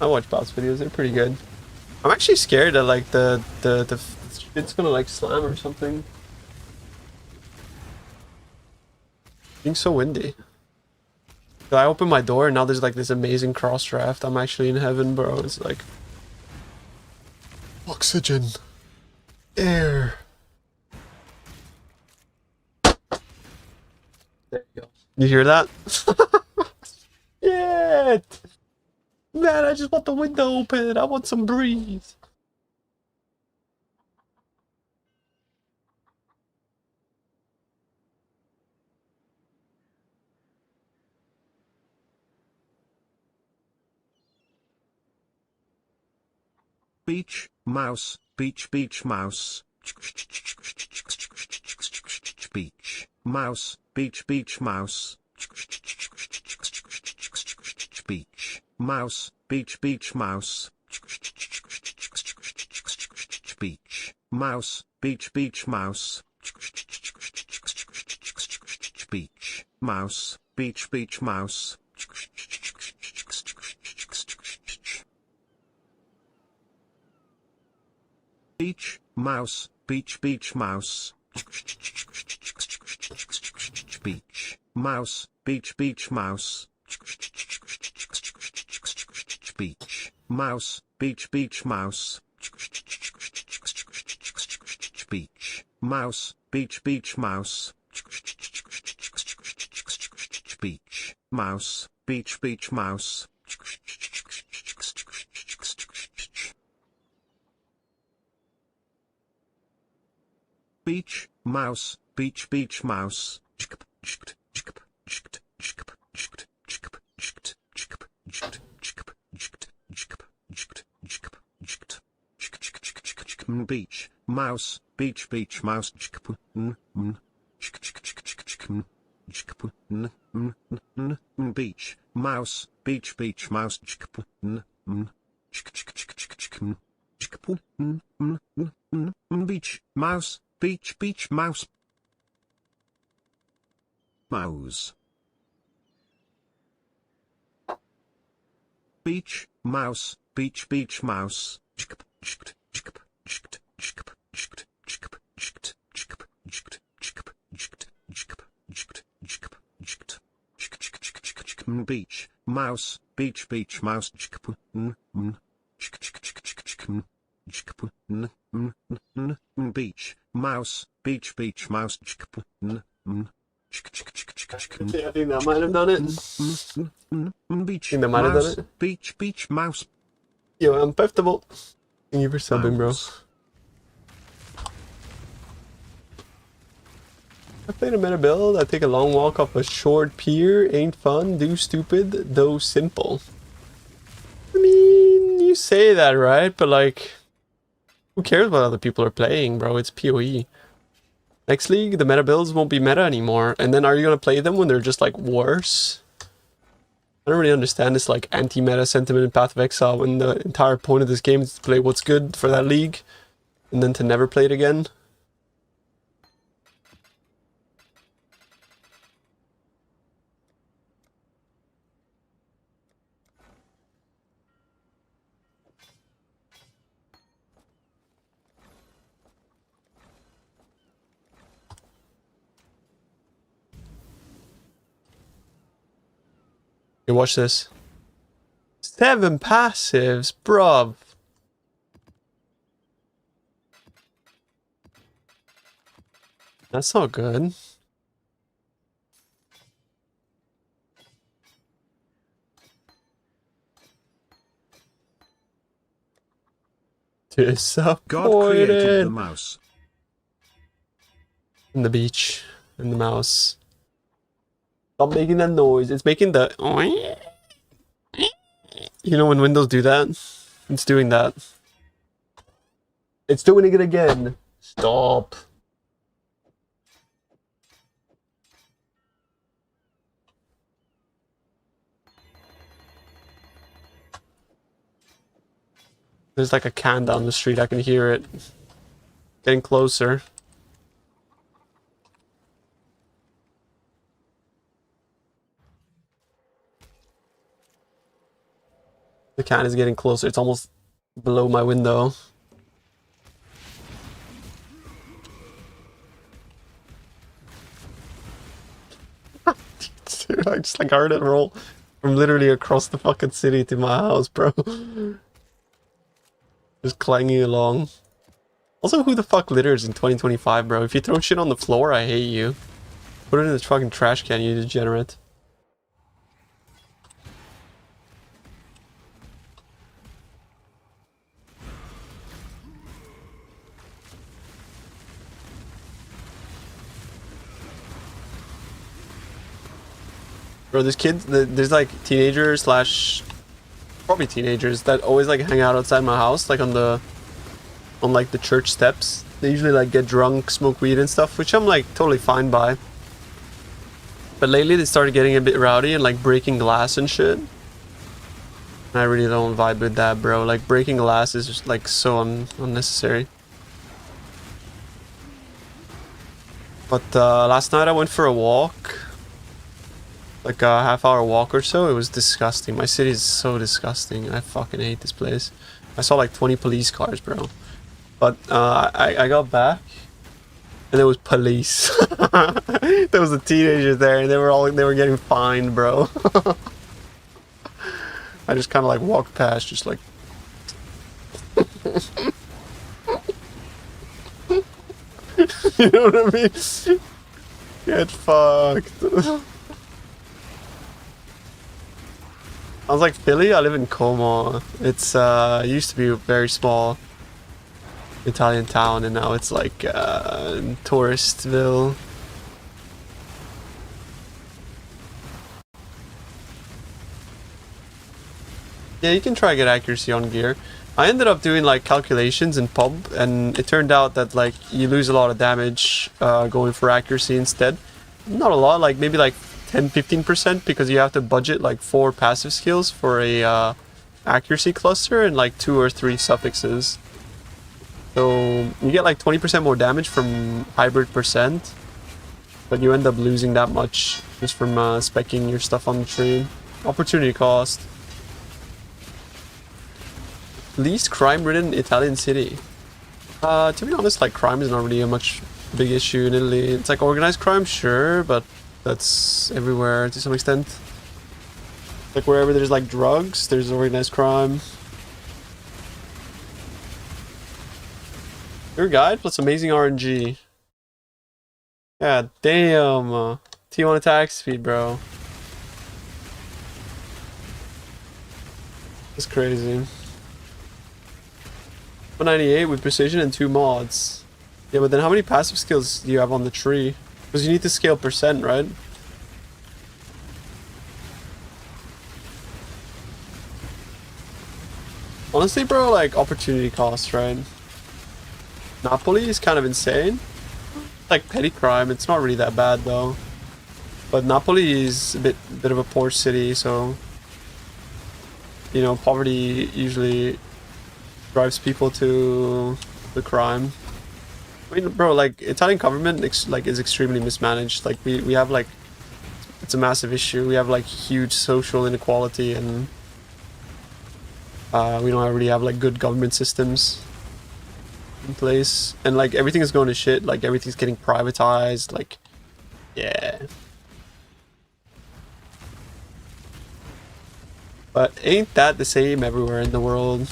I watch bows videos, they're pretty good. I'm actually scared that like the shit's gonna like slam or something. Being so windy. I open my door and now there's like this amazing cross draft. I'm actually in heaven, bro. It's like oxygen. There. There you go. You hear that? Yeah. Man, I just want the window open. I want some breeze. Beach, mouse, beach, beach, mouse. Beach, mouse, beach, beach, mouse. Beach, mouse, beach, beach, mouse. Beach, mouse, beach, beach, mouse. Beach, mouse, beach, beach, mouse. Beach, mouse, beach, beach, mouse. Beach, mouse, beach, beach, mouse. Beach, mouse, beach, beach, mouse. Beach, mouse, beach, beach, mouse. Beach, mouse, beach, beach, mouse. Beach, mouse, beach, beach, mouse. Beach, mouse, beach, beach, mouse. Beach, mouse, beach, beach, mouse. Beach, mouse, beach, beach, mouse. Mouse. Beach, mouse, beach, beach, mouse. Beach, mouse, beach, beach, mouse. Beach, mouse, beach, beach, mouse. I think that might have done it. Beach, Think that might have done mouse, it. beach, beach, mouse. Yo, I'm comfortable. Thank you for subbing, bro. Mouse. I played a meta build. I take a long walk off a short pier. Ain't fun. Do stupid, though simple. I mean, you say that, right? But like, who cares what other people are playing, bro? It's PoE. Next league, the meta builds won't be meta anymore. And then are you gonna play them when they're just like worse? I don't really understand this like anti-meta sentiment in Path of Exile when the entire point of this game is to play what's good for that league and then to never play it again. Hey, watch this. 7 passives, bruv. That's not good. God created the Disappointed. mouse. And the beach. And the mouse. Stop making that noise. It's making the... You know when Windows do that? It's doing that. It's doing it again. Stop. There's like a can down the street. I can hear it. Getting closer. The can is getting closer. It's almost below my window. Dude, I just like heard it roll from literally across the fucking city to my house, bro. Just clanging along. Also, who the fuck litters in 2025, bro? If you throw shit on the floor, I hate you. Put it in the fucking trash can, you degenerate. Bro, there's like teenagers slash probably teenagers that always like hang out outside my house, like on like the church steps. They usually like get drunk, smoke weed and stuff, which I'm like totally fine by. But lately they started getting a bit rowdy and like breaking glass and shit. And I really don't vibe with that, bro. Like breaking glass is just like so unnecessary. But last night I went for a walk. Like a half-hour walk or so. It was disgusting. My city is so disgusting. I fucking hate this place. I saw like 20 police cars, bro. But I got back and there was police. There was a teenager there and they were getting fined, bro. I just kind of like walked past, just like you know what I mean? Get fucked. I was like, Philly? I live in Como. It's used to be a very small Italian town and now it's like touristville. Yeah, you can try to get accuracy on gear. I ended up doing like calculations in pub and it turned out that like you lose a lot of damage going for accuracy instead. Not a lot, like maybe like 10-15% because you have to budget like 4 passive skills for a accuracy cluster and like 2 or 3 suffixes. So you get like 20% more damage from hybrid percent, but you end up losing that much just from speccing your stuff on the tree. Opportunity cost. Least crime-ridden Italian city. To be honest, like crime is not really a much big issue in Italy. It's like organized crime, sure, but that's everywhere to some extent. Like wherever there's like drugs, there's organized crime. Your guide plus amazing RNG. Yeah, damn. T1 attack speed, bro. That's crazy. 198 with precision and 2 mods. Yeah, but then how many passive skills do you have on the tree? Because you need to scale percent, right? Honestly, bro, like opportunity cost, right? Napoli is kind of insane. Like petty crime, it's not really that bad though. But Napoli is a bit of a poor city, so you know, poverty usually drives people to the crime. I mean, bro, like Italian government is extremely mismanaged. Like we have like it's a massive issue. We have like huge social inequality and we don't really have like good government systems in place, and like everything is going to shit. Like everything's getting privatized. Like, yeah. But ain't that the same everywhere in the world?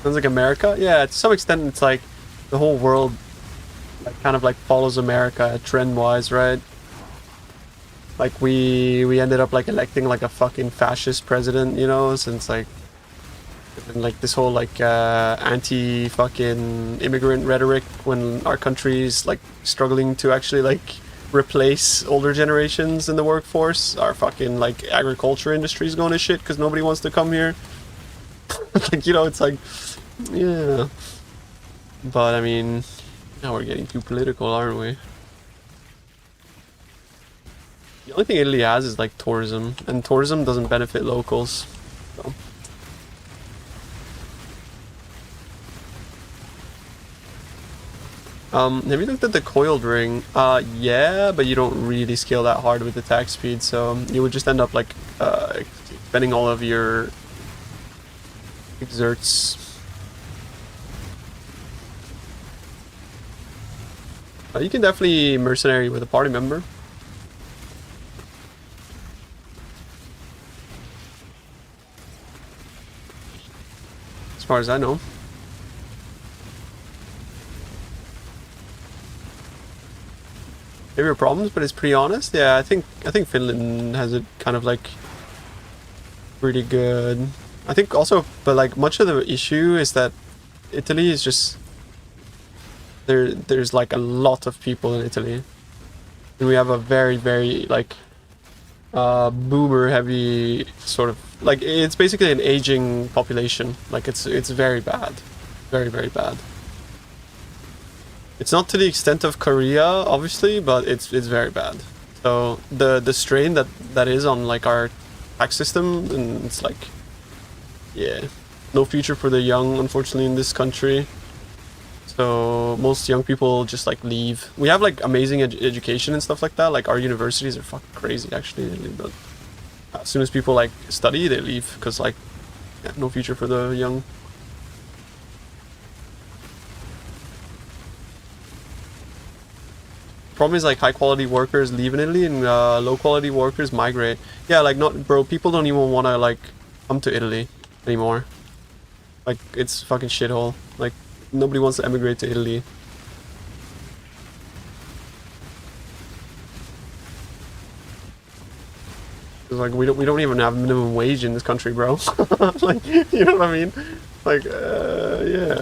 Sounds like America? Yeah, to some extent it's like the whole world like kind of like follows America trend-wise, right? Like we ended up like electing like a fucking fascist president, you know, since like and like this whole like anti fucking immigrant rhetoric when our country's like struggling to actually like replace older generations in the workforce. Our fucking like agriculture industry is going to shit because nobody wants to come here. Like, you know, it's like, yeah. But I mean, now we're getting too political, aren't we? The only thing Italy has is like tourism, and tourism doesn't benefit locals. So. Have you looked at the coiled ring? Yeah, but you don't really scale that hard with attack speed, so you would just end up like spending all of your exerts. You can definitely mercenary with a party member. far as I know. Maybe problems, but it's pretty honest. Yeah, I think Finland has it kind of like pretty good. I think also, but like much of the issue is that Italy is just there's like a lot of people in Italy, and we have a very like boomer heavy sort of, like, it's basically an aging population. Like it's very bad, very bad. It's not to the extent of Korea, obviously, but it's very bad. So the strain that is on like our tax system, and it's like, yeah, no future for the young, unfortunately, in this country. So most young people just like leave. We have like amazing education and stuff like that. Like our universities are fucking crazy, actually. But as soon as people like study, they leave because like, yeah, no future for the young. Problem is like high quality workers leave in Italy, and low quality workers migrate. Yeah, like, not, bro, people don't even want to like come to Italy anymore. Like, it's fucking shithole. Like, nobody wants to emigrate to Italy. Cause like we don't even have minimum wage in this country, bro. Like, you know what I mean? Like, yeah.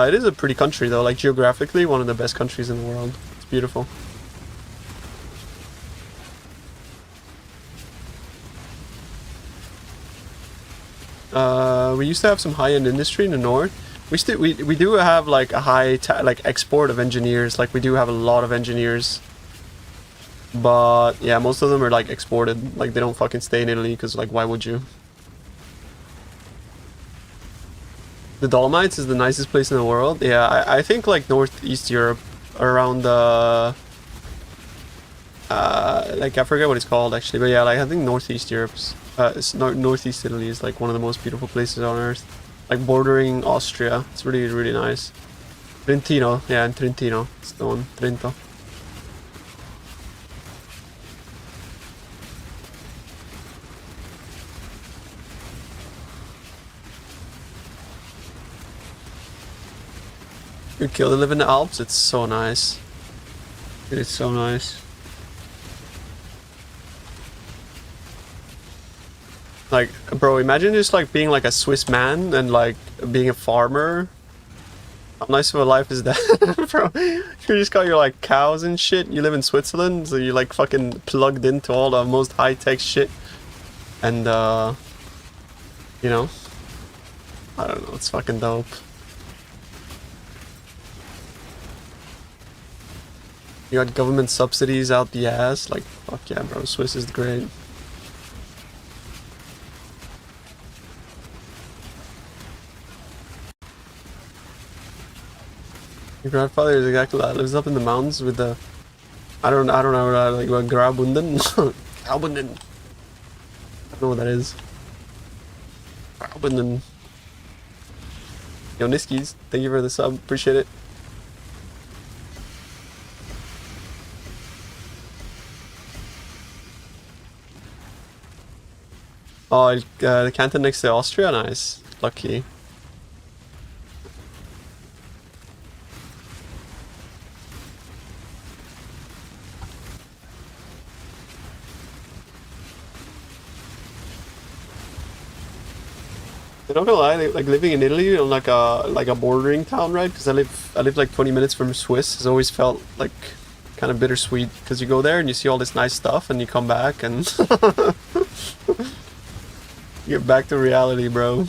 It is a pretty country though, like geographically one of the best countries in the world. It's beautiful. We used to have some high-end industry in the north. We do have like a like export of engineers. Like, we do have a lot of engineers. But yeah, most of them are like exported. Like, they don't fucking stay in Italy because like, why would you? The Dolomites is the nicest place in the world. Yeah, I think like Northeast Europe, around the like, I forget what it's called actually, but yeah, like I think Northeast Europe's Northeast Italy is like one of the most beautiful places on earth. Like bordering Austria. It's really nice. Trentino, yeah, in Trentino. It's the one, Trento. You'd kill to live in the Alps. It's so nice. It is so nice. Like, bro, imagine just like being like a Swiss man and like being a farmer. How nice of a life is that, bro? You just got your like cows and shit. You live in Switzerland, so you're like fucking plugged into all the most high-tech shit. And you know, I don't know, it's fucking dope. You got government subsidies out the ass. Like, fuck yeah, bro. Swiss is great. Your grandfather is exactly that. Lives up in the mountains with the, I don't know, like what, Graubunden? Graubunden. I don't know what that is. Graubunden. Yo, Niskies, thank you for the sub. Appreciate it. Oh, the canton next to Austria? Nice. Lucky. I'm not gonna lie, like living in Italy on like a bordering town, right? Because I live like 20 minutes from Swiss. Has always felt like kind of bittersweet, because you go there and you see all this nice stuff, and you come back and you get back to reality, bro.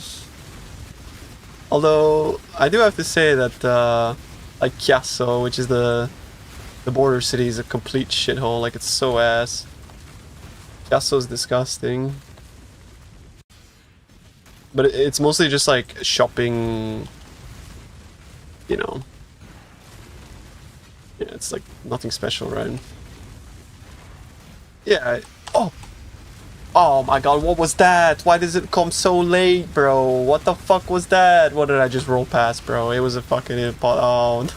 Although I do have to say that like Chiasso, which is the border city, is a complete shithole. Like, it's so ass. Chiasso's disgusting. But it's mostly just like shopping, you know. Yeah, it's like nothing special, right? Yeah. Oh my god, what was that? Why does it come so late, bro? What the fuck was that? What did I just roll past, bro? It was a fucking oh.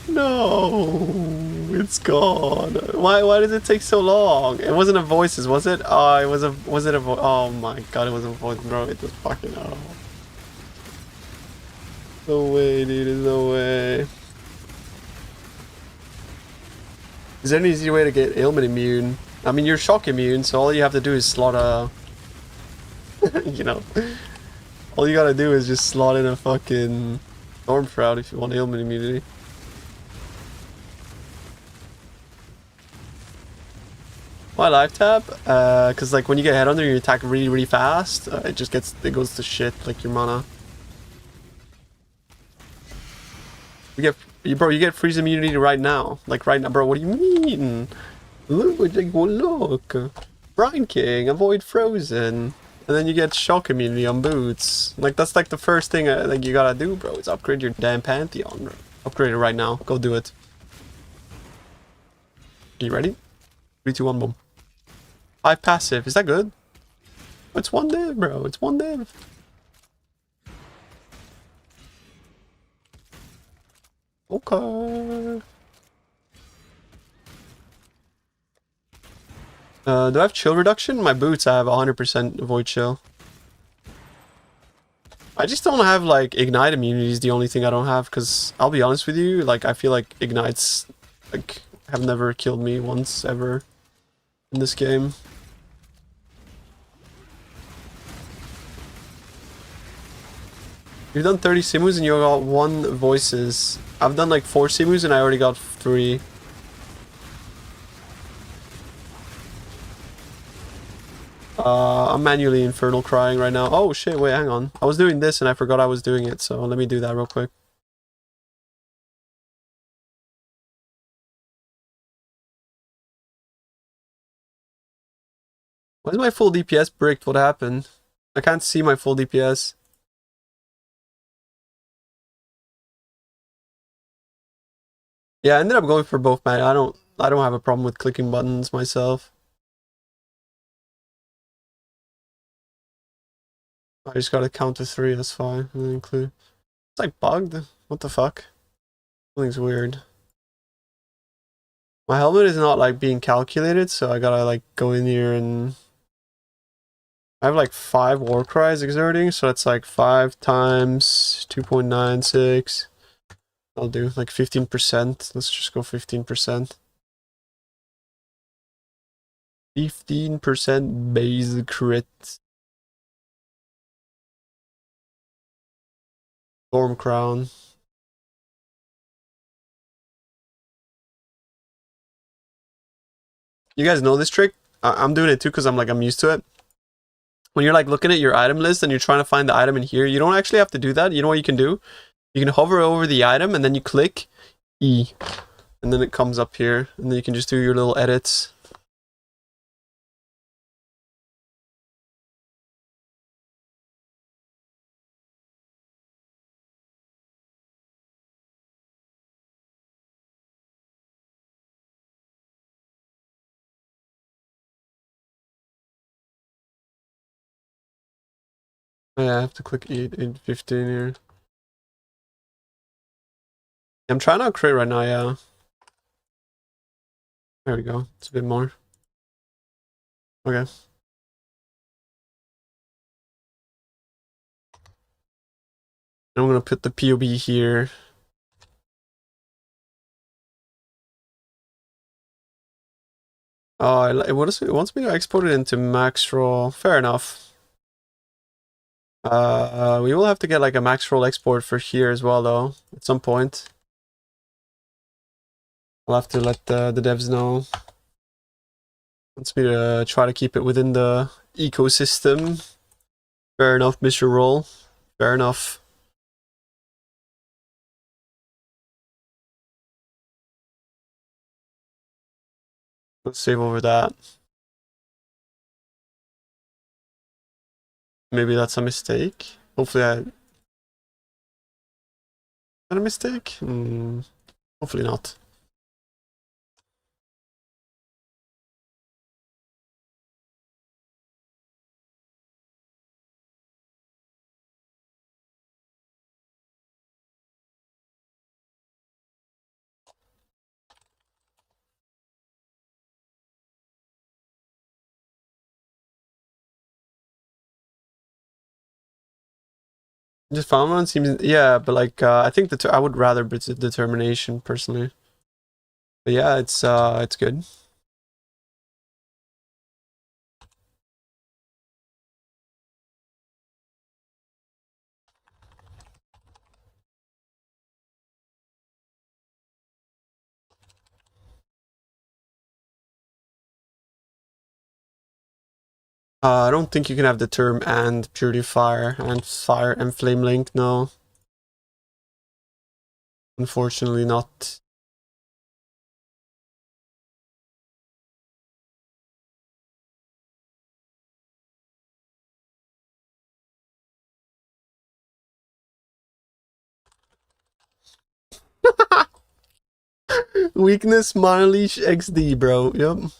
No. It's gone. Why did it take so long? It wasn't a voices, was it? Oh, it was a was it a vo oh my god, it was a voice, bro. It was fucking no way, dude, there's no way. Is there an easy way to get ailment immune? I mean, you're shock immune, so all you have to do is slot a you know, all you gotta do is just slot in a fucking storm shroud if you want ailment immunity. Why life tap? Cause like when you get head under, you attack really fast. It goes to shit like your mana. You get freeze immunity right now. Like right now, bro. What do you mean? Look. Brine King, avoid frozen, and then you get shock immunity on boots. Like that's like the first thing like you gotta do, bro. Is upgrade your damn pantheon. Bro. Upgrade it right now. Go do it. You ready? 3, 2, 1, boom. 5 passive. Is that good? It's 1 div, bro. It's 1 div. Okay. Do I have chill reduction? My boots, I have 100% avoid chill. I just don't have, like, ignite immunity is the only thing I don't have, because I'll be honest with you, like, I feel like ignites, like, have never killed me once, ever, in this game. You've done 30 simus and you got 1 voices. I've done, like, 4 simus and I already got 3. I'm manually infernal crying right now. Oh shit, wait, hang on. I was doing this and I forgot I was doing it, so let me do that real quick. Why is my full DPS bricked? What happened? I can't see my full DPS. Yeah, I ended up going for both, man. I don't have a problem with clicking buttons myself. I just gotta count to 3, that's fine. Include. It's like bugged. What the fuck? Something's weird. My helmet is not like being calculated, so I gotta like go in here and I have like 5 war cries exerting, so it's like 5 times 2.96. I'll do like 15%. Let's just go 15%. 15% base crit. Storm Crown. You guys know this trick? I'm doing it too because I'm used to it. When you're like looking at your item list and you're trying to find the item in here, you don't actually have to do that. You know what you can do? You can hover over the item and then you click E. And then it comes up here. And then you can just do your little edits. Oh, yeah, I have to click E15 here. I'm trying to create right now, yeah. There we go. It's a bit more. Okay. I'm gonna put the POB here. Oh, it wants me to export it into max roll. Fair enough. We will have to get like a max roll export for here as well, though, at some point. I'll have to let the devs know. Wants me to try to keep it within the ecosystem. Fair enough, Mr. Roll. Fair enough. Let's save over that. Maybe that's a mistake. Hopefully I... Is that a mistake? Hopefully not. Just found one seems, yeah, but like I think I would rather determination personally. But yeah, it's good. I don't think you can have the term and purifier and fire and flame link. No, unfortunately not. Weakness, Mana Leash, XD, bro. Yep.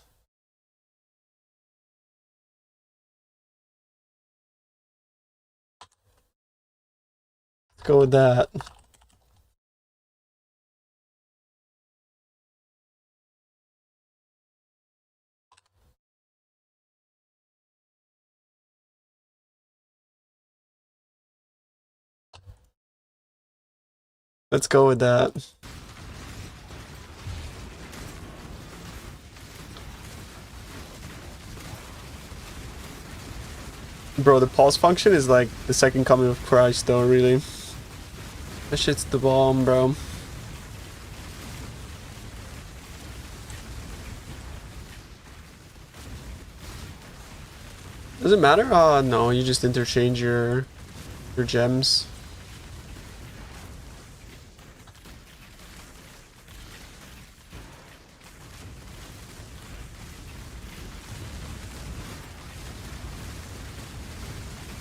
Let's go with that. Let's go with that. Bro, the pulse function is like the second coming of Christ, though, really. That shit's the bomb, bro. Does it matter? No, you just interchange your gems.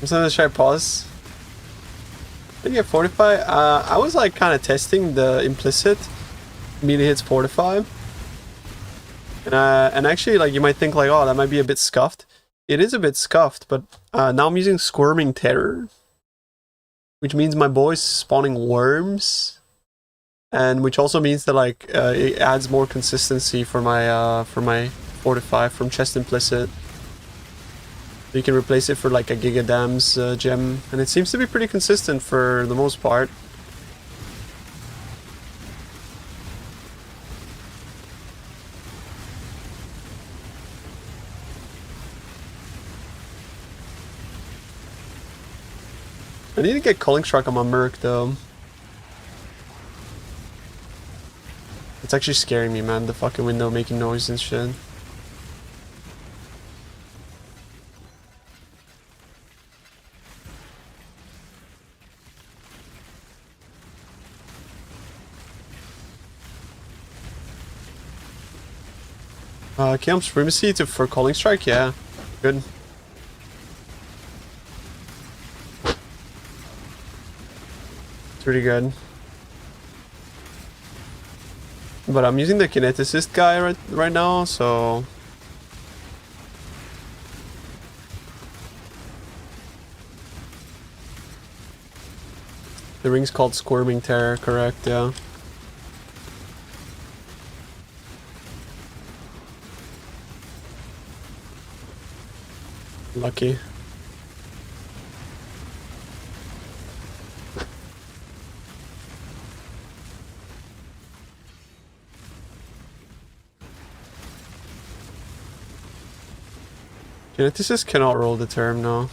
Sometimes try pause. Did you get fortify? I was like kind of testing the implicit. Immediately hits fortify. And actually, like, you might think like, oh, that might be a bit scuffed. It is a bit scuffed, but now I'm using Squirming Terror, which means my boy's spawning worms, and which also means that like it adds more consistency for my fortify from chest implicit. You can replace it for like a Giga Dams gem, and it seems to be pretty consistent for the most part. I need to get Culling Strike on my Merc though. It's actually scaring me, man, the fucking window making noise and shit. Chaos Supremacy for Calling Strike, yeah. Good. It's really good. But I'm using the Kineticist guy right now, so... The ring's called Squirming Terror, correct, yeah. Lucky. Kineticist cannot roll the term now.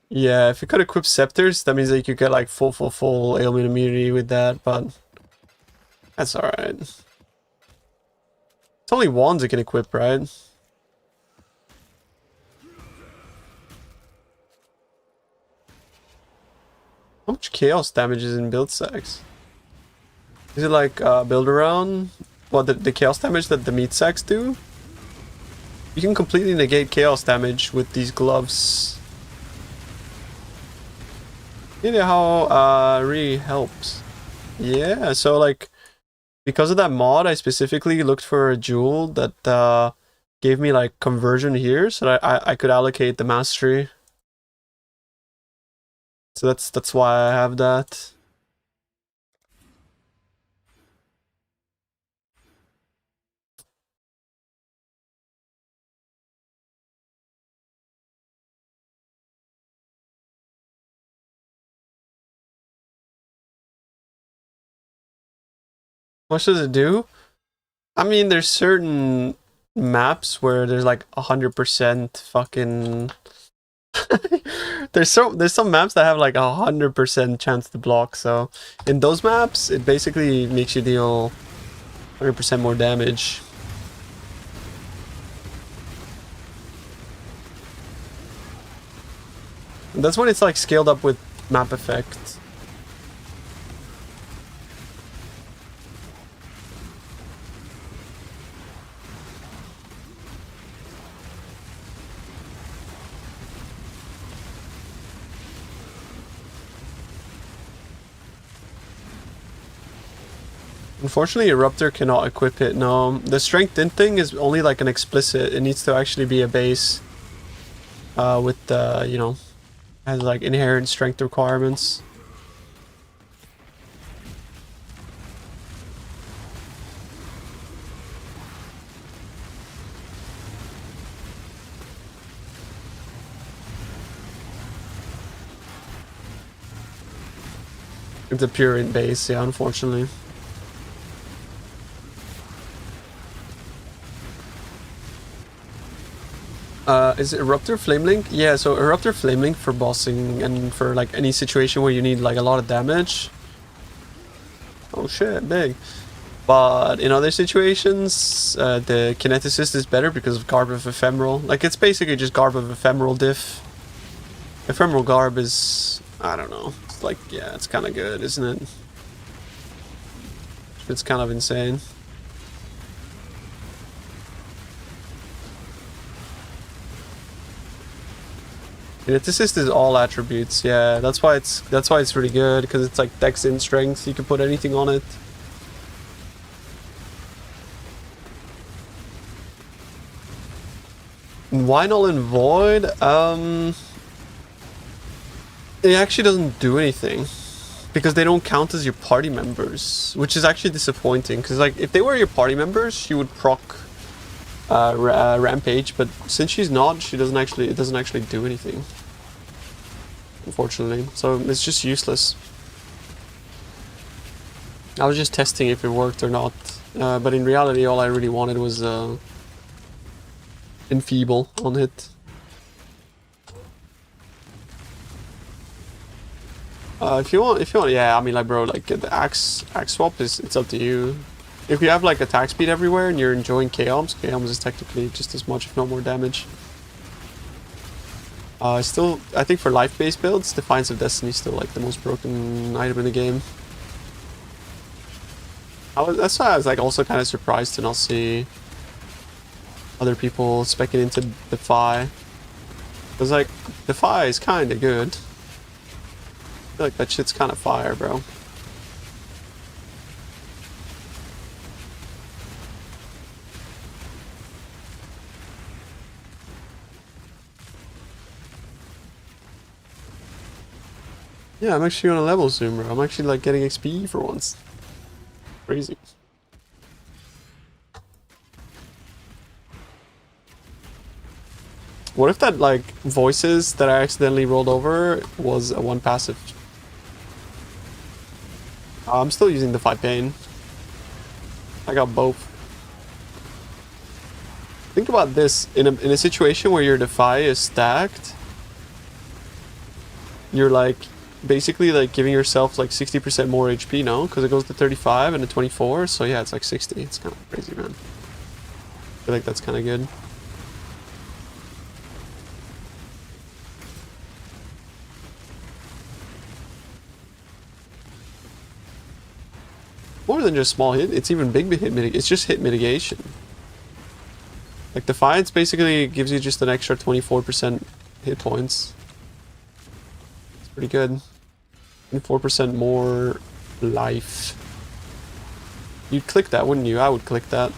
Yeah, if you could equip Scepters, that means that you get like full ailment immunity with that, but that's alright. It's only wands you can equip, right? How much chaos damage is in build sacks? Is it like build around? What, the chaos damage that the meat sacks do? You can completely negate chaos damage with these gloves. You know how really helps. Yeah, so like because of that mod, I specifically looked for a jewel that gave me like conversion here, so that I could allocate the mastery. So that's why I have that. What does it do? I mean, there's certain maps where there's like 100% fucking. there's some maps that have like 100% chance to block. So in those maps, it basically makes you deal 100% more damage. And that's when it's like scaled up with map effect. Unfortunately, Eruptor cannot equip it, no. The strength in thing is only like an explicit. It needs to actually be a base with, you know, has like inherent strength requirements. It's a pure in base, yeah, unfortunately. Is it Eruptor Flamelink? Yeah, so Eruptor Flamelink for bossing and for like any situation where you need like a lot of damage. Oh shit, big. But in other situations, the Kineticist is better because of Garb of Ephemeral. Like, it's basically just Garb of Ephemeral diff. Ephemeral Garb is... I don't know. It's like, yeah, it's kind of good, isn't it? It's kind of insane. Kineticist is all attributes, yeah. That's why it's really good, because it's like Dex in strength. You can put anything on it. Why Null and Void? It actually doesn't do anything. Because they don't count as your party members. Which is actually disappointing. Because like, if they were your party members, you would proc Rampage. But since she's not, it doesn't actually do anything. Unfortunately. So it's just useless. I was just testing if it worked or not. But in reality, all I really wanted was Enfeeble on hit. If you want, yeah, I mean, like, bro, like, the axe swap it's up to you. If you have, like, attack speed everywhere and you're enjoying Chaos is technically just as much, if not more damage. I think for life-based builds, Defiance of Destiny is still, like, the most broken item in the game. That's why I was, like, also kind of surprised to not see other people speccing into Defy. Because, like, Defy is kind of good. I feel like that shit's kind of fire, bro. Yeah, I'm actually on a level soon, bro. I'm actually like getting XP for once. Crazy. What if that like voices that I accidentally rolled over was a one passive? I'm still using the Defy Pain. I got both. Think about this, in a situation where your Defy is stacked, you're like basically like giving yourself like 60% more HP, no? Because it goes to 35 and to 24, so yeah, it's like 60. It's kind of crazy, man. I feel like that's kind of good. More than just small hit, it's even big hit mitigation. It's just hit mitigation. Like Defiance basically gives you just an extra 24% hit points. It's pretty good. And 4% more life. You'd click that, wouldn't you? I would click that.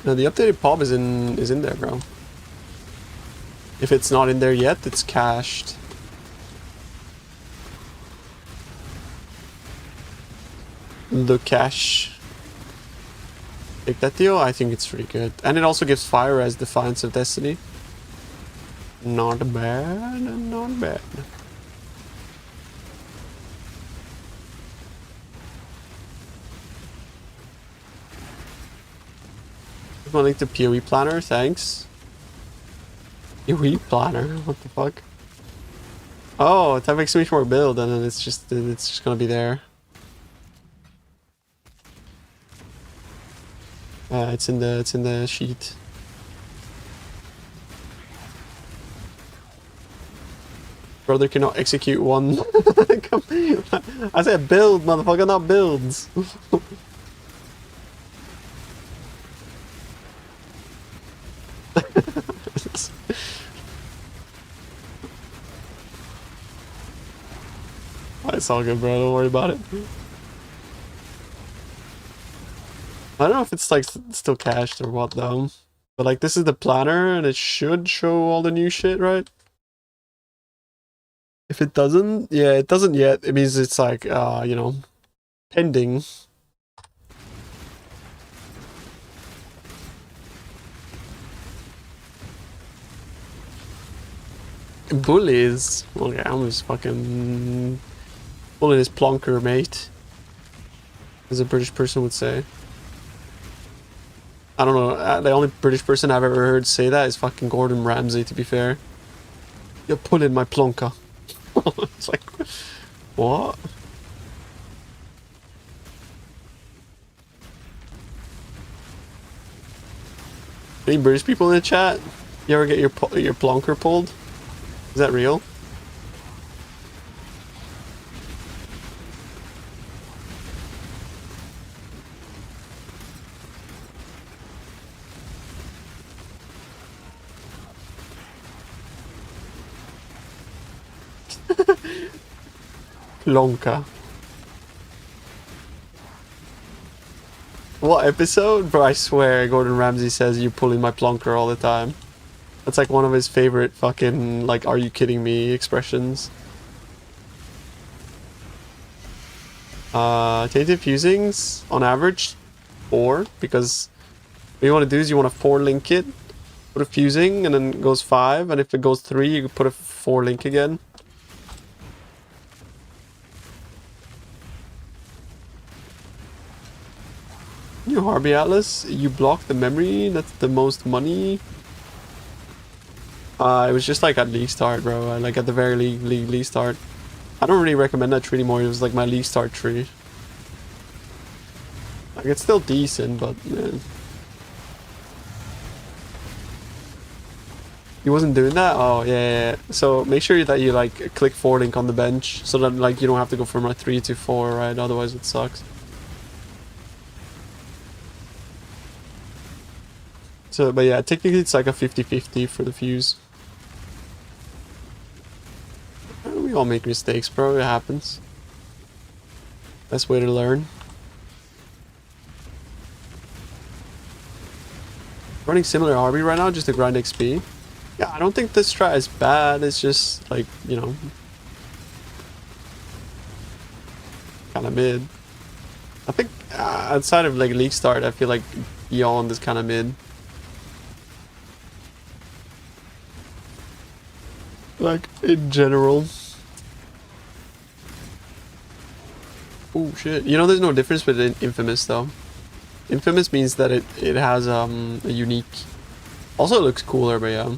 No, the updated PoB is in there, bro. If it's not in there yet, it's cached. The cache. Take that deal. I think it's pretty good, and it also gives fire as Defiance of Destiny. Not bad, not bad. I'll link to PoE planner, thanks. PoE planner, what the fuck? Oh, that makes me more build, and then it's just gonna be there. It's in the sheet. Brother cannot execute one. I said build, motherfucker, not builds. It's all good, bro. Don't worry about it. I don't know if it's like still cached or what though. But like this is the planner and it should show all the new shit, right? If it doesn't, yeah, it doesn't yet. It means it's like you know, pending. Bullies. Okay, I'm just fucking bullying his plonker, mate. As a British person would say. I don't know, the only British person I've ever heard say that is fucking Gordon Ramsay, to be fair. You're pulling my plonker. It's like, what? Any British people in the chat? You ever get your plonker pulled? Is that real? Plonker. What episode? Bro, I swear Gordon Ramsay says you're pulling my plonker all the time. That's like one of his favorite fucking, like, are you kidding me expressions. Tainted fusings, on average, 4, because what you want to do is you want to 4 link it, put a fusing, and then it goes 5, and if it goes 3, you put a 4 link again. New Harvey Atlas, you block the memory, that's the most money. It was just like at league start, bro, like at the very league start. I don't really recommend that tree anymore, it was like my league start tree. Like it's still decent, but man. He wasn't doing that? Oh, yeah. So make sure that you like click 4 link on the bench so that like you don't have to go from a 3 to 4, right? Otherwise it sucks. So, but yeah, technically it's like a 50-50 for the fuse. We all make mistakes, bro. It happens. Best way to learn. Running similar RB right now just to grind XP. Yeah, I don't think this strat is bad. It's just like, you know, kind of mid. I think outside of like league start, I feel like beyond is kind of mid. Like in general. Oh shit! You know, there's no difference between Infamous though. Infamous means that it has a unique. Also, it looks cooler, but yeah.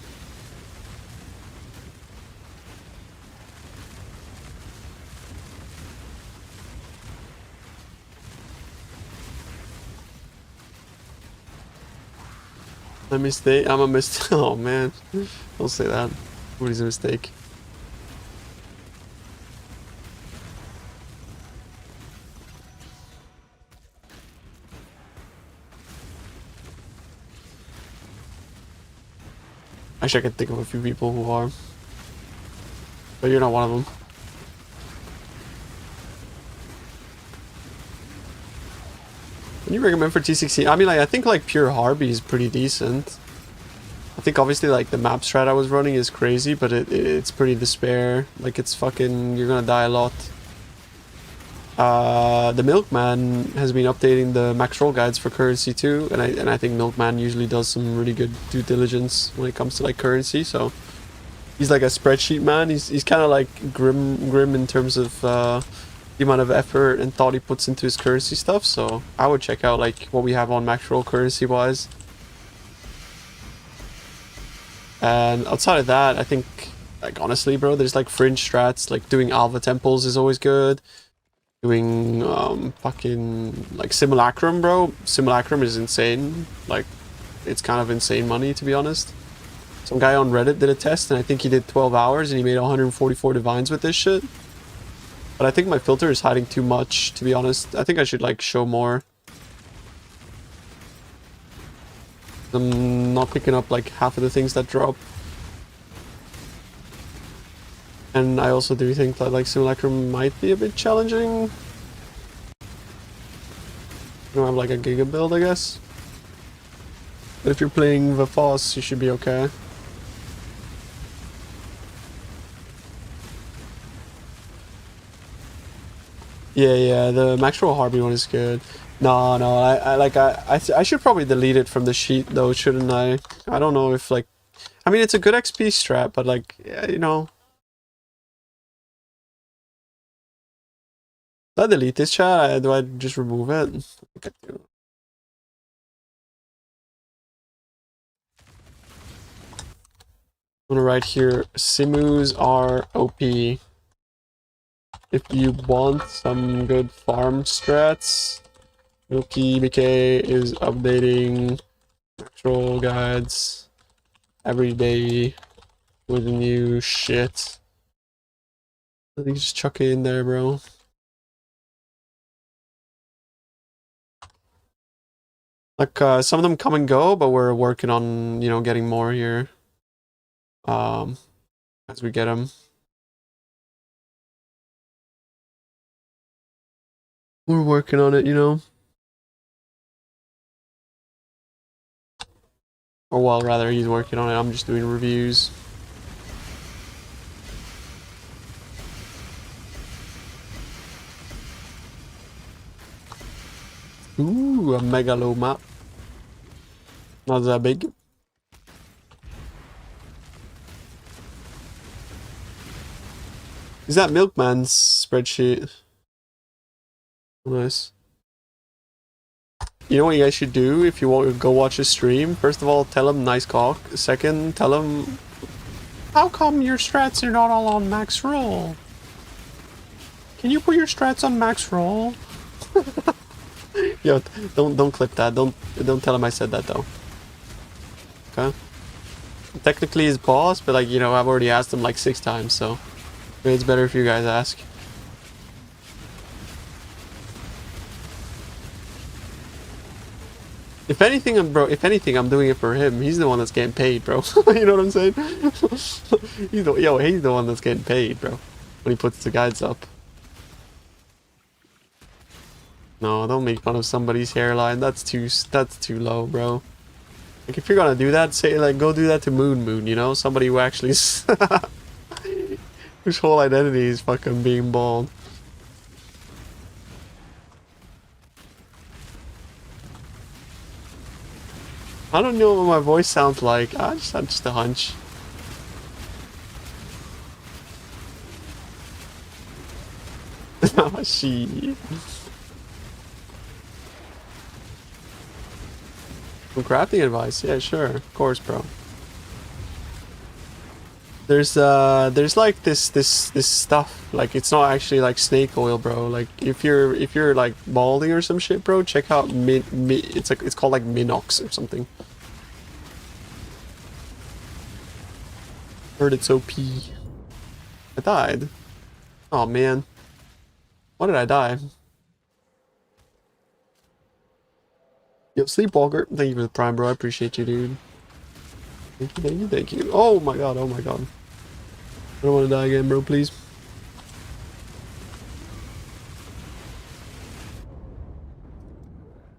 A mistake? I'm a mistake. Oh man, don't say that. What is a mistake? Actually, I can think of a few people who are, but you're not one of them. What do you recommend for T16? I mean, like, I think like pure Harby is pretty decent. I think obviously like the map strat I was running is crazy, but it's pretty despair. Like it's fucking, you're gonna die a lot. The Milkman has been updating the max roll guides for currency too, and I think Milkman usually does some really good due diligence when it comes to like currency. So he's like a spreadsheet man. He's kind of like grim in terms of the amount of effort and thought he puts into his currency stuff. So I would check out like what we have on max roll currency wise. And outside of that, I think, like, honestly, bro, there's like fringe strats, like doing Alpha Temples is always good. Doing, fucking, like, Simulacrum, bro. Simulacrum is insane. Like, it's kind of insane money, to be honest. Some guy on Reddit did a test, and I think he did 12 hours, and he made 144 divines with this shit. But I think my filter is hiding too much, to be honest. I think I should, like, show more. I'm not picking up like half of the things that drop. And I also do think that like Simulacrum might be a bit challenging. You don't have like a giga build, I guess. But if you're playing VFoS, you should be okay. Yeah, the Maxwell Harvey one is good. No, I should probably delete it from the sheet though, shouldn't I? I don't know if like, I mean, it's a good XP strat, but like, yeah, you know. Do I delete this chat? Do I just remove it? I do. I'm gonna write here, Simus are OP. If you want some good farm strats, Milky BK is updating actual guides every day with new shit. I think just chuck it in there, bro. Like, some of them come and go, but we're working on, you know, getting more here. As we get them. We're working on it, you know? Or well, rather, he's working on it. I'm just doing reviews. Ooh, a megalo map. Not that big. Is that Milkman's spreadsheet? Nice. You know what you guys should do if you want to go watch a stream? First of all, tell him nice cock. Second, tell him, how come your strats are not all on max roll? Can you put your strats on max roll? Yo, don't clip that. Don't tell him I said that though. Okay. Technically he's boss, but like, you know, I've already asked him like 6 times, so maybe it's better if you guys ask. If anything, I'm doing it for him. He's the one that's getting paid, bro. You know what I'm saying? He's the one that's getting paid, bro. When he puts the guides up. No, don't make fun of somebody's hairline. That's too low, bro. Like, if you're gonna do that, say, like, go do that to Moon, you know? Somebody who actually whose whole identity is fucking being bald. I don't know what my voice sounds like. I'm just a hunch. She. Some crafting advice, yeah, sure, of course, bro. There's like this stuff, like it's not actually like snake oil, bro. Like if you're like balding or some shit, bro, check out it's called like Minox or something. Heard it's OP. I died. Oh man. Why did I die? Yo, Sleepwalker, thank you for the prime, bro. I appreciate you, dude. Thank you. Oh my god, oh my god. I don't want to die again, bro, please.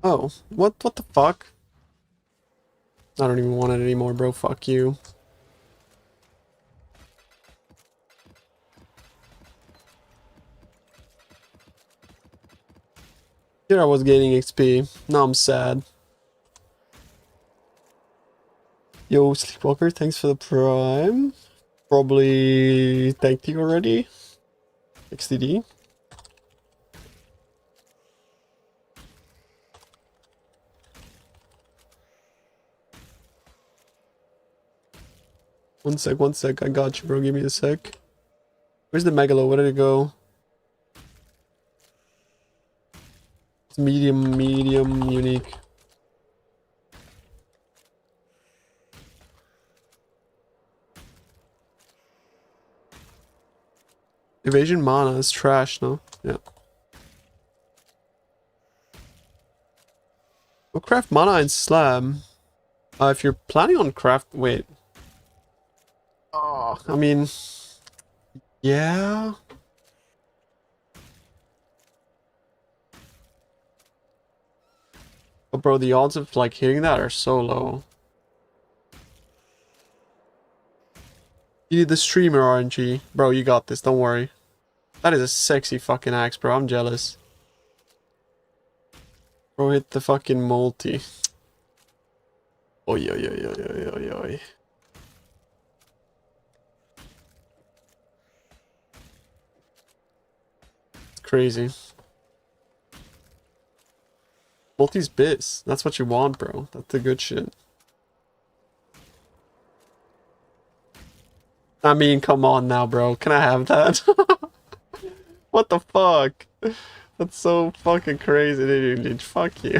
Oh, what the fuck? I don't even want it anymore, bro. Fuck you. Here I was gaining XP. Now I'm sad. Yo, Sleepwalker, thanks for the prime. Probably thanked you already. XDD. One sec. I got you, bro. Give me a sec. Where's the Megalo? Where did it go? It's medium, unique. Evasion mana is trash, no? Yeah. We'll craft mana and slam. If you're planning on wait. Oh, I mean... Yeah... But bro, the odds of like hitting that are so low. You need the streamer RNG. Bro, you got this, don't worry. That is a sexy fucking axe, bro. I'm jealous. Bro, hit the fucking multi. Oi, oi, oi, oi, oi, oi, oi. It's crazy. Multi's biz. That's what you want, bro. That's the good shit. I mean, come on now, bro. Can I have that? What the fuck? That's so fucking crazy, dude. Fuck you.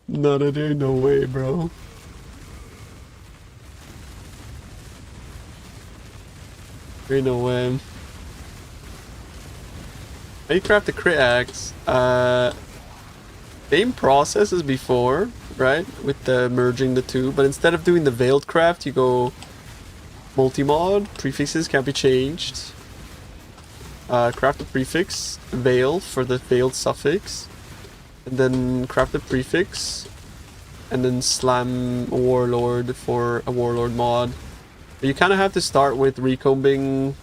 No, dude. No way, bro. Ain't no way. How you craft the crit axe? Same process as before, right? With the merging the two, but instead of doing the veiled craft, you go multi-mod. Prefixes can't be changed. Craft a prefix, veil for the veiled suffix, and then craft a prefix, and then slam warlord for a warlord mod. But you kind of have to start with recombing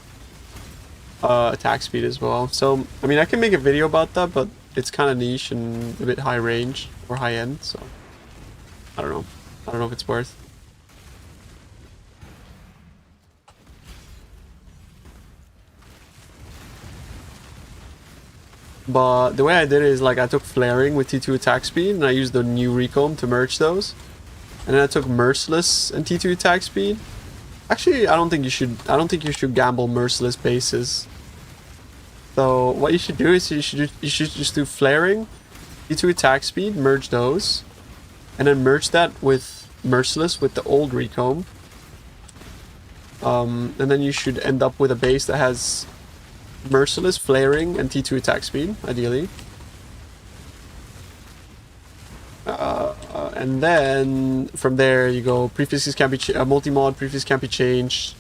attack speed as well. So, I mean, I can make a video about that, but it's kind of niche and a bit high range or high end, so I don't know. I don't know if it's worth. But the way I did it is like I took flaring with T2 attack speed and I used the new recomb to merge those. And then I took merciless and T2 attack speed. Actually, I don't think you should gamble merciless bases. So what you should do is you should just do flaring, T2 attack speed, merge those, and then merge that with merciless with the old recomb. And then you should end up with a base that has merciless, flaring, and T2 attack speed, ideally. And then from there you go. Prefixes can be multi-mod. Prefix can be changed.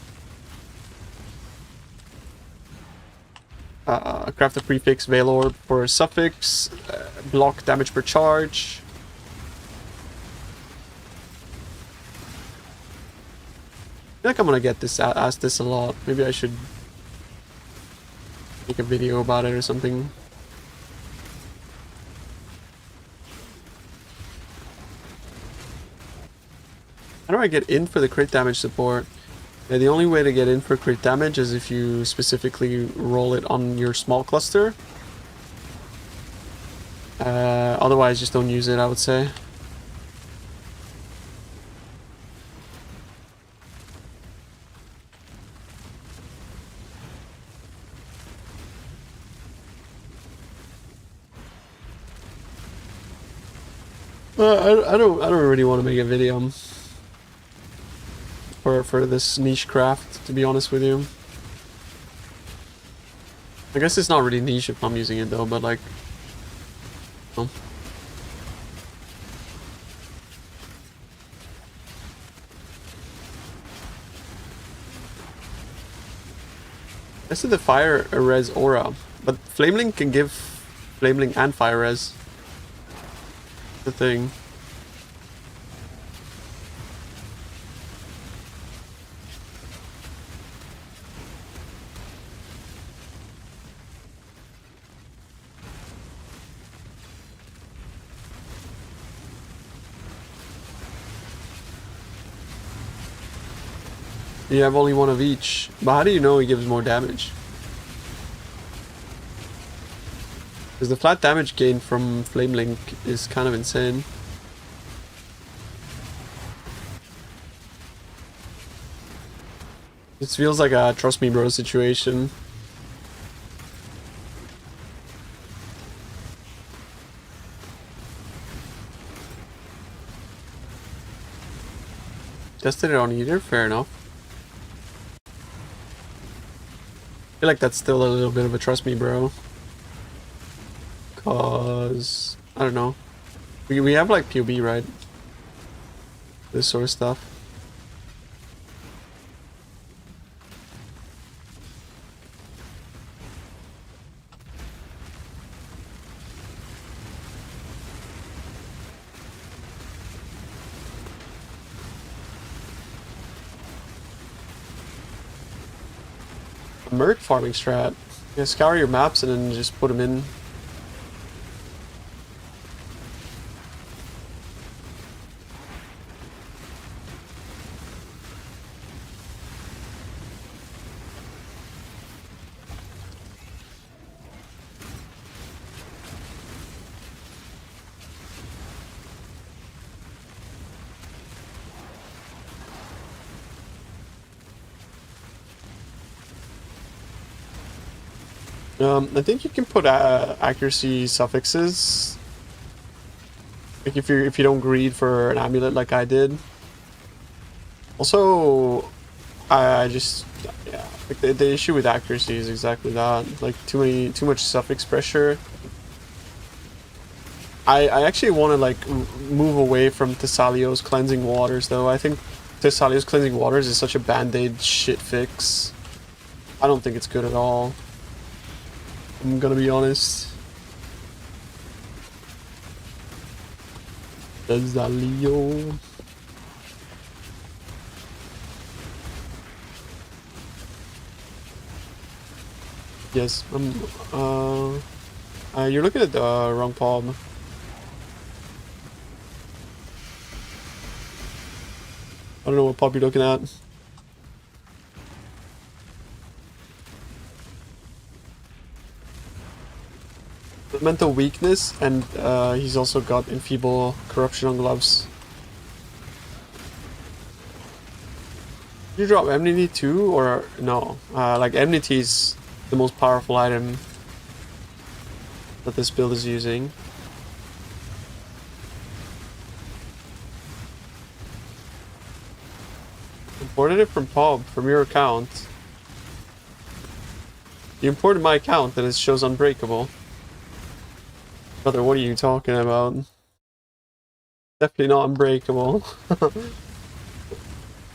Craft a prefix veil orb for a suffix. Block damage per charge. I feel like I'm gonna get this asked this a lot. Maybe I should make a video about it or something. How do I get in for the crit damage support? Yeah, the only way to get in for crit damage is if you specifically roll it on your small cluster. Otherwise, just don't use it, I would say. I don't really want to make a video for this niche craft, to be honest with you. I guess it's not really niche if I'm using it though, but like, well. This is the fire res aura, but Flamelink can give Flamelink and fire res. The thing. You have only one of each, but how do you know he gives more damage? Because the flat damage gain from Flamelink is kind of insane. This feels like a trust me bro situation. Tested it on either, fair enough. I feel like that's still a little bit of a trust me bro. Cause I don't know. We have like PoE, right? This sort of stuff. A Merc farming strat. Yeah, scour your maps and then just put them in. I think you can put accuracy suffixes. Like if you don't greed for an amulet like I did. Also, I just yeah, like the issue with accuracy is exactly that. Like too much suffix pressure. I actually want to like move away from Thessalio's cleansing waters though. I think Thessalio's cleansing waters is such a band-aid shit fix. I don't think it's good at all. I'm gonna be honest. Thessalio. Yes, you're looking at the wrong pub. I don't know what pub you're looking at. Mental weakness, and he's also got enfeeble corruption on gloves. Did you drop enmity too, or no? Like enmity is the most powerful item that this build is using. Imported it from pub, from your account. You imported my account and it shows unbreakable. Brother, what are you talking about? Definitely not unbreakable.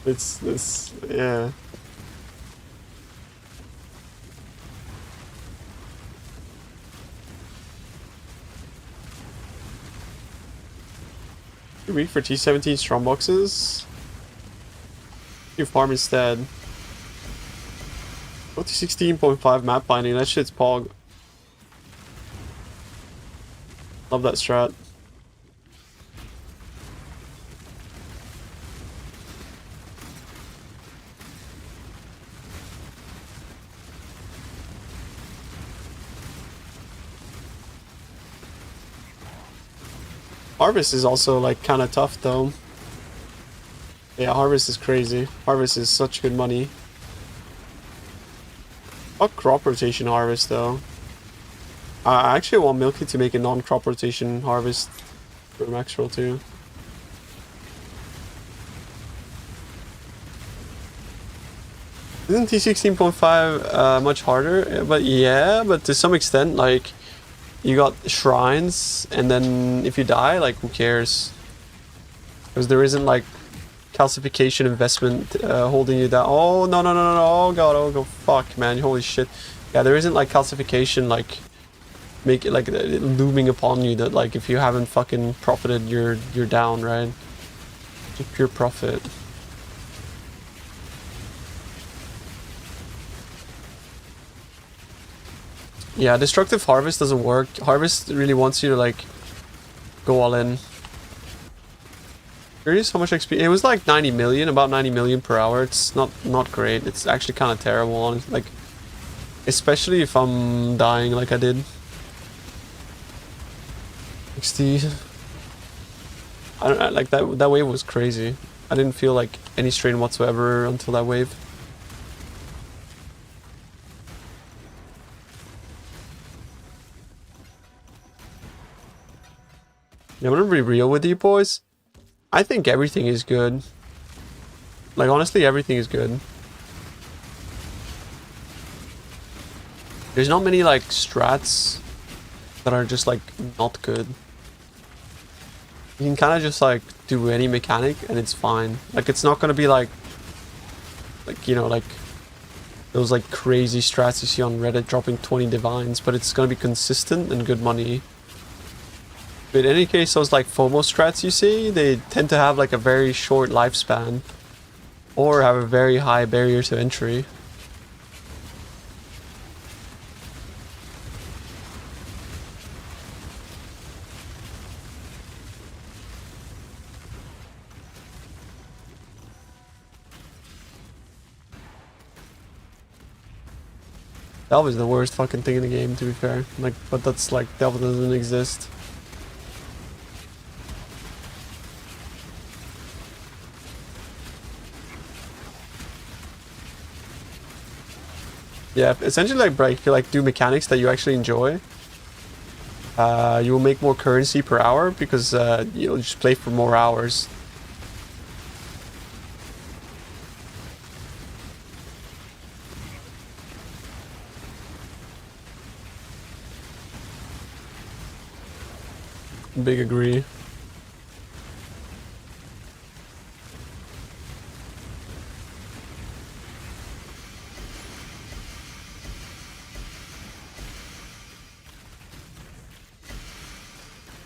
It's yeah. You weak for T17 strong boxes? You farm instead. Go to 16.5 map binding, that shit's pog. Love that strat. Harvest is also like kind of tough though. Yeah, Harvest is crazy. Harvest is such good money. Fuck crop rotation Harvest though. I actually want Milky to make a non-crop rotation Harvest for max roll too. Isn't T16.5 much harder? But yeah, but to some extent, like, you got shrines, and then if you die, like, who cares? Because there isn't, like, calcification investment holding you down. Oh, no, no, no, no, no, oh god, oh god, fuck, man, holy shit. Yeah, there isn't, like, calcification, like, make it, like, looming upon you that, like, if you haven't fucking profited, you're down, right? Just pure profit. Yeah, destructive harvest doesn't work. Harvest really wants you to like go all in. Curious how much XP. It was like 90 million, about 90 million per hour. It's not great. It's actually kind of terrible, honestly. Like, especially if I'm dying like I did. XT. I don't like that. That wave was crazy. I didn't feel like any strain whatsoever until that wave. Yeah, I'm gonna be real with you boys. I think everything is good. Like, honestly, everything is good. There's not many, like, strats that are just, like, not good. You can kind of just, like, do any mechanic and it's fine. Like, it's not gonna be, like, you know, like, those, like, crazy strats you see on Reddit dropping 20 divines, but it's gonna be consistent and good money. But in any case, those, like, FOMO strats you see, they tend to have, like, a very short lifespan. Or have a very high barrier to entry. Delve is the worst fucking thing in the game, to be fair. Like, but that's like, Delve doesn't exist. Yeah, essentially, like, Bright, if you like do mechanics that you actually enjoy, you will make more currency per hour because you'll just play for more hours. Big agree.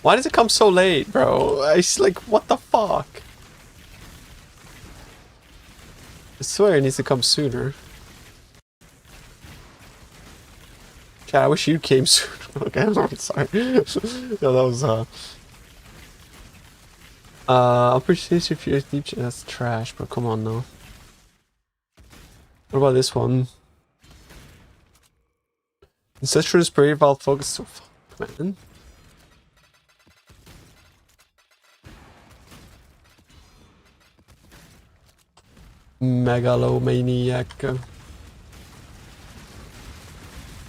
Why does it come so late, bro? It's like, what the fuck? I swear it needs to come sooner. Chat, I wish you came sooner. Okay, I'm sorry. No, that was, appreciate if you're deep. That's trash, bro. Come on, now. What about this one? Ancestral spray valve focus. So fuck, man. Megalomaniac.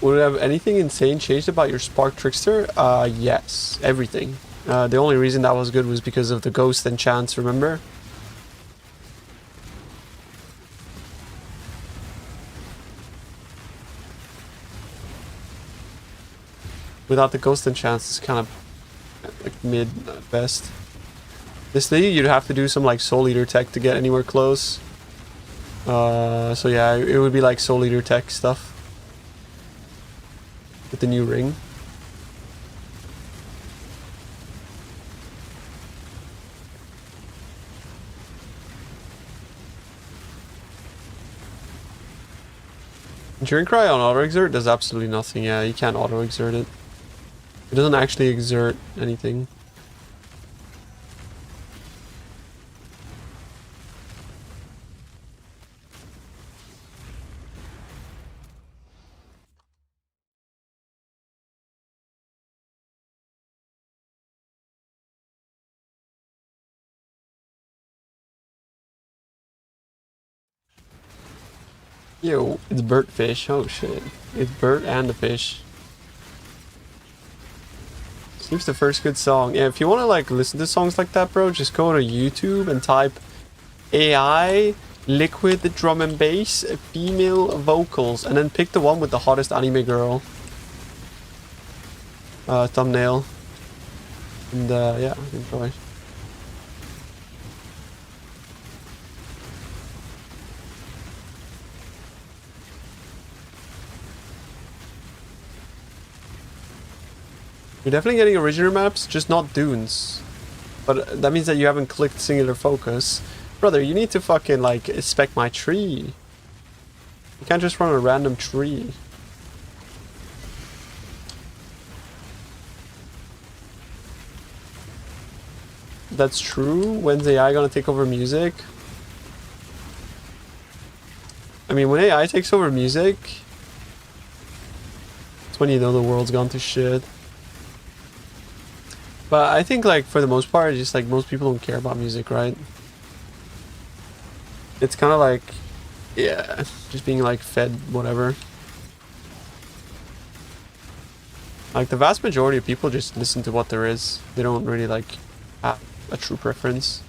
Would it have anything insane changed about your Spark Trickster? Yes. Everything. The only reason that was good was because of the ghost and chance, remember? Without the ghost and chance, it's kind of like mid at best. This thing, you'd have to do some like Soul Eater tech to get anywhere close. So yeah, it would be like Soul Eater tech stuff. With the new ring. Enduring Cry on auto exert does absolutely nothing. Yeah, you can't auto exert it. It doesn't actually exert anything. Yo, it's Burt Fish. Oh shit. It's Burt and the fish. Seems the first good song. Yeah, if you want to like listen to songs like that, bro, just go to YouTube and type AI liquid drum and bass female vocals and then pick the one with the hottest anime girl thumbnail. And yeah, enjoy. You're definitely getting original maps, just not dunes. But that means that you haven't clicked singular focus. Brother, you need to fucking like spec my tree. You can't just run a random tree. That's true. When's AI gonna take over music? I mean, when AI takes over music, it's when you know the world's gone to shit. But I think, like, for the most part, just like most people don't care about music, right? It's kind of like, yeah, just being like fed whatever. Like the vast majority of people just listen to what there is. They don't really like have a true preference.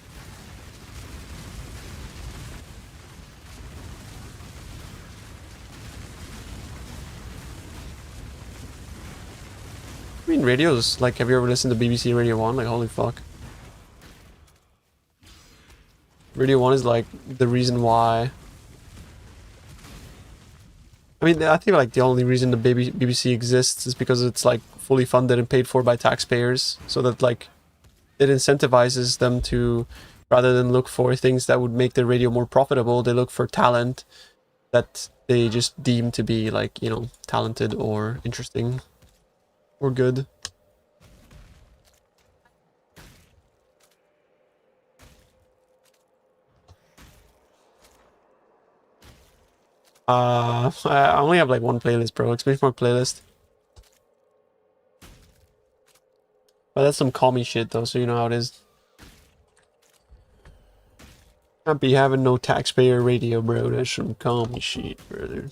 I mean, radios, like, have you ever listened to BBC Radio 1? Like, holy fuck. Radio 1 is like the reason why. I mean, I think like the only reason the BBC exists is because it's like fully funded and paid for by taxpayers, so that like it incentivizes them to, rather than look for things that would make the radio more profitable, they look for talent that they just deem to be like, you know, talented or interesting or good. I only have like one playlist, bro. Expansion Mark playlist. But that's some calmy shit though, so you know how it is. Can't be having no taxpayer radio, bro. That's some calmy shit, brother.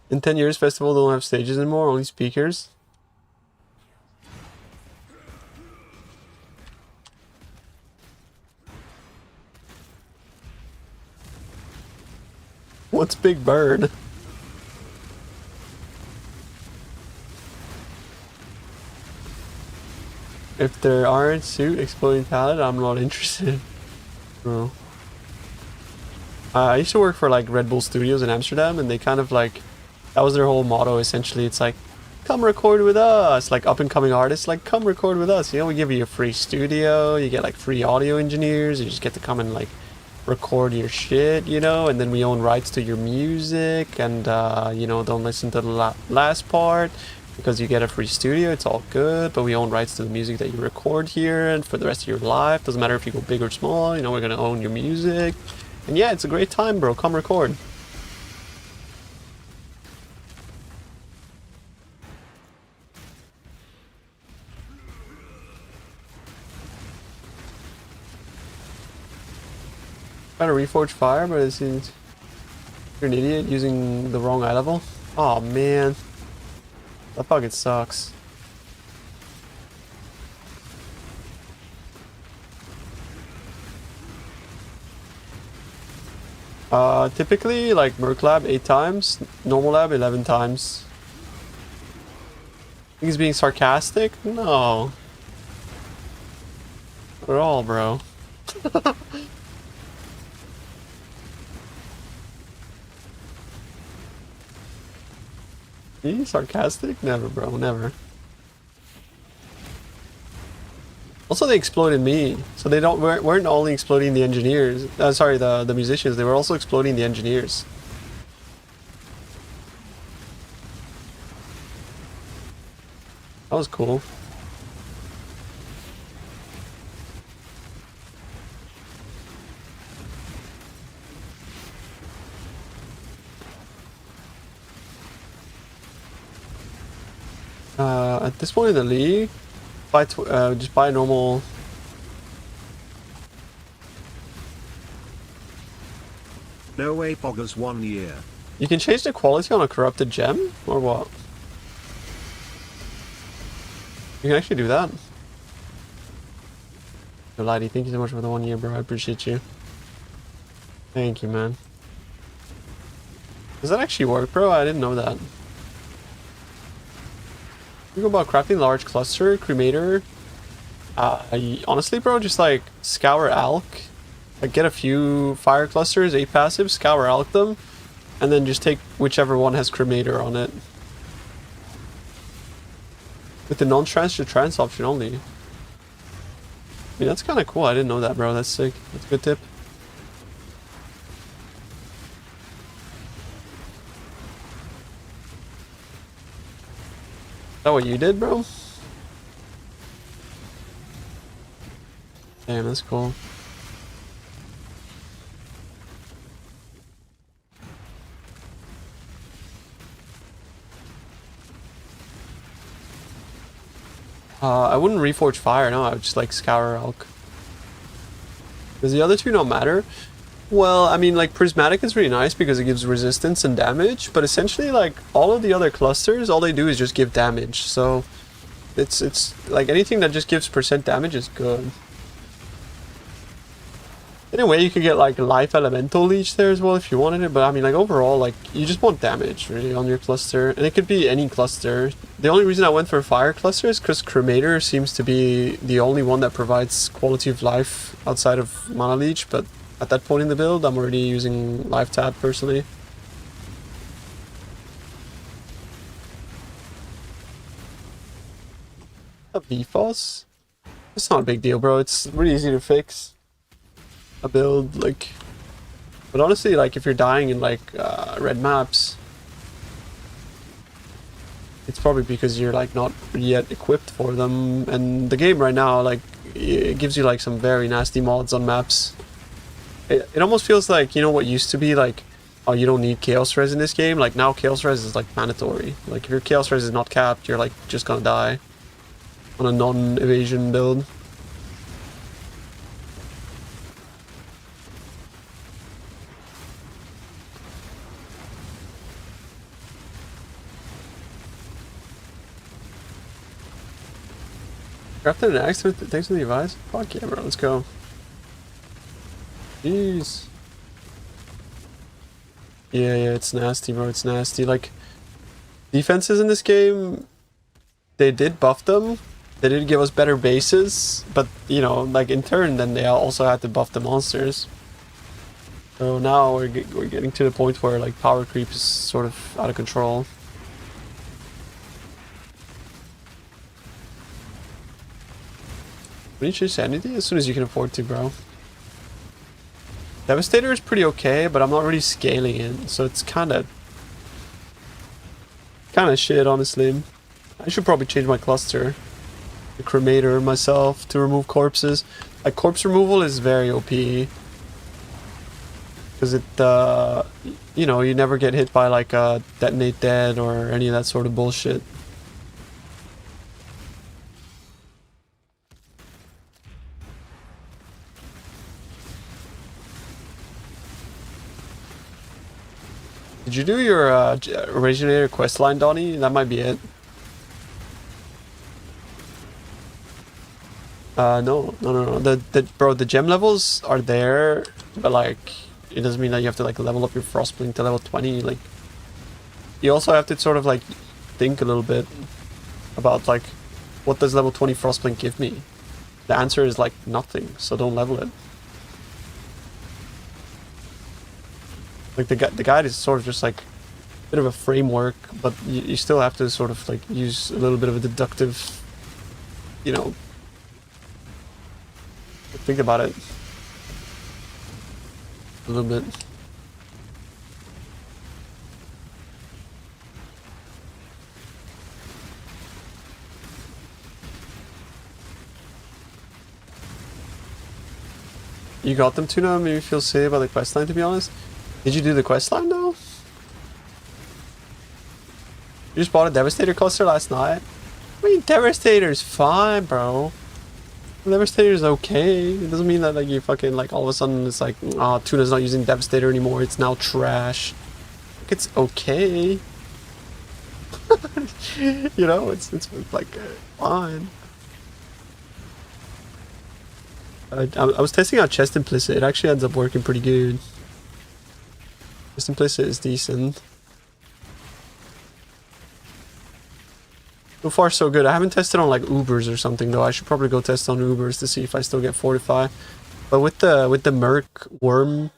In 10 years, festival don't have stages anymore, only speakers. What's Big Bird? If there aren't suit exploiting talent, I'm not interested. Bro. I used to work for like Red Bull Studios in Amsterdam, and they kind of like, that was their whole motto essentially. It's like, come record with us. Like up and coming artists, like come record with us. You know, we give you a free studio, you get like free audio engineers, you just get to come and like record your shit, you know, and then we own rights to your music, and you know, don't listen to the last part because you get a free studio. It's all good, but we own rights to the music that you record here and for the rest of your life. Doesn't matter if you go big or small, you know, we're gonna own your music. And yeah, it's a great time, bro. Come record. Trying to reforge fire, but it seems you're an idiot using the wrong eye level. Oh man, that fucking sucks. Typically like Merc Lab 8 times, normal lab 11 times. I think he's being sarcastic? No. Not at all, bro. Being sarcastic? Never, bro, never. Also, they exploited me, so they weren't only exploiting the engineers. Sorry, the musicians. They were also exploiting the engineers. That was cool. At this point in the league, just buy normal. No way poggers 1 year. You can change the quality on a corrupted gem, or what? You can actually do that. Yo, Lighty, thank you so much for the 1 year, bro. I appreciate you. Thank you, man. Does that actually work, bro? I didn't know that. You go about crafting large cluster, cremator. Honestly, bro, just like scour alk. Like get a few fire clusters, 8 passives, scour alk them, and then just take whichever one has cremator on it. With the non-trans to trans option only. I mean, that's kind of cool. I didn't know that, bro. That's sick. That's a good tip. Is that what you did, bro? Damn, that's cool. I wouldn't reforge fire, no, I would just like scour elk. Does the other two not matter? Well, I mean, like, prismatic is really nice because it gives resistance and damage, but essentially, like, all of the other clusters, all they do is just give damage, so it's like anything that just gives % damage is good. In a way, you could get like life elemental leech there as well if you wanted it, but I mean, like, overall, like, you just want damage really on your cluster, and it could be any cluster. The only reason I went for fire cluster is because cremator seems to be the only one that provides quality of life outside of mana leech, but at that point in the build, I'm already using life tab personally. A VFoS? It's not a big deal, bro. It's really easy to fix. A build, like... But honestly, like, if you're dying in, like, red maps, it's probably because you're, like, not yet equipped for them. And the game right now, like, it gives you, like, some very nasty mods on maps. It almost feels like, you know what used to be, like, oh, you don't need Chaos Res in this game? Like, now Chaos Res is, like, mandatory. Like, if your Chaos Res is not capped, you're, like, just gonna die on a non-evasion build. Crafted an axe, thanks for the advice. Fuck yeah, bro, let's go. Jeez. Yeah, it's nasty, bro, it's nasty. Like, defenses in this game, they did buff them. They did give us better bases, but, you know, like, in turn, then they also had to buff the monsters. So now we're getting to the point where, like, power creep is sort of out of control. When you change sanity? As soon as you can afford to, bro. Devastator is pretty okay, but I'm not really scaling it, so it's kinda shit, honestly. I should probably change my cluster. The cremator myself to remove corpses. Like, corpse removal is very OP. Because it, you know, you never get hit by, like, detonate dead or any of that sort of bullshit. Did you do your originator questline, Donnie? That might be it. No. Bro, the gem levels are there, but, like, it doesn't mean that you have to, like, level up your Frostblink to level 20. Like, you also have to sort of, like, think a little bit about, like, what does level 20 Frostblink give me? The answer is, like, nothing, so don't level it. Like, the guide is sort of just, like, a bit of a framework, but you still have to sort of, like, use a little bit of a deductive, you know, think about it a little bit. You got them, Tuna? Made me feel silly about the questline, to be honest. Did you do the questline, though? You just bought a Devastator cluster last night? I mean, Devastator's fine, bro. Devastator's okay. It doesn't mean that, like, you fucking, like, all of a sudden it's like, ah, Tuna's not using Devastator anymore, it's now trash. Like, it's okay. You know, it's like, fine. I was testing out Chest Implicit. It actually ends up working pretty good. Chest Implicit is decent. So far, so good. I haven't tested on, like, Ubers or something, though. I should probably go test on Ubers to see if I still get Fortify. But with the Merc Worm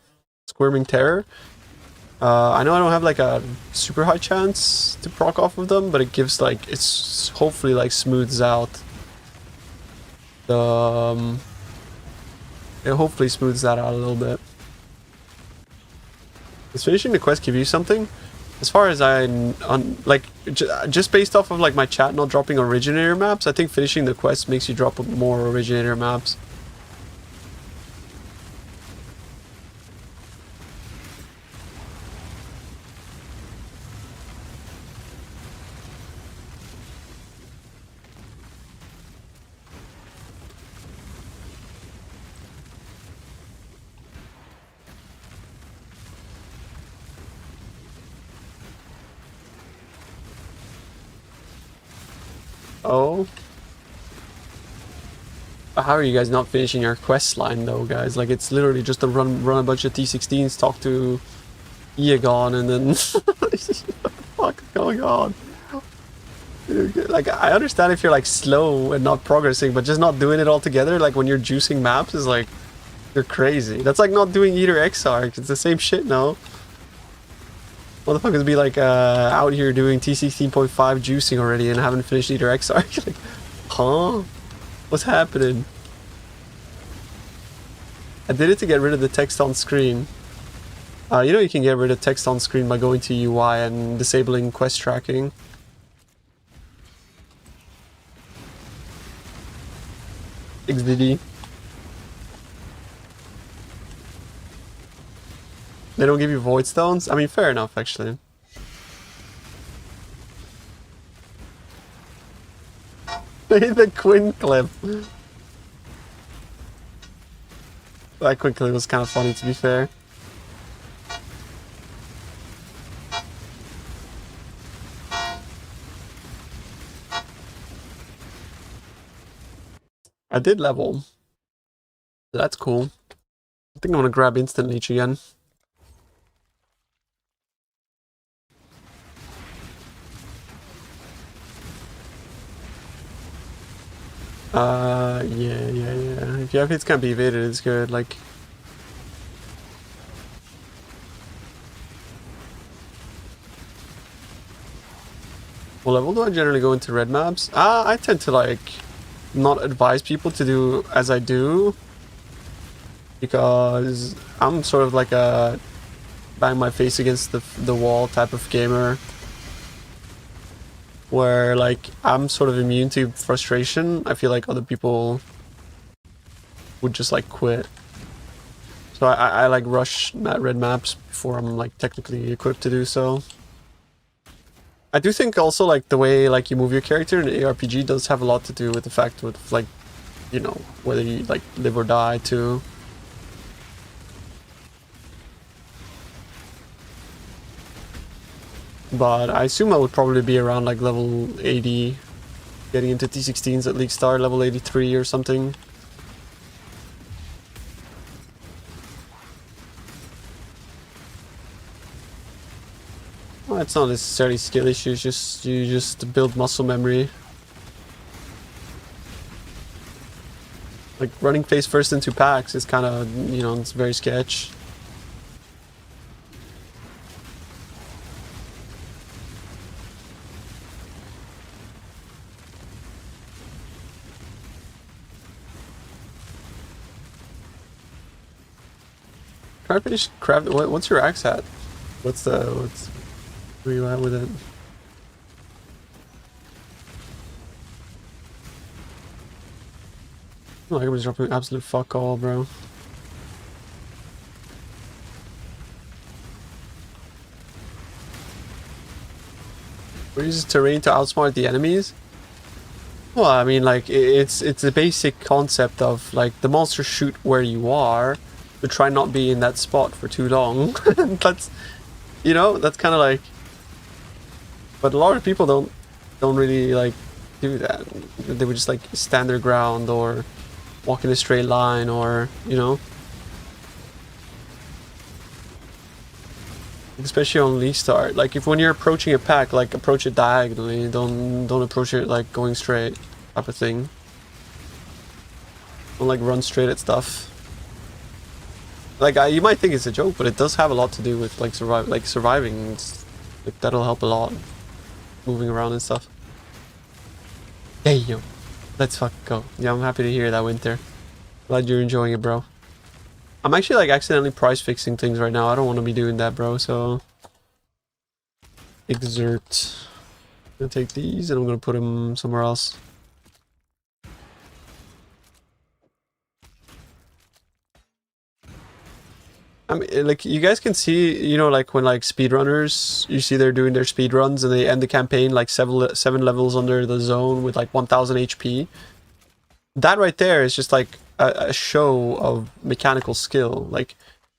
Squirming Terror, I know I don't have, like, a super high chance to proc off of them, but it gives, like, it's hopefully, like, smooths out the it hopefully smooths that out a little bit. Does finishing the quest give you something? As far as just based off of, like, my chat not dropping originator maps, I think finishing the quest makes you drop more originator maps. Oh. How are you guys not finishing your quest line though, guys? Like, it's literally just to run a bunch of T16s, talk to Iagon, and then what the fuck is going on? Like, I understand if you're like slow and not progressing, but just not doing it all together, like when you're juicing maps, is like, you're crazy. That's like not doing either X-Arc. It's the same shit, no? Motherfuckers be like out here doing T16.5 juicing already and haven't finished either X-Arc. Like, huh? What's happening? I did it to get rid of the text on screen. You know you can get rid of text on screen by going to UI and disabling quest tracking. XDD. They don't give you void stones? I mean, fair enough, actually. The Quinn clip. That Quinn clip was kind of funny, to be fair. I did level. That's cool. I think I'm gonna grab instant leech again. Yeah. If your hits can't be evaded, it's good. Like, what level do I generally go into red maps? I tend to like not advise people to do as I do, because I'm sort of like a bang my face against the wall type of gamer, where like I'm sort of immune to frustration. I feel like other people would just like quit. So I like rush red maps before I'm like technically equipped to do so. I do think also like the way like you move your character in ARPG does have a lot to do with the fact with like, you know, whether you like live or die too. But I assume I would probably be around like level 80, getting into T16s at League Star, level 83 or something. Well, it's not necessarily skill issues, just you just build muscle memory. Like running face first into packs is kind of, you know, it's very sketch. Try to finish craft. What's your axe at? What's where you at with it? Oh, everybody's dropping absolute fuck all, bro. We use terrain to outsmart the enemies. Well, I mean, like it's a basic concept of like the monsters shoot where you are, but try not be in that spot for too long. That's, you know, that's kind of like. But a lot of people don't really like do that. They would just like stand their ground or walk in a straight line, or, you know. Especially on League Start, like if when you're approaching a pack, like approach it diagonally. Don't approach it like going straight, type of thing. Don't like run straight at stuff. Like you might think it's a joke, but it does have a lot to do with like surviving. Like, that'll help a lot, moving around and stuff. Hey yo, let's fucking go. Yeah, I'm happy to hear that, Winter. Glad you're enjoying it, bro. I'm actually like accidentally price fixing things right now. I don't want to be doing that, bro. So exert. I'm gonna take these and I'm gonna put them somewhere else. I mean, like, you guys can see, you know, like when like speedrunners, you see they're doing their speedruns and they end the campaign like seven levels under the zone with like 1000 HP. That right there is just like a show of mechanical skill. Like,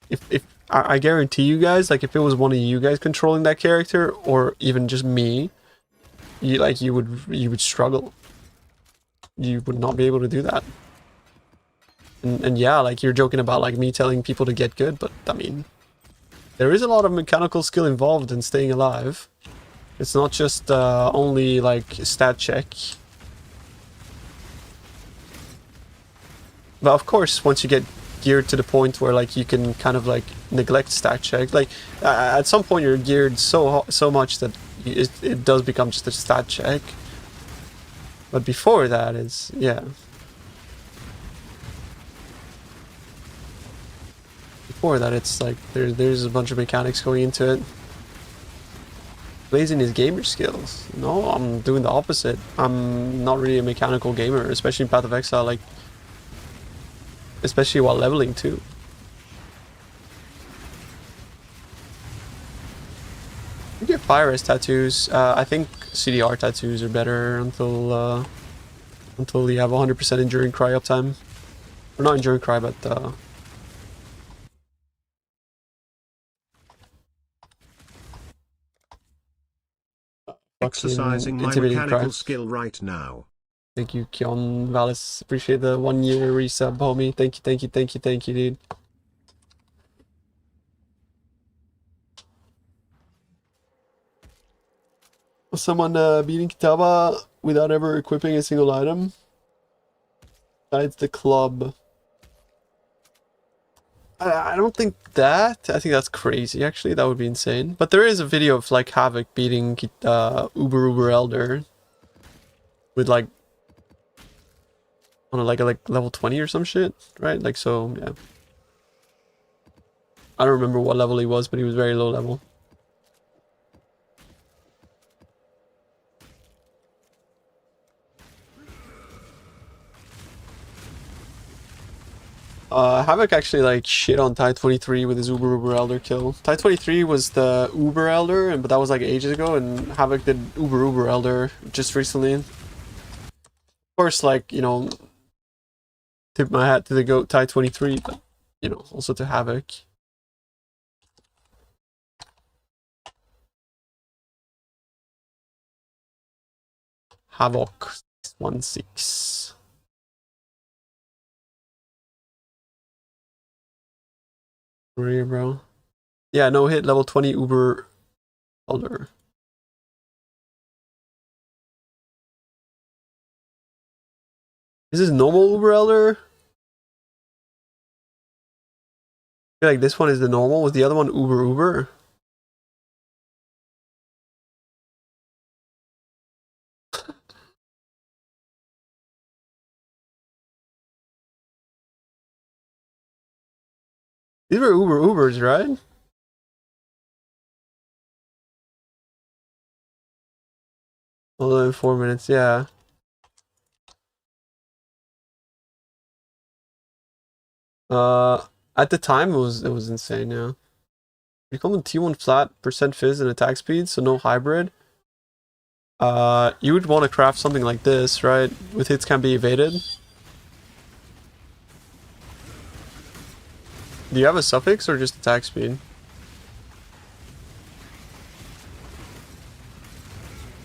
if I guarantee you guys, like if it was one of you guys controlling that character, or even just me, you would struggle. you would not be able to do that. And yeah, like you're joking about like me telling people to get good, but I mean, there is a lot of mechanical skill involved in staying alive. It's not just only like stat check. But of course, once you get geared to the point where like you can kind of like neglect stat check, like at some point you're geared so much that it does become just a stat check. But before that, it's yeah. Before that, it's like there's a bunch of mechanics going into it. Blazing his gamer skills. No, I'm doing the opposite. I'm not really a mechanical gamer, especially in Path of Exile, like especially while leveling too. You get fire as tattoos. I think CDR tattoos are better until you have 100% enduring cry uptime. Or not enduring cry, but Exercising fucking my intimidating cry. mechanical skill right now. Thank you, Kion Valis. Appreciate the 1 year resub, homie. Thank you, thank you, thank you, thank you, dude. Someone beating Kitaba without ever equipping a single item. Besides the club. I don't think that. I think that's crazy, actually. That would be insane. But there is a video of, like, Havoc beating Uber Elder. With, like... on like level 20 or some shit, right? Like, so, yeah. I don't remember what level he was, but he was very low level. Havoc actually like shit on Tide 23 with his Uber Elder kill. Tide 23 was the Uber Elder, but that was like ages ago, and Havoc did Uber Elder just recently. Of course, like, you know, tip my hat to the GOAT Tide 23, but, you know, also to Havoc. Havoc 1-6. Where bro? Yeah, no hit level 20 Uber Elder. Is this normal Uber Elder? I feel like this one is the normal. Was the other one Uber? These were Ubers, right? Although in 4 minutes, yeah. At the time it was insane, yeah. You come with T1 flat, percent fizz and attack speed, so no hybrid. You would want to craft something like this, right? With hits can be evaded. Do you have a suffix or just attack speed?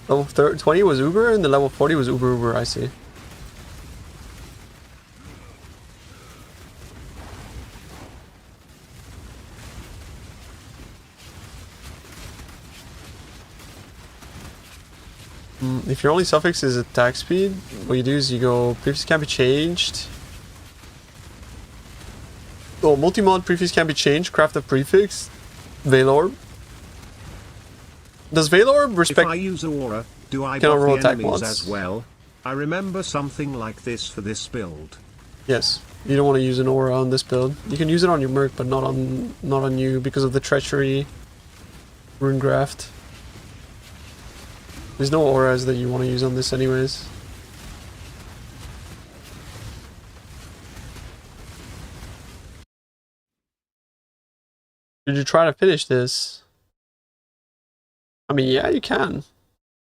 Level 20 was Uber and the level 40 was Uber, I see. If your only suffix is attack speed, what you do is you go prefix can be changed. Oh, multi-mod prefix can be changed, craft a prefix. Veilorb. Does Veilorb respect... If I use Aura, do I buff the enemies as well? I remember something like this for this build. Yes. You don't want to use an Aura on this build. You can use it on your Merc, but not on you because of the Treachery Rune Graft. There's no auras that you want to use on this anyways. Did you try to finish this? I mean, yeah, you can.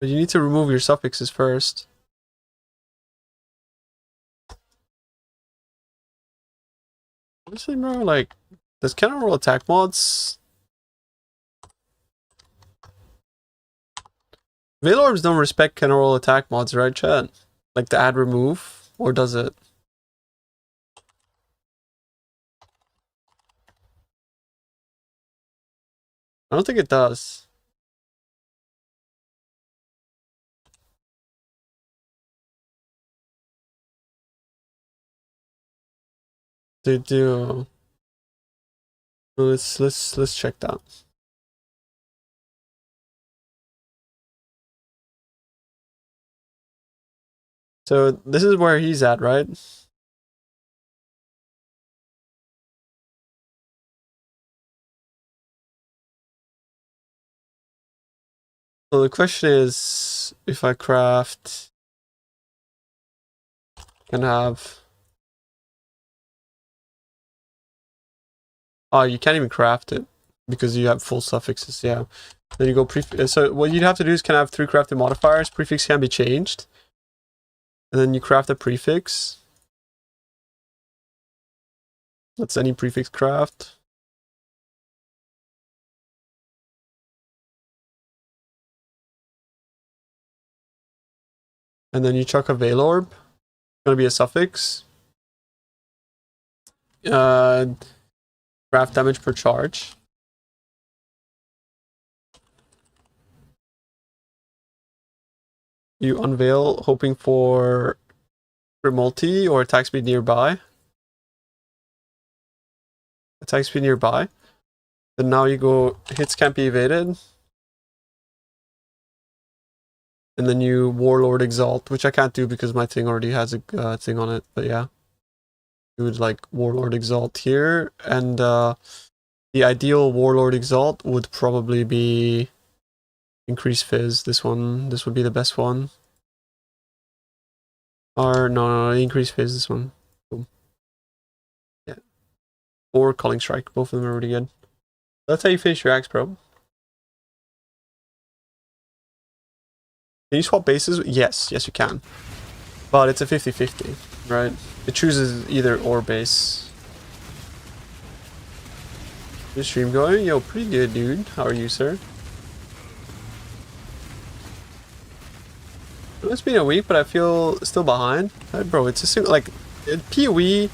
But you need to remove your suffixes first. Honestly, bro, like, does Cannon Roll attack mods? Veilorbs don't respect Cannon Roll attack mods, right, chat? Like the add remove, or does it? I don't think it does. They do. Let's check that. So this is where he's at, right? So the question is, if I craft, can have. Oh, you can't even craft it because you have full suffixes. Yeah. Then you go so what you'd have to do is can have 3 crafted modifiers. Prefix can be changed, and then you craft a prefix. That's any prefix craft. And then you chuck a Veil Orb. It's gonna be a suffix. Craft damage per charge. You unveil hoping for multi or attack speed nearby. Attack speed nearby. Then now you go hits can't be evaded. And then you Warlord Exalt, which I can't do because my thing already has a thing on it. But yeah, you would like Warlord Exalt here, and the ideal Warlord Exalt would probably be increase Fizz. This would be the best one. Or no, increase Fizz. This one. Boom. Yeah. Or Culling Strike. Both of them are really good. That's how you finish your axe, bro. Can you swap bases? Yes, you can. But it's a 50-50, right? It chooses either or base. Your stream going? Yo, pretty good, dude. How are you, sir? It's been a week, but I feel still behind. Bro, it's a like PoE.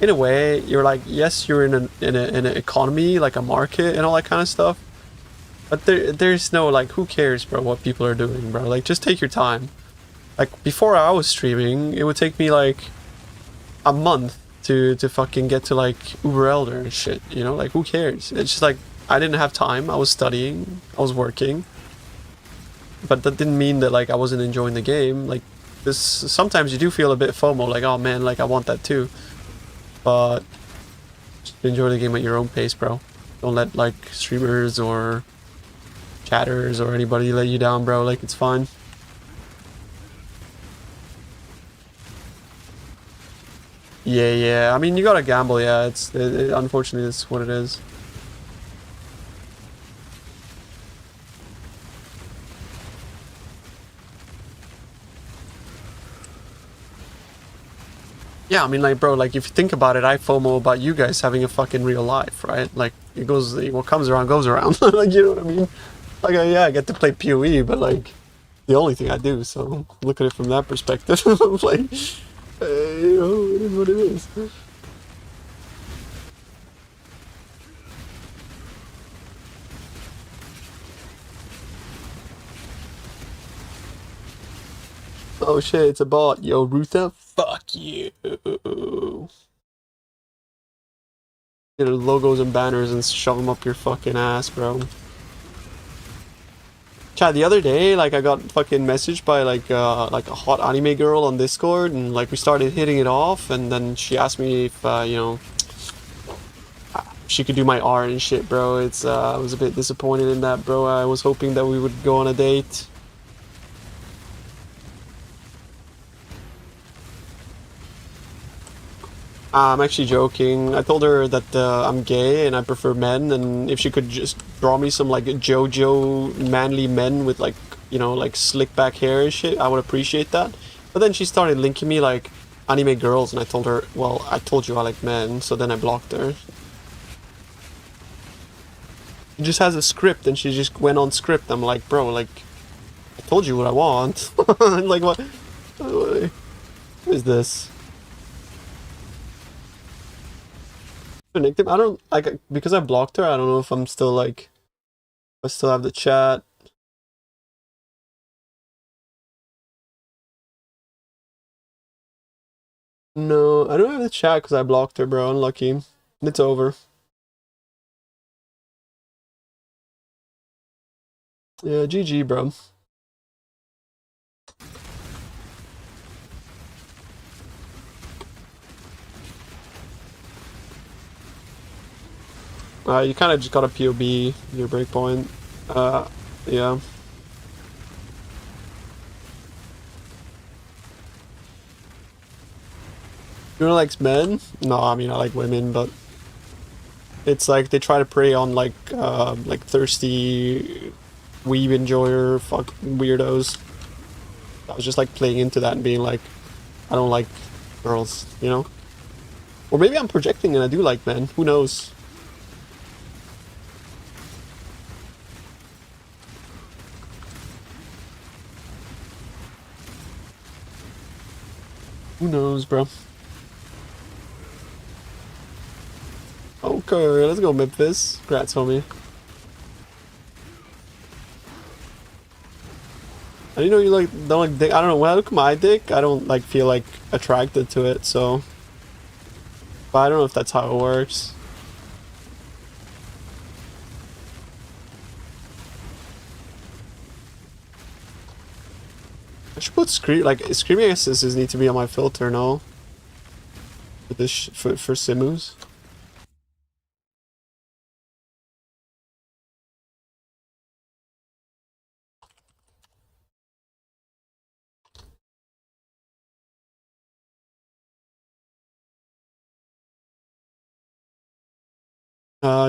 In a way, you're like, yes, you're in an economy, like a market and all that kind of stuff. But there's no like, who cares, bro? What people are doing, bro? Like, just take your time. Like before I was streaming, it would take me like a month to fucking get to like Uber Elder and shit. You know, like who cares? It's just like I didn't have time. I was studying. I was working. But that didn't mean that like I wasn't enjoying the game. Like this, sometimes you do feel a bit FOMO. Like, oh man, like I want that too. But just enjoy the game at your own pace, bro. Don't let like streamers or chatters or anybody let you down, bro. Like it's fine. Yeah. I mean, you gotta gamble. Yeah, unfortunately, that's what it is. Yeah, I mean, like, bro, like, if you think about it, I FOMO about you guys having a fucking real life, right? Like, it goes, what comes around goes around. Like, you know what I mean? Like, yeah, I get to play PoE, but, like, the only thing I do, so look at it from that perspective. Like, you know, it is what it is. Oh shit, it's a bot. Yo, Rutha, fuck you. Get logos and banners and shove them up your fucking ass, bro. Chad, the other day, like, I got fucking messaged by, like a hot anime girl on Discord, and, like, we started hitting it off, and then she asked me if, you know, she could do my art and shit, bro. I was a bit disappointed in that, bro. I was hoping that we would go on a date. I'm actually joking. I told her that I'm gay and I prefer men, and if she could just draw me some like JoJo manly men with like, you know, like slick back hair and shit, I would appreciate that. But then she started linking me like anime girls, and I told her, well, I told you I like men, so then I blocked her. She just has a script, and she just went on script. I'm like, bro, like, I told you what I want. Like, what? Who is this? Nickname? I don't like because I blocked her. I don't know if I'm still like. I still have the chat. No, I don't have the chat because I blocked her, bro. Unlucky. It's over. Yeah, GG, bro. You kind of just got a POB your breakpoint. Yeah. You know, likes men? No, I mean I like women, but it's like they try to prey on like thirsty weeb enjoyer fuck weirdos. I was just like playing into that and being like, I don't like girls, you know? Or maybe I'm projecting and I do like men. Who knows? Who knows, bro? Okay, let's go Memphis. Congrats, homie. I didn't know you like don't like dick. I don't know. When I look at my dick, I don't like feel like attracted to it. So, but I don't know if that's how it works. I should put screaming assistants need to be on my filter, no? For this for Simus.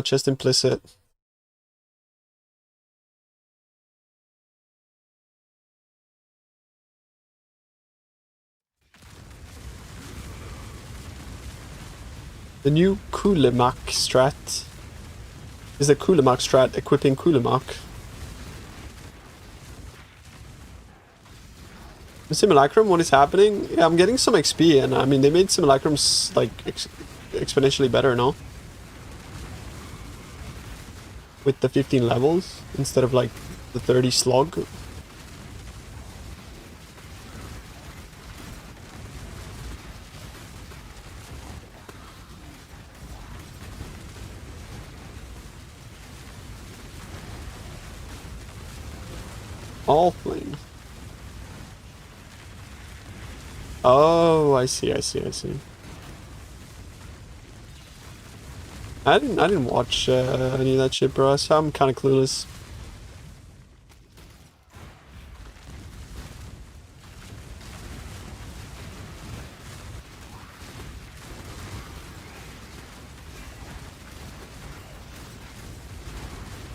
Just implicit. The new Kulemak strat is the Kulemak strat equipping Kulemak. The Simulacrum, what is happening? Yeah, I'm getting some XP, and I mean they made Simulacrums like exponentially better, no? With the 15 levels instead of like the 30 slog. All flame. Oh, I see. I didn't watch any of that shit, bro. So I'm kind of clueless.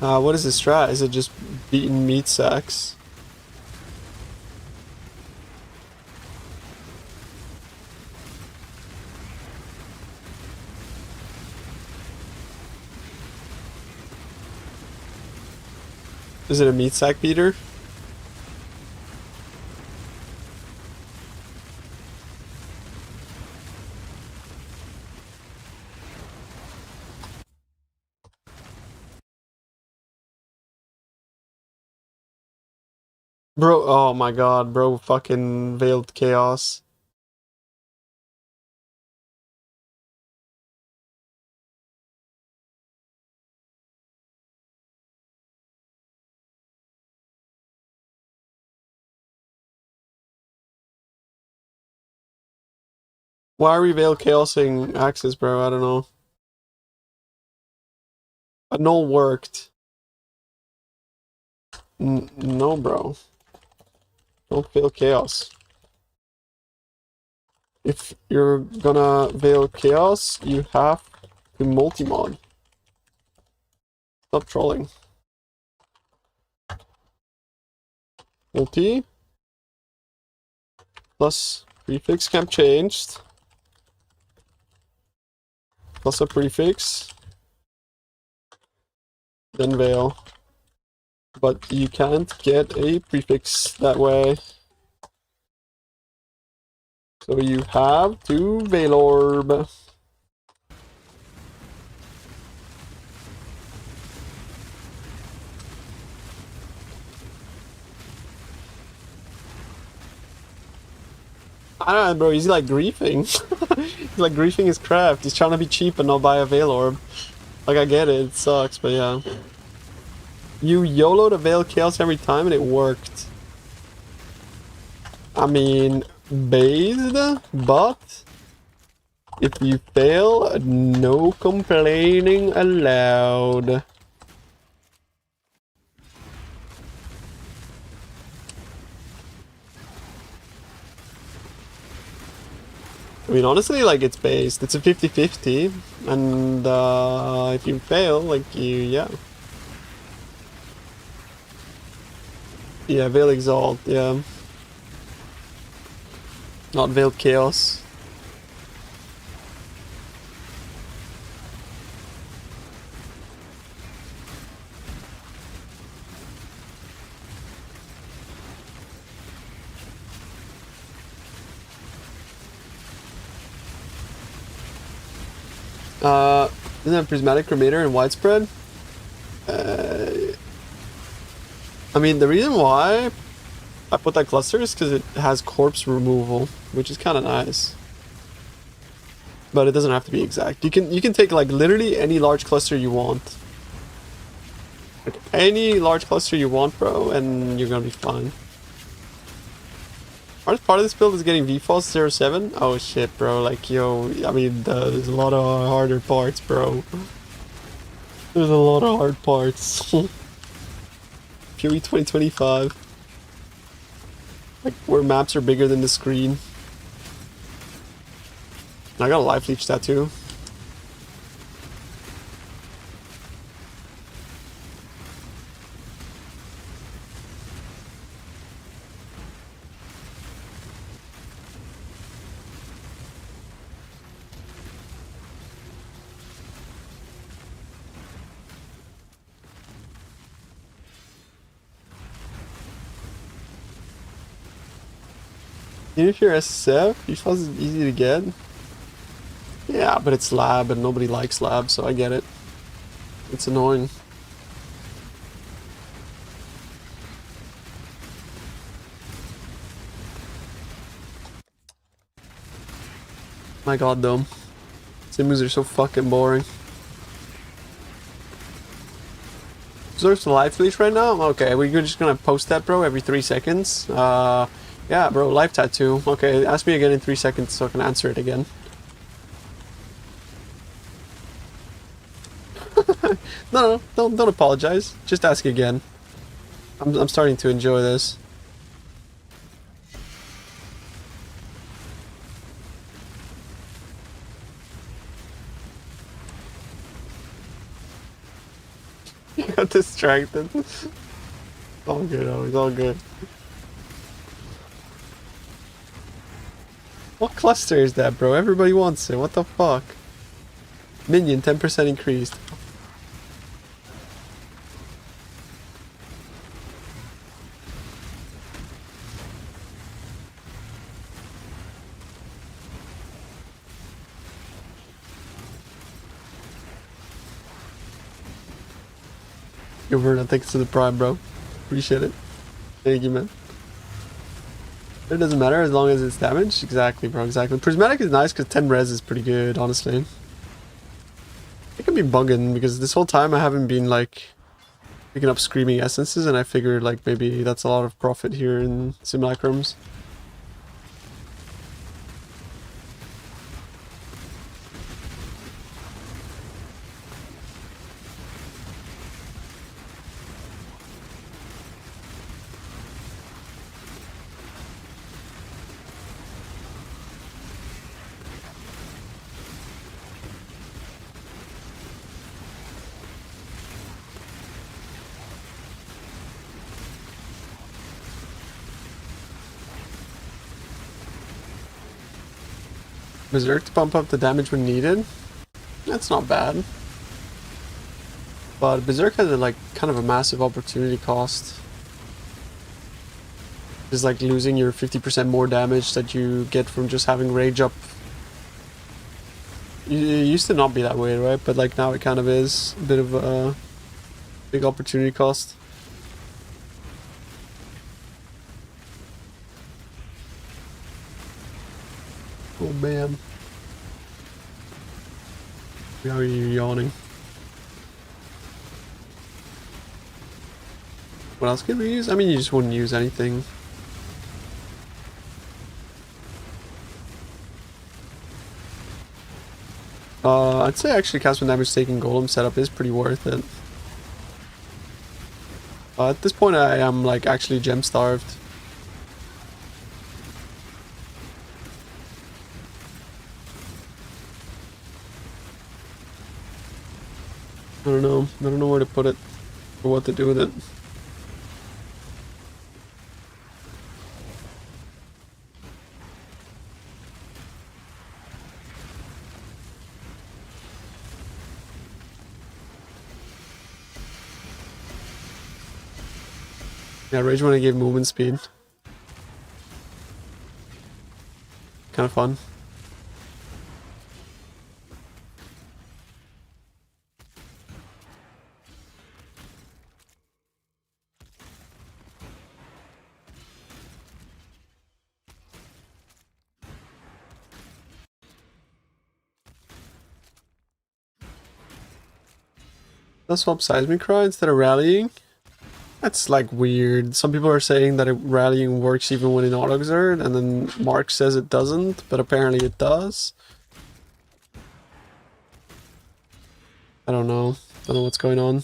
What is the strat? Is it just beating meat sacks? Is it a meat sack beater? Bro, oh my god, bro, fucking veiled chaos. Why are we veiled chaosing axes, bro? I don't know. A null worked. No, bro. Don't veil chaos. If you're gonna veil chaos, you have to multi-mod. Stop trolling. Multi plus prefix camp changed plus a prefix, then veil. But you can't get a prefix that way. So you have to Veil Orb. I don't know, bro. He's like griefing. He's like griefing his craft. He's trying to be cheap and not buy a Veil Orb. Like, I get it. It sucks, but yeah. You YOLO the Veil Chaos every time and it worked. I mean, based, but if you fail, no complaining allowed. I mean, honestly, like, it's based. It's a 50-50. And, if you fail, like, yeah. Yeah, Veil Exalt, yeah. Not Veil Chaos. Isn't it Prismatic Cremator and Widespread? I mean, the reason why I put that cluster is because it has corpse removal, which is kind of nice. But it doesn't have to be exact. You can take like literally any large cluster you want. Like any large cluster you want, bro, and you're gonna be fine. Hardest part of this build is getting VFoS 07. Oh shit, bro. Like, yo, I mean, there's a lot of harder parts, bro. There's a lot of hard parts. PoE 2025. Like, where maps are bigger than the screen. I got a life leech tattoo. Even if you're SF, VFoS is easy to get. Yeah, but it's lab and nobody likes lab, so I get it. It's annoying. My god, though. Simus are so fucking boring. Deserves the life leech right now? Okay, we're just gonna post that, bro, every 3 seconds. Yeah, bro, life tattoo. Okay, ask me again in 3 seconds so I can answer it again. No, don't apologize. Just ask again. I'm starting to enjoy this. You got distracted. All good, always all good. What cluster is that, bro? Everybody wants it. What the fuck? Minion 10% increased. Yo, Verna, thanks to the prime, bro. Appreciate it. Thank you, man. It doesn't matter as long as it's damage. Exactly, bro. Exactly. Prismatic is nice because 10 res is pretty good, honestly. It can be bugging because this whole time I haven't been like picking up screaming essences, and I figured like maybe that's a lot of profit here in Simulacrums. Berserk to pump up the damage when needed. That's not bad. But Berserk has a, like kind of a massive opportunity cost. It's like losing your 50% more damage that you get from just having rage up. It used to not be that way, right? But like now it kind of is a bit of a big opportunity cost. Oh man. How are you yawning? What else can we use? I mean, you just wouldn't use anything. I'd say actually cast when damage taking golem setup is pretty worth it. At this point I am like actually gem starved. I don't know. I don't know where to put it or what to do with it. Yeah, rage when I gave movement speed. Kind of fun. Let's swap Seismic Cry instead of rallying. That's like weird. Some people are saying that rallying works even when in auto-exert, and then Mark says it doesn't, but apparently it does. I don't know. Don't know what's going on.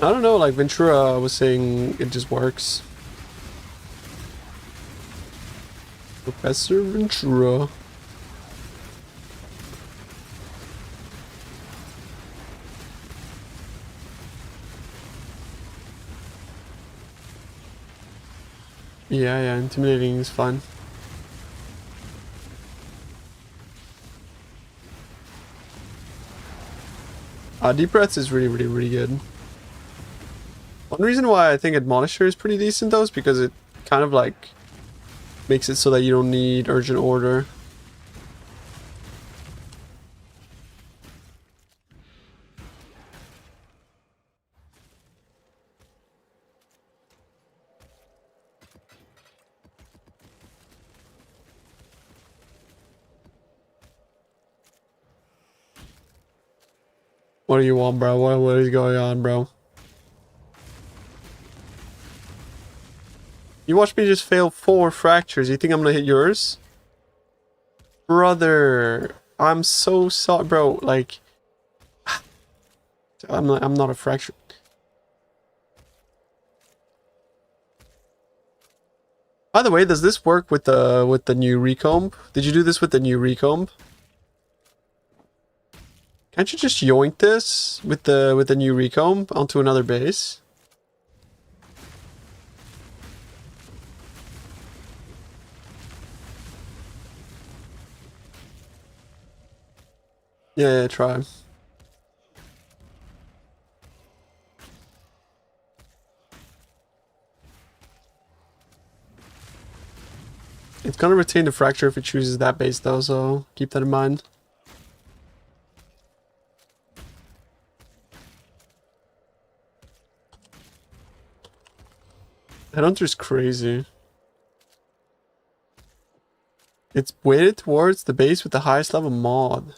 I don't know, like Ventura was saying it just works. Professor Ventura. Yeah, intimidating is fun. Deep Breaths is really good. One reason why I think Admonisher is pretty decent though is because it kind of like makes it so that you don't need Urgent Order. What do you want, bro? What is going on, bro? You watched me just fail 4 fractures. You think I'm gonna hit yours? Brother, I'm so sorry, bro. Like, I'm not a fracture. By the way, does this work with the new recomb? Did you do this with the new recomb? Can't you just yoink this with the new recomb onto another base? Yeah, try. It's gonna retain the fracture if it chooses that base though, so keep that in mind. Headhunter's crazy. It's weighted towards the base with the highest level mod.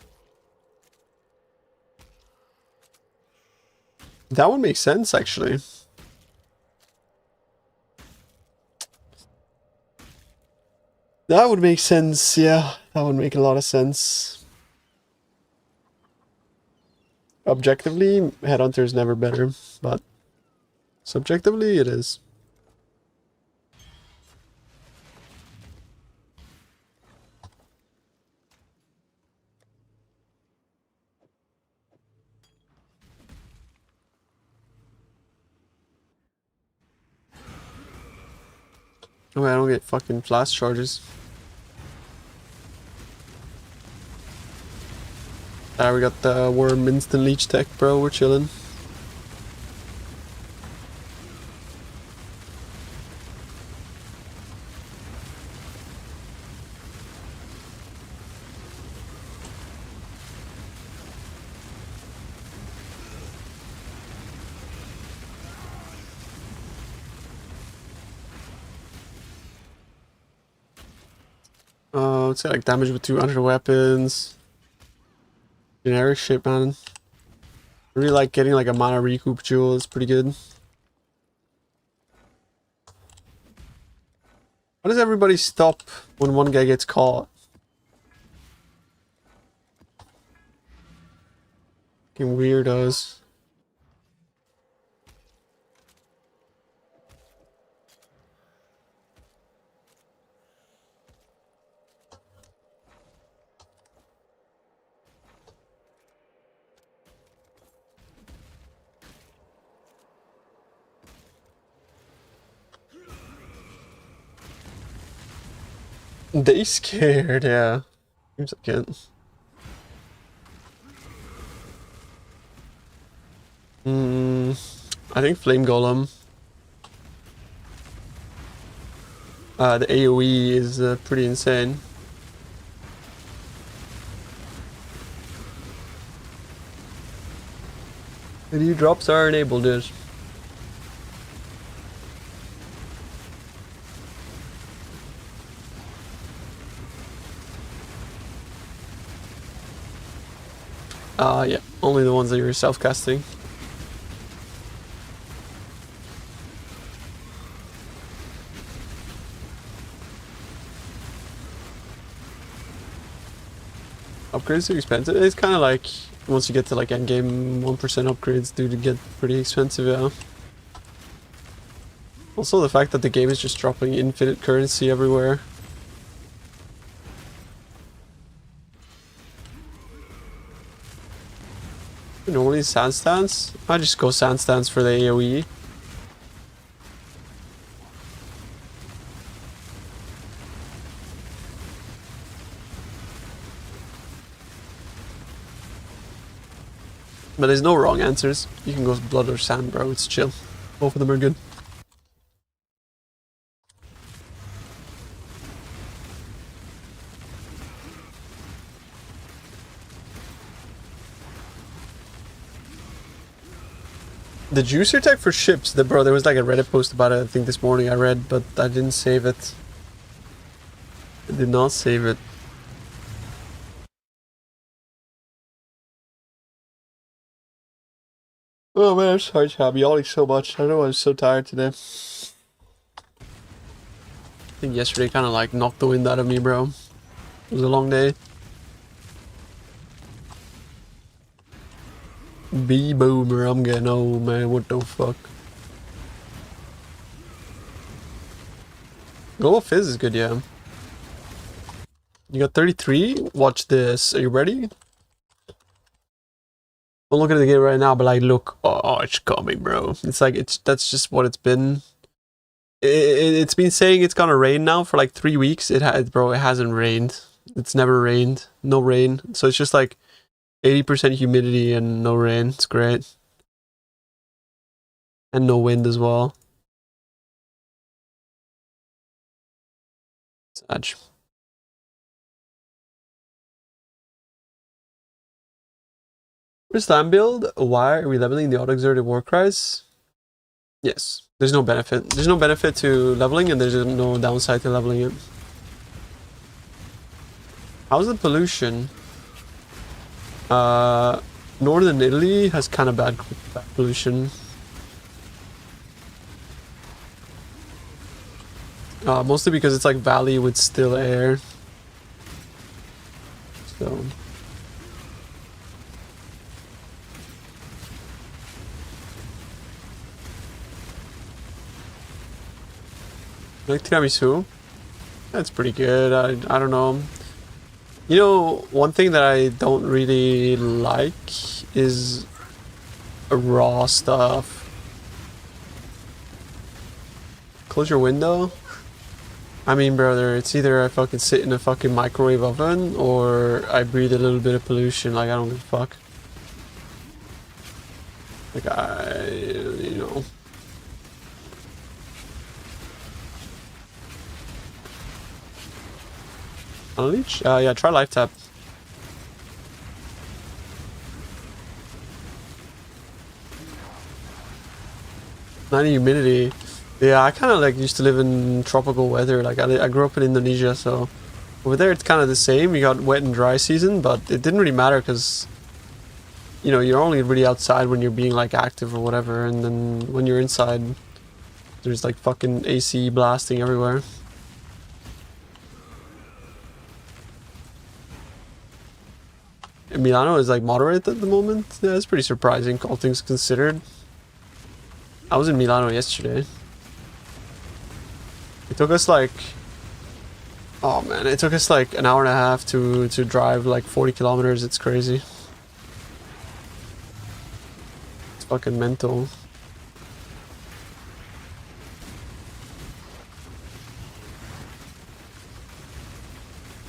That would make sense, actually. That would make sense, yeah. That would make a lot of sense. Objectively, Headhunter is never better, but subjectively, it is. Oh wait, I don't get fucking flash charges. We got the worm instant leech tech, bro. We're chilling. Let's say like damage with 200 weapons. Generic shit, man. I really like getting like a mana recoup jewel. It's pretty good. Why does everybody stop when one guy gets caught? Fucking weirdos. They scared, yeah. Seems like it. I think Flame Golem. The AoE is pretty insane. The new drops are enabled, dude. Yeah, only the ones that you're self-casting. Upgrades are expensive. It's kind of like once you get to like endgame 1% upgrades do get pretty expensive, yeah. Also the fact that the game is just dropping infinite currency everywhere. Normally sandstance? I just go sandstance for the AoE. But there's no wrong answers. You can go blood or sand, bro. It's chill. Both of them are good. The juicer tech for ships, bro, there was like a Reddit post about it, I think this morning I read, but I didn't save it. I did not save it. Oh man, I'm sorry, I'm yawning so much. I know I'm so tired today. I think yesterday kind of like knocked the wind out of me, bro. It was a long day. B-boomer, I'm getting old, man. What the fuck? Global Fizz is good, yeah. You got 33? Watch this. Are you ready? I'm looking at the game right now, but like, look, oh, it's coming, bro. It's like that's just what it's been. It's been saying it's gonna rain now for like 3 weeks. Bro, it hasn't rained. It's never rained. No rain. So it's just like 80% humidity and no rain. It's great. And no wind as well. Such. For slam build, why are we leveling the auto-exerted war cries? Yes. There's no benefit. There's no benefit to leveling and there's no downside to leveling it. How's the pollution? Northern Italy has kind of bad pollution. Mostly because it's like valley with still air. So... like tiramisu? That's pretty good. I don't know. You know, one thing that I don't really like is raw stuff. Close your window. I mean, brother, it's either I fucking sit in a fucking microwave oven or I breathe a little bit of pollution. Like, I don't give a fuck. Like, you know. Unleash? Yeah, try life tap. Not humidity. Yeah, I kind of like used to live in tropical weather. Like I grew up in Indonesia, so over there it's kind of the same. You got wet and dry season, but it didn't really matter because you know you're only really outside when you're being like active or whatever, and then when you're inside, there's like fucking AC blasting everywhere. And Milano is like moderate at the moment. Yeah, it's pretty surprising, all things considered. I was in Milano yesterday. It took us like, oh man, it took us like an hour and a half to drive like 40 kilometers. It's crazy. It's fucking mental.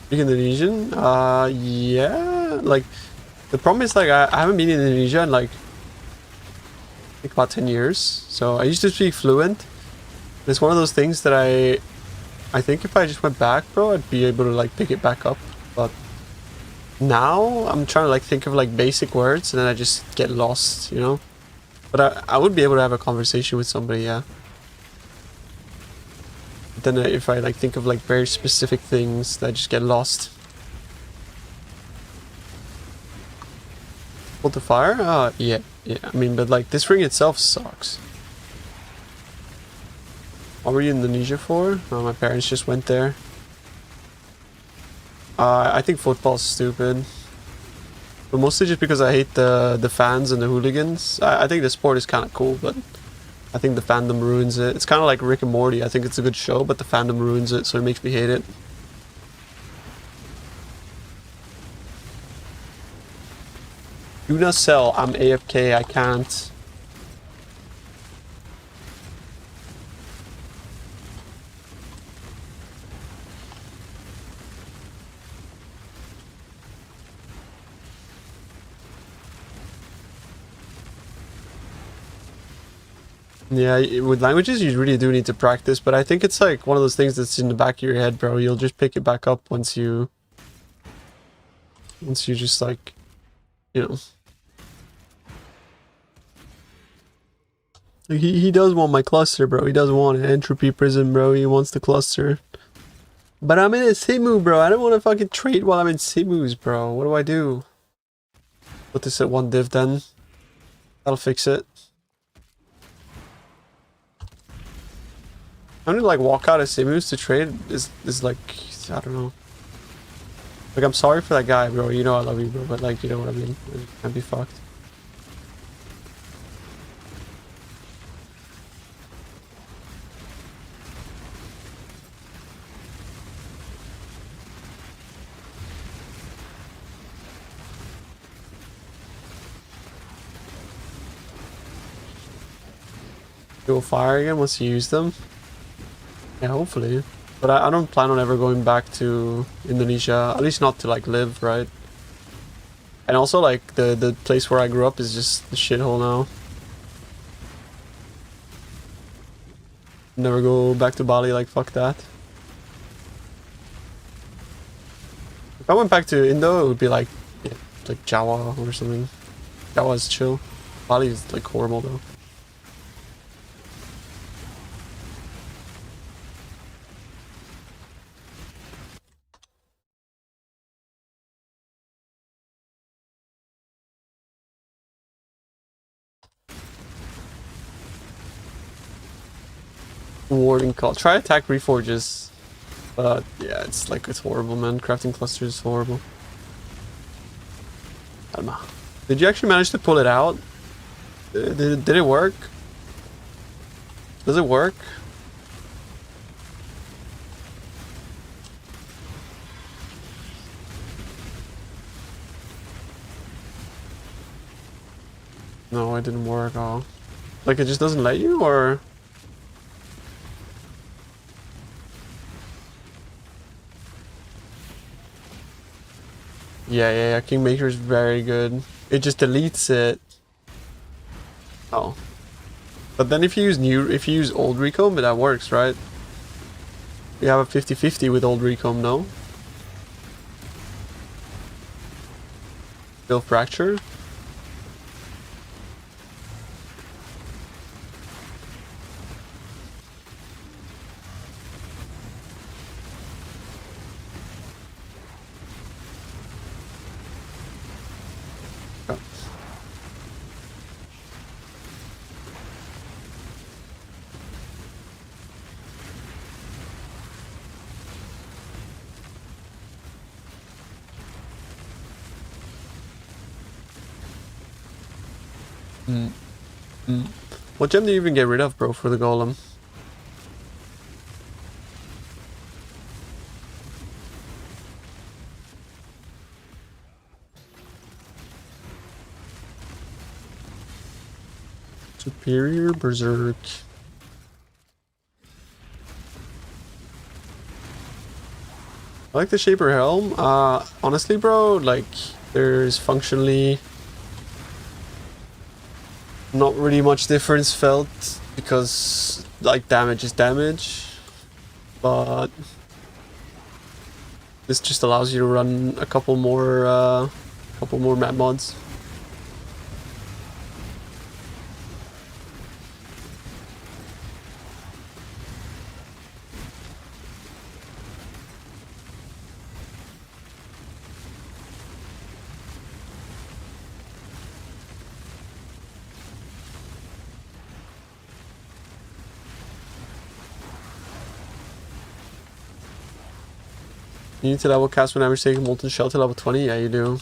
Speak Indonesian? Yeah. Like, the problem is like I haven't been in Indonesia in like I think about 10 years. So I used to speak fluent. It's one of those things that I think if I just went back, bro, I'd be able to like pick it back up. But now I'm trying to like think of like basic words and then I just get lost, you know? But I would be able to have a conversation with somebody, yeah. But then if I like think of like very specific things, I just get lost. Hold the fire? Yeah. I mean, but like this ring itself sucks. What were you in Indonesia for? Oh, my parents just went there. I think football's stupid. But mostly just because I hate the fans and the hooligans. I think the sport is kind of cool, but I think the fandom ruins it. It's kind of like Rick and Morty. I think it's a good show, but the fandom ruins it, so it makes me hate it. Do not sell. I'm AFK. I can't. Yeah, with languages you really do need to practice, but I think it's like one of those things that's in the back of your head, bro. You'll just pick it back up once you just like, you know. Like he does want my cluster, bro. He does want an entropy prism, bro. He wants the cluster. But I'm in a Simu, bro. I don't want to fucking trade while I'm in Simus, bro. What do I do? Put this at 1 div then. That'll fix it. I'm gonna like walk out of Simus to trade is like, I don't know. Like, I'm sorry for that guy, bro. You know I love you, bro. But like, you know what I mean. I'd be fucked. Go fire again once you use them. Yeah, hopefully. But I don't plan on ever going back to Indonesia. At least not to like live, right? And also like the place where I grew up is just a shithole now. Never go back to Bali, like fuck that. If I went back to Indo, it would be like, yeah, like Jawa or something. Jawa is chill. Bali is like horrible though. Warding call. Try attack reforges. But yeah, it's like it's horrible, man. Crafting clusters is horrible. Alma. Did you actually manage to pull it out? Did it work? Does it work? No, it didn't work at all. Like, it just doesn't let you, or? Yeah, Kingmaker is very good. It just deletes it. Oh. But then if you use old Recomb, that works, right? You have a 50-50 with old Recomb, no? Still Fracture? Oh. Mm. Mm. What gem do you even get rid of, bro, for the Golem? Superior Berserk. I like the Shaper Helm. Honestly, bro, like, there's functionally not really much difference felt because, like, damage is damage. But this just allows you to run a couple more map mods. You need to level cast when average taking Molten Shell to level 20? Yeah, you do.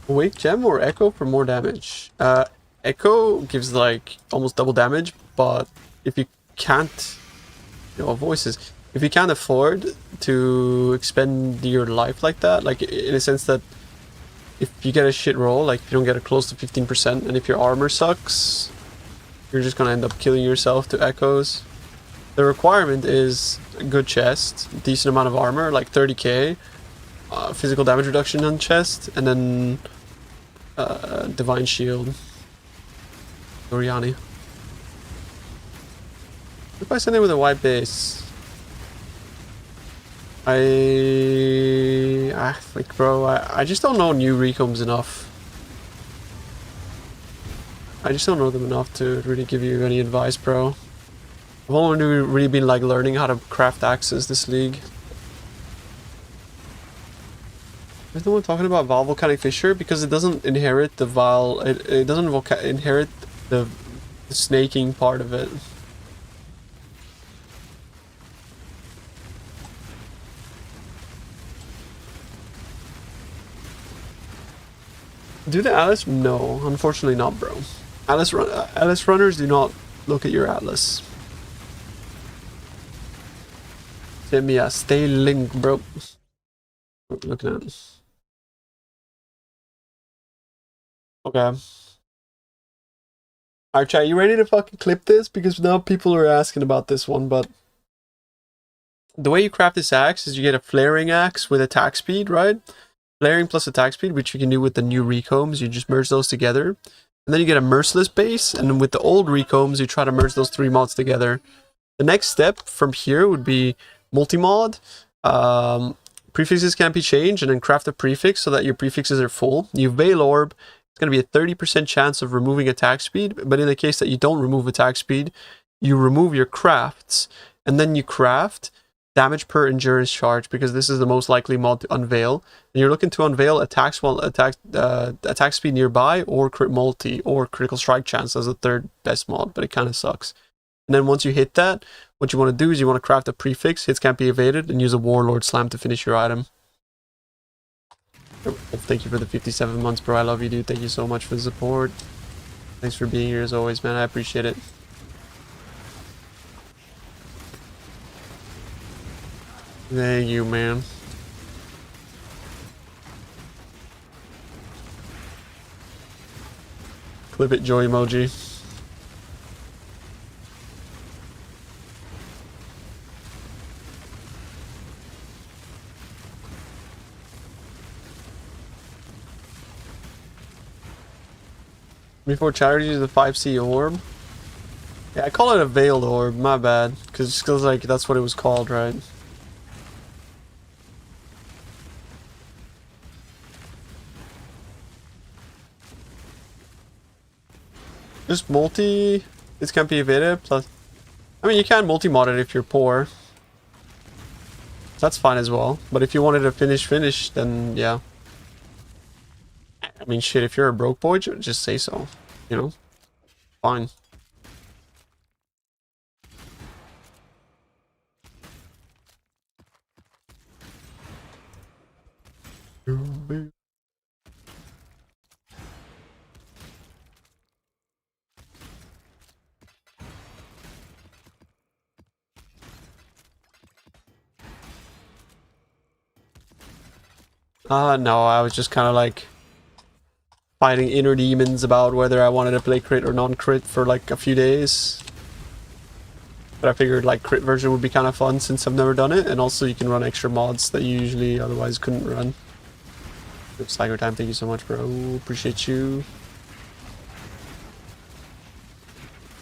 Awake Gem or Echo for more damage? Echo gives like almost double damage, but if you can't, voices. If you can't afford to expend your life like that, like in a sense that if you get a shit roll, like if you don't get it close to 15%, and if your armor sucks, you're just gonna end up killing yourself to Echoes. The requirement is a good chest, decent amount of armor, like 30k, physical damage reduction on chest, and then Divine Shield. Oriani. What if I send it with a white base? Like, bro, I just don't know new Recombs enough. I just don't know them enough to really give you any advice, bro. I've only really been like learning how to craft axes this league. There's no one talking about Val Volcanic Fissure because it doesn't inherit the Val. It doesn't inherit the snaking part of it. Do the Atlas? No, unfortunately not, bro. Atlas runners do not look at your Atlas. Send me a stay link, bro. Looking at it. Okay. Alright, chat, you ready to fucking clip this? Because now people are asking about this one, but the way you craft this axe is you get a flaring axe with attack speed, right? Flaring plus attack speed, which you can do with the new recombs. You just merge those together. And then you get a merciless base, and with the old recombs, you try to merge those three mods together. The next step from here would be multi-mod. Prefixes can't be changed, and then craft a prefix so that your prefixes are full. You Veil Orb. It's going to be a 30% chance of removing attack speed, but in the case that you don't remove attack speed, you remove your crafts, and then you craft damage per endurance charge, because this is the most likely mod to unveil. And you're looking to unveil attacks while attack speed nearby, or crit multi, or critical strike chance as the third best mod, but it kind of sucks. And then once you hit that, what you want to do is you want to craft a prefix, hits can't be evaded, and use a Warlord Slam to finish your item. Thank you for the 57 months, bro. I love you, dude. Thank you so much for the support. Thanks for being here as always, man. I appreciate it. Thank you, man. Clip it, joy emoji. Before charity use the 5C orb. Yeah, I call it a veiled orb, my bad. Cause like that's what it was called, right? Just multi, this can't be evaded, plus I mean you can multi-mod it if you're poor. That's fine as well. But if you wanted to finish, then yeah. I mean shit, if you're a broke boy, just say so. You know? Fine. No, I was just kind of like fighting inner demons about whether I wanted to play crit or non-crit for like a few days. But I figured like crit version would be kind of fun since I've never done it, and also you can run extra mods that you usually otherwise couldn't run. Cyber time, thank you so much, bro. Appreciate you.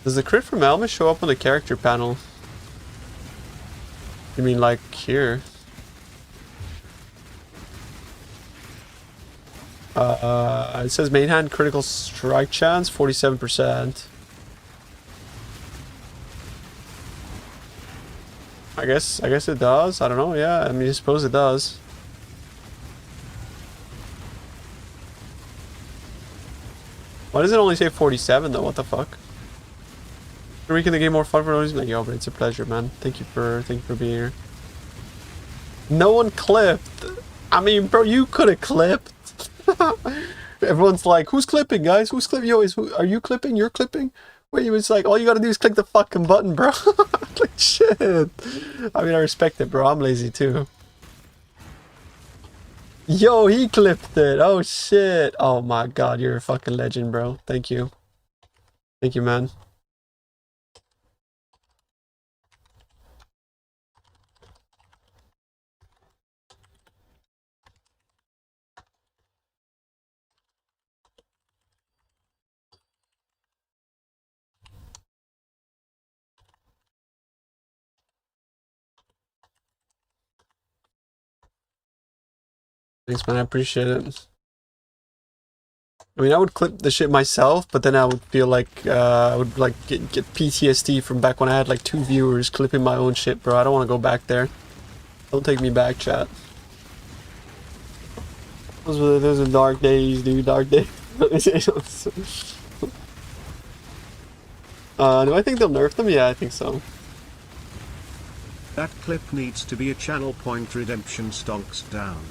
Does the crit from Elma show up on the character panel? You mean like here? It says main hand critical strike chance, 47%. I guess it does. I don't know. Yeah, I mean, I suppose it does. Why does it only say 47 though? What the fuck? We're making the game more fun for no reason. Like, yo, but it's a pleasure, man. Thank you for being here. No one clipped. I mean, bro, you could have clipped. Everyone's like, who's clipping, guys? Who's clipping? Yo, are you clipping? You're clipping? Wait, it's like, all you gotta do is click the fucking button, bro. Like, shit. I mean, I respect it, bro. I'm lazy too. Yo, he clipped it. Oh, shit. Oh my god, you're a fucking legend, bro. Thank you. Thank you, man. Thanks, man. I appreciate it. I mean, I would clip the shit myself, but then I would feel like I would like get PTSD from back when I had like 2 viewers clipping my own shit, bro. I don't want to go back there. Don't take me back, chat. Those are dark days, dude. Dark days. Do I think they'll nerf them? Yeah, I think so. That clip needs to be a channel point. Redemption stonks down.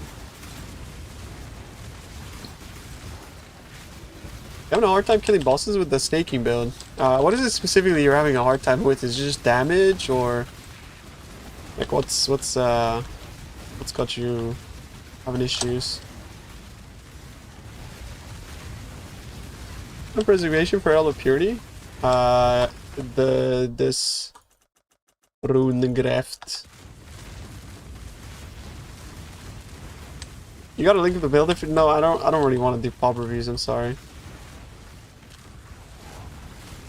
Having a hard time killing bosses with the snaking build. What is it specifically you're having a hard time with? Is it just damage, or like what's got you having issues? No preservation for Elder Purity. This Runegreft. You got a link to the build if you no, I don't really want to do pop reviews, I'm sorry.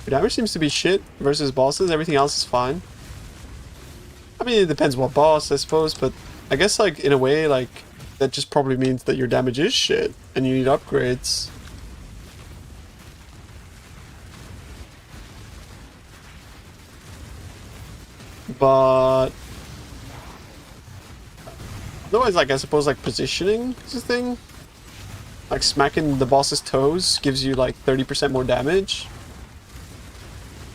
The damage seems to be shit versus bosses, everything else is fine. I mean, it depends what boss, I suppose, but I guess, like, in a way, like, that just probably means that your damage is shit, and you need upgrades. But otherwise, like, I suppose, like, positioning is a thing. Like, smacking the boss's toes gives you, like, 30% more damage.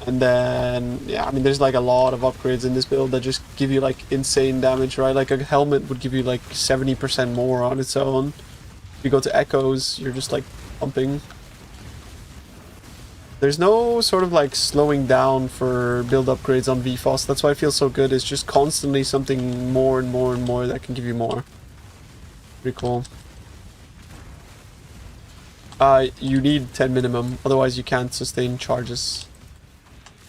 And then, yeah, I mean, there's like a lot of upgrades in this build that just give you like insane damage, right? Like a helmet would give you like 70% more on its own. If you go to echoes, you're just like pumping. There's no sort of like slowing down for build upgrades on VFoS. That's why I feel so good. It's just constantly something more and more and more that can give you more. Pretty cool. You need 10 minimum, otherwise you can't sustain charges.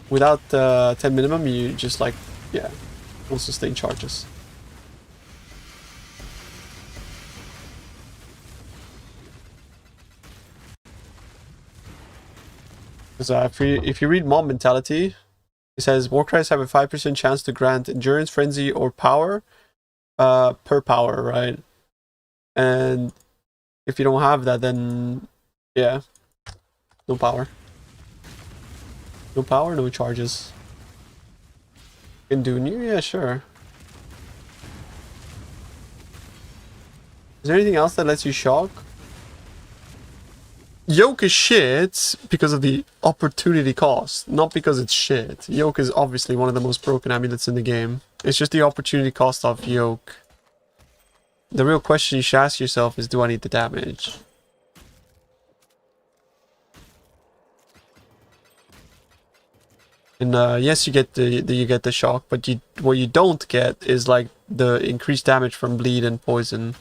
Without 10 minimum, you just like, yeah, will sustain charges. Because if you read Mob Mentality, it says Warcries have a 5% chance to grant Endurance, Frenzy, or Power per power, right? And if you don't have that, then yeah, no power. No power, no charges. Can do new? Yeah, sure. Is there anything else that lets you shock? Yoke is shit because of the opportunity cost, not because it's shit. Yoke is obviously one of the most broken amulets in the game. It's just the opportunity cost of Yoke. The real question you should ask yourself is, do I need the damage? And yes, you get the shock, but what you don't get is like the increased damage from bleed and poison.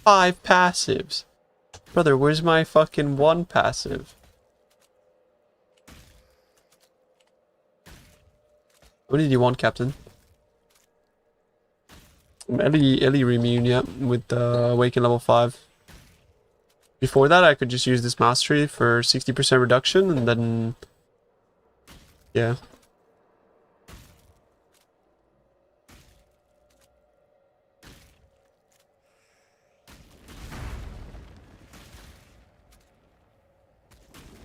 5 passives. Brother, where's my fucking 1 passive? What did you want, Captain? Ellie Remune, yeah, with Awaken level 5. Before that, I could just use this Mastery for 60% reduction, and then... yeah.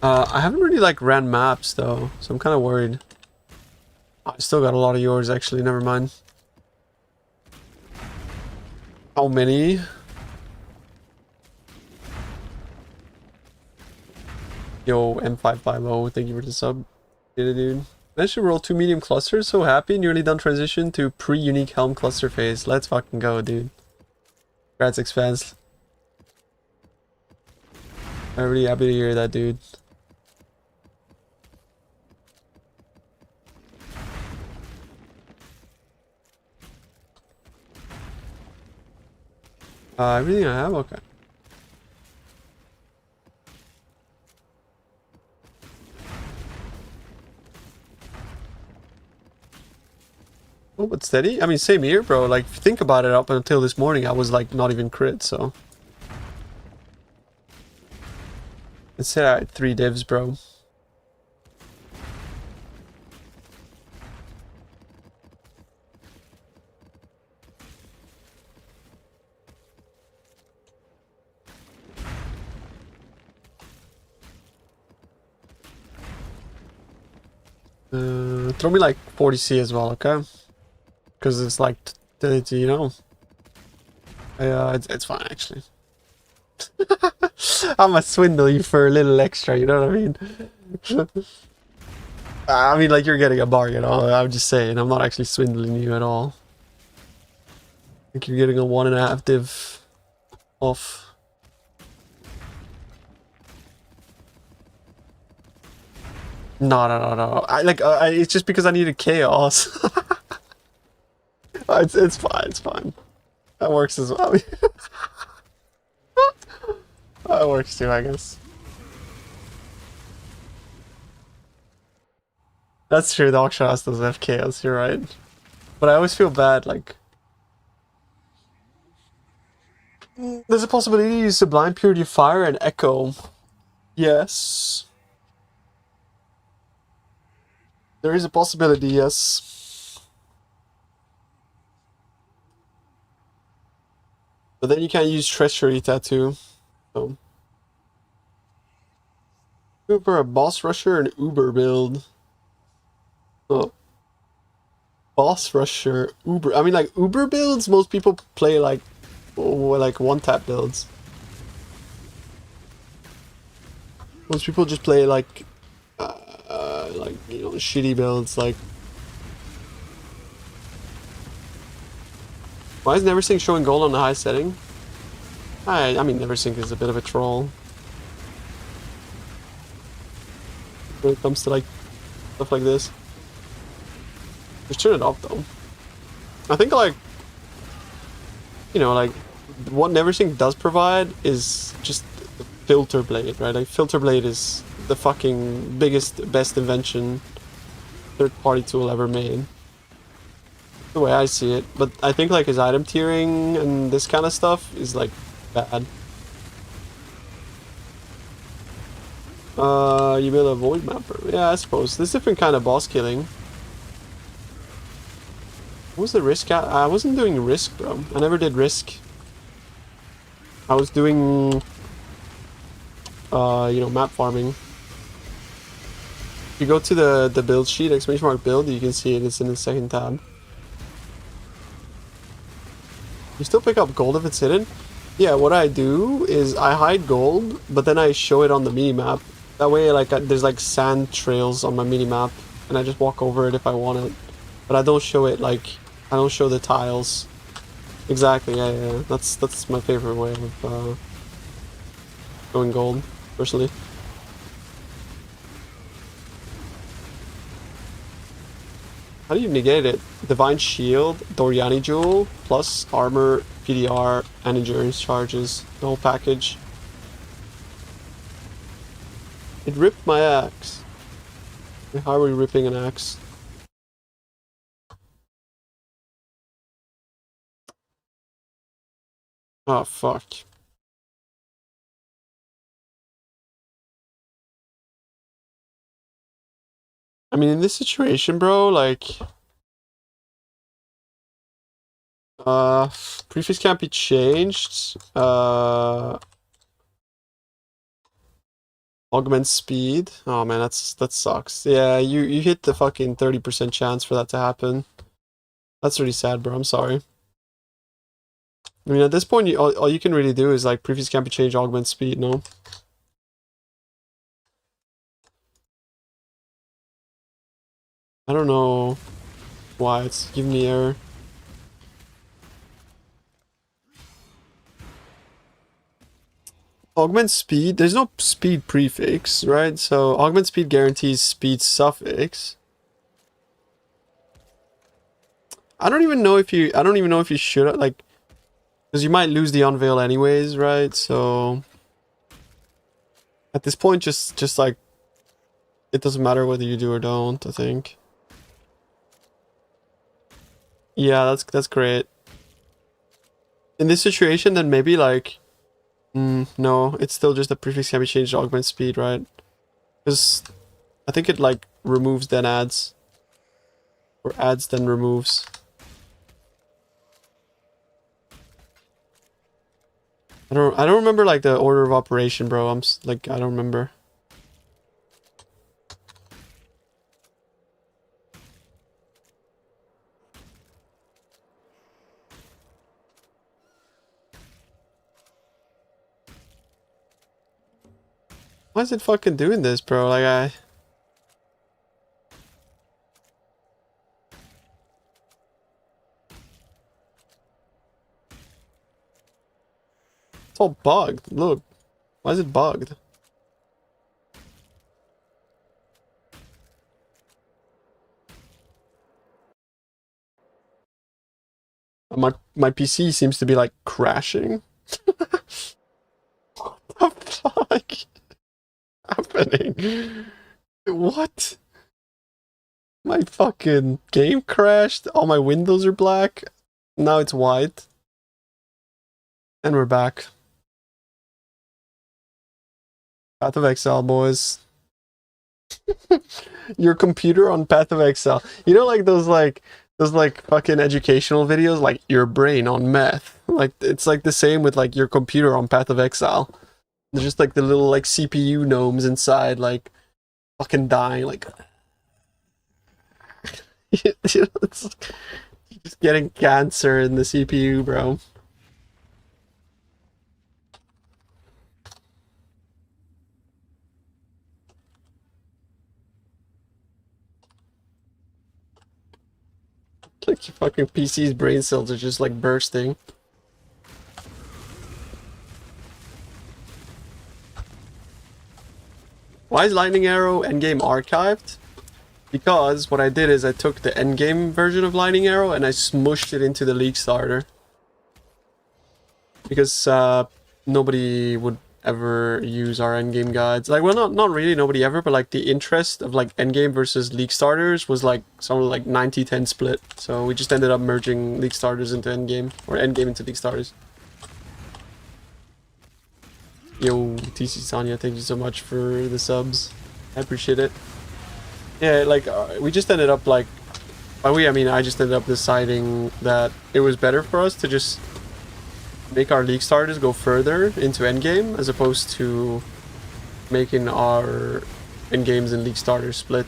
I haven't really like ran maps though, so I'm kind of worried. I still got a lot of yours actually, never mind. How many? Yo, M550, thank you for the sub. Did it, dude. Managed to roll 2 medium clusters, so happy, nearly done transition to pre-unique helm cluster phase. Let's fucking go, dude. Congrats, Expanse. I'm really happy to hear that, dude. Everything I have? Okay. Oh, but steady? I mean, same here, bro. Like, if you think about it, up until this morning, I was like, not even crit, so. Let's say I had 3 divs, bro. Throw me like 40C as well, okay? Because it's like, you know. It's fine, actually. I'm gonna swindle you for a little extra, you know what I mean? I mean, like, you're getting a bargain. I'm just saying, I'm not actually swindling you at all. I think you're getting a 1.5 div off. No. It's just because I needed chaos. It's fine. That works as well. That works too, I guess. That's true, the auction house doesn't have chaos, you're right. But I always feel bad, like... There's a possibility to use Sublime Purity of Fire and Echo. Yes. There is a possibility, yes. But then you can't use Treachery Tattoo. So. Go for a Boss Rusher and Uber build. Oh. Boss Rusher, Uber. I mean, like, Uber builds, most people play, like 1-tap builds. Most people just play, like, you know, shitty builds, like... Why is Neversink showing gold on the high setting? I mean, Neversink is a bit of a troll. When it comes to, like, stuff like this. Just turn it off, though. I think, like... You know, like... what Neversink does provide is just the filter blade, right? Like filter blade is the fucking biggest, best invention third-party tool ever made. The way I see it, but I think like his item tiering and this kind of stuff is like bad. You build a void mapper. Yeah, I suppose. There's different kind of boss killing. What was the risk at? I wasn't doing risk, bro. I never did risk. I was doing, you know, map farming. If you go to the build sheet, exclamation mark build, you can see it. It's in the second tab. You still pick up gold if it's hidden? Yeah, what I do is I hide gold, but then I show it on the mini-map. That way, like, there's like sand trails on my mini-map, and I just walk over it if I want it. But I don't show it, like, I don't show the tiles. Exactly, yeah. That's my favorite way of going gold, personally. How do you negate it? Divine Shield, Doriani Jewel, plus armor, PDR, and endurance charges. The whole package. It ripped my axe. How are we ripping an axe? Oh, fuck. I mean, in this situation, bro, like... prefix can't be changed. Augment speed. Oh man, that sucks. Yeah, you hit the fucking 30% chance for that to happen. That's really sad, bro. I'm sorry. I mean, at this point, all you can really do is like prefix can't be changed, augment speed, no? I don't know why it's giving me error. Augment speed, there's no speed prefix, right? So augment speed guarantees speed suffix. I don't even know if you should, like, because you might lose the unveil anyways, right? So at this point, just like, it doesn't matter whether you do or don't, I think. Yeah, that's great. In this situation, then maybe like, no, it's still just the prefix can be changed to augment speed, right? Because I think it like removes then adds, or adds then removes. I don't remember like the order of operation, bro. Like, I don't remember. Why is it fucking doing this, bro? Like, it's all bugged. Look, why is it bugged? My PC seems to be like crashing. What the fuck happening? What? My fucking game crashed. All my windows are black. Now it's white. And we're back. Path of Exile, boys. Your computer on Path of Exile. You know, like those fucking educational videos, like your brain on meth. Like it's like the same with like your computer on Path of Exile. There's just like the little like CPU gnomes inside, like fucking dying, like you know, it's just getting cancer in the CPU, bro. Like your fucking PC's brain cells are just like bursting. Why is Lightning Arrow Endgame archived? Because what I did is I took the Endgame version of Lightning Arrow and I smushed it into the League starter. because nobody would ever use our endgame guides. Like, well, not really nobody ever, but like the interest of like endgame versus league starters was like somewhere like 90-10 split. So we just ended up merging league starters into endgame, or endgame into league starters. Yo, TC Sanya, thank you so much for the subs. I appreciate it. Yeah, like we just ended up like, by we I mean I just ended up deciding that it was better for us to just make our league starters go further into endgame as opposed to making our endgames and league starters split.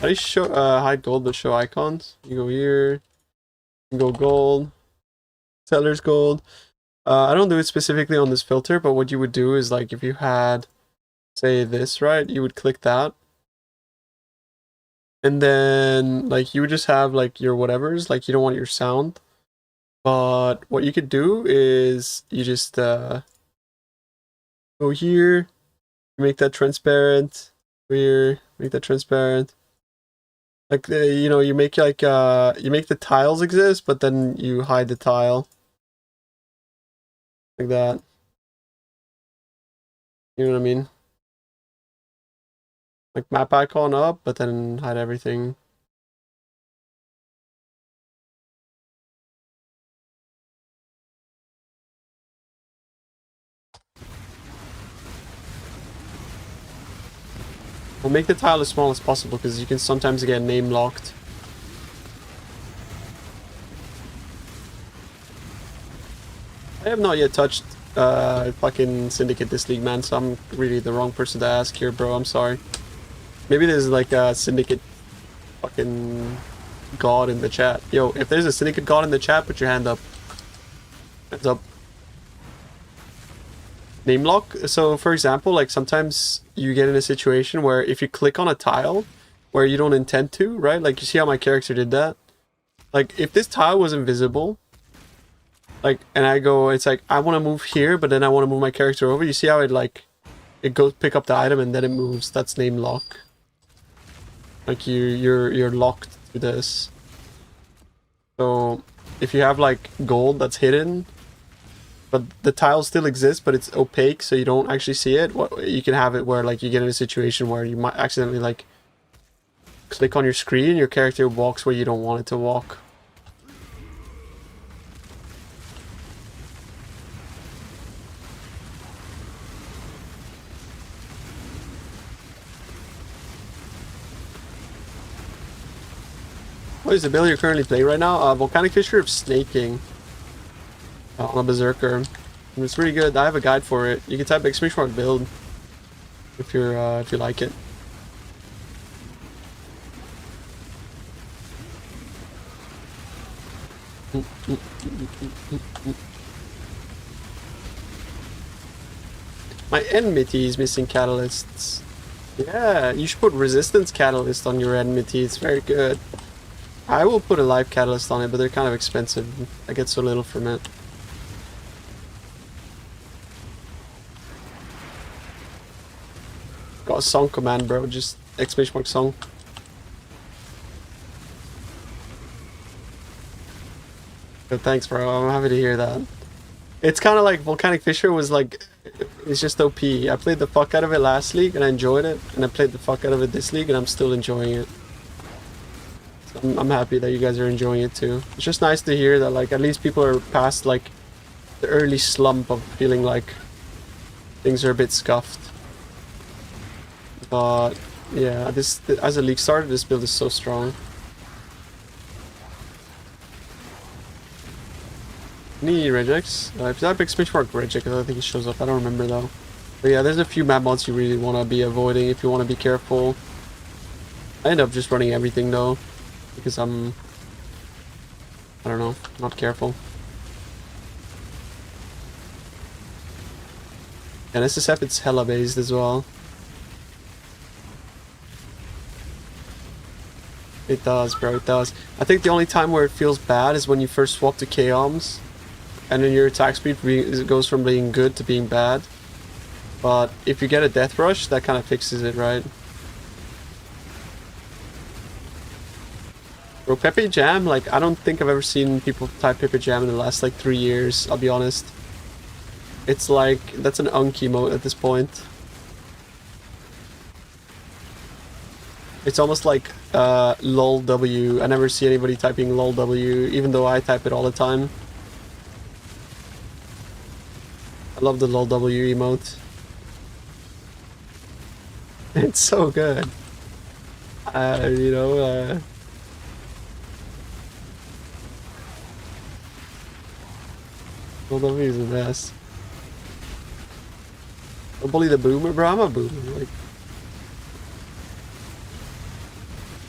How do you show hide gold but show icons? You go here, you go gold, seller's gold. I don't do it specifically on this filter, but what you would do is like if you had, say this, right, you would click that. And then like you would just have like your whatevers, like you don't want your sound. But what you could do is you just go here, make that transparent, here, make that transparent. Like you know, you make like you make the tiles exist, but then you hide the tile. Like that. You know what I mean? Like map icon up, but then hide everything. We'll make the tile as small as possible because you can sometimes get name locked. I have not yet touched fucking Syndicate this league, man, so I'm really the wrong person to ask here, bro. I'm sorry. Maybe there's like a Syndicate fucking god in the chat. Yo, if there's a Syndicate god in the chat, put your hand up. Hands up. Name lock. So for example, like sometimes you get in a situation where if you click on a tile where you don't intend to, right? Like you see how my character did that? Like if this tile was invisible, like, and I go, it's like, I want to move here, but then I want to move my character over. You see how it like, it goes pick up the item and then it moves. That's name lock. Like you're locked to this. So if you have like gold that's hidden, but the tile still exists, but it's opaque, so you don't actually see it. You can have it where like you get in a situation where you might accidentally like click on your screen, your character walks where you don't want it to walk. What is the build you're currently playing right now? Volcanic Fissure of Snaking on a Berserker. And it's really good. I have a guide for it. You can type !_ build if you like it. My enmity is missing catalysts. Yeah, you should put resistance catalyst on your enmity. It's very good. I will put a life catalyst on it, but they're kind of expensive. I get so little from it. Got a song command, bro. Just ! song. But thanks, bro. I'm happy to hear that. It's kind of like Volcanic Fissure was like, it's just OP. I played the fuck out of it last league and I enjoyed it, and I played the fuck out of it this league and I'm still enjoying it. So I'm happy that you guys are enjoying it too. It's just nice to hear that like at least people are past like the early slump of feeling like things are a bit scuffed. But yeah, this as a league starter, this build is so strong. Any regex? If that big ! Reject, I don't think it shows up. I don't remember though. But yeah, there's a few map mods you really want to be avoiding if you want to be careful. I end up just running everything though, because I don't know, not careful. And SSF, it's hella based as well. It does, bro, it does. I think the only time where it feels bad is when you first swap to K-Ohms, and then your attack speed goes from being good to being bad. But if you get a death rush, that kind of fixes it, right? Bro, Pepe Jam, like, I don't think I've ever seen people type Pepe Jam in the last, like, 3 years, I'll be honest. It's like, that's an unky mode at this point. It's almost like, lol W. I never see anybody typing lol W, even though I type it all the time. I love the lol W emote. It's so good. You know, lol W is the best. Don't bully the boomer, bro. I'm a boomer. Like,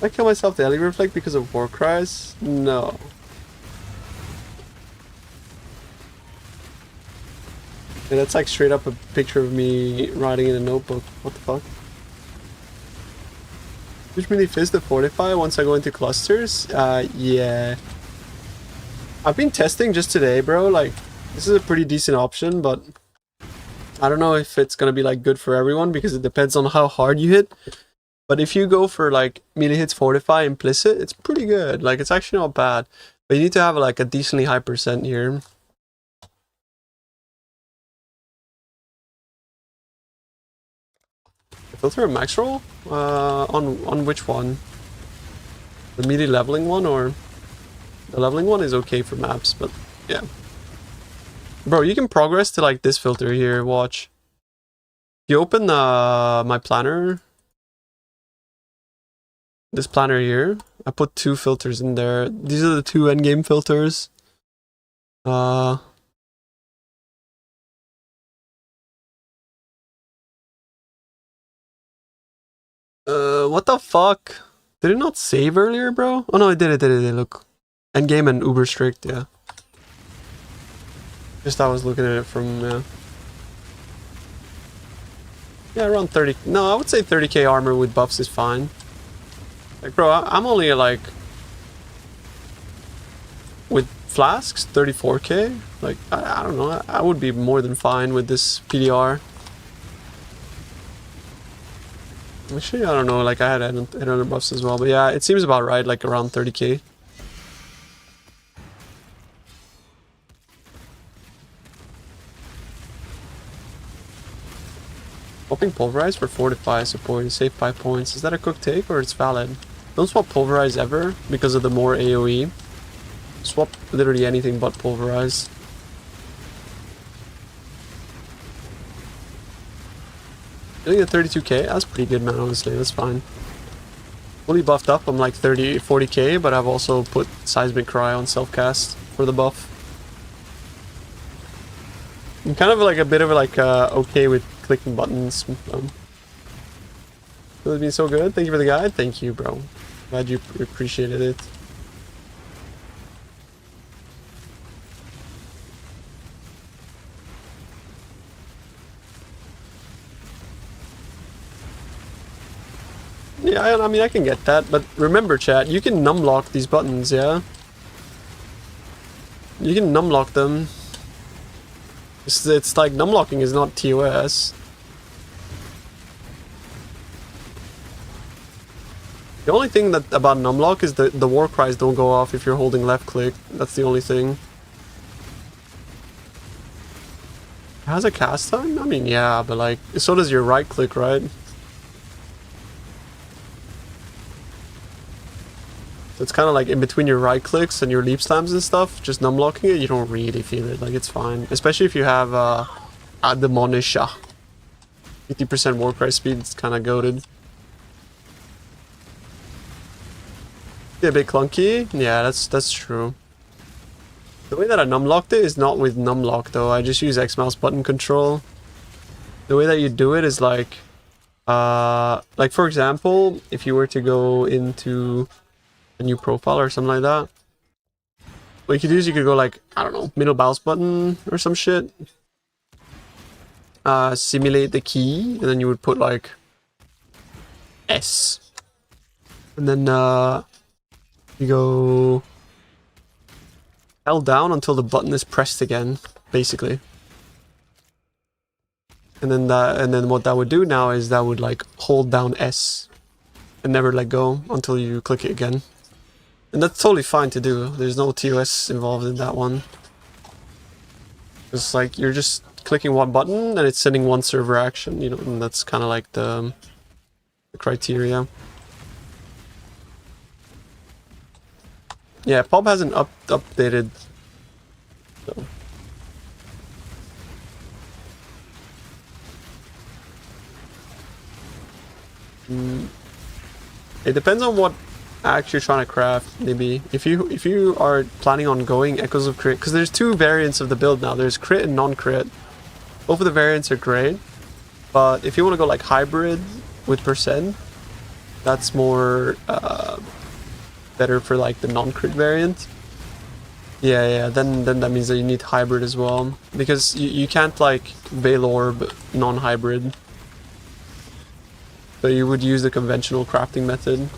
I kill myself daily reflect because of war cries? No. Yeah, that's like straight up a picture of me writing in a notebook. What the fuck? Which really fizz the fortify once I go into clusters? Yeah. I've been testing just today, bro. Like, this is a pretty decent option, but I don't know if it's gonna be like good for everyone because it depends on how hard you hit. But if you go for like melee hits fortify implicit, it's pretty good. Like, it's actually not bad. But you need to have like a decently high percent here. Filter a max roll? On which one? The melee leveling one, or the leveling one is okay for maps, but yeah. Bro, you can progress to like this filter here, watch. You open my planner. This planner here. I put 2 filters in there. These are the 2 endgame filters. What the fuck? Did it not save earlier, bro? Oh no, it did, look. Endgame and uber strict, yeah. Just I was looking at it from, yeah. Yeah, around 30. No, I would say 30k armor with buffs is fine. Like, bro, I'm only like... With flasks, 34k? Like, I don't know. I would be more than fine with this PDR. Actually, I don't know. Like, I had other buffs as well. But yeah, it seems about right. Like, around 30k. Swapping Pulverize for Fortify support and save 5 points. Is that a quick take or it's valid? Don't swap Pulverize ever because of the more AoE. Swap literally anything but Pulverize. Getting a 32k? That's pretty good, man, honestly. That's fine. Fully buffed up, I'm like 40k, but I've also put Seismic Cry on self-cast for the buff. I'm kind of like a bit of like okay with clicking buttons. It's been so good. Thank you for the guide. Thank you, bro. Glad you appreciated it. Yeah, I mean, I can get that, but remember, chat, you can numlock these buttons, yeah? You can numlock them. It's like numlocking is not TOS. The only thing that about numlock is that the war cries don't go off if you're holding left click. That's the only thing. It has a cast time? I mean, yeah, but like, so does your right click, right? So it's kind of like in between your right clicks and your leap slams and stuff, just numlocking it, you don't really feel it. Like, it's fine. Especially if you have Admonisha. 50% war cry speed, it's kind of goated. Yeah, a bit clunky. Yeah, that's true. The way that I numlocked it is not with numlock though. I just use X mouse button control. The way that you do it is like for example, if you were to go into a new profile or something like that, what you could do is you could go like, I don't know, middle mouse button or some shit. Simulate the key, and then you would put like S. And then you go held down until the button is pressed again, basically. And then what that would do now is that would like hold down S and never let go until you click it again. And that's totally fine to do. There's no TOS involved in that one. It's like you're just clicking one button and it's sending one server action, you know, and that's kind of like the criteria. Yeah, PoB hasn't updated. So. It depends on what act you're trying to craft. Maybe if you are planning on going Echoes of Crit, because there's two variants of the build now. There's crit and non-crit. Both of the variants are great, but if you want to go like hybrid with percent, that's more better for like the non-crit variant. Yeah, then that means that you need hybrid as well, because you can't like Veil Orb non-hybrid. So you would use the conventional crafting method.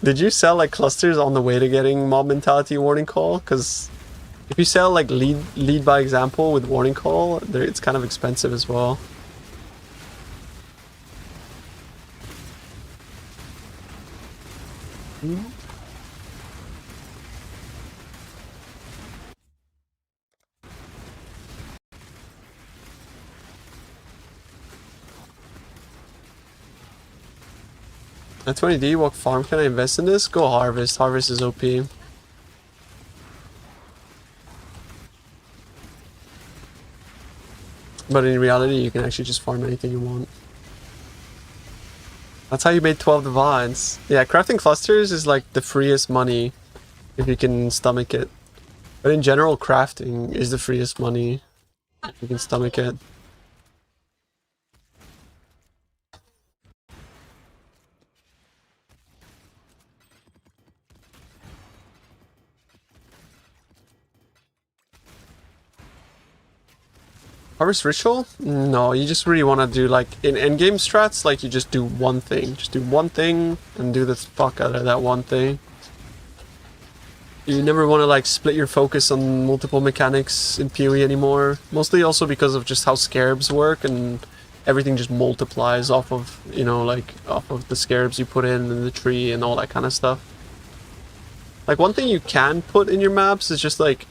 Did you sell like clusters on the way to getting mob mentality warning call? Because if you sell like lead by example with warning call, it's kind of expensive as well. At 20D, what farm can I invest in this? Go Harvest. Harvest is OP. But in reality, you can actually just farm anything you want. That's how you made 12 divines. Yeah, crafting clusters is like the freest money if you can stomach it. But in general, crafting is the freest money if you can stomach it. Harvest Ritual? No, you just really want to do like in endgame strats, like you just do one thing. Just do one thing and do the fuck out of that one thing. You never want to like split your focus on multiple mechanics in PoE anymore. Mostly also because of just how scarabs work and everything just multiplies off of, you know, like off of the scarabs you put in the tree and all that kind of stuff. Like one thing you can put in your maps is just like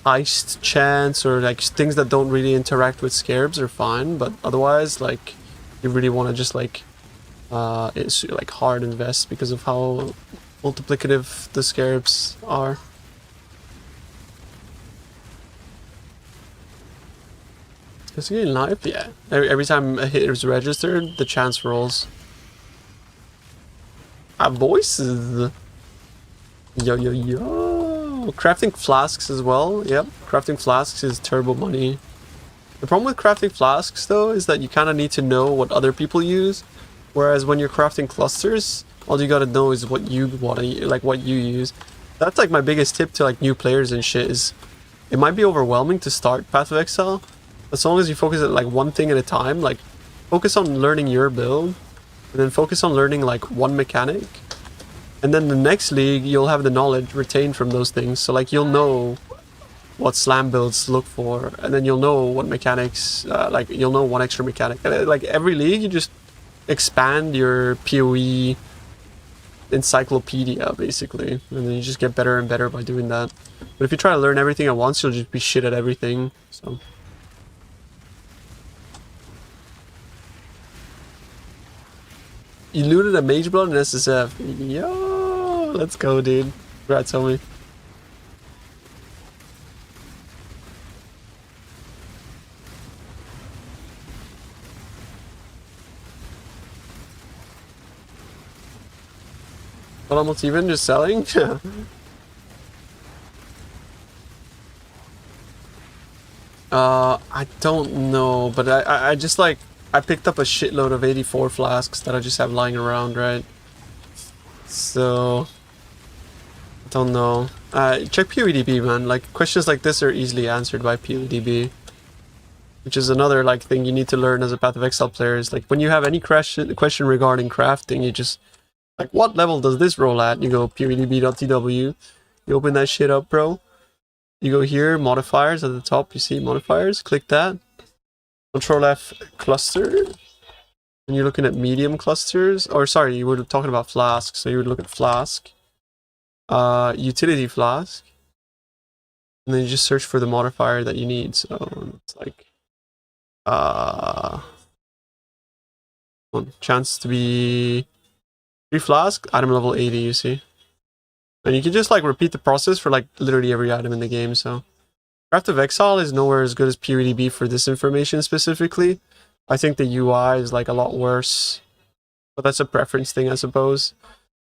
heist chance or like things that don't really interact with scarabs are fine, but otherwise like you really want to just like it's like hard invest because of how multiplicative the scarabs are. Is it getting live? Yeah. Every time a hit is registered, the chance rolls. Voices. Yo. Crafting flasks as well. Yep. Crafting flasks is turbo money. The problem with crafting flasks though is that you kind of need to know what other people use. Whereas when you're crafting clusters, all you gotta know is what you want to, like what you use. That's like my biggest tip to like new players and shit is it might be overwhelming to start Path of Exile. As long as you focus at like one thing at a time, like focus on learning your build and then focus on learning like one mechanic. And then the next league, you'll have the knowledge retained from those things. So like you'll know what slam builds look for, and then you'll know what mechanics, like you'll know one extra mechanic. And, like every league, you just expand your PoE encyclopedia basically, and then you just get better and better by doing that. But if you try to learn everything at once, you'll just be shit at everything. So. You looted a Mage Blood and SSF. Yo, let's go, dude. Congrats, homie. Well, almost even just selling? I don't know, but I just like I picked up a shitload of 84 flasks that I just have lying around, right? So don't know. Check PoEDB, man. Like questions like this are easily answered by PoEDB, which is another like thing you need to learn as a Path of Exile player. Is like when you have any question regarding crafting, you just like what level does this roll at? You go PoEDB.tw. You open that shit up, bro. You go here, modifiers at the top. You see modifiers. Click that. Control F cluster. And you're looking at medium clusters, or sorry, you were talking about Flask, so you would look at Flask, utility Flask, and then you just search for the modifier that you need. So it's like, chance to be 3 Flask, item level 80, you see. And you can just like repeat the process for like literally every item in the game, so. Craft of Exile is nowhere as good as PoEDB for this information specifically. I think the UI is like a lot worse. But that's a preference thing, I suppose.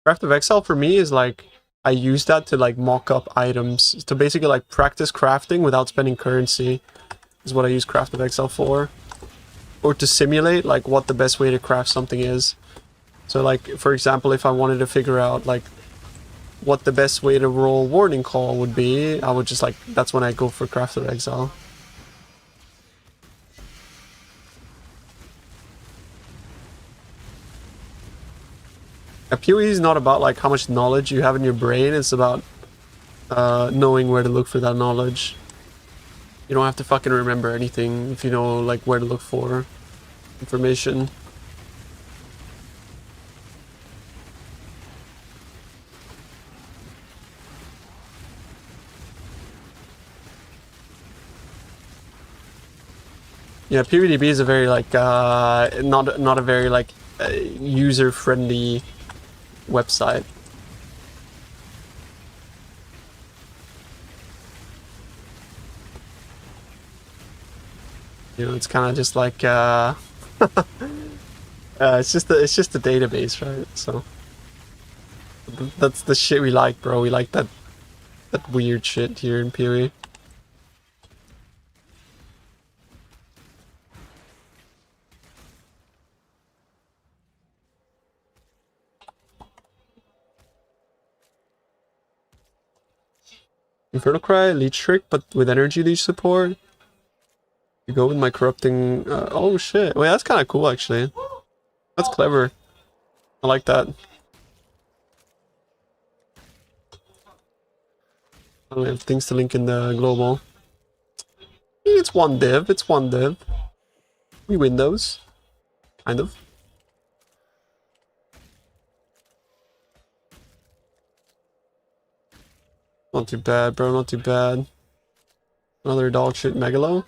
Craft of Exile for me is like, I use that to like mock up items, to basically like practice crafting without spending currency, is what I use Craft of Exile for. Or to simulate like what the best way to craft something is. So like, for example, if I wanted to figure out like what the best way to roll Warning Call would be, I would just like, that's when I go for Craft of Exile. A PoE is not about like how much knowledge you have in your brain, it's about knowing where to look for that knowledge. You don't have to fucking remember anything if you know like where to look for information. Yeah, PoEDB is a very like not a very like user-friendly website. You know, it's kind of just like it's just a database, right? So that's the shit we like, bro. We like that weird shit here in PoE. Infernal Cry, Leech Trick, but with energy leech support. You go with my corrupting. Oh shit! Wait, that's kind of cool actually. That's clever. I like that. I don't have things to link in the global. It's one div. It's one div. We win those, kind of. Not too bad, bro. Not too bad. Another dog shit megalo.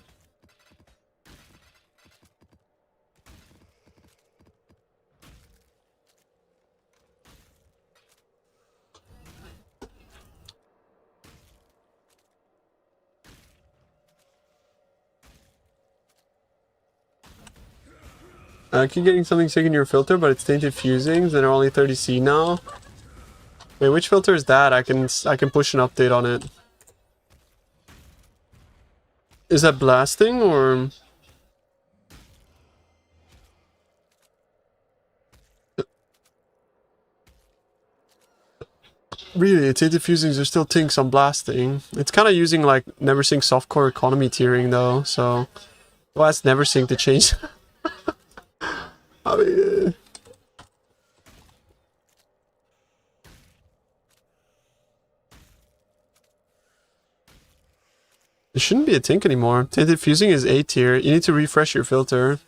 I keep getting something sick in your filter, but it's tainted fusings and are only 30C now. Wait, which filter is that? I can push an update on it. Is that blasting or? Really, tainted fusings are still tinks on blasting. It's kind of using like NeverSync softcore economy tiering though, so well, that's NeverSync to change. I mean, it shouldn't be a tink anymore. Tainted fusing is A tier. You need to refresh your filter.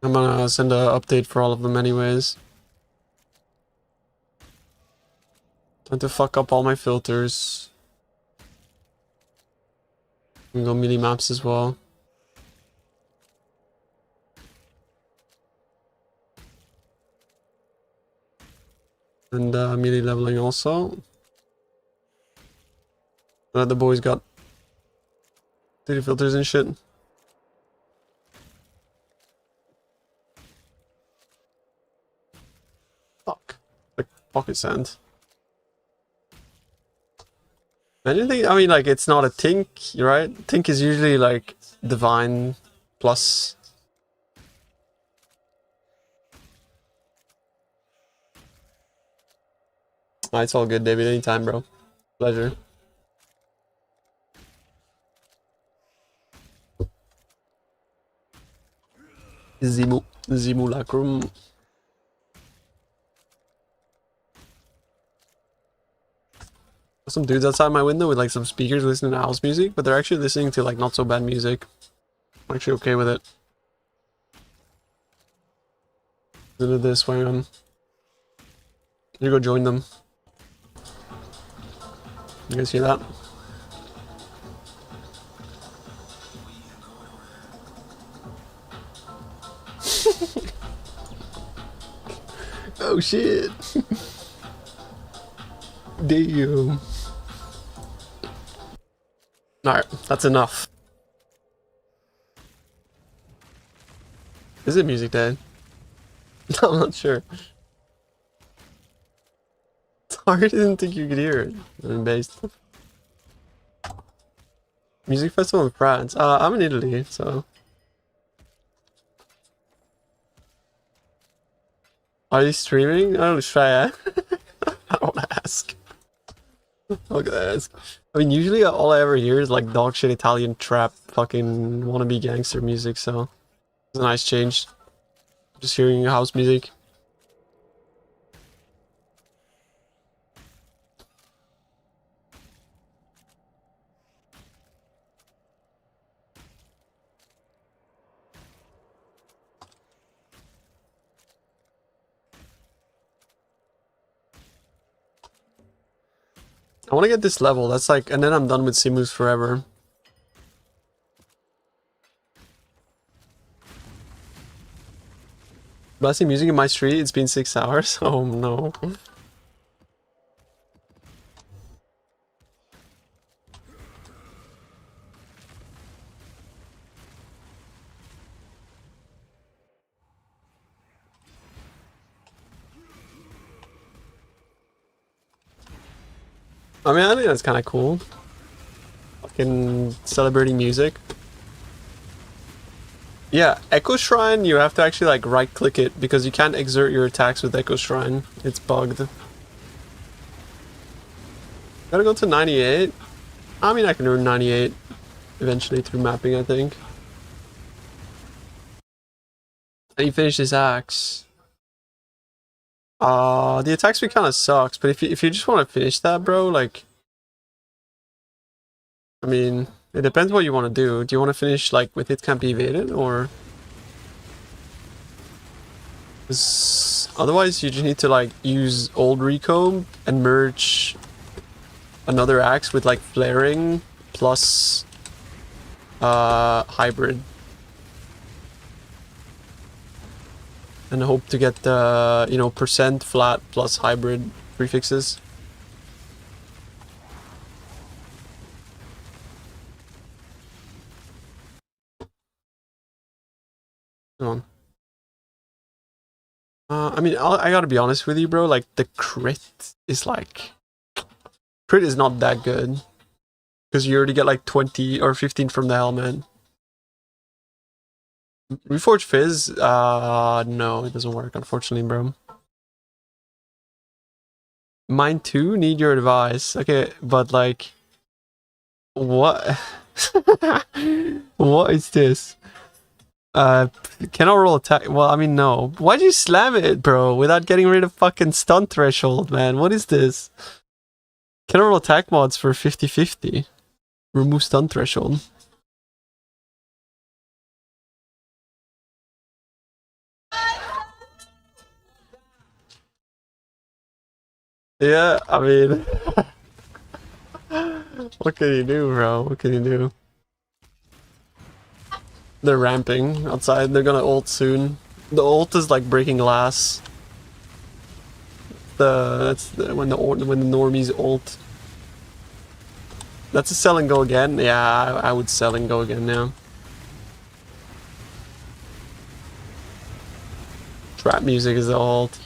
I'm gonna send an update for all of them anyways. Time to fuck up all my filters. I'm gonna go melee maps as well. And melee leveling also. The boys got 30 filters and shit. Fuck. Like pocket sand. Anything, I mean, like, it's not a tink, right? Tink is usually like divine plus. It's all good, David. Anytime, bro. Pleasure. Simulacrum. Some dudes outside my window with like some speakers listening to house music, but they're actually listening to like not so bad music. I'm actually okay with it. Do it this way, man. You go join them. You guys see that? Oh shit! Damn. Alright, that's enough. Is it music dead? I'm not sure. Sorry, I didn't think you could hear it. I'm based. Music festival in France. I'm in Italy, so. Are you streaming? I don't try. I don't ask. Look at that. I mean, usually all I ever hear is like dog shit Italian trap fucking wannabe gangster music, so it's a nice change. Just hearing house music. I want to get this level. That's like, and then I'm done with Simus forever. Blasting music in my street. It's been 6 hours. Oh no. I mean, I think that's kind of cool. Fucking celebrating music. Yeah, Echo Shrine, you have to actually like right click it because you can't exert your attacks with Echo Shrine. It's bugged. Gotta go to 98. I mean, I can earn 98 eventually through mapping, I think. And you finish this axe. The attack speed kind of sucks, but if you just want to finish that, bro, like, I mean, it depends what you want to do. Do you want to finish like with it can't be evaded, or? 'Cause otherwise, you just need to like use old recomb and merge another axe with like flaring plus hybrid. And hope to get the, you know, percent flat plus hybrid prefixes. Come on. I mean, I gotta be honest with you, bro. Like, the crit is like... Crit is not that good. Because you already get like 20 or 15 from the helmet. Reforged Fizz? No, it doesn't work, unfortunately, bro. Mine too? Need your advice. Okay, but like... What? What is this? Cannot roll attack. Well, I mean, no. Why'd you slam it, bro? Without getting rid of fucking stun threshold, man. What is this? Cannot roll attack mods for 50-50. Remove stun threshold. Yeah, I mean... What can you do, bro? What can you do? They're ramping outside. They're gonna ult soon. The ult is like breaking glass. When the normies ult. That's a sell and go again. Yeah, I would sell and go again now. Trap music is the ult.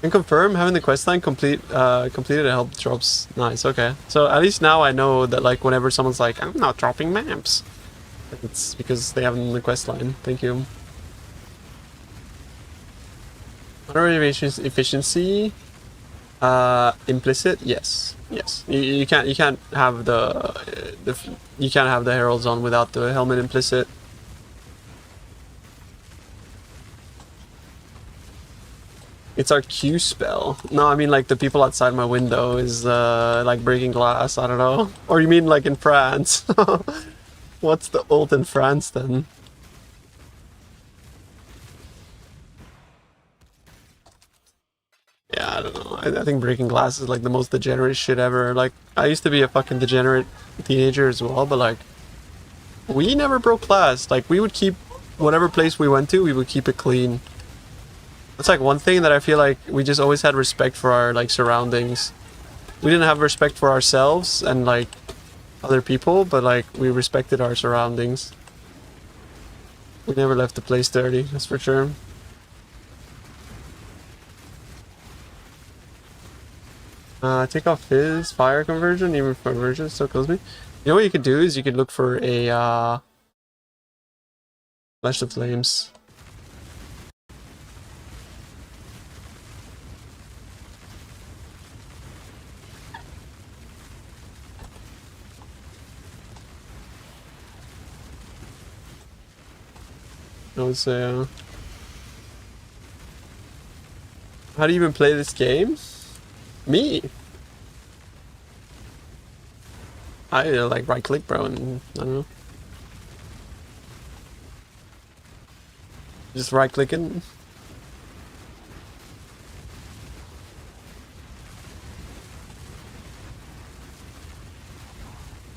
Can confirm having the questline completed help drops. Nice, okay. So at least now I know that like whenever someone's like, I'm not dropping maps, it's because they have them in the questline. Thank you. Auto-renovation efficiency, implicit. Yes, yes. You can't have you can't have the heralds on without the helmet implicit. It's our Q spell. No, I mean like the people outside my window is like breaking glass. I don't know. Or you mean like in France? What's the ult in France then? Yeah, I don't know. I think breaking glass is like the most degenerate shit ever. Like I used to be a fucking degenerate teenager as well, but like we never broke glass. Like we would keep whatever place we went to, we would keep it clean. That's like one thing that I feel like we just always had respect for our like surroundings. We didn't have respect for ourselves and like other people, but like we respected our surroundings. We never left the place dirty, that's for sure. Take off his fire conversion, even for conversion still kills me. You know what you could do is you could look for a Flash of Flames. I would say, how do you even play this game? Me? I like right click, bro, and I don't know. Just right clicking.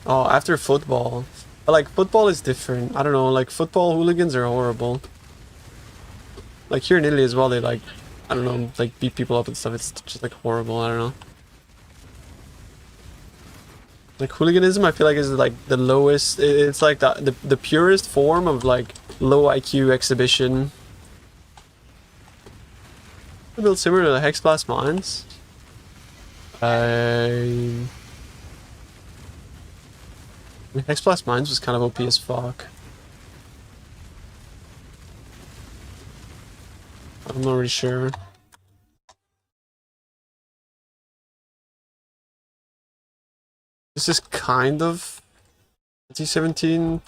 Oh, after football. But like football is different. I don't know, like football hooligans are horrible. Like here in Italy as well, they like, I don't know, like beat people up and stuff. It's just like horrible, I don't know. Like hooliganism, I feel like is like the lowest, it's like the purest form of like low IQ exhibition. A bit similar to the Hexblast Mines. Hexblast Mines was kind of OP as fuck. I'm not really sure. This is kind of T17.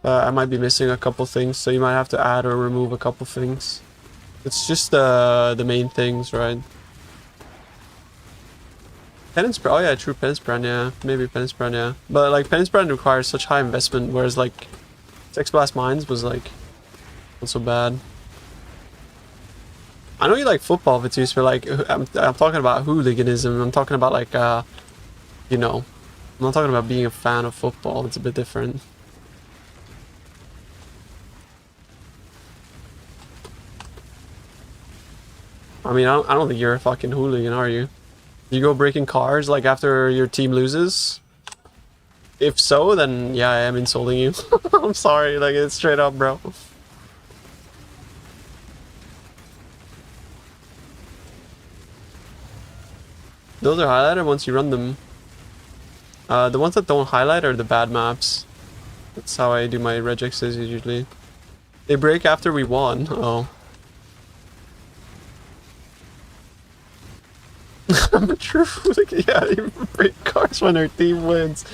I might be missing a couple things, so you might have to add or remove a couple things. It's just the main things, right? Penance brand, oh yeah, true, penance brand, yeah. Maybe penance brand, yeah. But like penance brand requires such high investment, whereas like Hexblast Mines was like not so bad. I know you like football, Vitus, but like I'm talking about hooliganism. I'm talking about like you know, I'm not talking about being a fan of football. It's a bit different. I mean, I don't think you're a fucking hooligan, are you? You go breaking cars like after your team loses? If so, then yeah, I am insulting you. I'm sorry, like it's straight up, bro. Those are highlighted once you run them. The ones that don't highlight are the bad maps. That's how I do my regexes usually. They break after we won. Oh. I'm a true hooligan. Yeah, you break cars when our team wins.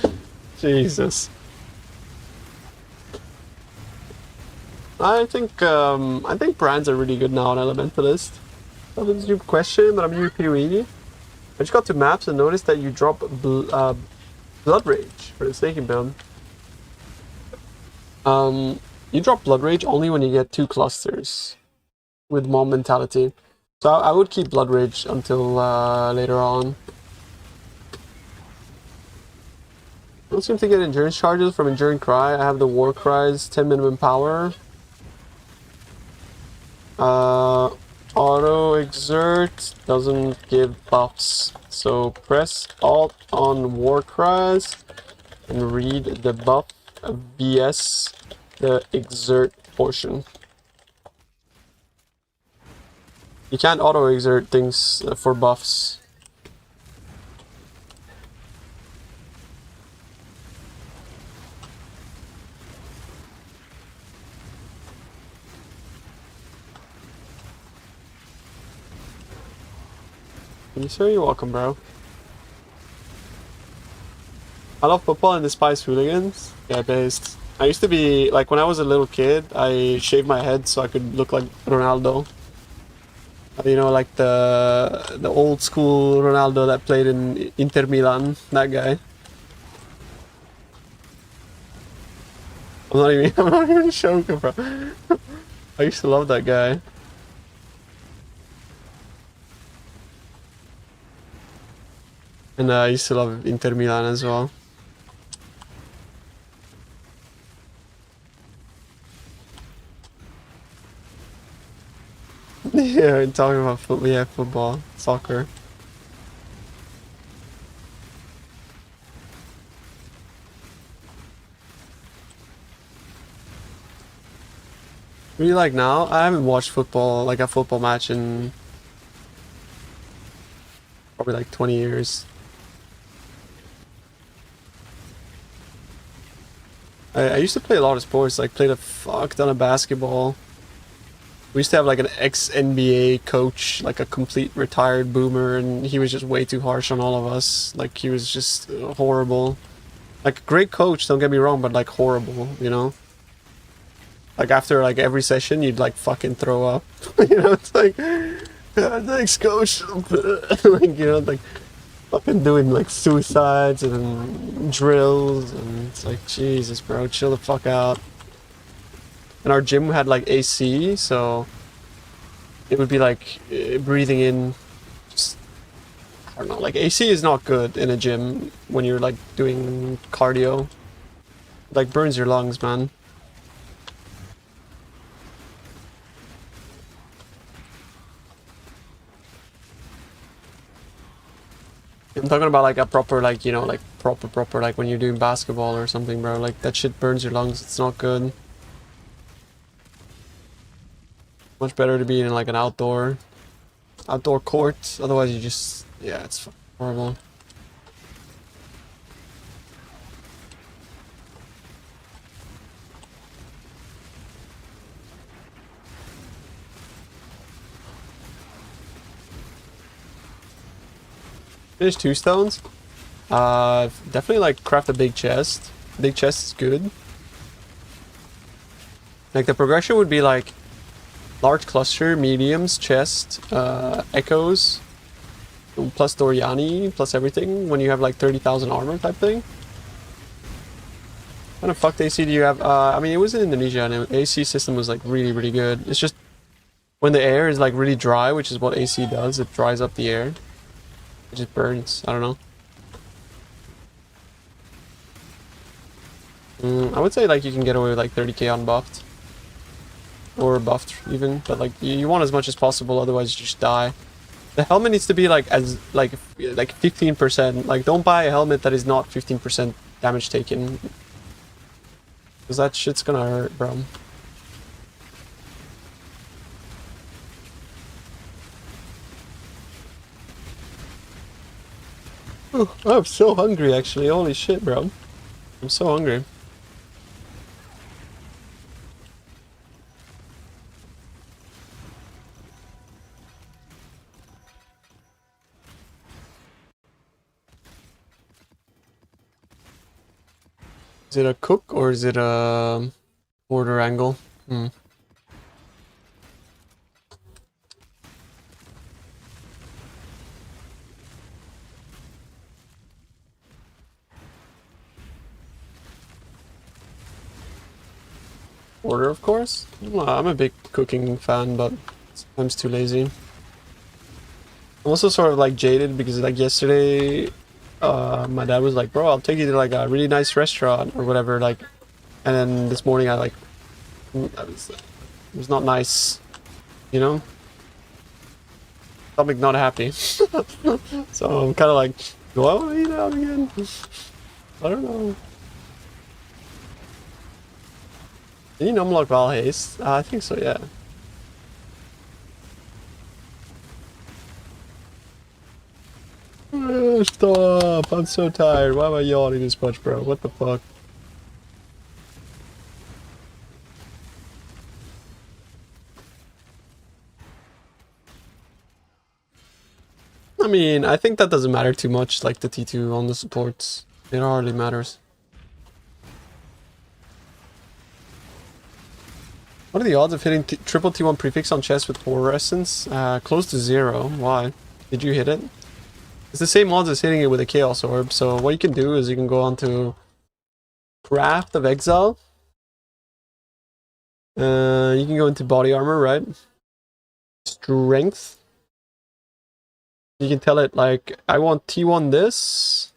Jesus. I think brands are really good now on Elementalist. That was your question, but I'm using PoE. I just got to maps and noticed that you drop Blood Rage for the staking build. You drop Blood Rage only when you get 2 clusters with Mom Mentality. So I would keep Blood Rage until later on. I don't seem to get endurance charges from Enduring Cry. I have the War Cries 10 minimum power. Auto Exert doesn't give buffs. So press Alt on War Cries and read the buff vs the Exert portion. You can't auto exert things for buffs. You sir, you're welcome, bro. I love football and despise hooligans. Yeah, based. I used to be, like, when I was a little kid, I shaved my head so I could look like Ronaldo. You know, like the old school Ronaldo that played in Inter Milan, that guy. I'm not even joking, bro. I used to love that guy. And I used to love Inter Milan as well. Yeah, we're talking about football, yeah, football, soccer. Really like now? I haven't watched football, like a football match in probably like 20 years. I used to play a lot of sports, like played a fuck ton of basketball. We used to have like an ex-NBA coach, like a complete retired boomer, and he was just way too harsh on all of us. Like he was just horrible. Like a great coach, don't get me wrong, but like horrible, you know? Like after like every session, you'd like fucking throw up. You know, it's like, thanks coach. Like, you know, like fucking doing like suicides and drills, and it's like, Jesus, bro, chill the fuck out. And our gym had like AC, so it would be like breathing in just, I don't know, like AC is not good in a gym when you're like doing cardio. It, like burns your lungs, man. I'm talking about like a proper, like, you know, like proper, like when you're doing basketball or something, bro. Like that shit burns your lungs. It's not good. Much better to be in like an outdoor court. Otherwise, you just, yeah, it's horrible. Finish 2 stones. Definitely like craft a big chest. Big chest is good. Like the progression would be like large cluster, mediums, chest, echoes, plus Doriani, plus everything. When you have like 30,000 armor type thing. What kind of fucked AC do you have? I mean, it was in Indonesia, and the AC system was like really good. It's just when the air is like really dry, which is what AC does, it dries up the air. It just burns. I don't know. I would say like you can get away with like 30k unbuffed. Or buffed even, but like you want as much as possible, otherwise you just die. The helmet needs to be like as like 15%. Like don't buy a helmet that is not 15% damage taken. Because that shit's gonna hurt, bro. Oh, I'm so hungry actually, holy shit, bro. I'm so hungry. Is it a cook or is it a border angle? Order, of course. I'm a big cooking fan, but sometimes too lazy. I'm also sort of like jaded because like yesterday, my dad was like, "Bro, I'll take you to like a really nice restaurant or whatever." Like, and then this morning I like, it was not nice, you know. Stomach not happy. So I'm kind of like, do I want to eat out again? I don't know. Can you numlock Val Haste? I think so, yeah. Stop! I'm so tired. Why am I yawning this much, bro? What the fuck? I mean, I think that doesn't matter too much, like the T2 on the supports. It hardly matters. What are the odds of hitting triple T1 prefix on chest with fluorescence? Close to 0. Why? Did you hit it? It's the same odds as hitting it with a Chaos Orb, so what you can do is you can go on to Craft of Exile. You can go into Body Armor, right? Strength. You can tell it, like, I want T1 this.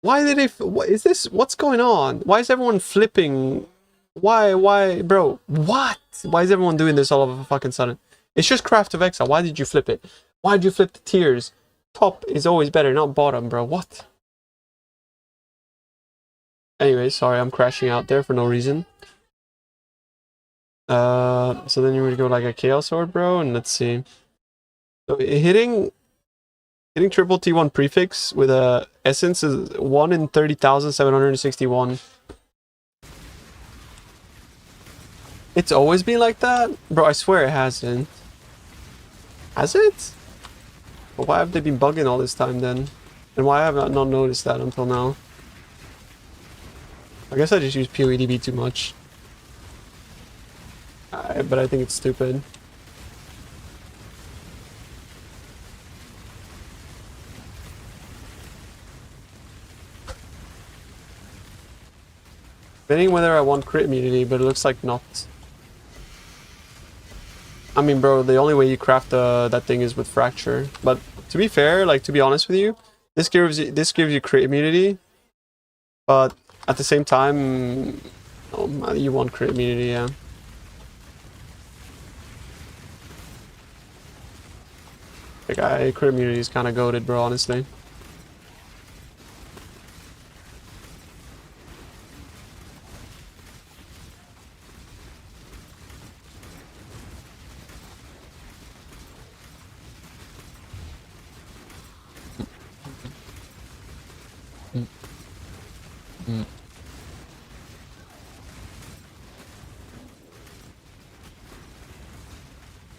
Why did they... What is this? What's going on? Why is everyone flipping? Why, bro? What? Why is everyone doing this all of a fucking sudden? It's just Craft of Exile. Why did you flip it? Why did you flip the tiers? Top is always better, not bottom, bro. What? Anyway, sorry, I'm crashing out there for no reason. So then you would go like a Chaos Sword, bro, and let's see. So hitting triple T1 prefix with a essence is 1 in 30,761. It's always been like that? Bro, I swear it hasn't. Has it? But why have they been bugging all this time then? And why have I not noticed that until now? I guess I just use PoEDB too much. But I think it's stupid. Depending whether I want crit immunity, but it looks like not. I mean, bro, the only way you craft that thing is with fracture. But to be fair, like, to be honest with you, this gives you crit immunity. But at the same time, oh, you want crit immunity, yeah. Like, crit immunity is kind of goated, bro, honestly.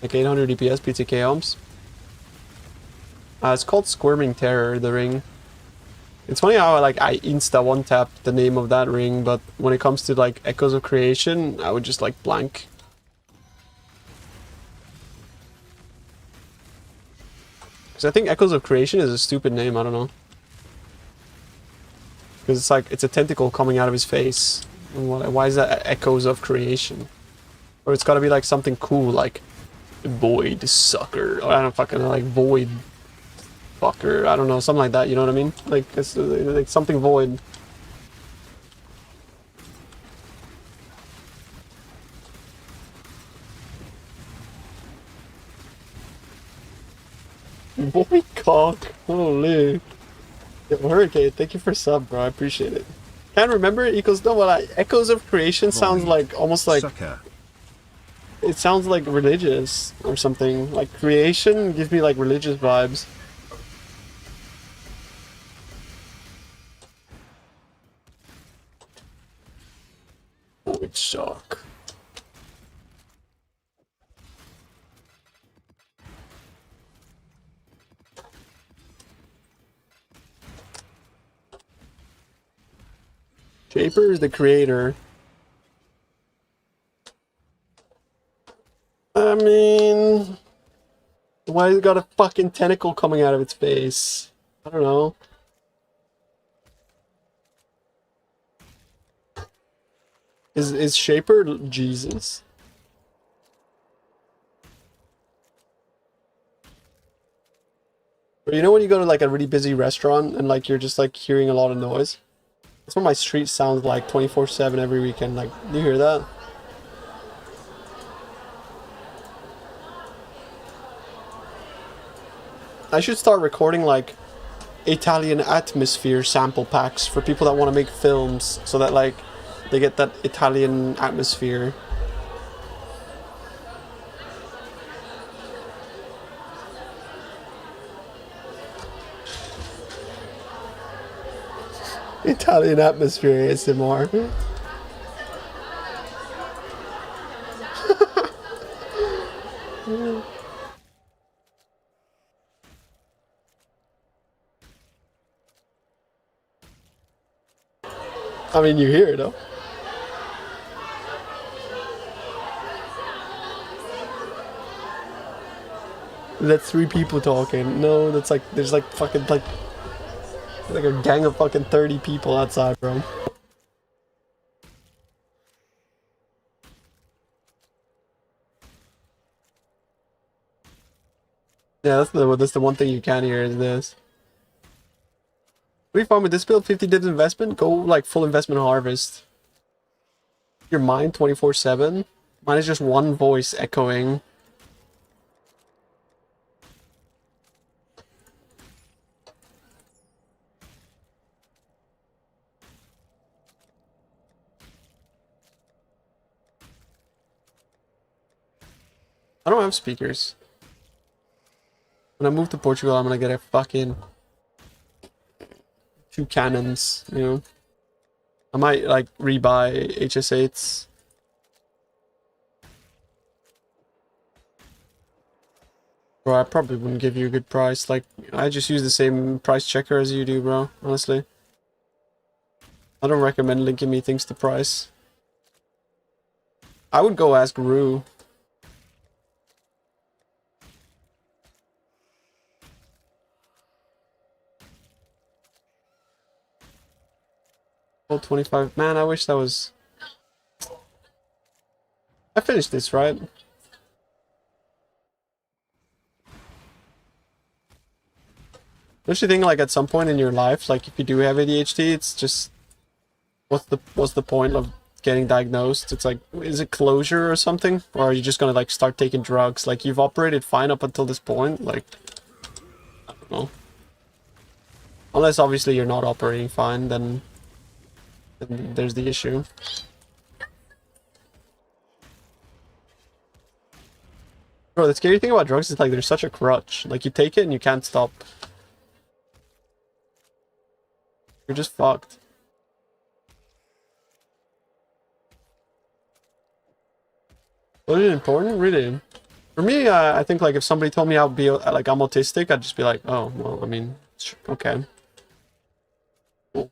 Like 800 DPS, PTK ohms. It's called Squirming Terror, the ring. It's funny how I insta one tap the name of that ring, but when it comes to like Echoes of Creation, I would just like blank. Because I think Echoes of Creation is a stupid name, I don't know. Because it's like, it's a tentacle coming out of his face. Why is that Echoes of Creation? Or it's gotta be like something cool, like Void Sucker. Or I don't fucking know, like Void Fucker. I don't know, something like that, you know what I mean? Like, it's like something void. Boy cock. Holy. Yo, Hurricane, thank you for sub, bro. I appreciate it. Can't remember it equals no, well, Echoes of Creation sounds like almost like Sucker. It sounds like religious or something. Like creation gives me like religious vibes. Void shock. Shaper is the creator. I mean, why has it got a fucking tentacle coming out of its face? I don't know. Is Shaper Jesus? But you know when you go to like a really busy restaurant and like you're just like hearing a lot of noise? That's what my street sounds like 24/7 every weekend. Like, do you hear that? I should start recording like Italian atmosphere sample packs for people that want to make films so that like they get that Italian atmosphere. Italian atmosphere ASMR. I mean, you hear it though. That's three people talking. No, that's like there's like fucking like a gang of fucking 30 people outside, bro. Yeah, that's the one thing you can hear is this. Reform with this build, 50 dips investment, go like full investment harvest. Your mind 24/7. Mine is just one voice echoing. I don't have speakers. When I move to Portugal, I'm gonna get a fucking 2 cannons, you know? I might like rebuy HS8s. Bro, I probably wouldn't give you a good price. Like, I just use the same price checker as you do, bro, honestly. I don't recommend linking me things to price. I would go ask Rue. Well, 25. Man, I wish that was... I finished this, right? Don't you think, like, at some point in your life, like, if you do have ADHD, it's just... What's the point of getting diagnosed? It's like, is it closure or something? Or are you just gonna, like, start taking drugs? Like, you've operated fine up until this point, like... I don't know. Unless, obviously, you're not operating fine, then there's the issue. Bro, the scary thing about drugs is like they're such a crutch. Like you take it and you can't stop. You're just fucked. Was it important? Really? For me, I think like if somebody told me I'd be like I'm autistic, I'd just be like, oh, well, I mean, okay. Cool.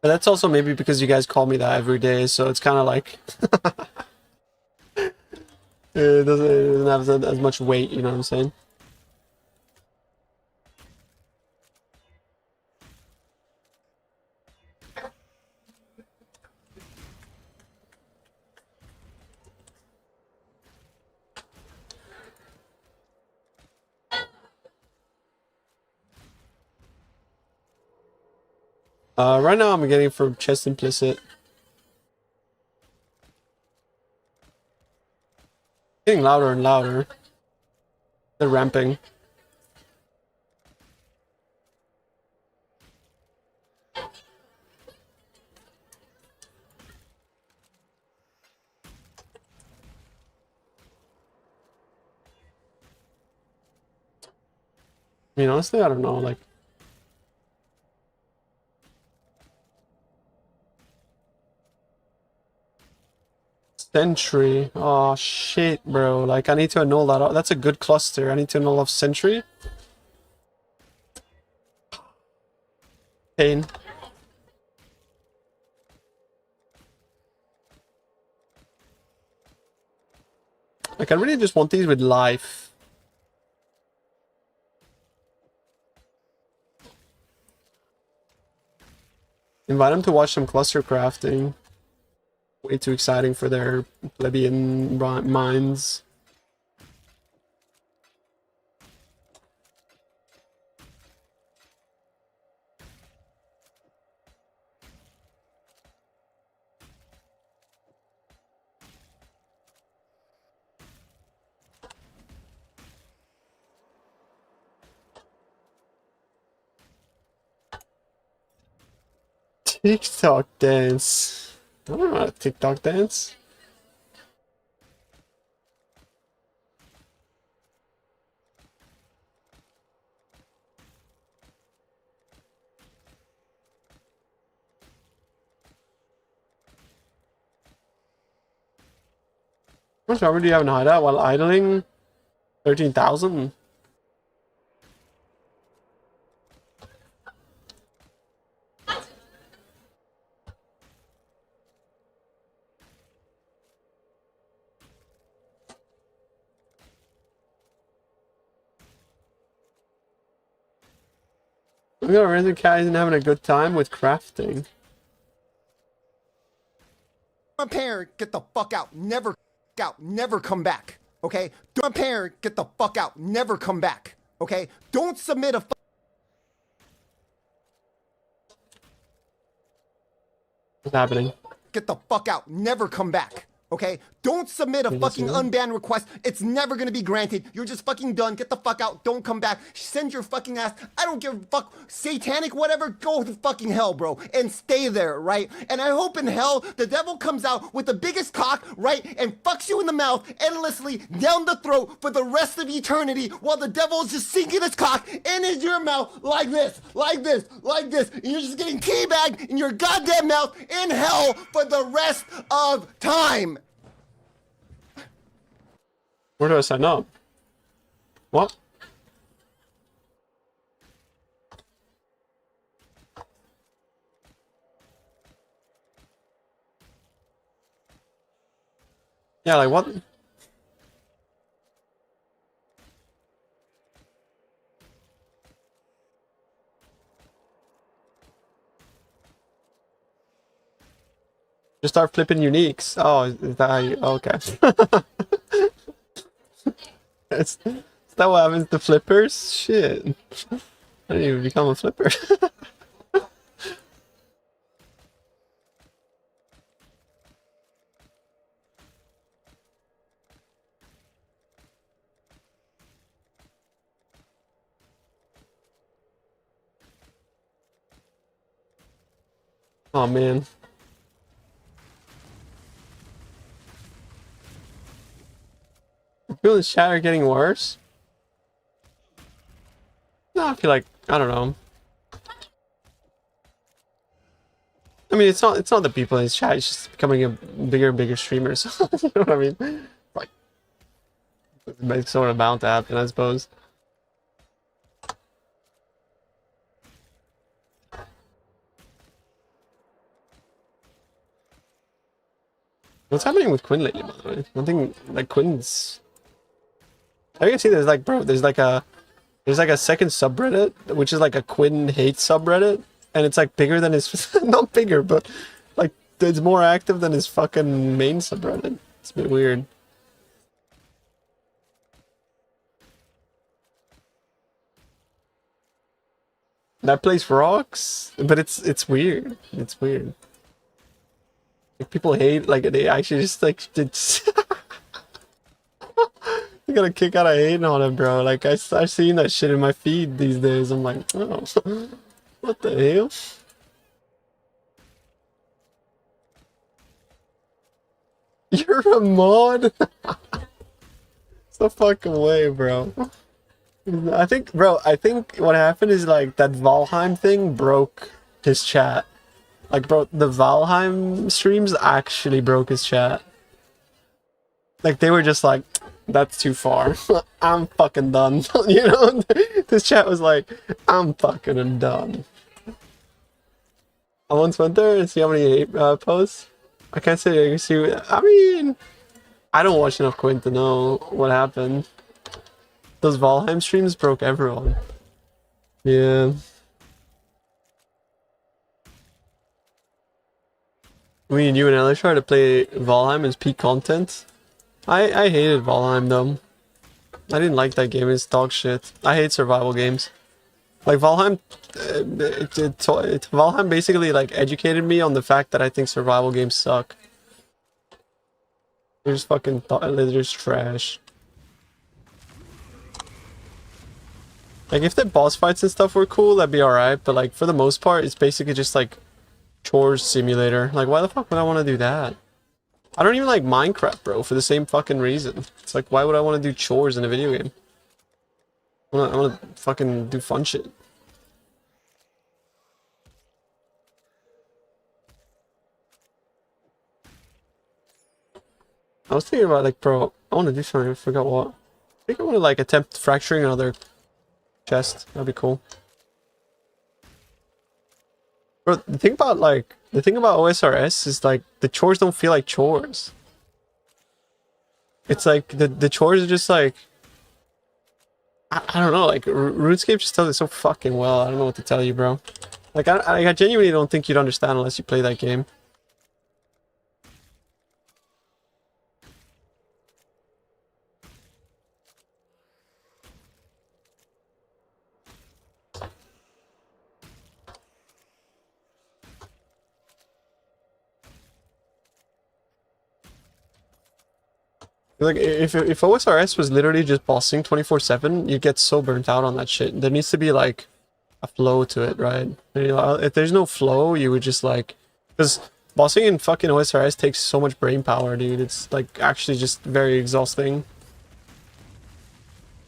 But that's also maybe because you guys call me that every day, so it's kind of like it doesn't have as much weight, you know what I'm saying? Right now I'm getting from chest implicit. Getting louder and louder. They're ramping. I mean, honestly, I don't know, like... Sentry. Oh shit, bro. Like I need to annul that. That's a good cluster. I need to annul off Sentry. Pain. Like I really just want these with life. Invite them to watch some cluster crafting. Way too exciting for their plebeian minds. TikTok dance. I don't know how to TikTok dance. How much armor do you have in hideout while idling? 13,000? Look at our random cat isn't having a good time with crafting. My parent, get the fuck out. Never out. Never come back. Okay? My parent, get the fuck out. Never come back. Okay? Don't submit a What's happening? get the fuck out. Never come back. Okay? Don't submit a fucking unbanned request. It's never gonna be granted. You're just fucking done. Get the fuck out. Don't come back. Send your fucking ass. I don't give a fuck. Satanic, whatever. Go to fucking hell, bro. And stay there, right? And I hope in hell the devil comes out with the biggest cock, right? And fucks you in the mouth endlessly down the throat for the rest of eternity while the devil is just sinking his cock in your mouth like this, like this, like this. And you're just getting teabagged in your goddamn mouth in hell for the rest of time. Where do I sign up? What? Yeah, like what? Just start flipping uniques. Oh, is that how you... Okay. Is that what happens to flippers? Shit. I didn't even become a flipper. Oh man. I feel the chat are getting worse. No, I feel like, I don't know. I mean, it's not the people in his chat, it's just becoming a bigger and bigger streamer, so you know what I mean? Like, it's sort of bound to happen, I suppose. What's happening with Quinn lately, by the way? Nothing, like, Quinn's... I can see there's like, bro, there's like a second subreddit, which is like a Quinn hate subreddit, and it's like bigger than his, not bigger, but like it's more active than his fucking main subreddit. It's a bit weird. That place rocks, but it's weird. It's weird. Like people hate, like they actually just like it's. I got a kick out of hating on it, bro. Like I've seen that shit in my feed these days. I'm like, oh, what the hell? You're a mod? It's the fucking way, bro. I think what happened is like that Valheim thing broke his chat. Like, bro, the Valheim streams actually broke his chat. Like, they were just like, that's too far. I'm fucking done. You know? This chat was like, I'm fucking done. I once went there and see how many hate posts. I can't say I can see. I mean, I don't watch enough Quinn to know what happened. Those Valheim streams broke everyone. Yeah. I mean, you and Ellie tried to play Valheim as peak content. I hated Valheim though. I didn't like that game. It's dog shit. I hate survival games. Like Valheim, Valheim basically like educated me on the fact that I think survival games suck. They're just fucking, they're just trash. Like if the boss fights and stuff were cool, that'd be alright. But like for the most part, it's basically just like chores simulator. Like why the fuck would I want to do that? I don't even like Minecraft, bro, for the same fucking reason. It's like, why would I want to do chores in a video game? I wanna fucking do fun shit. I was thinking about like, bro, I want to do something, I forgot what. I think I want to like attempt fracturing another chest. That'd be cool. Bro, the thing about OSRS is like the chores don't feel like chores. It's like the chores are just like I don't know, like RuneScape just does it so fucking well. I don't know what to tell you, bro. Like I genuinely don't think you'd understand unless you play that game. Like if OSRS was literally just bossing 24/7, you'd get so burnt out on that shit. There needs to be like a flow to it, right? You know, if there's no flow, you would just like, because bossing in fucking OSRS takes so much brain power, dude. It's like actually just very exhausting.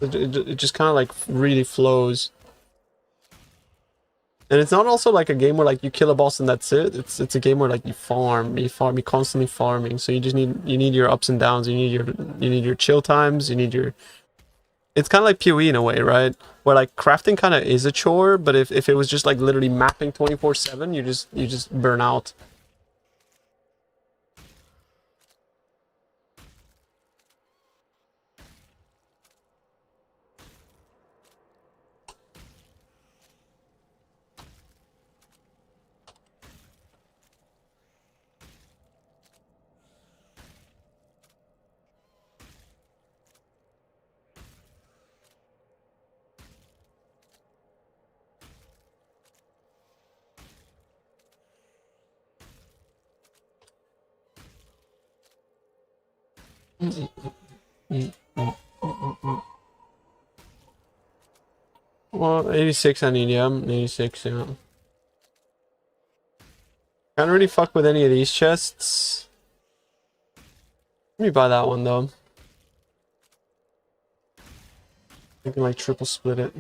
It just kind of like really flows. And it's not also like a game where like you kill a boss and that's it. It's a game where like you farm, you're constantly farming. So you just need your ups and downs. You need your chill times. You need your. It's kind of like PoE in a way, right? Where like crafting kind of is a chore, but if it was just like literally mapping 24/7, you just burn out. Well, 86 I need, yeah. 86, yeah. Can't really fuck with any of these chests. Let me buy that one though. I can like triple split it.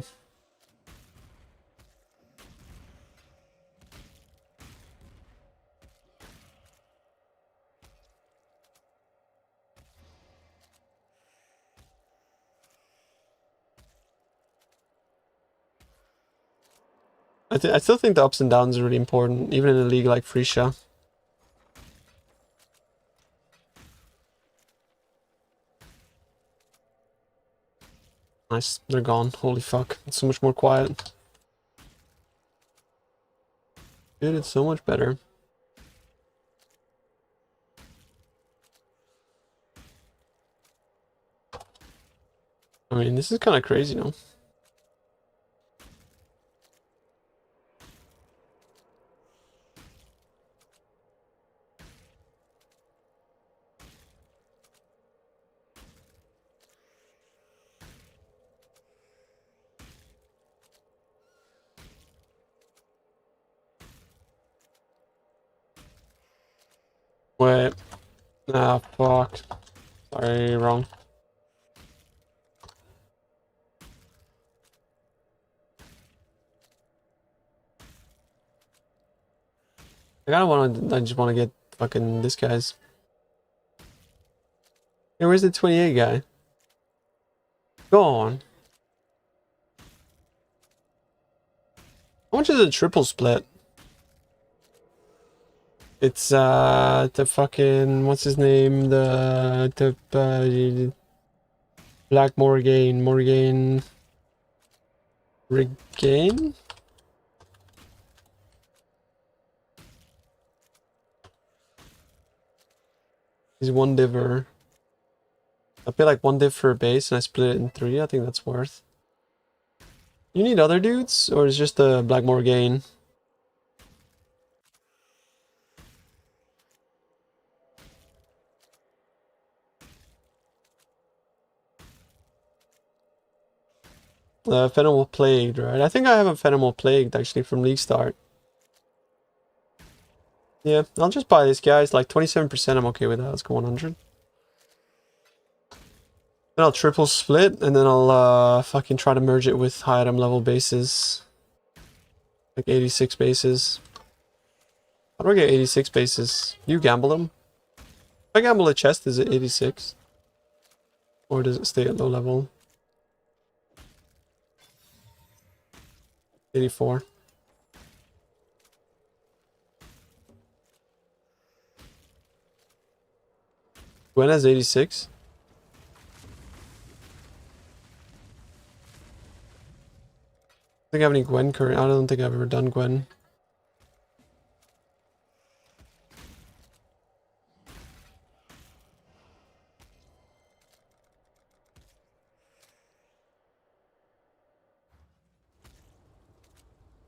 I still think the ups and downs are really important, even in a league like Freesia. Nice, they're gone. Holy fuck, it's so much more quiet. Dude, it's so much better. I mean, this is kind of crazy, no? Wait. Ah, fuck. Sorry, wrong. I just want to get fucking this guy's. Hey, where's the 28 guy? Go on. How much is a triple split? It's the fucking what's his name? The Black Morgan Regain? He's one diver. I pay like one div for a base and I split it in 3. I think that's worth. You need other dudes, or is just the Black Morgan? Fenimal Plagued, right? I think I have a Fenimal Plagued actually from League Start. Yeah, I'll just buy this guy. It's like 27%. I'm okay with that. Let's go 100. Then I'll triple split, and then I'll fucking try to merge it with high item level bases. Like 86 bases. How do I get 86 bases? You gamble them? If I gamble a chest, is it 86? Or does it stay at low level? 84. Gwen has 86. think I have any Gwen current. I don't think I've ever done Gwen.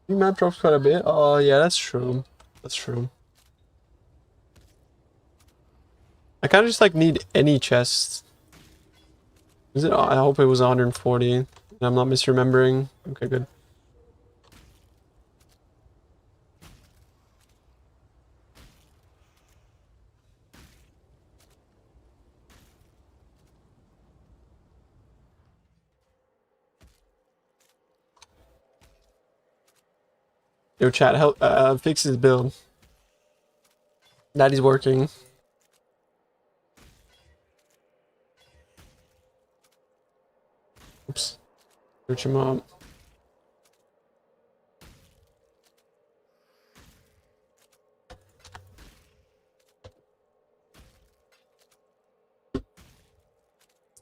Your map drops quite a bit. Oh yeah, that's true. That's true. I kind of just like need any chest. Is it? I hope it was 140. I'm not misremembering. Okay, good. Yo, chat, help fix his build. Daddy's working. Oops. Search him up.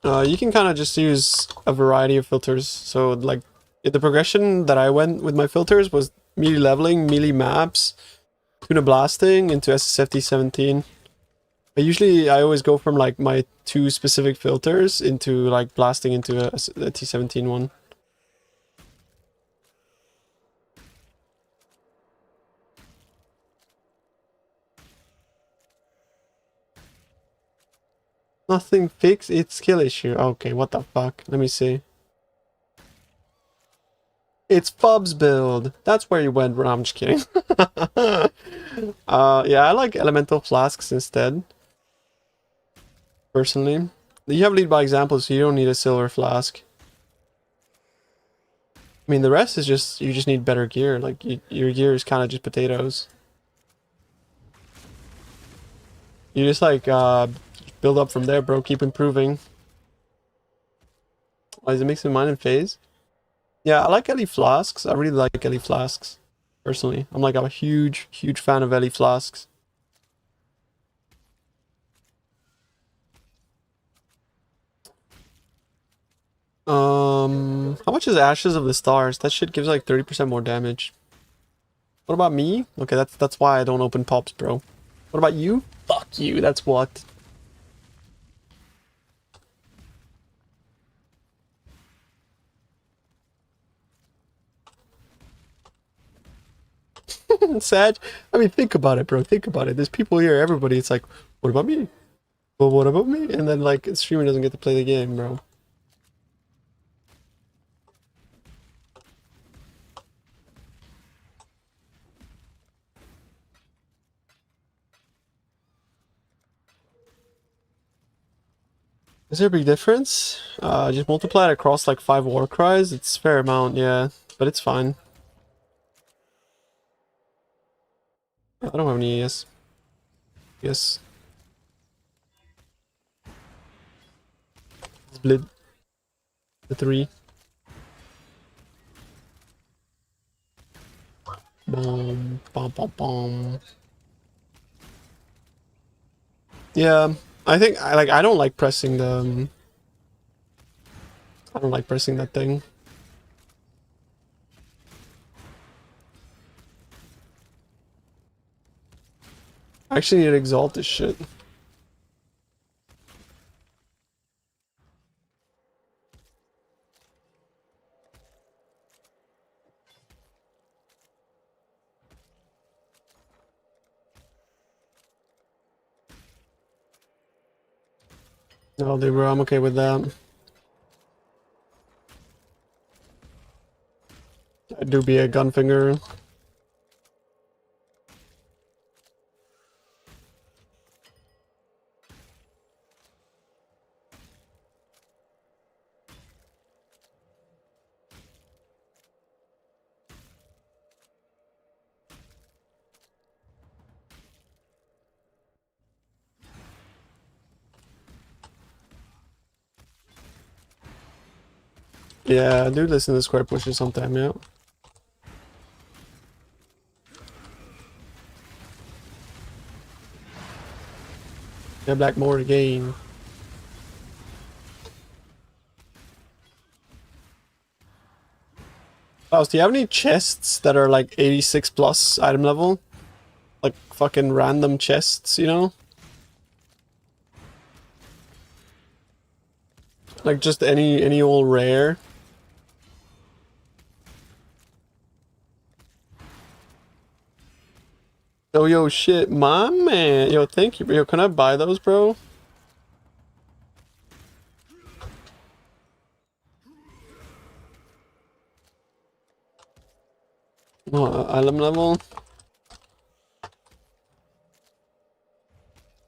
You can kind of just use a variety of filters. So like the progression that I went with my filters was melee leveling, melee maps, tuna blasting into SSFT 17. But usually I always go from like my two specific filters into like blasting into a T17 one. Nothing fixed, it's skill issue. Okay, what the fuck? Let me see. It's Pub's build. That's where you went. No, I'm just kidding. Yeah, I like elemental flasks instead. Personally. You have lead by example, so you don't need a silver flask. I mean, the rest is just, you just need better gear. Like, your gear is kind of just potatoes. You just like, build up from there, bro. Keep improving. Why is it mixing mine in phase? Yeah, I like Ellie flasks. I really like Ellie flasks. Personally. I'm like a huge, huge fan of Ellie flasks. How much is Ashes of the Stars? That shit gives like 30% more damage. What about me? Okay, that's why I don't open pops, bro. What about you? Fuck you, that's what. Sad. I mean, think about it, bro. Think about it. There's people here, everybody. It's like, what about me? Well, what about me? And then like, streamer doesn't get to play the game, bro. Is there a big difference? Just multiply it across like 5 war cries. It's a fair amount, yeah. But it's fine. I don't have any ES. Yes. Split. The 3. Boom. Bom, bom, bom. Yeah. I think, I don't like pressing the... I don't like pressing that thing. I actually need to exalt this shit. No, they were. I'm okay with that. I do be a gunfinger. Yeah, I do listen to square pushes sometime, yeah. Yeah, Blackmore again. Klaus, do you have any chests that are like 86 plus item level? Like fucking random chests, you know? Like just any old rare. Oh yo shit, my man. Yo, thank you. Yo, can I buy those, bro? Oh, item level.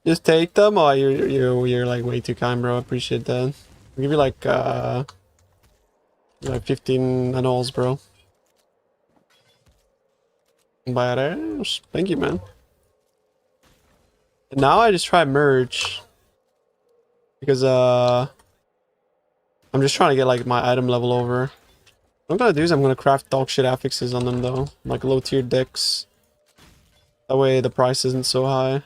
Just take them. Oh, you're like way too kind, bro. I appreciate that. I'll give you like 15 anoles, bro. Badass. Thank you, man. And now I just try merge because I'm just trying to get like my item level over. What I'm gonna do is I'm gonna craft dog shit affixes on them though, like low tier decks. That way the price isn't so high.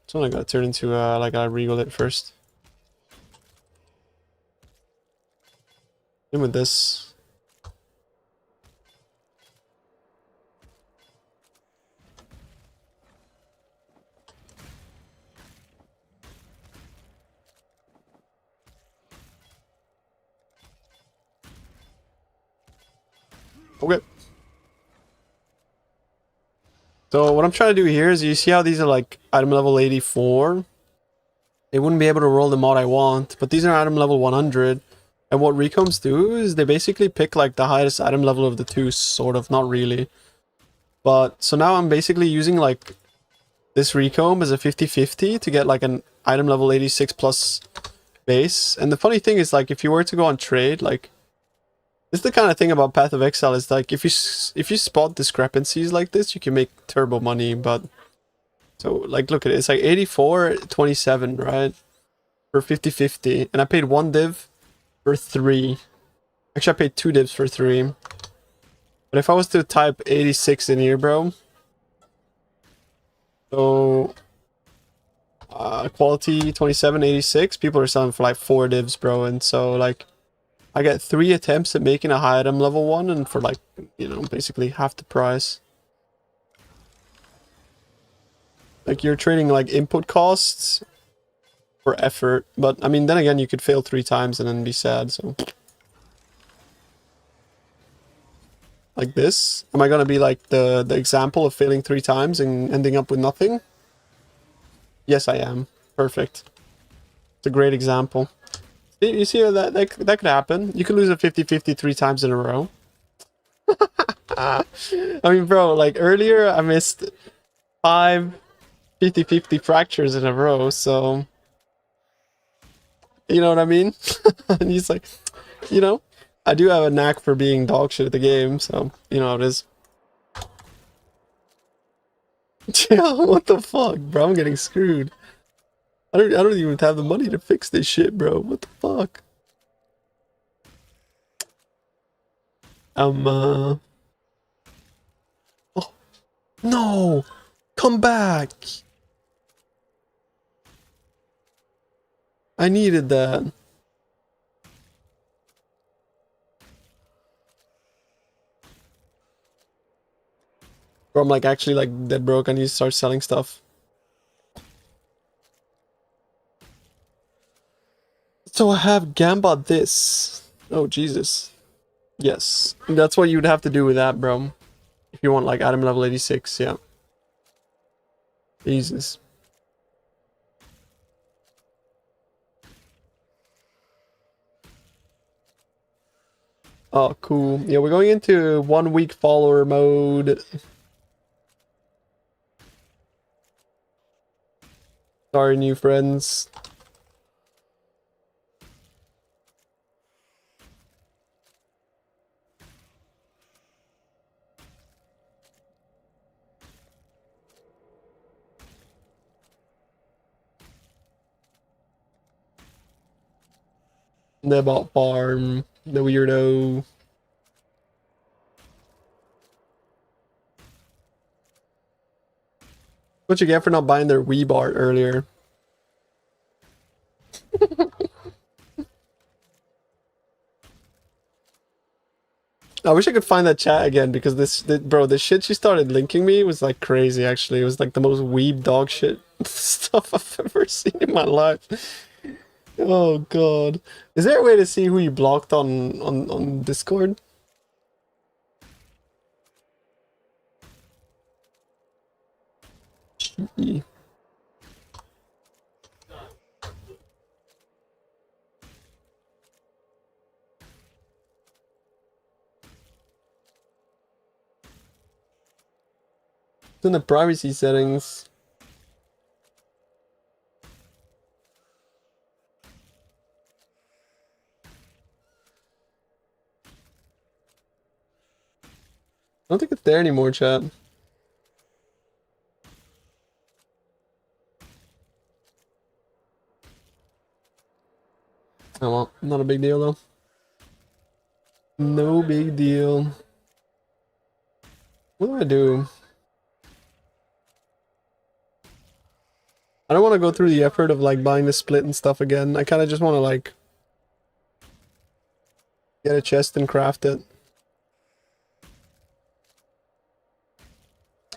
So I gotta turn into like I regal it first. In with this. Okay. So what I'm trying to do here is you see how these are like item level 84? They wouldn't be able to roll the mod I want, but these are item level 100. And what recombs do is they basically pick like the highest item level of the two, sort of, not really. But so now I'm basically using like this recomb as a 50-50 to get like an item level 86 plus base. And the funny thing is like if you were to go on trade, like this is the kind of thing about Path of Exile is like if you spot discrepancies like this, you can make turbo money. But so like look at it, it's like 84.27, right? For 50-50, and I paid 1 div for 3. Actually, I paid 2 divs for 3. But if I was to type 86 in here, bro, so quality 27.86, people are selling for like 4 divs, bro, and so like I get 3 attempts at making a high item level 1, and for like, you know, basically half the price. Like you're trading like input costs for effort, but I mean, then again, you could fail 3 times and then be sad, so. Like this? Am I gonna be like the example of failing 3 times and ending up with nothing? Yes, I am. Perfect. It's a great example. You see how that could happen? You could lose a 50-50 3 times in a row. I mean, bro, like earlier I missed 5 50-50 fractures in a row, so you know what I mean? And he's like, you know, I do have a knack for being dog shit at the game, so you know how it is. Yeah, what the fuck, bro? I'm getting screwed. I don't even have the money to fix this shit, bro. What the fuck? Oh no! Come back! I needed that. Bro, I'm like actually like dead broke. I need to start selling stuff. So I have Gambot this. Oh Jesus. Yes. That's what you'd have to do with that, bro. If you want like item level 86, yeah. Jesus. Oh, cool. Yeah, we're going into 1 week follower mode. Sorry, new friends. The bot farm. The weirdo. What you get for not buying their Wii bar earlier? I wish I could find that chat again because bro, the shit she started linking me was like crazy. Actually, it was like the most weeb dog shit stuff I've ever seen in my life. Oh god, is there a way to see who you blocked on Discord? Gee. It's in the privacy settings. I don't think it's there anymore, chat. Oh well, not a big deal though. No big deal. What do I do? I don't want to go through the effort of like buying the split and stuff again. I kind of just want to like get a chest and craft it.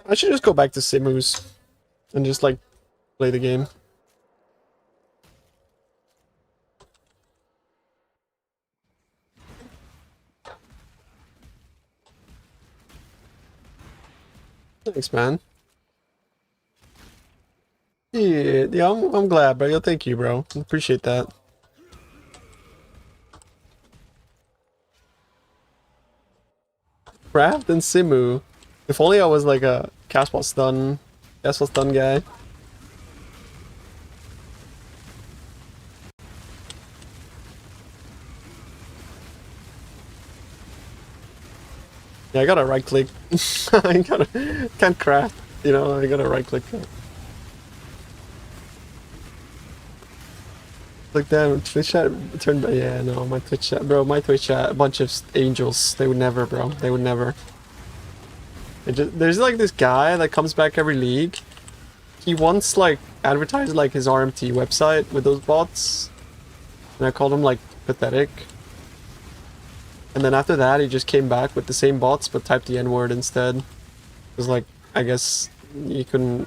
I should just go back to Simus and just like play the game. Thanks, man. Yeah, I'm glad, bro. Yo, thank you, bro. Appreciate that. Craft and Simu. If only I was like a cast stun guy. Yeah, I gotta right click. Can't craft, you know, I gotta right click. Like that Twitch chat turned, yeah, no, my Twitch chat, bro, my Twitch chat, a bunch of angels. They would never, bro. They would never. There's like this guy that comes back every league. He once like advertised like his RMT website with those bots, and I called him like pathetic. And then after that, he just came back with the same bots but typed the N-word instead. It was like, I guess he couldn't,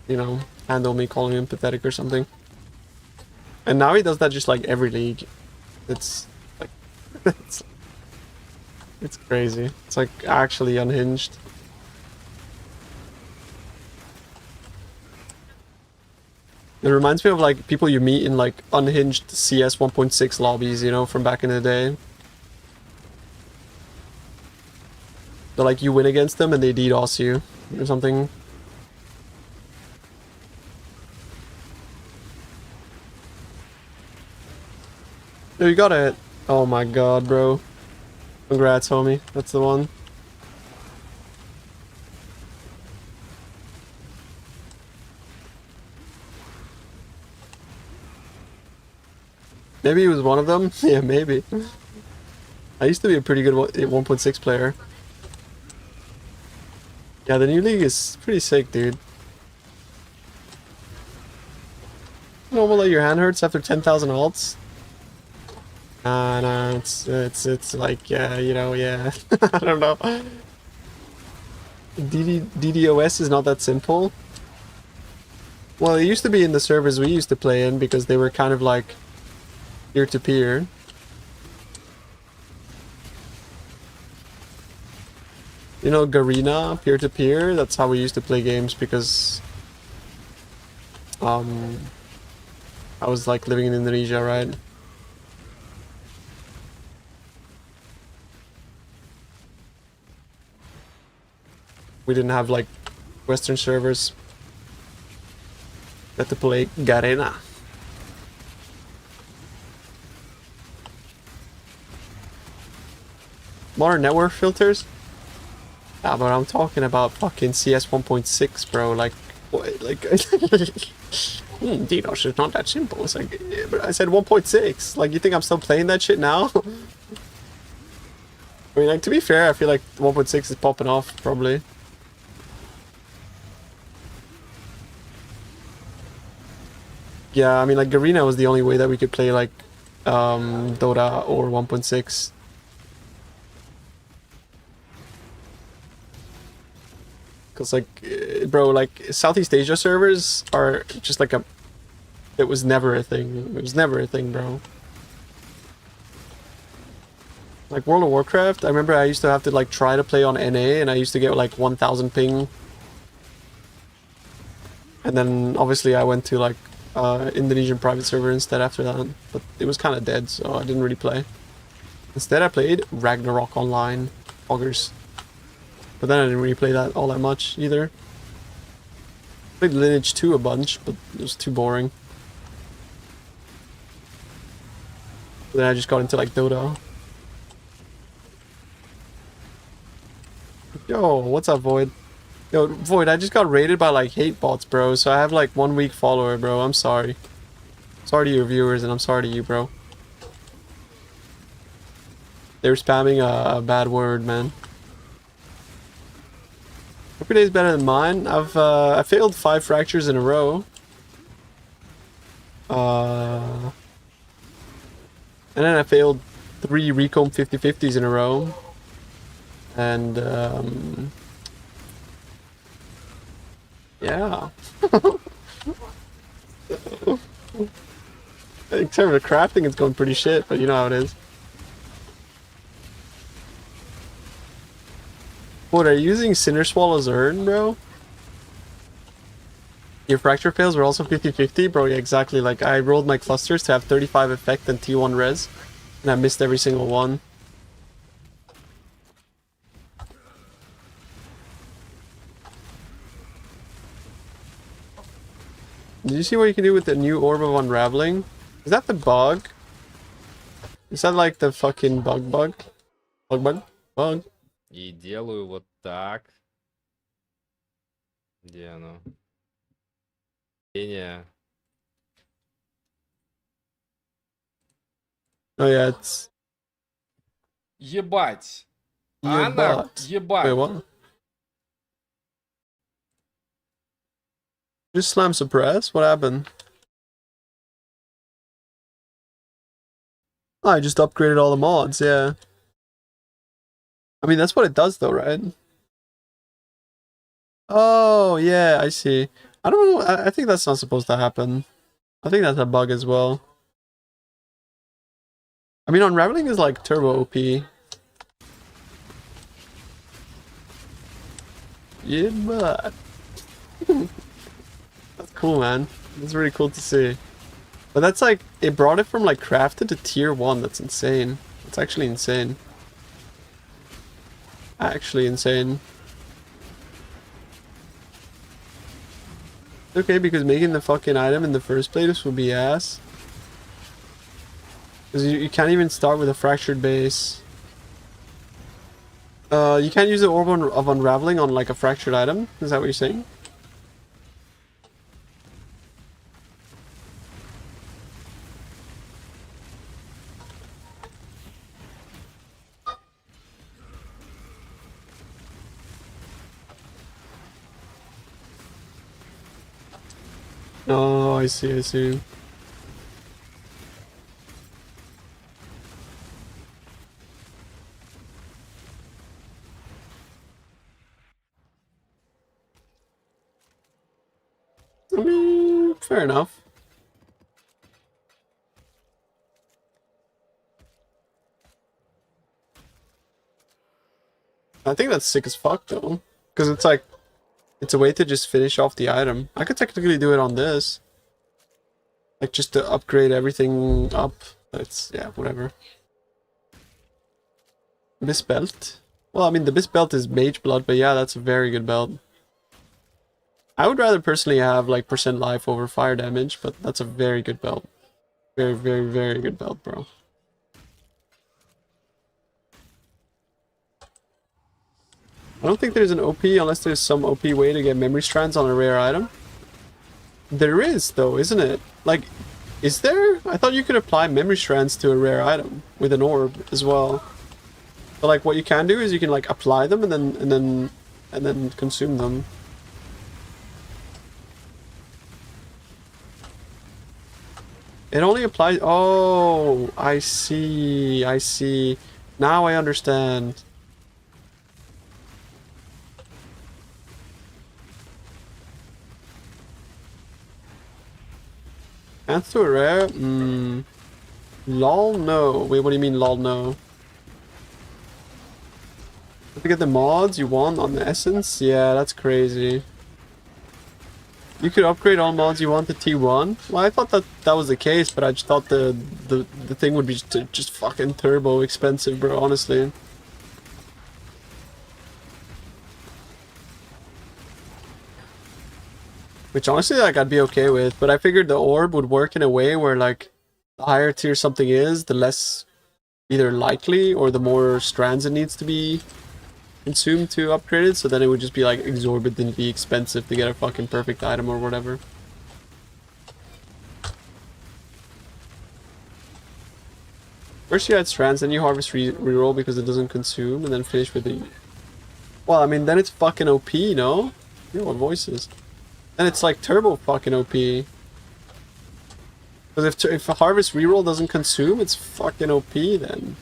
you know, handle me calling him pathetic or something. And now he does that just like every league. It's like it's crazy. It's like actually unhinged. It reminds me of like people you meet in like unhinged CS 1.6 lobbies, you know, from back in the day. So like you win against them and they DDoS you or something. Oh, you got it. Oh my god, bro. Congrats, homie. That's the one. Maybe he was one of them? Yeah, maybe. I used to be a pretty good 1.6 player. Yeah, the new league is pretty sick, dude. Normal that your hand hurts after 10,000 alts? No, it's like, yeah, you know, yeah. I don't know. DDoS is not that simple. Well, it used to be in the servers we used to play in because they were kind of like peer-to-peer. You know, Garena, peer-to-peer, that's how we used to play games because I was like living in Indonesia, right? We didn't have like Western servers. We had to play Garena. Modern network filters? Yeah, but I'm talking about fucking CS 1.6, bro. Like, what, like, DDoS is not that simple. It's like, yeah, but I said 1.6. Like, you think I'm still playing that shit now? I mean, like, to be fair, I feel like 1.6 is popping off, probably. Yeah, I mean, like, Garena was the only way that we could play, like, Dota or 1.6. Because, like, bro, like, Southeast Asia servers are just like a... It was never a thing. It was never a thing, bro. Like, World of Warcraft, I remember I used to have to, like, try to play on NA, and I used to get, like, 1000 ping. And then, obviously, I went to, like, Indonesian private server instead after that. But it was kind of dead, so I didn't really play. Instead, I played Ragnarok Online. Augers. But then I didn't really play that all that much, either. Played Lineage 2 a bunch, but it was too boring. Then I just got into, like, Dota. Yo, what's up, Void? Yo, Void, I just got raided by, like, hate bots, bro. So I have, like, 1 weak follower, bro. I'm sorry. Sorry to your viewers, and I'm sorry to you, bro. They were spamming a bad word, man. Every day's better than mine. I failed 5 fractures in a row. And then I failed 3 recomb 50/50s in a row. And, yeah. In terms of crafting, it's going pretty shit, but you know how it is. What, are you using Cinder Swallow's Urn, bro? Your fracture fails were also 50/50? Bro, yeah, exactly. Like, I rolled my clusters to have 35 effect and T1 res, and I missed every single one. Did you see what you can do with the new Orb of Unraveling? Is that the bug? Is that like the fucking bug? Bug? И делаю вот так. Где оно? Не. Oh yeah, it's... Ебать! Your Она, butt. ебать! Wait, what? Just slam suppress? What happened? Oh, I just upgraded all the mods, yeah. I mean, that's what it does though, right? Oh, yeah, I see. I don't know, I think that's not supposed to happen. I think that's a bug as well. I mean, Unraveling is like turbo OP. Yeah, but... That's cool, man. That's really cool to see. But that's like, it brought it from like crafted to tier 1. That's insane. That's actually insane. Actually insane. Okay, because making the fucking item in the first place would be ass. Because you can't even start with a fractured base. You can't use the Orb of Unraveling on like a fractured item? Is that what you're saying? Oh, I see, I see. I mean, fair enough. I think that's sick as fuck though. Because it's like, it's a way to just finish off the item. I could technically do it on this. Like just to upgrade everything up. It's, yeah, whatever. Miss belt? Well, I mean, the Miss belt is mage blood, but yeah, that's a very good belt. I would rather personally have like percent life over fire damage, but that's a very good belt. Very, very, very good belt, bro. I don't think there's an OP unless there's some OP way to get memory strands on a rare item. There is, though, isn't it? Like, is there? I thought you could apply memory strands to a rare item with an orb as well. But like, what you can do is you can like apply them and then consume them. It only applies. Oh, I see. I see. Now I understand. Chance to a rare? Lol, no. Wait, what do you mean lol, no? To get the mods you want on the essence? Yeah, that's crazy. You could upgrade all mods you want to T1? Well, I thought that that was the case, but I just thought the thing would be just fucking turbo expensive, bro, honestly. Which honestly, like, I'd be okay with, but I figured the orb would work in a way where, like, the higher tier something is, the less either likely or the more strands it needs to be consumed to upgrade it, so then it would just be, like, exorbitantly expensive to get a fucking perfect item or whatever. First you add strands, then you harvest reroll because it doesn't consume, and then finish with the... Well, I mean, then it's fucking OP, no? You know what voices. Then it's like turbo fucking OP. Because if a harvest reroll doesn't consume, it's fucking OP then.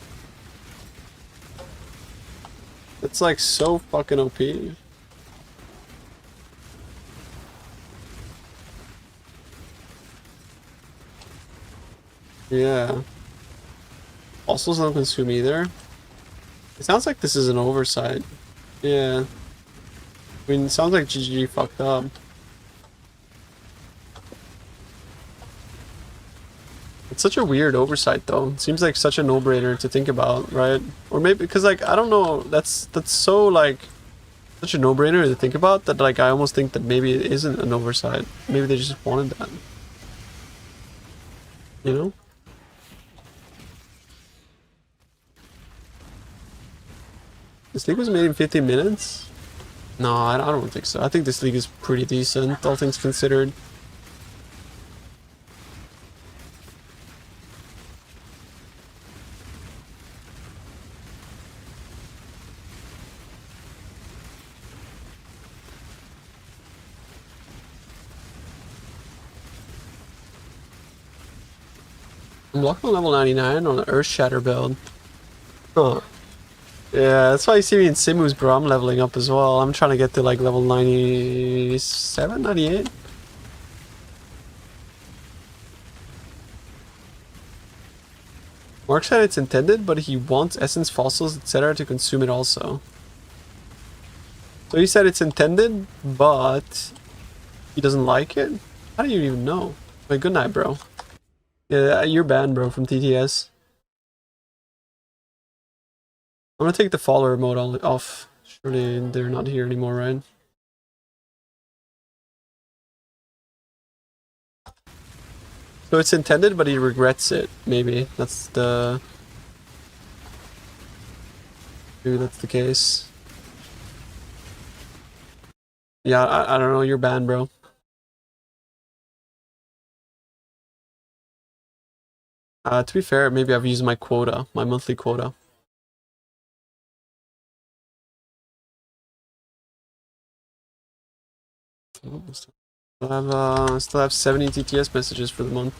It's like so fucking OP. Yeah. Also don't consume either. It sounds like this is an oversight. Yeah. I mean, it sounds like GG fucked up. It's such a weird oversight though. It seems like such a no-brainer to think about, right? Or maybe because like I don't know, that's so like such a no-brainer to think about that like I almost think that maybe it isn't an oversight. Maybe they just wanted that. You know? This league was made in 15 minutes? No, I don't think so. I think this league is pretty decent, all things considered. I'm locked on level 99 on an Earth Shatter build. Huh. Yeah, that's why you see me in Simus, bro. I'm leveling up as well. I'm trying to get to like level 97, 98. Mark said it's intended, but he wants essence, fossils, etc. to consume it also. So he said it's intended, but he doesn't like it? How do you even know? Wait, good night, bro. Yeah, you're banned, bro, from TTS. I'm gonna take the follower mode off. Surely they're not here anymore, right? So it's intended, but he regrets it, maybe. That's the... Maybe that's the case. Yeah, I don't know, you're banned, bro. To be fair, maybe I've used my quota, my monthly quota. Still have 70 TTS messages for the month.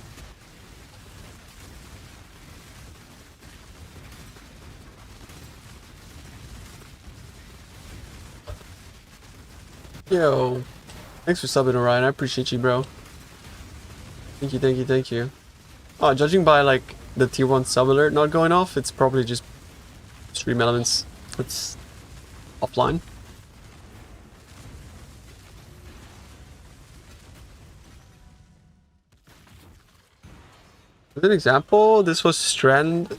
Yo, thanks for subbing, Orion. I appreciate you, bro. Thank you, thank you, thank you. Oh, judging by like the tier 1 sub alert not going off, it's probably just stream elements. It's offline. As an example, this was Strand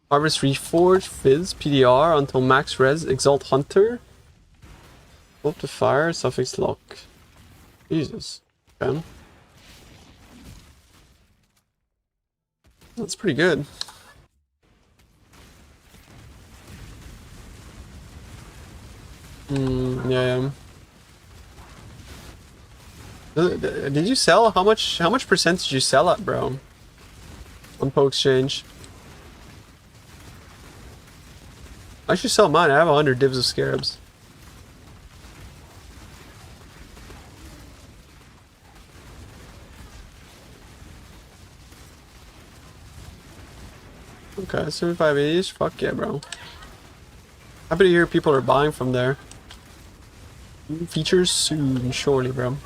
Harvest Reforge Fizz PDR until max res Exalt Hunter. Flip to fire, suffix lock. Jesus. Okay. That's pretty good. Yeah. Did you sell? How much percent did you sell at, bro? On PoE Exchange. I should sell mine. I have 100 divs of scarabs. Okay, 75 each. Fuck yeah, bro. Happy to hear people are buying from there. Features soon, surely, bro.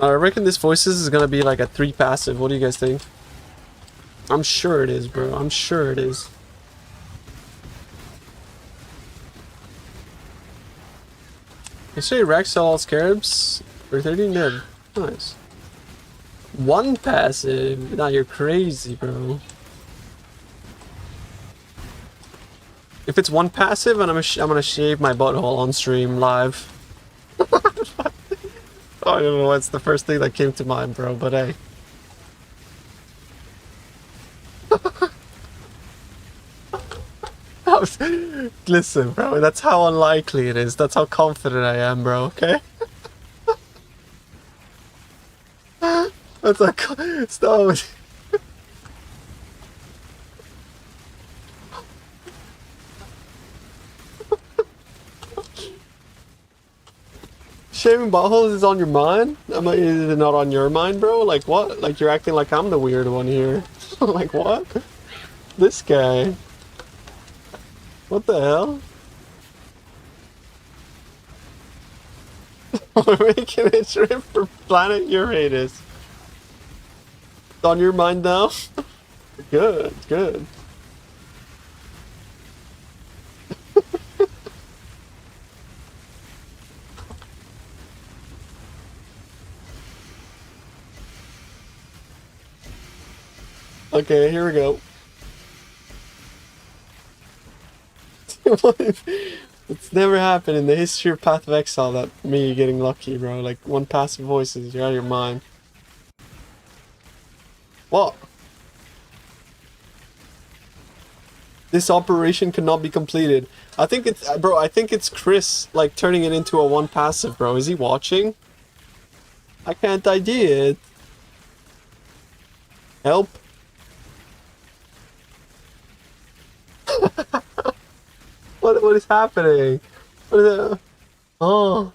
I reckon this voices is gonna be like a 3 passive. What do you guys think? I'm sure it is, bro. I'm sure it is. You say Rex all scarabs for 13 dead. Nice. 1 passive. Nah, you're crazy, bro. If it's 1 passive, and I'm gonna shave my butthole on stream live. I don't know. It's the first thing that came to mind, bro. But hey. Listen, bro. That's how unlikely it is. That's how confident I am, bro. Okay. That's like stop. Shaving buttholes is on your mind? Is it not on your mind, bro? Like what? Like you're acting like I'm the weird one here. Like what? This guy. What the hell? We're making a trip for planet Uranus. It's on your mind now? Good, good. Okay, here we go. It's never happened in the history of Path of Exile that me getting lucky, bro. Like, 1 passive voices, you're out of your mind. What? This operation cannot be completed. I think it's, bro, I think it's Chris, like, turning it into a 1 passive, bro. Is he watching? I can't ID it. Help. What is happening? What is it? Oh.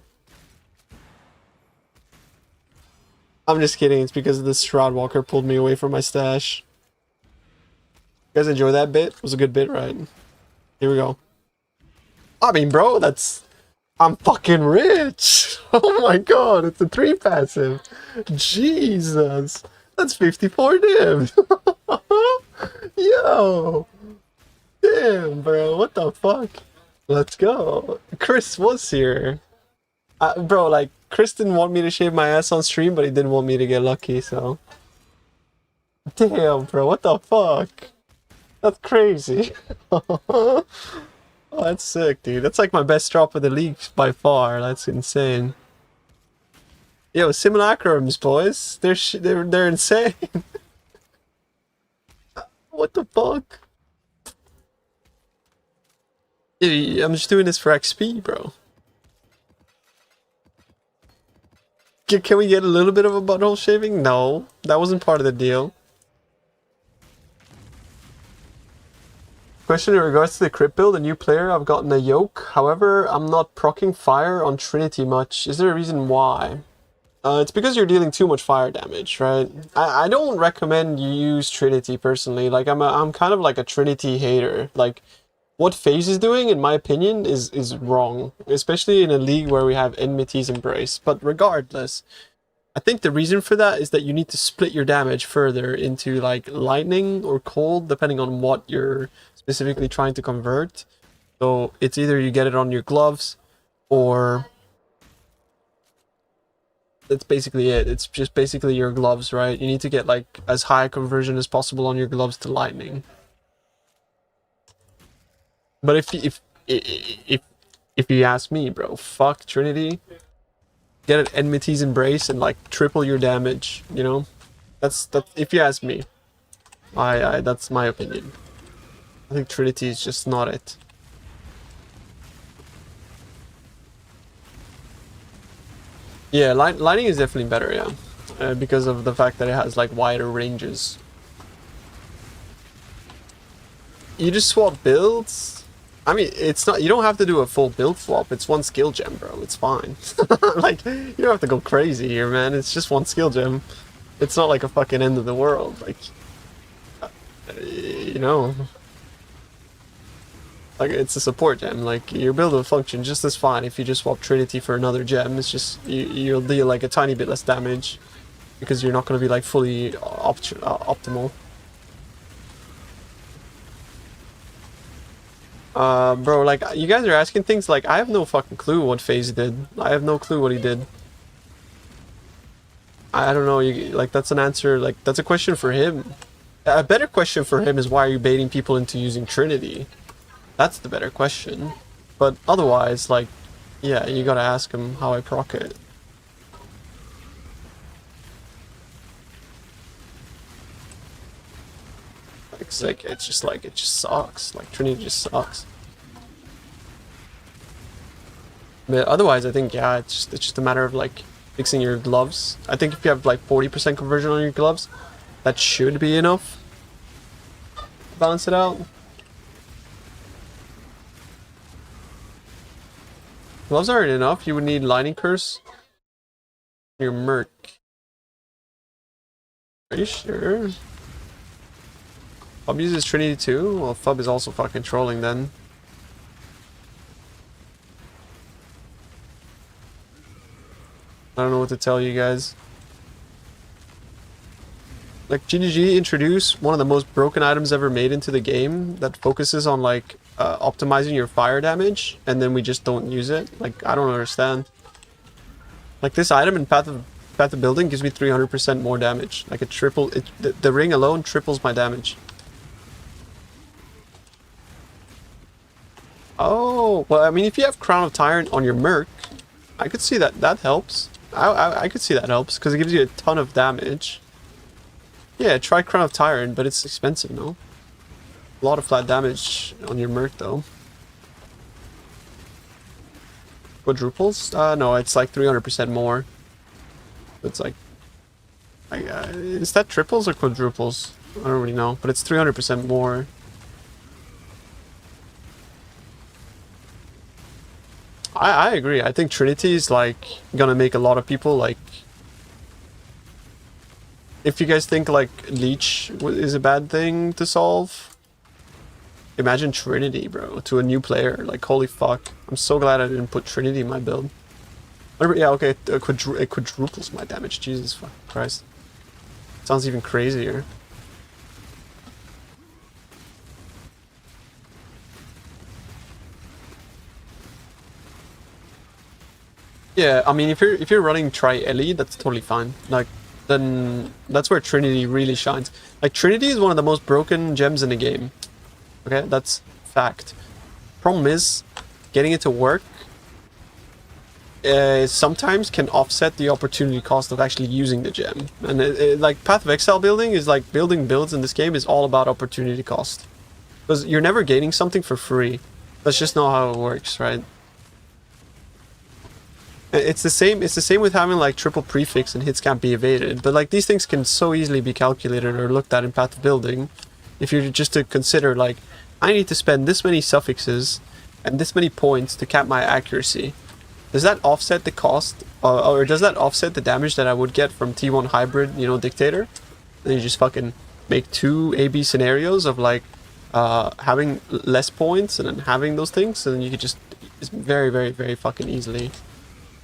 I'm just kidding. It's because the Shroud Walker pulled me away from my stash. You guys enjoy that bit? It was a good bit, right? Here we go. I mean, bro, that's... I'm fucking rich! Oh my god, it's a 3 passive! Jesus! That's 54 div! Yo! Damn, bro, what the fuck? Let's go. Chris was here. Bro, like, Chris didn't want me to shave my ass on stream, but he didn't want me to get lucky, so... Damn, bro, what the fuck? That's crazy. Oh, that's sick, dude. That's like my best drop of the league by far. That's insane. Yo, Simulacrums, boys. They're insane. What the fuck? Dude, I'm just doing this for XP, bro. Can we get a little bit of a butthole shaving? No, that wasn't part of the deal. Question in regards to the crit build, a new player, I've gotten a yoke. However, I'm not proccing fire on Trinity much. Is there a reason why? It's because you're dealing too much fire damage, right? I don't recommend you use Trinity personally. Like I'm kind of like a Trinity hater. Like what FaZe is doing, in my opinion, is wrong, especially in a league where we have Enmity's Embrace. But regardless, I think the reason for that is that you need to split your damage further into like lightning or cold, depending on what you're specifically trying to convert. So it's either you get it on your gloves, or that's basically it. It's just basically your gloves, right? You need to get like as high a conversion as possible on your gloves to lightning. But if you ask me, bro, fuck Trinity. Get an Enmity's Embrace and like triple your damage, you know? That's if you ask me. That's my opinion. I think Trinity is just not it. Yeah, lightning is definitely better, yeah. Because of the fact that it has like wider ranges. You just swap builds? I mean, it's not, you don't have to do a full build swap. It's 1 skill gem, bro. It's fine. Like, you don't have to go crazy here, man. It's just 1 skill gem. It's not like a fucking end of the world. Like, you know. Like, it's a support gem. Like, your build will function just as fine if you just swap Trinity for another gem. It's just, you'll deal, like, a tiny bit less damage. Because you're not going to be, like, fully optimal. Bro, like, you guys are asking things, like, I have no fucking clue what FaZe did. I have no clue what he did. I don't know, like, that's an answer, like, that's a question for him. A better question for him is why are you baiting people into using Trinity? That's the better question. But otherwise, like, yeah, you gotta ask him how I proc it. It's just like, it just sucks. Like, Trinity just sucks. But otherwise, I think, yeah, it's just a matter of, like, fixing your gloves. I think if you have, like, 40% conversion on your gloves, that should be enough to balance it out. Gloves aren't enough. You would need Lightning Curse. Your Merc. Are you sure? Fub uses Trinity too? Well, Fub is also fucking trolling then. I don't know what to tell you guys. Like, GGG introduced one of the most broken items ever made into the game that focuses on, like, optimizing your fire damage, and then we just don't use it. Like, I don't understand. Like, this item in Path of Building gives me 300% more damage. Like, the ring alone triples my damage. Oh, well, I mean, if you have Crown of Tyrant on your Merc, I could see that helps. I could see that helps, because it gives you a ton of damage. Yeah, try Crown of Tyrant, but it's expensive, no? A lot of flat damage on your Merc, though. Quadruples? No, it's like 300% more. It's like... is that triples or quadruples? I don't really know, but it's 300% more. I agree. I think Trinity is, like, gonna make a lot of people, like... If you guys think, like, Leech is a bad thing to solve, imagine Trinity, bro, to a new player. Like, holy fuck. I'm so glad I didn't put Trinity in my build. Yeah, okay, it quadruples my damage. Jesus fucking Christ. Sounds even crazier. Yeah, I mean, if you're running Tri-Ellie, that's totally fine. Like, then that's where Trinity really shines. Like, Trinity is one of the most broken gems in the game. Okay, that's fact. Problem is, getting it to work sometimes can offset the opportunity cost of actually using the gem. And like, Path of Exile building is like, building builds in this game is all about opportunity cost. Because you're never gaining something for free. That's just not how it works, right? It's the same with having, like, triple prefix and hits can't be evaded, but, like, these things can so easily be calculated or looked at in Path of Building. If you're just to consider, like, I need to spend this many suffixes and this many points to cap my accuracy. Does that offset the cost, or does that offset the damage that I would get from T1 hybrid, you know, Dictator? Then you just fucking make 2 AB scenarios of, like, having less points and then having those things, and then you could just, it's very, very, very fucking easily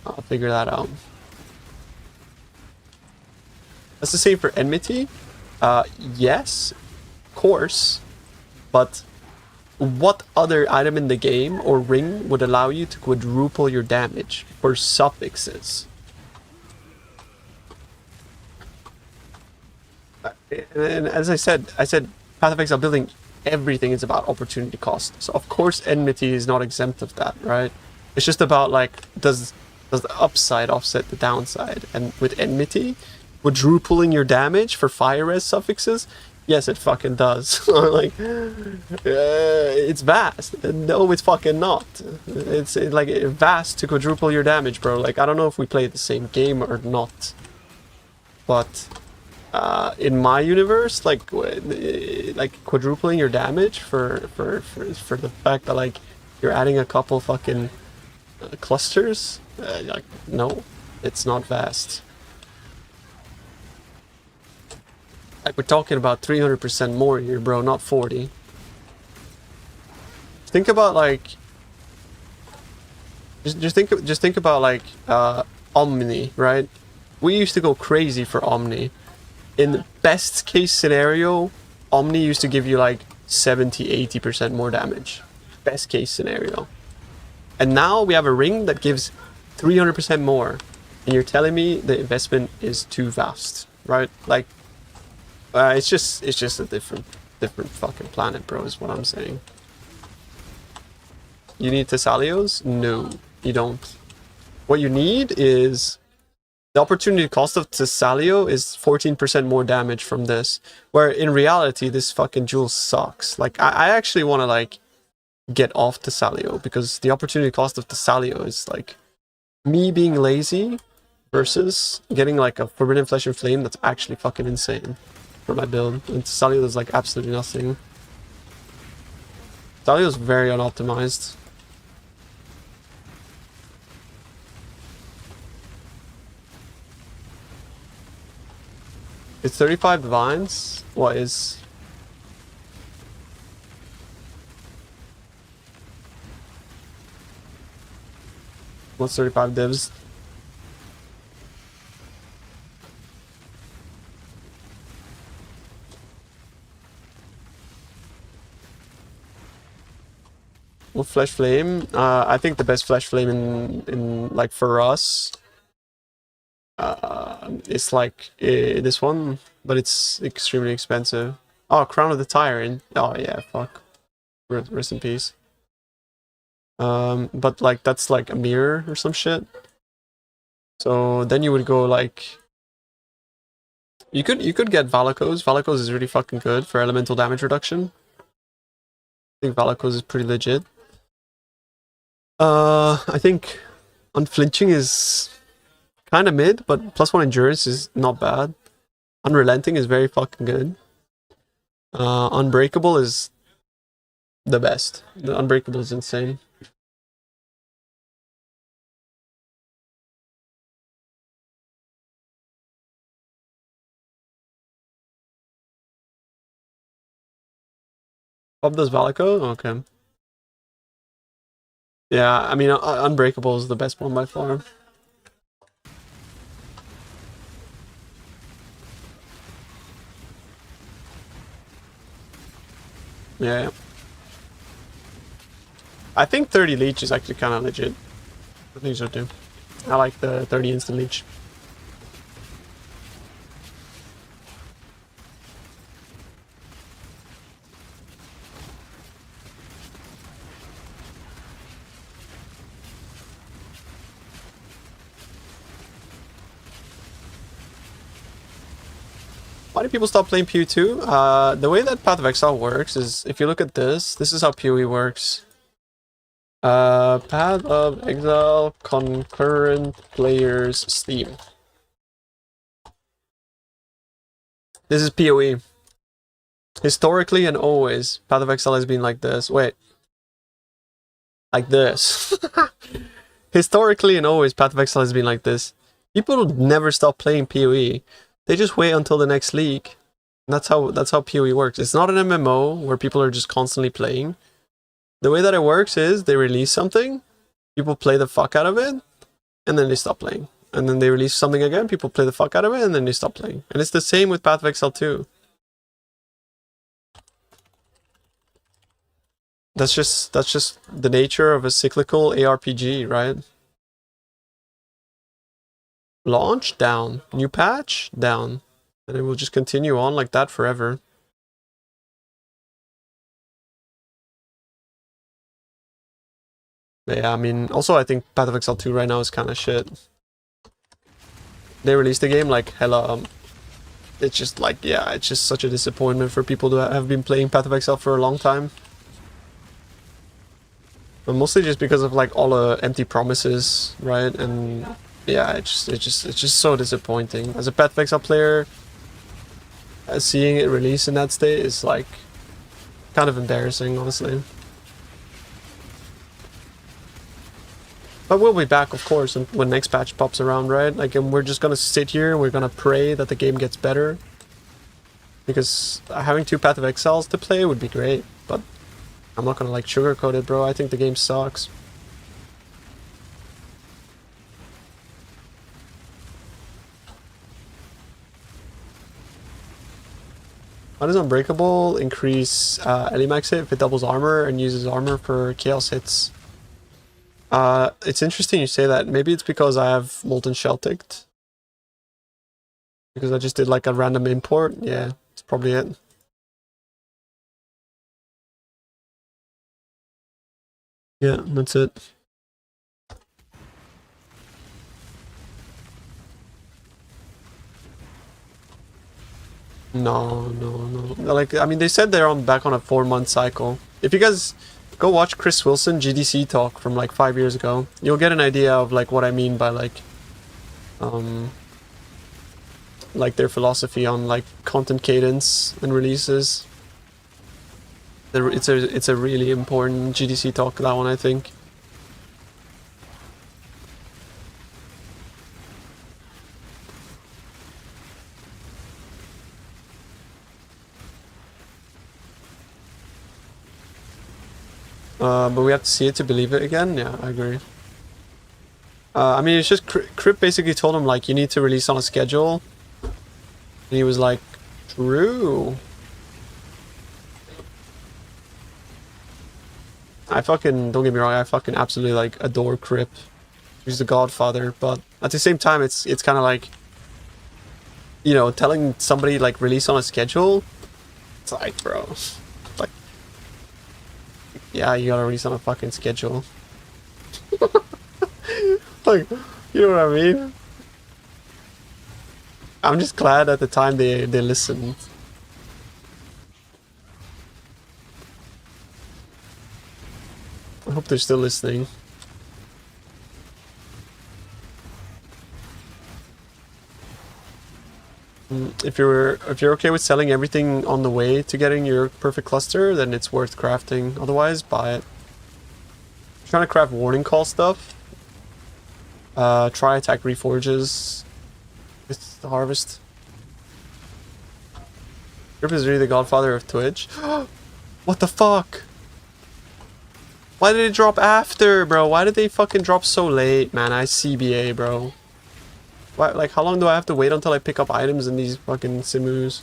I'll figure that out. That's the same for Enmity. Yes, of course, but what other item in the game or ring would allow you to quadruple your damage for suffixes? And as I said, Path of Exile building, everything is about opportunity cost. So of course Enmity is not exempt of that, right? It's just about, like, does the upside offset the downside? And with Enmity, quadrupling your damage for fire res suffixes, yes, it fucking does. Like, it's vast. No, it's fucking not. It's like vast to quadruple your damage, bro. Like, I don't know if we play the same game or not, but in my universe, like quadrupling your damage for the fact that, like, you're adding a couple fucking clusters, like, no, it's not vast. Like, we're talking about 300% more here, bro, not 40. think about like just think about like Omni, right? We used to go crazy for Omni. In the best case scenario, Omni used to give you like 70-80% more damage. Best case scenario. And now we have a ring that gives 300% more. And you're telling me the investment is too vast, right? Like, it's just a different fucking planet, bro, is what I'm saying. You need Thessalios? No, you don't. What you need is the opportunity cost of Thessalio is 14% more damage from this. Where in reality, this fucking jewel sucks. Like, I actually want to like get off Thessalio because the opportunity cost of Thessalio is like me being lazy versus getting like a Forbidden Flesh and Flame that's actually fucking insane for my build. And Thessalio is like absolutely nothing. Thessalio is very unoptimized. It's 35 divines. What is? What's 35 divs? Well, Flesh Flame. I think the best Flesh Flame in like for us. It's like this one, but it's extremely expensive. Oh, Crown of the Tyrant. Oh yeah, fuck. Rest in peace. But like that's like a mirror or some shit. So then you would go like you could get Valakos. Valakos is really fucking good for elemental damage reduction. I think Valakos is pretty legit. I think Unflinching is kind of mid, but +1 endurance is not bad. Unrelenting is very fucking good. Unbreakable is the best. The Unbreakable is insane. Pop does Valaco? Okay. Yeah, I mean, Unbreakable is the best one by far. Yeah. I think 30 leech is actually kind of legit. I think so too. I like the 30 instant leech. Why do people stop playing PoE 2? The way that Path of Exile works is, if you look at this is how PoE works. Path of Exile, concurrent players, Steam. This is PoE. Historically and always, Path of Exile has been like this. Wait. Like this. Historically and always, Path of Exile has been like this. People never stop playing PoE. They just wait until the next league. And that's how PoE works. It's not an MMO where people are just constantly playing. The way that it works is they release something, people play the fuck out of it, and then they stop playing. And then they release something again, people play the fuck out of it, and then they stop playing. And it's the same with Path of Exile 2. That's just the nature of a cyclical ARPG, right? Launch, down. New patch, down. And it will just continue on like that forever. But yeah, I mean, also I think Path of Exile 2 right now is kind of shit. They released the game like hella... it's just like, yeah, it's just such a disappointment for people who have been playing Path of Exile for a long time. But mostly just because of like all the empty promises, right? And yeah, it's just so disappointing. As a Path of Exile player, seeing it release in that state is like kind of embarrassing, honestly. But we'll be back, of course, when next patch pops around, right? Like, and we're just gonna sit here and we're gonna pray that the game gets better. Because having 2 Path of Exiles to play would be great, but I'm not gonna like sugarcoat it, bro. I think the game sucks. How does Unbreakable increase Elimax hit if it doubles armor and uses armor for chaos hits? It's interesting you say that. Maybe it's because I have Molten Shell ticked. Because I just did like a random import. Yeah, it's probably it. Yeah, that's it. No. Like, I mean, they said they're back on a 4-month cycle. If you guys go watch Chris Wilson GDC talk from like 5 years ago, you'll get an idea of like what I mean by like their philosophy on like content cadence and releases. It's a really important GDC talk, that one, I think. But we have to see it to believe it again. Yeah, I agree. I mean, it's just Crip basically told him like you need to release on a schedule, and he was like, "True." I fucking, don't get me wrong, I fucking absolutely like adore Crip. He's the Godfather, but at the same time, it's kind of like, you know, telling somebody like release on a schedule. It's like, bro, like, yeah, you gotta release on a fucking schedule. Like, you know what I mean? I'm just glad at the time they listened. I hope they're still listening. If you're okay with selling everything on the way to getting your perfect cluster, then it's worth crafting. Otherwise, buy it. Trying to craft warning call stuff. Try attack reforges with the harvest. Grip is really the godfather of Twitch. What the fuck? Why did it drop after, bro? Why did they fucking drop so late, man? I CBA, bro. Why, like, how long do I have to wait until I pick up items in these fucking simus?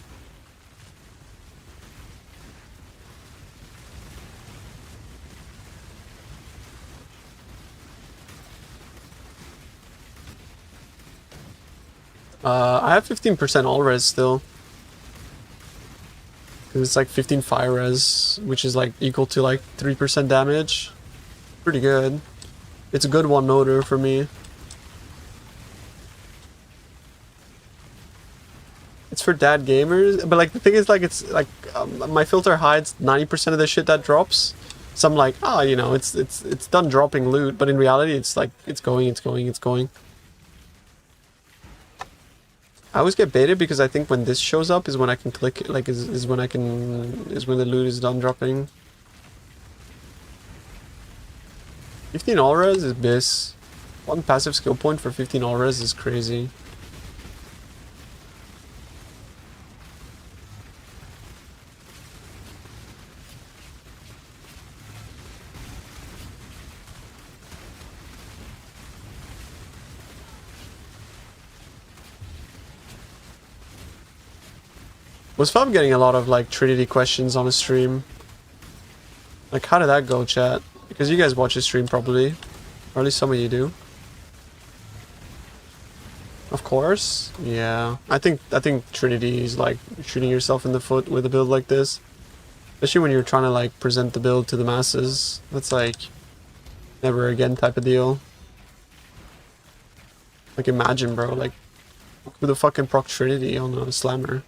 I have 15% all res still. Cause it's like 15 fire res, which is like equal to like 3% damage. Pretty good. It's a good one-noter for me. It's for dad gamers, but like the thing is, like, it's like my filter hides 90% of the shit that drops. So I'm like, ah, you know, it's done dropping loot, but in reality, it's like it's going. I always get baited because I think when this shows up is when I can click it, like is when the loot is done dropping. 15 all res is bis. One passive skill point for 15 all res is crazy. Was Fab getting a lot of like Trinity questions on his stream? Like, how did that go, chat? Because you guys watch his stream probably, or at least some of you do. Of course, yeah. I think Trinity is like shooting yourself in the foot with a build like this, especially when you're trying to like present the build to the masses. That's like never again type of deal. Like, imagine, bro, like who the fucking proc Trinity on a slammer?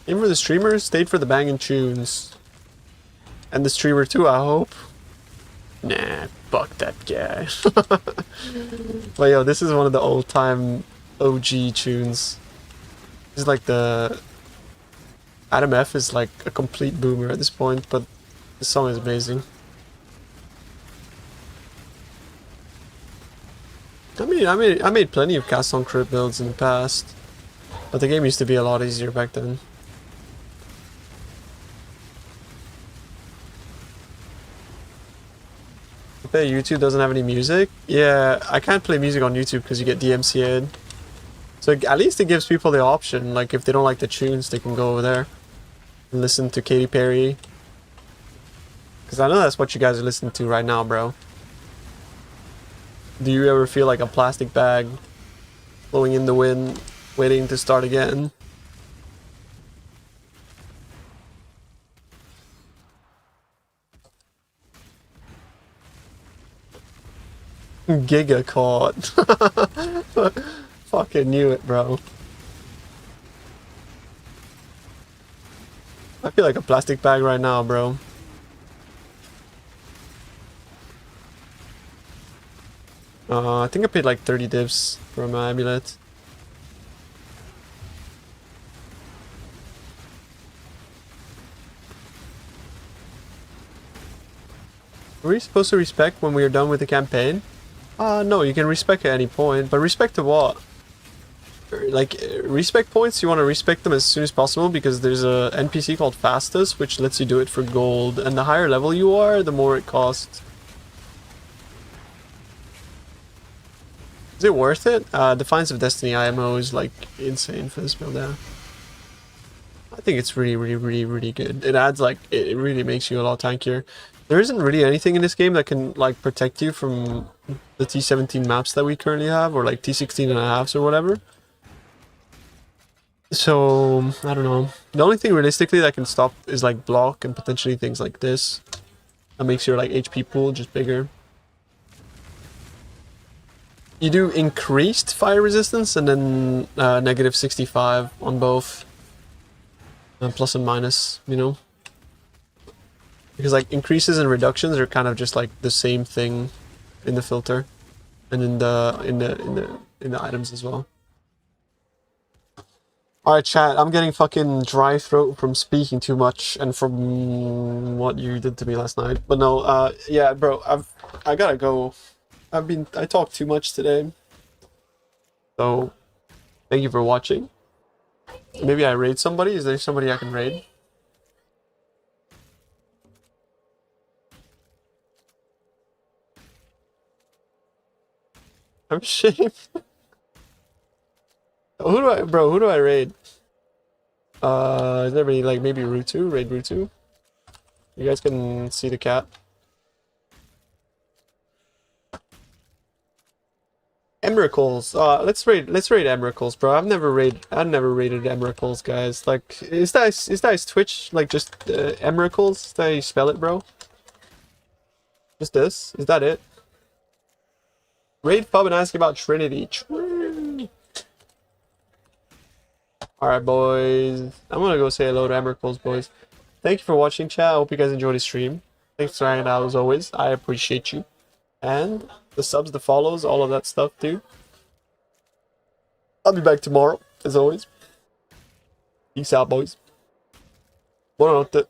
Aim for the streamer, stayed for the banging tunes. And the streamer too, I hope. Nah, fuck that guy. But yo, this is one of the old time OG tunes. This is like the... Adam F is like a complete boomer at this point, but the song is amazing. I made plenty of cast on crit builds in the past, but the game used to be a lot easier back then. I bet YouTube doesn't have any music. Yeah, I can't play music on YouTube because you get DMCA'd. So at least it gives people the option, like if they don't like the tunes, they can go over there and listen to Katy Perry. Because I know that's what you guys are listening to right now, bro. Do you ever feel like a plastic bag blowing in the wind, waiting to start again? Giga caught. Fucking knew it, bro. I feel like a plastic bag right now, bro. I think I paid like 30 divs for my amulet. Were we supposed to respect when we are done with the campaign? No, you can respect at any point, but respect to what? Like, respect points, you want to respect them as soon as possible because there's a NPC called Fastest, which lets you do it for gold, and the higher level you are, the more it costs. Is it worth it? Defiance of Destiny IMO is like insane for this build, yeah. I think it's really good. It adds like, it really makes you a lot tankier. There isn't really anything in this game that can like protect you from the T17 maps that we currently have, or like T16 and a halves or whatever. So, I don't know. The only thing realistically that can stop is like block and potentially things like this. That makes your like HP pool just bigger. You do increased fire resistance and then negative 65 on both. Plus and minus, you know? Because like increases and reductions are kind of just like the same thing in the filter and in the items as well. Alright chat, I'm getting fucking dry throat from speaking too much and from what you did to me last night. But no, yeah, bro, I gotta go. I talked too much today. So, thank you for watching. Maybe I raid somebody? Is there somebody I can raid? I'm ashamed. Who do I raid? Is there any, like, maybe Rutu? Raid Rutu? You guys can see the cat. Emeracles. Let's raid Emeracles, bro. I've never raided Emeracles, guys. Like, is that his Twitch? Like, just Emeracles? Is that how you spell it, bro? Just this? Is that it? Raid pub and ask about Trinity. Alright, boys. I'm gonna go say hello to Emeracles, boys. Thank you for watching, chat. I hope you guys enjoyed the stream. Thanks for hanging out as always. I appreciate you. And the subs, the follows, all of that stuff, dude. I'll be back tomorrow, as always. Peace out, boys. Buonanotte.